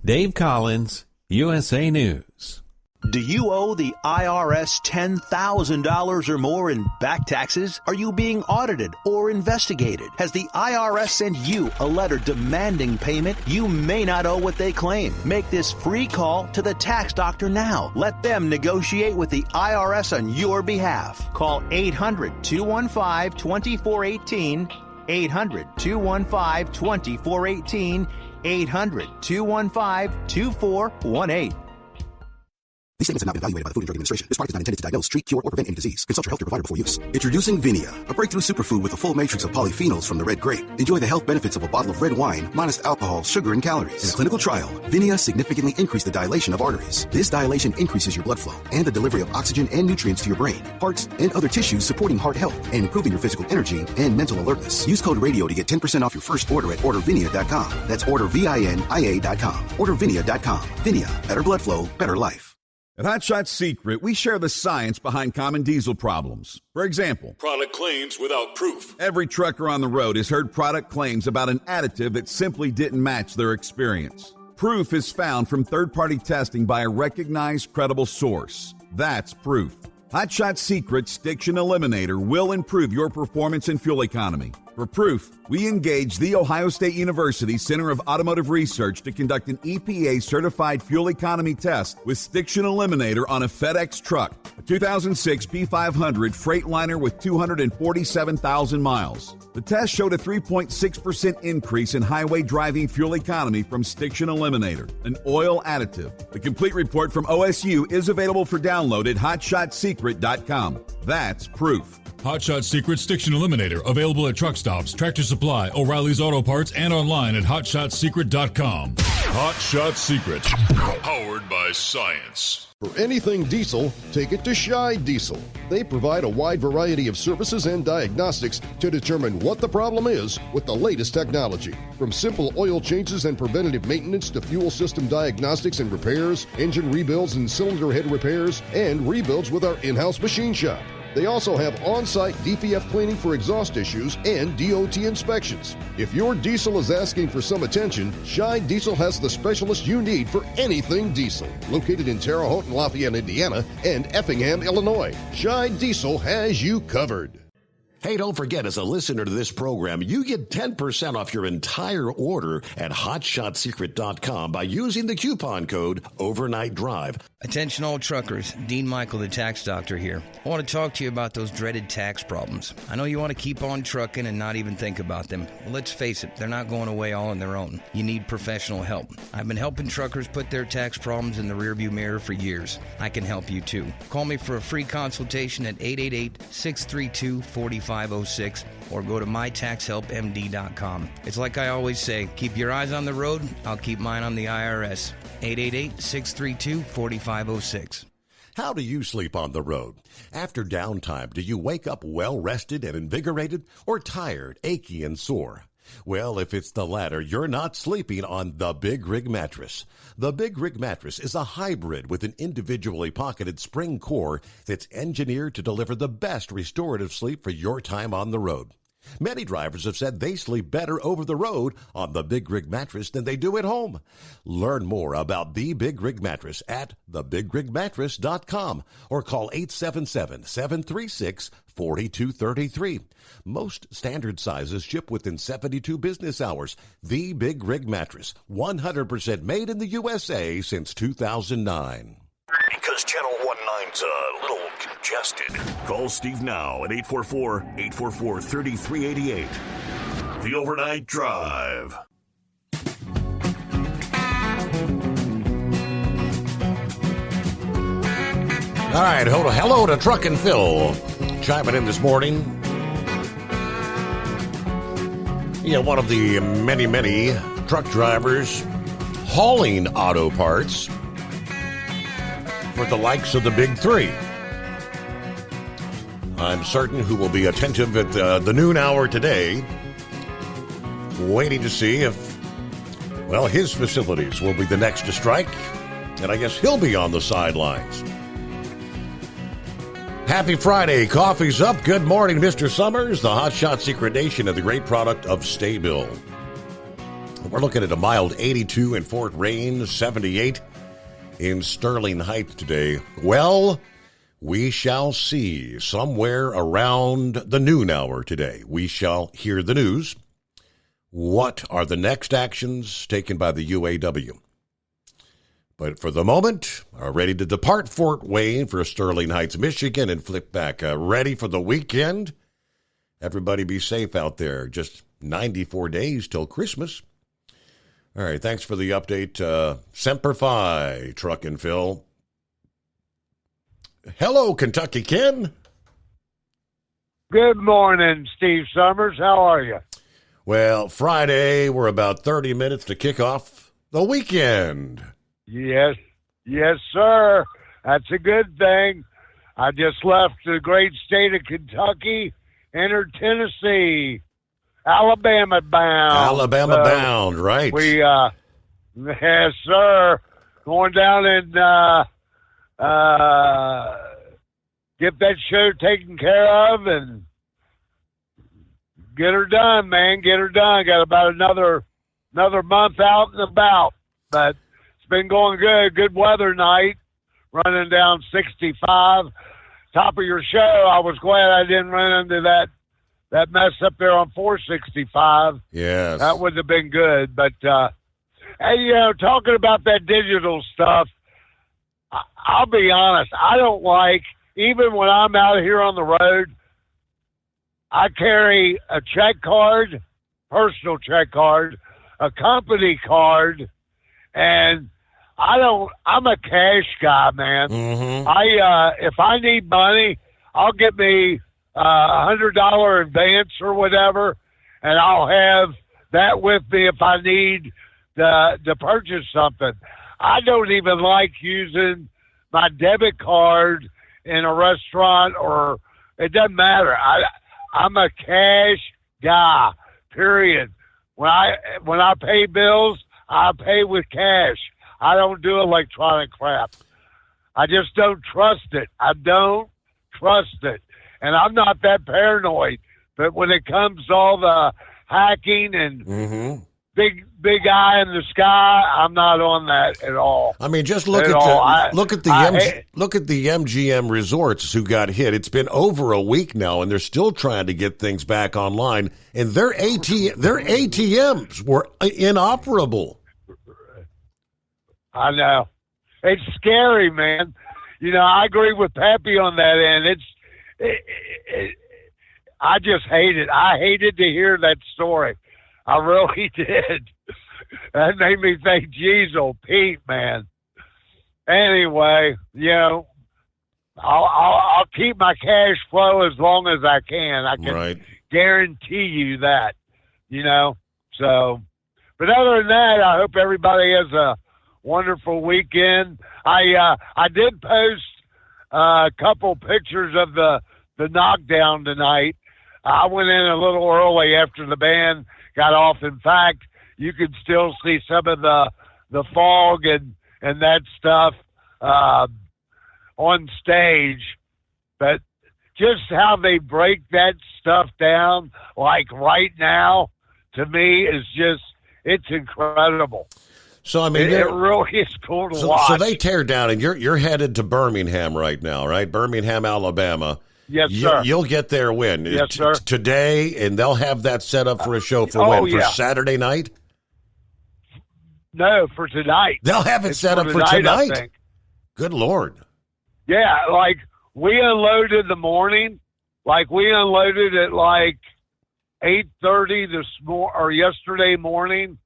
Dave Collins, USA News. Do you owe the IRS $10,000 or more in back taxes? Are you being audited or investigated? Has the IRS sent you a letter demanding payment? You may not owe what they claim. Make this free call to the tax doctor now. Let them negotiate with the IRS on your behalf. Call 800-215-2418, 800-215-2418, 800-215-2418. These statements have not been evaluated by the Food and Drug Administration. This product is not intended to diagnose, treat, cure, or prevent any disease. Consult your healthcare provider before use. Introducing Vinia, a breakthrough superfood with a full matrix of polyphenols from the red grape. Enjoy the health benefits of a bottle of red wine, minus alcohol, sugar, and calories. In a clinical trial, Vinia significantly increased the dilation of arteries. This dilation increases your blood flow and the delivery of oxygen and nutrients to your brain, hearts, and other tissues, supporting heart health and improving your physical energy and mental alertness. Use code RADIO to get 10% off your first order at ordervinia.com. That's ordervinia.com. Ordervinia.com. Vinia, better blood flow, better life. At Hot Shot Secret, we share the science behind common diesel problems. For example, product claims without proof. Every trucker on the road has heard product claims about an additive that simply didn't match their experience. Proof is found from third-party testing by a recognized, credible source. That's proof. Hot Shot Secret's Stiction Eliminator will improve your performance and fuel economy. For proof, we engaged the Ohio State University Center of Automotive Research to conduct an EPA-certified fuel economy test with Stiction Eliminator on a FedEx truck, a 2006 P500 Freightliner with 247,000 miles. The test showed a 3.6% increase in highway driving fuel economy from Stiction Eliminator, an oil additive. The complete report from OSU is available for download at hotshotsecret.com. That's proof. Hot Shot Secret Stiction Eliminator, available at truck stops, Tractor Supply, O'Reilly's Auto Parts, and online at hotshotsecret.com. Hot Shot Secret, powered by science. For anything diesel, take it to Scheid Diesel. They provide a wide variety of services and diagnostics to determine what the problem is with the latest technology. From simple oil changes and preventative maintenance to fuel system diagnostics and repairs, engine rebuilds and cylinder head repairs, and rebuilds with our in-house machine shop. They also have on-site DPF cleaning for exhaust issues and DOT inspections. If your diesel is asking for some attention, Scheid Diesel has the specialist you need for anything diesel. Located in Terre Haute and Lafayette, Indiana, and Effingham, Illinois, Scheid Diesel has you covered. Hey, don't forget, as a listener to this program, you get 10% off your entire order at hotshotsecret.com by using the coupon code Overnight Drive. Attention all truckers, Dean Michael, the tax doctor here. I want to talk to you about those dreaded tax problems. I know you want to keep on trucking and not even think about them. Well, let's face it, they're not going away all on their own. You need professional help. I've been helping truckers put their tax problems in the rearview mirror for years. I can help you too. Call me for a free consultation at 888-632-4506 or go to mytaxhelpmd.com. It's like I always say, keep your eyes on the road, I'll keep mine on the IRS. 888-632-4506. How do you sleep on the road? After downtime, do you wake up well-rested and invigorated or tired, achy, and sore? Well, if it's the latter, you're not sleeping on the Big Rig Mattress. The Big Rig Mattress is a hybrid with an individually pocketed spring core that's engineered to deliver the best restorative sleep for your time on the road. Many drivers have said they sleep better over the road on the Big Rig Mattress than they do at home. Learn more about the Big Rig Mattress at thebigrigmattress.com or call 877-736-4233. Most standard sizes ship within 72 business hours. The Big Rig Mattress, 100% made in the USA since 2009. Because Channel 19's a little congested. Call Steve now at 844-844-3388. The Overnight Drive. All right, hello to Truck and Phil. Chiming in this morning. Yeah, one of the many truck drivers hauling auto parts for the likes of the Big Three. I'm certain who will be attentive at the noon hour today, waiting to see if, well, his facilities will be the next to strike, and I guess he'll be on the sidelines. Happy Friday. Coffee's up. Good morning, Mr. Summers, the Hot Shot Secret Nation, and the great product of Sta-Bil. We're looking at a mild 82 in Fort Wayne, 78 in Sterling Heights today? Well, we shall see somewhere around the noon hour today. We shall hear the news. What are the next actions taken by the UAW? But for the moment, are ready to depart Fort Wayne for Sterling Heights, Michigan, and flip back. Ready for the weekend? Everybody be safe out there. Just 94 days till Christmas. All right, thanks for the update. Semper Fi, Truck and Phil. Hello, Kentucky Ken. Good morning, Steve Summers. How are you? Well, Friday, we're about 30 minutes to kick off the weekend. Yes, sir. That's a good thing. I just left the great state of Kentucky, entered Tennessee, Alabama bound. Bound, right. We, yes, sir. Going down and get that show taken care of and get her done, man. Get her done. Got about another month out and about. But it's been going good. Good weather night. Running down 65. Top of your show, I was glad I didn't run into that mess up there on 465. Yes. That would have been good. But, hey, talking about that digital stuff, I'll be honest, I don't like, even when I'm out here on the road, I carry a check card, personal check card, a company card, and I'm a cash guy, man. Mm-hmm. If I need money, I'll get me $100 advance or whatever, and I'll have that with me if I need to purchase something. I don't even like using my debit card in a restaurant, or it doesn't matter. I'm a cash guy, period. When I pay bills, I pay with cash. I don't do electronic crap. I just don't trust it. I don't trust it. And I'm not that paranoid. But when it comes to all the hacking and big eye in the sky, I'm not on that at all. I mean, just look look at the MGM Resorts who got hit. It's been over a week now, and they're still trying to get things back online. And their ATMs were inoperable. I know. It's scary, man. I agree with Pappy on that end. I just hate it. I hated to hear that story. I really did. That made me think, geez, oh Pete, man. Anyway, I'll keep my cash flow as long as I can. I can guarantee you that, So, but other than that, I hope everybody has a wonderful weekend. I did post a couple pictures of the knockdown tonight. I went in a little early after the band got off. In fact, you could still see some of the fog and that stuff on stage. But just how they break that stuff down, like right now, to me is it's incredible. So I mean, it really is cool to watch. So they tear down, and you're headed to Birmingham right now, right? Birmingham, Alabama. Yes, sir. You'll get there when? Yes, sir. Today, and they'll have that set up for a show for when? For Saturday night? No, for tonight. They'll have it set up for tonight? I think. Good Lord. Yeah, like we unloaded the morning. Like we unloaded at like 8:30 yesterday morning,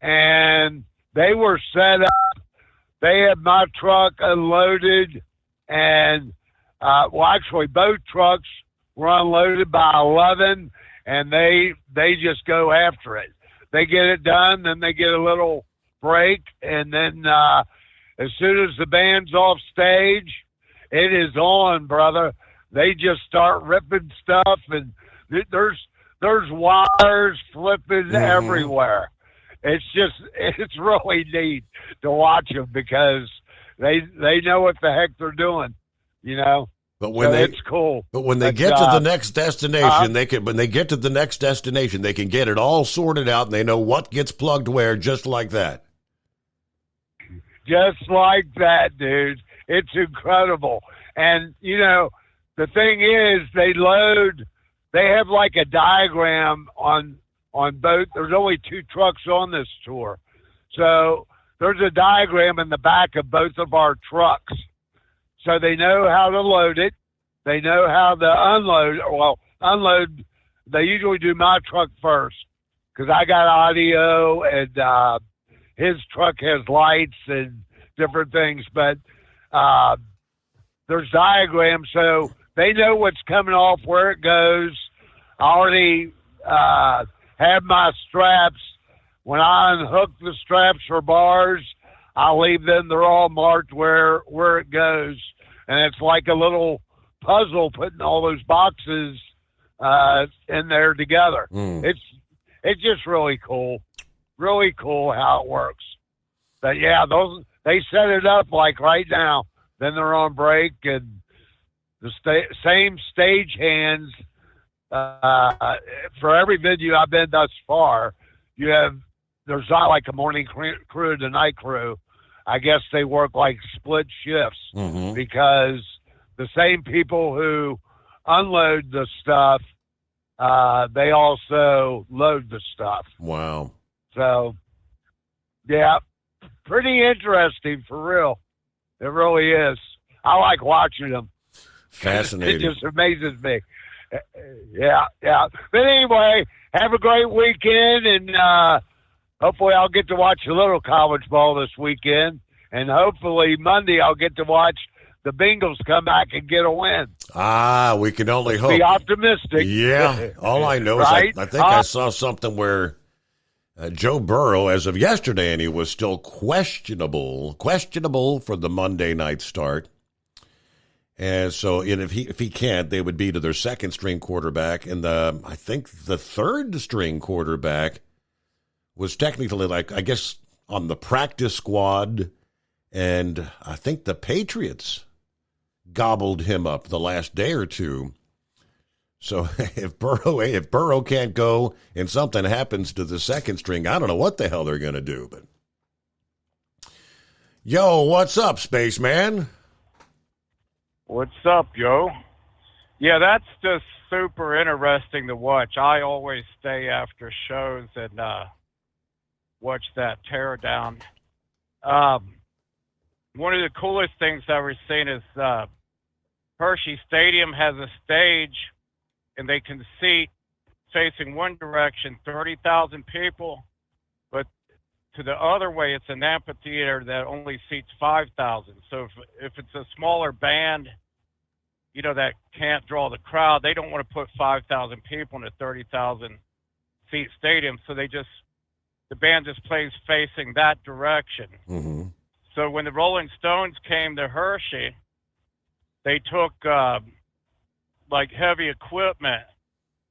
and they were set up. They had my truck unloaded, and actually both trucks were unloaded by 11, and they just go after it. They get it done, then they get a little break, and then as soon as the band's off stage, it is on, brother. They just start ripping stuff, and there's wires flipping everywhere. It's really neat to watch them because they know what the heck they're doing, But when it's cool. But when they get to the next destination, they can get it all sorted out, and they know what gets plugged where, just like that. just like that, dude. It's incredible. And, you know, the thing is, they have like a diagram on both. There's only 2 trucks on this tour. So there's a diagram in the back of both of our trucks. So they know how to load it. They know how to unload. Well, unload, they usually do my truck first because I got audio and his truck has lights and different things. But there's diagrams, so they know what's coming off, where it goes. I already have my straps. When I unhook the straps for bars, I leave them. They're all marked where it goes. And it's like a little puzzle putting all those boxes in there together. It's just really cool. Really cool how it works. But yeah, they set it up like right now. Then they're on break, and the same stage hands for every venue I've been thus far. There's not like a morning crew and a night crew. I guess they work like split shifts because the same people who unload the stuff, they also load the stuff. Wow. So, yeah, pretty interesting for real. It really is. I like watching them. Fascinating. It just amazes me. Yeah. But anyway, have a great weekend, and hopefully I'll get to watch a little college ball this weekend, and hopefully Monday I'll get to watch the Bengals come back and get a win. We can only hope. Be optimistic. Yeah. All I know right? is I think I saw something where Joe Burrow, as of yesterday, and he was still questionable for the Monday night start. And so, if he can't, they would be to their second string quarterback, and I think the third string quarterback was technically on the practice squad, and I think the Patriots gobbled him up the last day or two. So if Burrow can't go and something happens to the second string, I don't know what the hell they're going to do. But yo, what's up, Spaceman? What's up, yo? Yeah, that's just super interesting to watch. I always stay after shows and watch that teardown. One of the coolest things I've ever seen is Hershey Stadium has a stage, and they can seat facing one direction 30,000 people, but to the other way it's an amphitheater that only seats 5,000. So if it's a smaller band, that can't draw the crowd, they don't want to put 5,000 people in a 30,000 seat stadium, so the band just plays facing that direction. Mm-hmm. So when the Rolling Stones came to Hershey, they took heavy equipment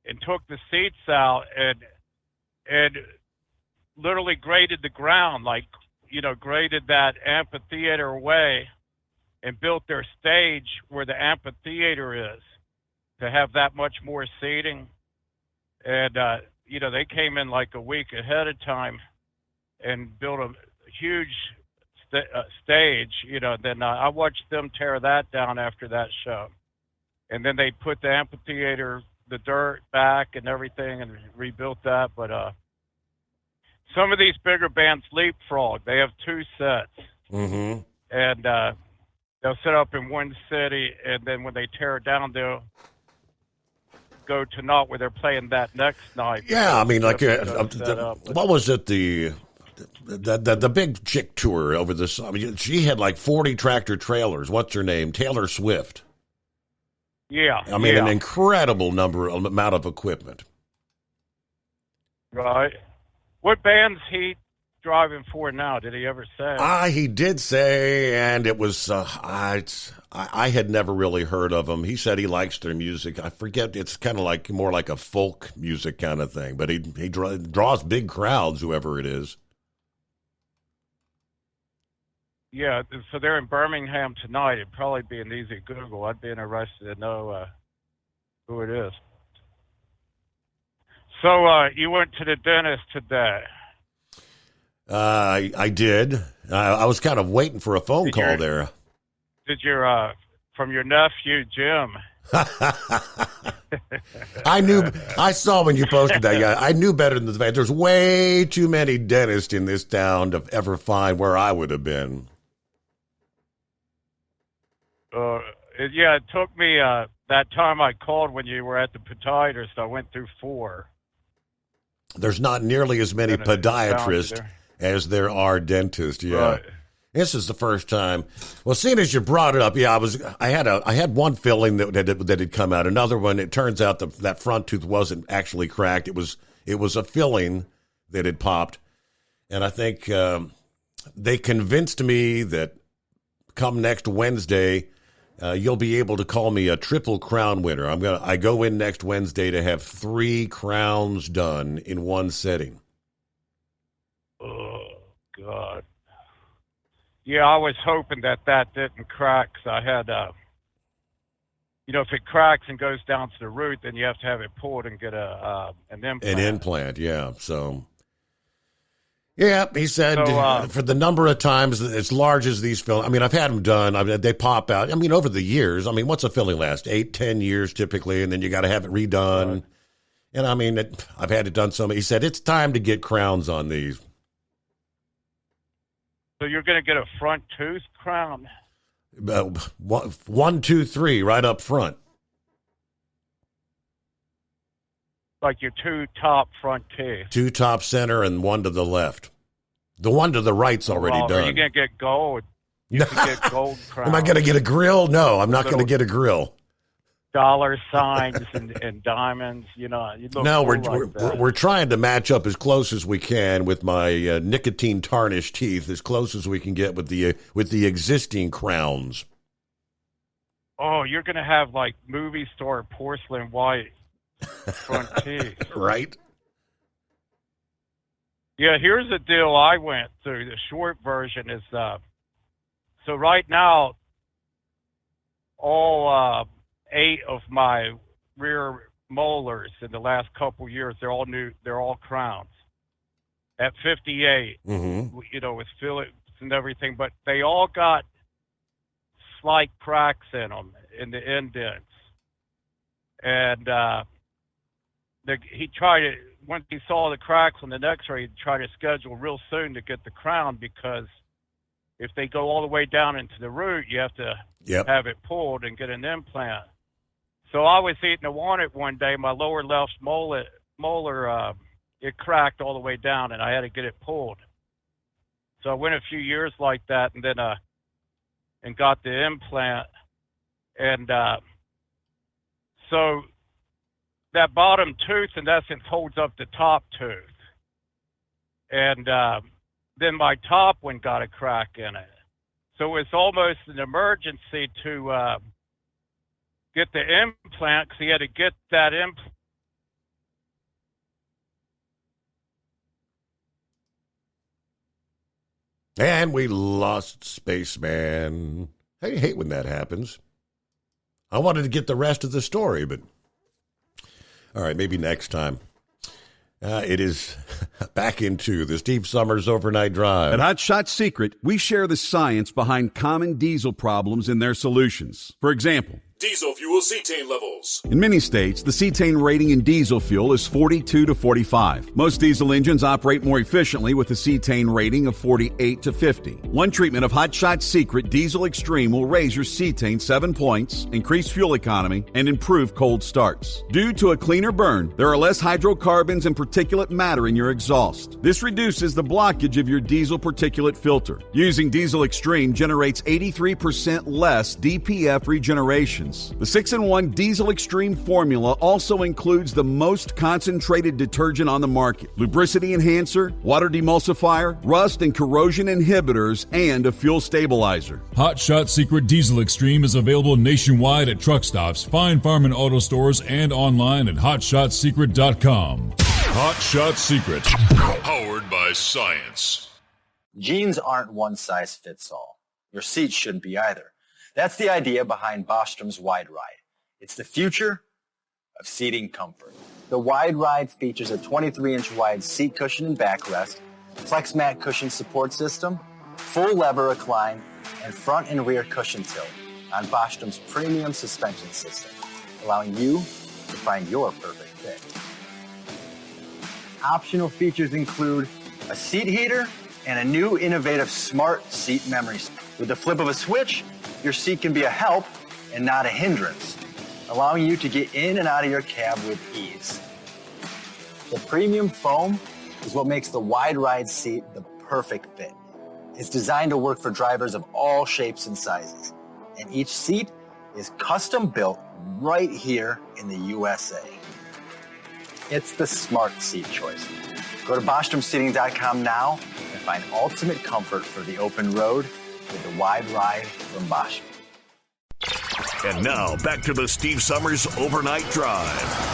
and took the seats out and literally graded the ground, graded that amphitheater away and built their stage where the amphitheater is to have that much more seating. And, they came in like a week ahead of time and built a huge stage, then I watched them tear that down after that show. And then they put the amphitheater, the dirt back and everything, and rebuilt that. But some of these bigger bands leapfrog. They have 2 sets. Mm-hmm. And they'll set up in one city, and then when they tear it down, they'll go to not where they're playing that next night. Yeah, I mean, what was it, the big chick tour over this? I mean, she had 40 tractor trailers. What's her name? Taylor Swift. Yeah. I mean, an incredible amount of equipment. Right. What band's he driving for now? Did he ever say? He did say, and it was, I had never really heard of him. He said he likes their music. I forget, it's kind of more like a folk music kind of thing, but he draws big crowds, whoever it is. Yeah, so they're in Birmingham tonight. It'd probably be an easy Google. I'd be interested to know who it is. So you went to the dentist today. I did, I was kind of waiting for a phone call there. Did your from your nephew Jim? I saw when you posted that guy. I knew better than the fact. There's way too many dentists in this town to ever find where I would have been. It took me that time I called when you were at the podiatrist. I went through 4. There's not nearly as many podiatrists as there are dentists. Yeah. Right. This is the first time. Well, seeing as you brought it up, I had one filling that had come out. Another one, it turns out that front tooth wasn't actually cracked. It was a filling that had popped, and I think they convinced me that come next Wednesday, you'll be able to call me a triple crown winner. I go in next Wednesday to have 3 crowns done in one setting. Oh God. Yeah, I was hoping that didn't crack. 'Cause I had, if it cracks and goes down to the root, then you have to have it pulled and get an implant. An implant, yeah. So, yeah, he said for the number of times as large as these fillings, I've had them done. They pop out. Over the years, what's a filling last? 8-10 years typically, and then you got to have it redone. Right. And I've had it done so many. He said it's time to get crowns on these. So you're going to get a front tooth crown? 1, 2, 3, right up front. Like your 2 top front teeth. 2 top center and 1 to the left. The one to the right's already done. Are you going to get gold? You can get gold crowns. Am I going to get a grill? No, I'm not going to get a grill. Dollar signs and diamonds, you look no, cool we're trying to match up as close as we can with my nicotine tarnished teeth, as close as we can get with the existing crowns. Oh, you're gonna have like movie star porcelain white front teeth, right? Yeah, here's the deal I went through. The short version is so right now all 8 of my rear molars in the last couple years, they're all new. They're all crowns at 58, with fillets and everything, but they all got slight cracks in them in the indents. And he tried to, once he saw the cracks on the x-ray, he tried to schedule real soon to get the crown, because if they go all the way down into the root, you have to have it pulled and get an implant. So I was eating a walnut one day. My lower left molar, it cracked all the way down, and I had to get it pulled. So I went a few years like that, and then and got the implant. And so that bottom tooth, in essence, holds up the top tooth. And then my top one got a crack in it. So it's almost an emergency to get the implant, because he had to get that implant. And we lost Spaceman. I hate when that happens. I wanted to get the rest of the story, but all right, maybe next time. It is back into the Steve Summers Overnight Drive. At Hot Shot Secret, we share the science behind common diesel problems and their solutions. For example, diesel fuel cetane levels. in many states, the cetane rating in diesel fuel is 42 to 45. Most diesel engines operate more efficiently with a cetane rating of 48 to 50. One treatment of Hot Shot Secret Diesel Extreme will raise your cetane 7 points, increase fuel economy, and improve cold starts. Due to a cleaner burn, there are less hydrocarbons and particulate matter in your exhaust. This reduces the blockage of your diesel particulate filter. Using Diesel Extreme generates 83% less DPF regeneration. The 6-in-1 Diesel Extreme formula also includes the most concentrated detergent on the market, lubricity enhancer, water demulsifier, rust and corrosion inhibitors, and a fuel stabilizer. Hot Shot Secret Diesel Extreme is available nationwide at truck stops, Fine Farm and Auto Stores, and online at hotshotsecret.com. Hot Shot Secret, powered by science. Jeans aren't one size fits all. Your seats shouldn't be either. That's the idea behind Bostrom's Wide Ride. It's the future of seating comfort. The Wide Ride features a 23-inch wide seat cushion and backrest, flex mat cushion support system, full lever recline, and front and rear cushion tilt on Bostrom's premium suspension system, allowing you to find your perfect fit. Optional features include a seat heater and a new innovative smart seat memory. With the flip of a switch, your seat can be a help and not a hindrance, allowing you to get in and out of your cab with ease. The premium foam is what makes the wide ride seat the perfect fit. It's designed to work for drivers of all shapes and sizes, and each seat is custom built right here in the USA. It's the smart seat choice. Go to BostromSeating.com now and find ultimate comfort for the open road with the wide ride from Bostrom. And now, back to the Steve Summers Overnight Drive.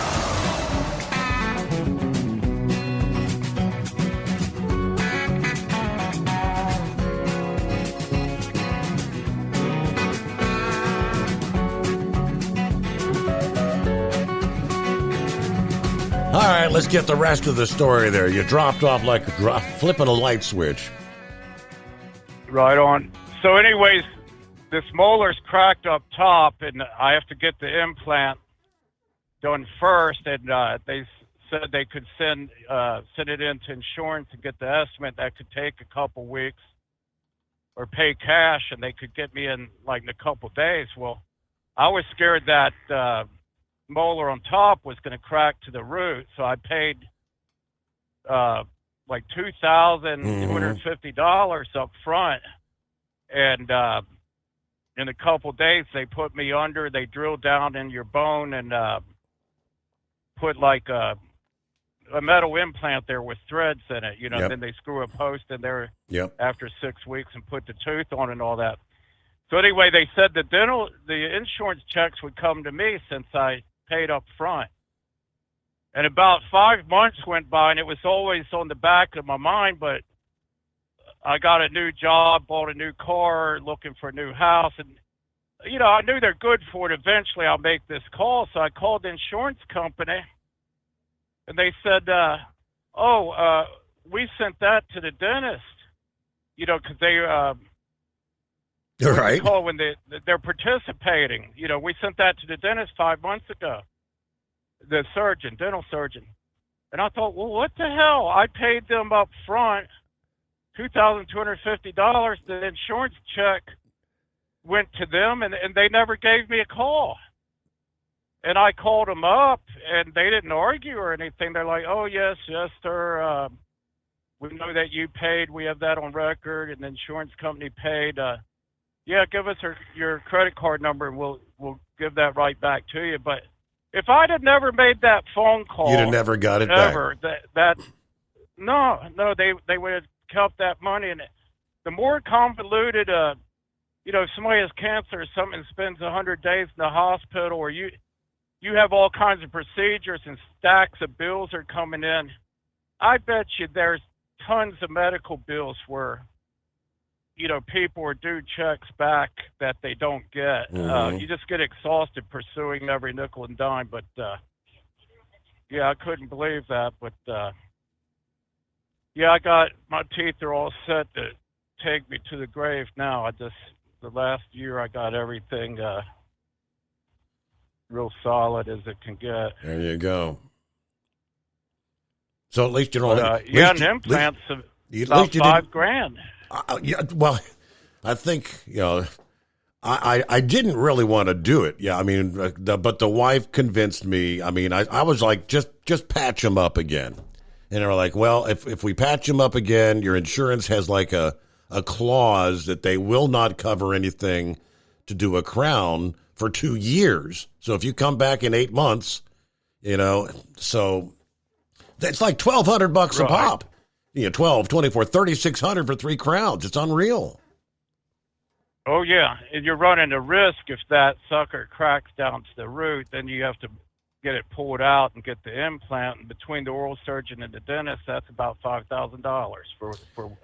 All right, let's get the rest of the story there. You dropped off like flipping a light switch. Right on. So anyways, this molar's cracked up top, and I have to get the implant done first, and they said they could send it into insurance and get the estimate. That could take a couple weeks, or pay cash, and they could get me in like in a couple days. Well, I was scared that molar on top was going to crack to the root, so I paid like $2,250 up front, and in a couple days they put me under. They drilled down in your bone and put like a metal implant there with threads in it, Yep. Then they screw a post in there Yep. after 6 weeks and put the tooth on and all that. So anyway, they said the insurance checks would come to me since I paid up front. And about 5 months went by, and it was always on the back of my mind, but I got a new job, bought a new car, looking for a new house, and I knew they're good for it. Eventually I'll make this call. So I called the insurance company, and they said, we sent that to the dentist, because they Right. call when they're participating. We sent that to the dentist 5 months ago, the dental surgeon. And I thought, well, what the hell? I paid them up front $2,250. The insurance check went to them, and they never gave me a call. And I called them up, and they didn't argue or anything. They're like, oh, yes, sir. We know that you paid. We have that on record. And the insurance company paid. Yeah, give us your credit card number, and we'll give that right back to you. But if I'd have never made that phone call, You'd have never got it back. No, they would have kept that money. And the more convoluted, if somebody has cancer or something, spends 100 days in the hospital, or you have all kinds of procedures and stacks of bills are coming in. I bet you there's tons of medical bills where people are due checks back that they don't get. Mhm. You just get exhausted pursuing every nickel and dime. But, I couldn't believe that. But, I got my teeth are all set to take me to the grave now. The last year I got everything real solid as it can get. There you go. So at least you don't. And implants about $5,000. Well, I think I didn't really want to do it. Yeah, I mean, but the wife convinced me. I mean, I was like, just patch them up again, and they were like, well, if we patch them up again, your insurance has like a clause that they will not cover anything to do a crown for 2 years. So if you come back in 8 months, so it's like $1,200 a pop. 12, 24, 3,600 for 3 crowns. It's unreal. Oh, yeah. And you're running a risk if that sucker cracks down to the root, then you have to get it pulled out and get the implant. And between the oral surgeon and the dentist, that's about $5,000 for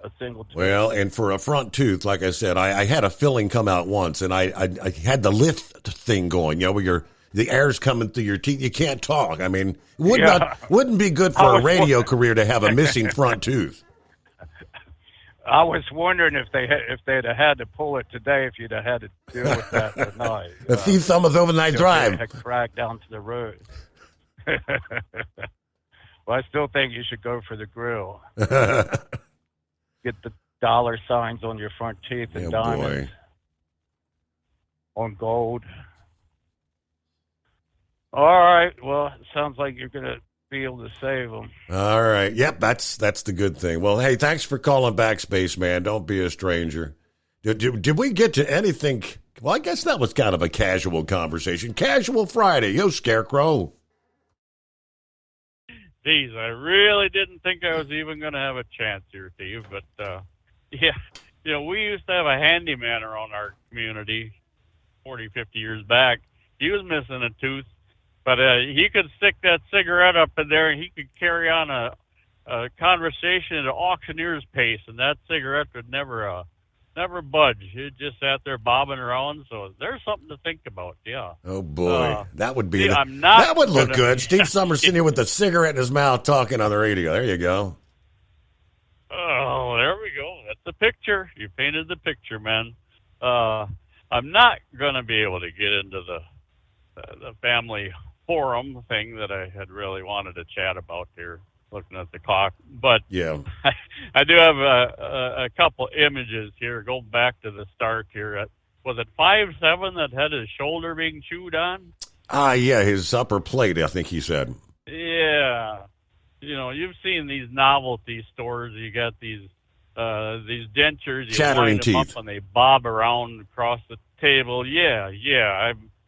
a single tooth. Well, and for a front tooth, like I said, I had a filling come out once, and I had the lift thing going, where the air's coming through your teeth. You can't talk. I mean, wouldn't be good for a radio career to have a missing front tooth. I was wondering if they'd have had to pull it today, if you'd have had to deal with that tonight. The Steve Summers Overnight Drive. They had cracked down to the road. Well, I still think you should go for the grill. Get the dollar signs on your front teeth and diamonds on gold. All right. Well, it sounds like you're going to be able to save them. All right. Yep, that's the good thing. Well, hey, thanks for calling back, Spaceman. Don't be a stranger. Did we get to anything? Well, I guess that was kind of a casual conversation. Casual Friday. Yo, Scarecrow. Geez, I really didn't think I was even going to have a chance here, Steve. But, yeah, we used to have a handyman around our community 40, 50 years back. He was missing a tooth, but he could stick that cigarette up in there, and he could carry on a conversation at an auctioneer's pace, and that cigarette would never budge. It just sat there bobbing around. So there's something to think about. Yeah. Oh boy, that would be. that would look good. Steve Summers sitting here with a cigarette in his mouth, talking on the radio. There you go. Oh, there we go. That's the picture. You painted the picture, man. I'm not going to be able to get into the family forum thing that I had really wanted to chat about here, looking at the clock. But yeah, I do have a couple images here. Go back to the start here. Was it 5'7" that had his shoulder being chewed on? Yeah, his upper plate, I think he said. Yeah. You've seen these novelty stores. You got these dentures. You Chattering wind them teeth. up and they bob around across the table. Yeah.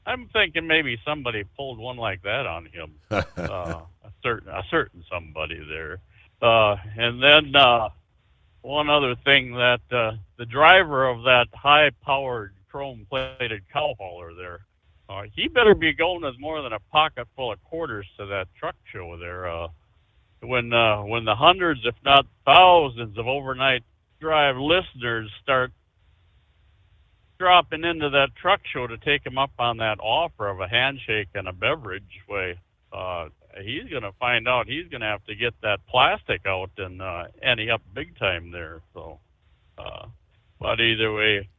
I'm thinking maybe somebody pulled one like that on him. A certain somebody there. And then one other thing, that the driver of that high-powered chrome-plated cow hauler there, he better be going with more than a pocket full of quarters to that truck show there. When the hundreds, if not thousands, of overnight drive listeners start dropping into that truck show to take him up on that offer of a handshake and a beverage, he's going to find out he's going to have to get that plastic out and ante up big time there. So, but either way,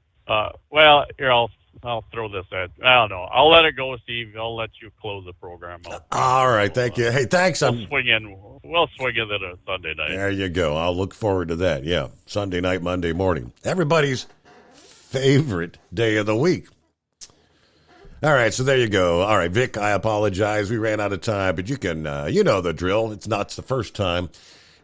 well, here, I'll throw this at. I don't know. I'll let it go, Steve. I'll let you close the program out. All right, thank you. Hey, thanks. We'll swing in at a Sunday night. There you go. I'll look forward to that. Yeah, Sunday night, Monday morning. Everybody's favorite day of the week. All right, so there you go. All right, Vic, I apologize. We ran out of time, but you can, you know the drill. It's not the first time.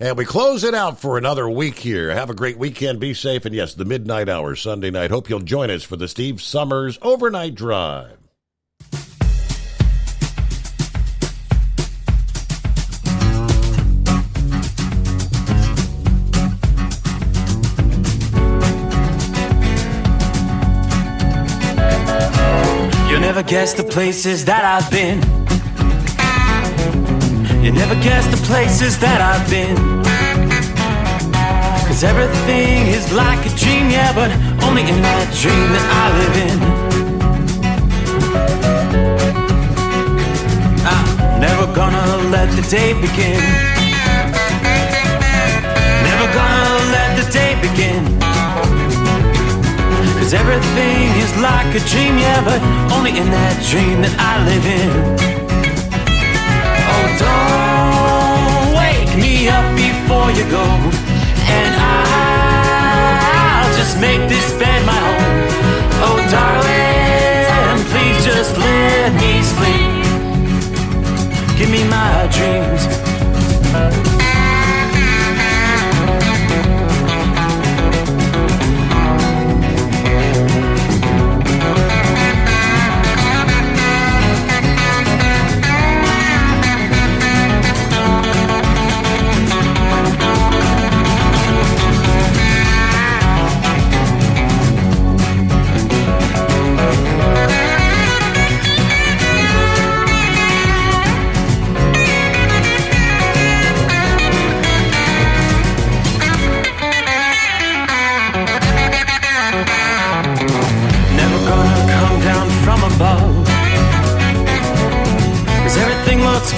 And we close it out for another week here. Have a great weekend. Be safe. And yes, the midnight hour, Sunday night. Hope you'll join us for the Steve Summers Overnight Drive. You'll never guess the places that I've been. You never guess the places that I've been. 'Cause everything is like a dream, yeah, but only in that dream that I live in. I'm never gonna let the day begin. Never gonna let the day begin. 'Cause everything is like a dream, yeah, but only in that dream that I live in. Oh, don't wake me up before you go, and I'll just make this bed my home. Oh, darling, please just let me sleep. Give me my dreams.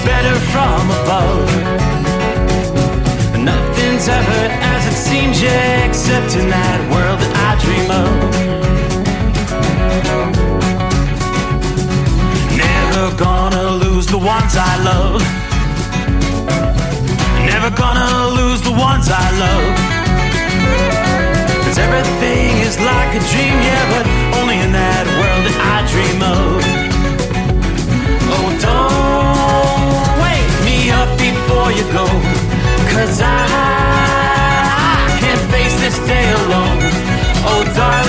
Better from above. Nothing's ever as it seems you accept in that world that I dream of. Never gonna lose the ones I love. Never gonna lose the ones I love. 'Cause everything is like a dream, yeah, but only in that world that I dream of. Oh, don't wake me up before you go, 'cause I can't face this day alone. Oh, darling.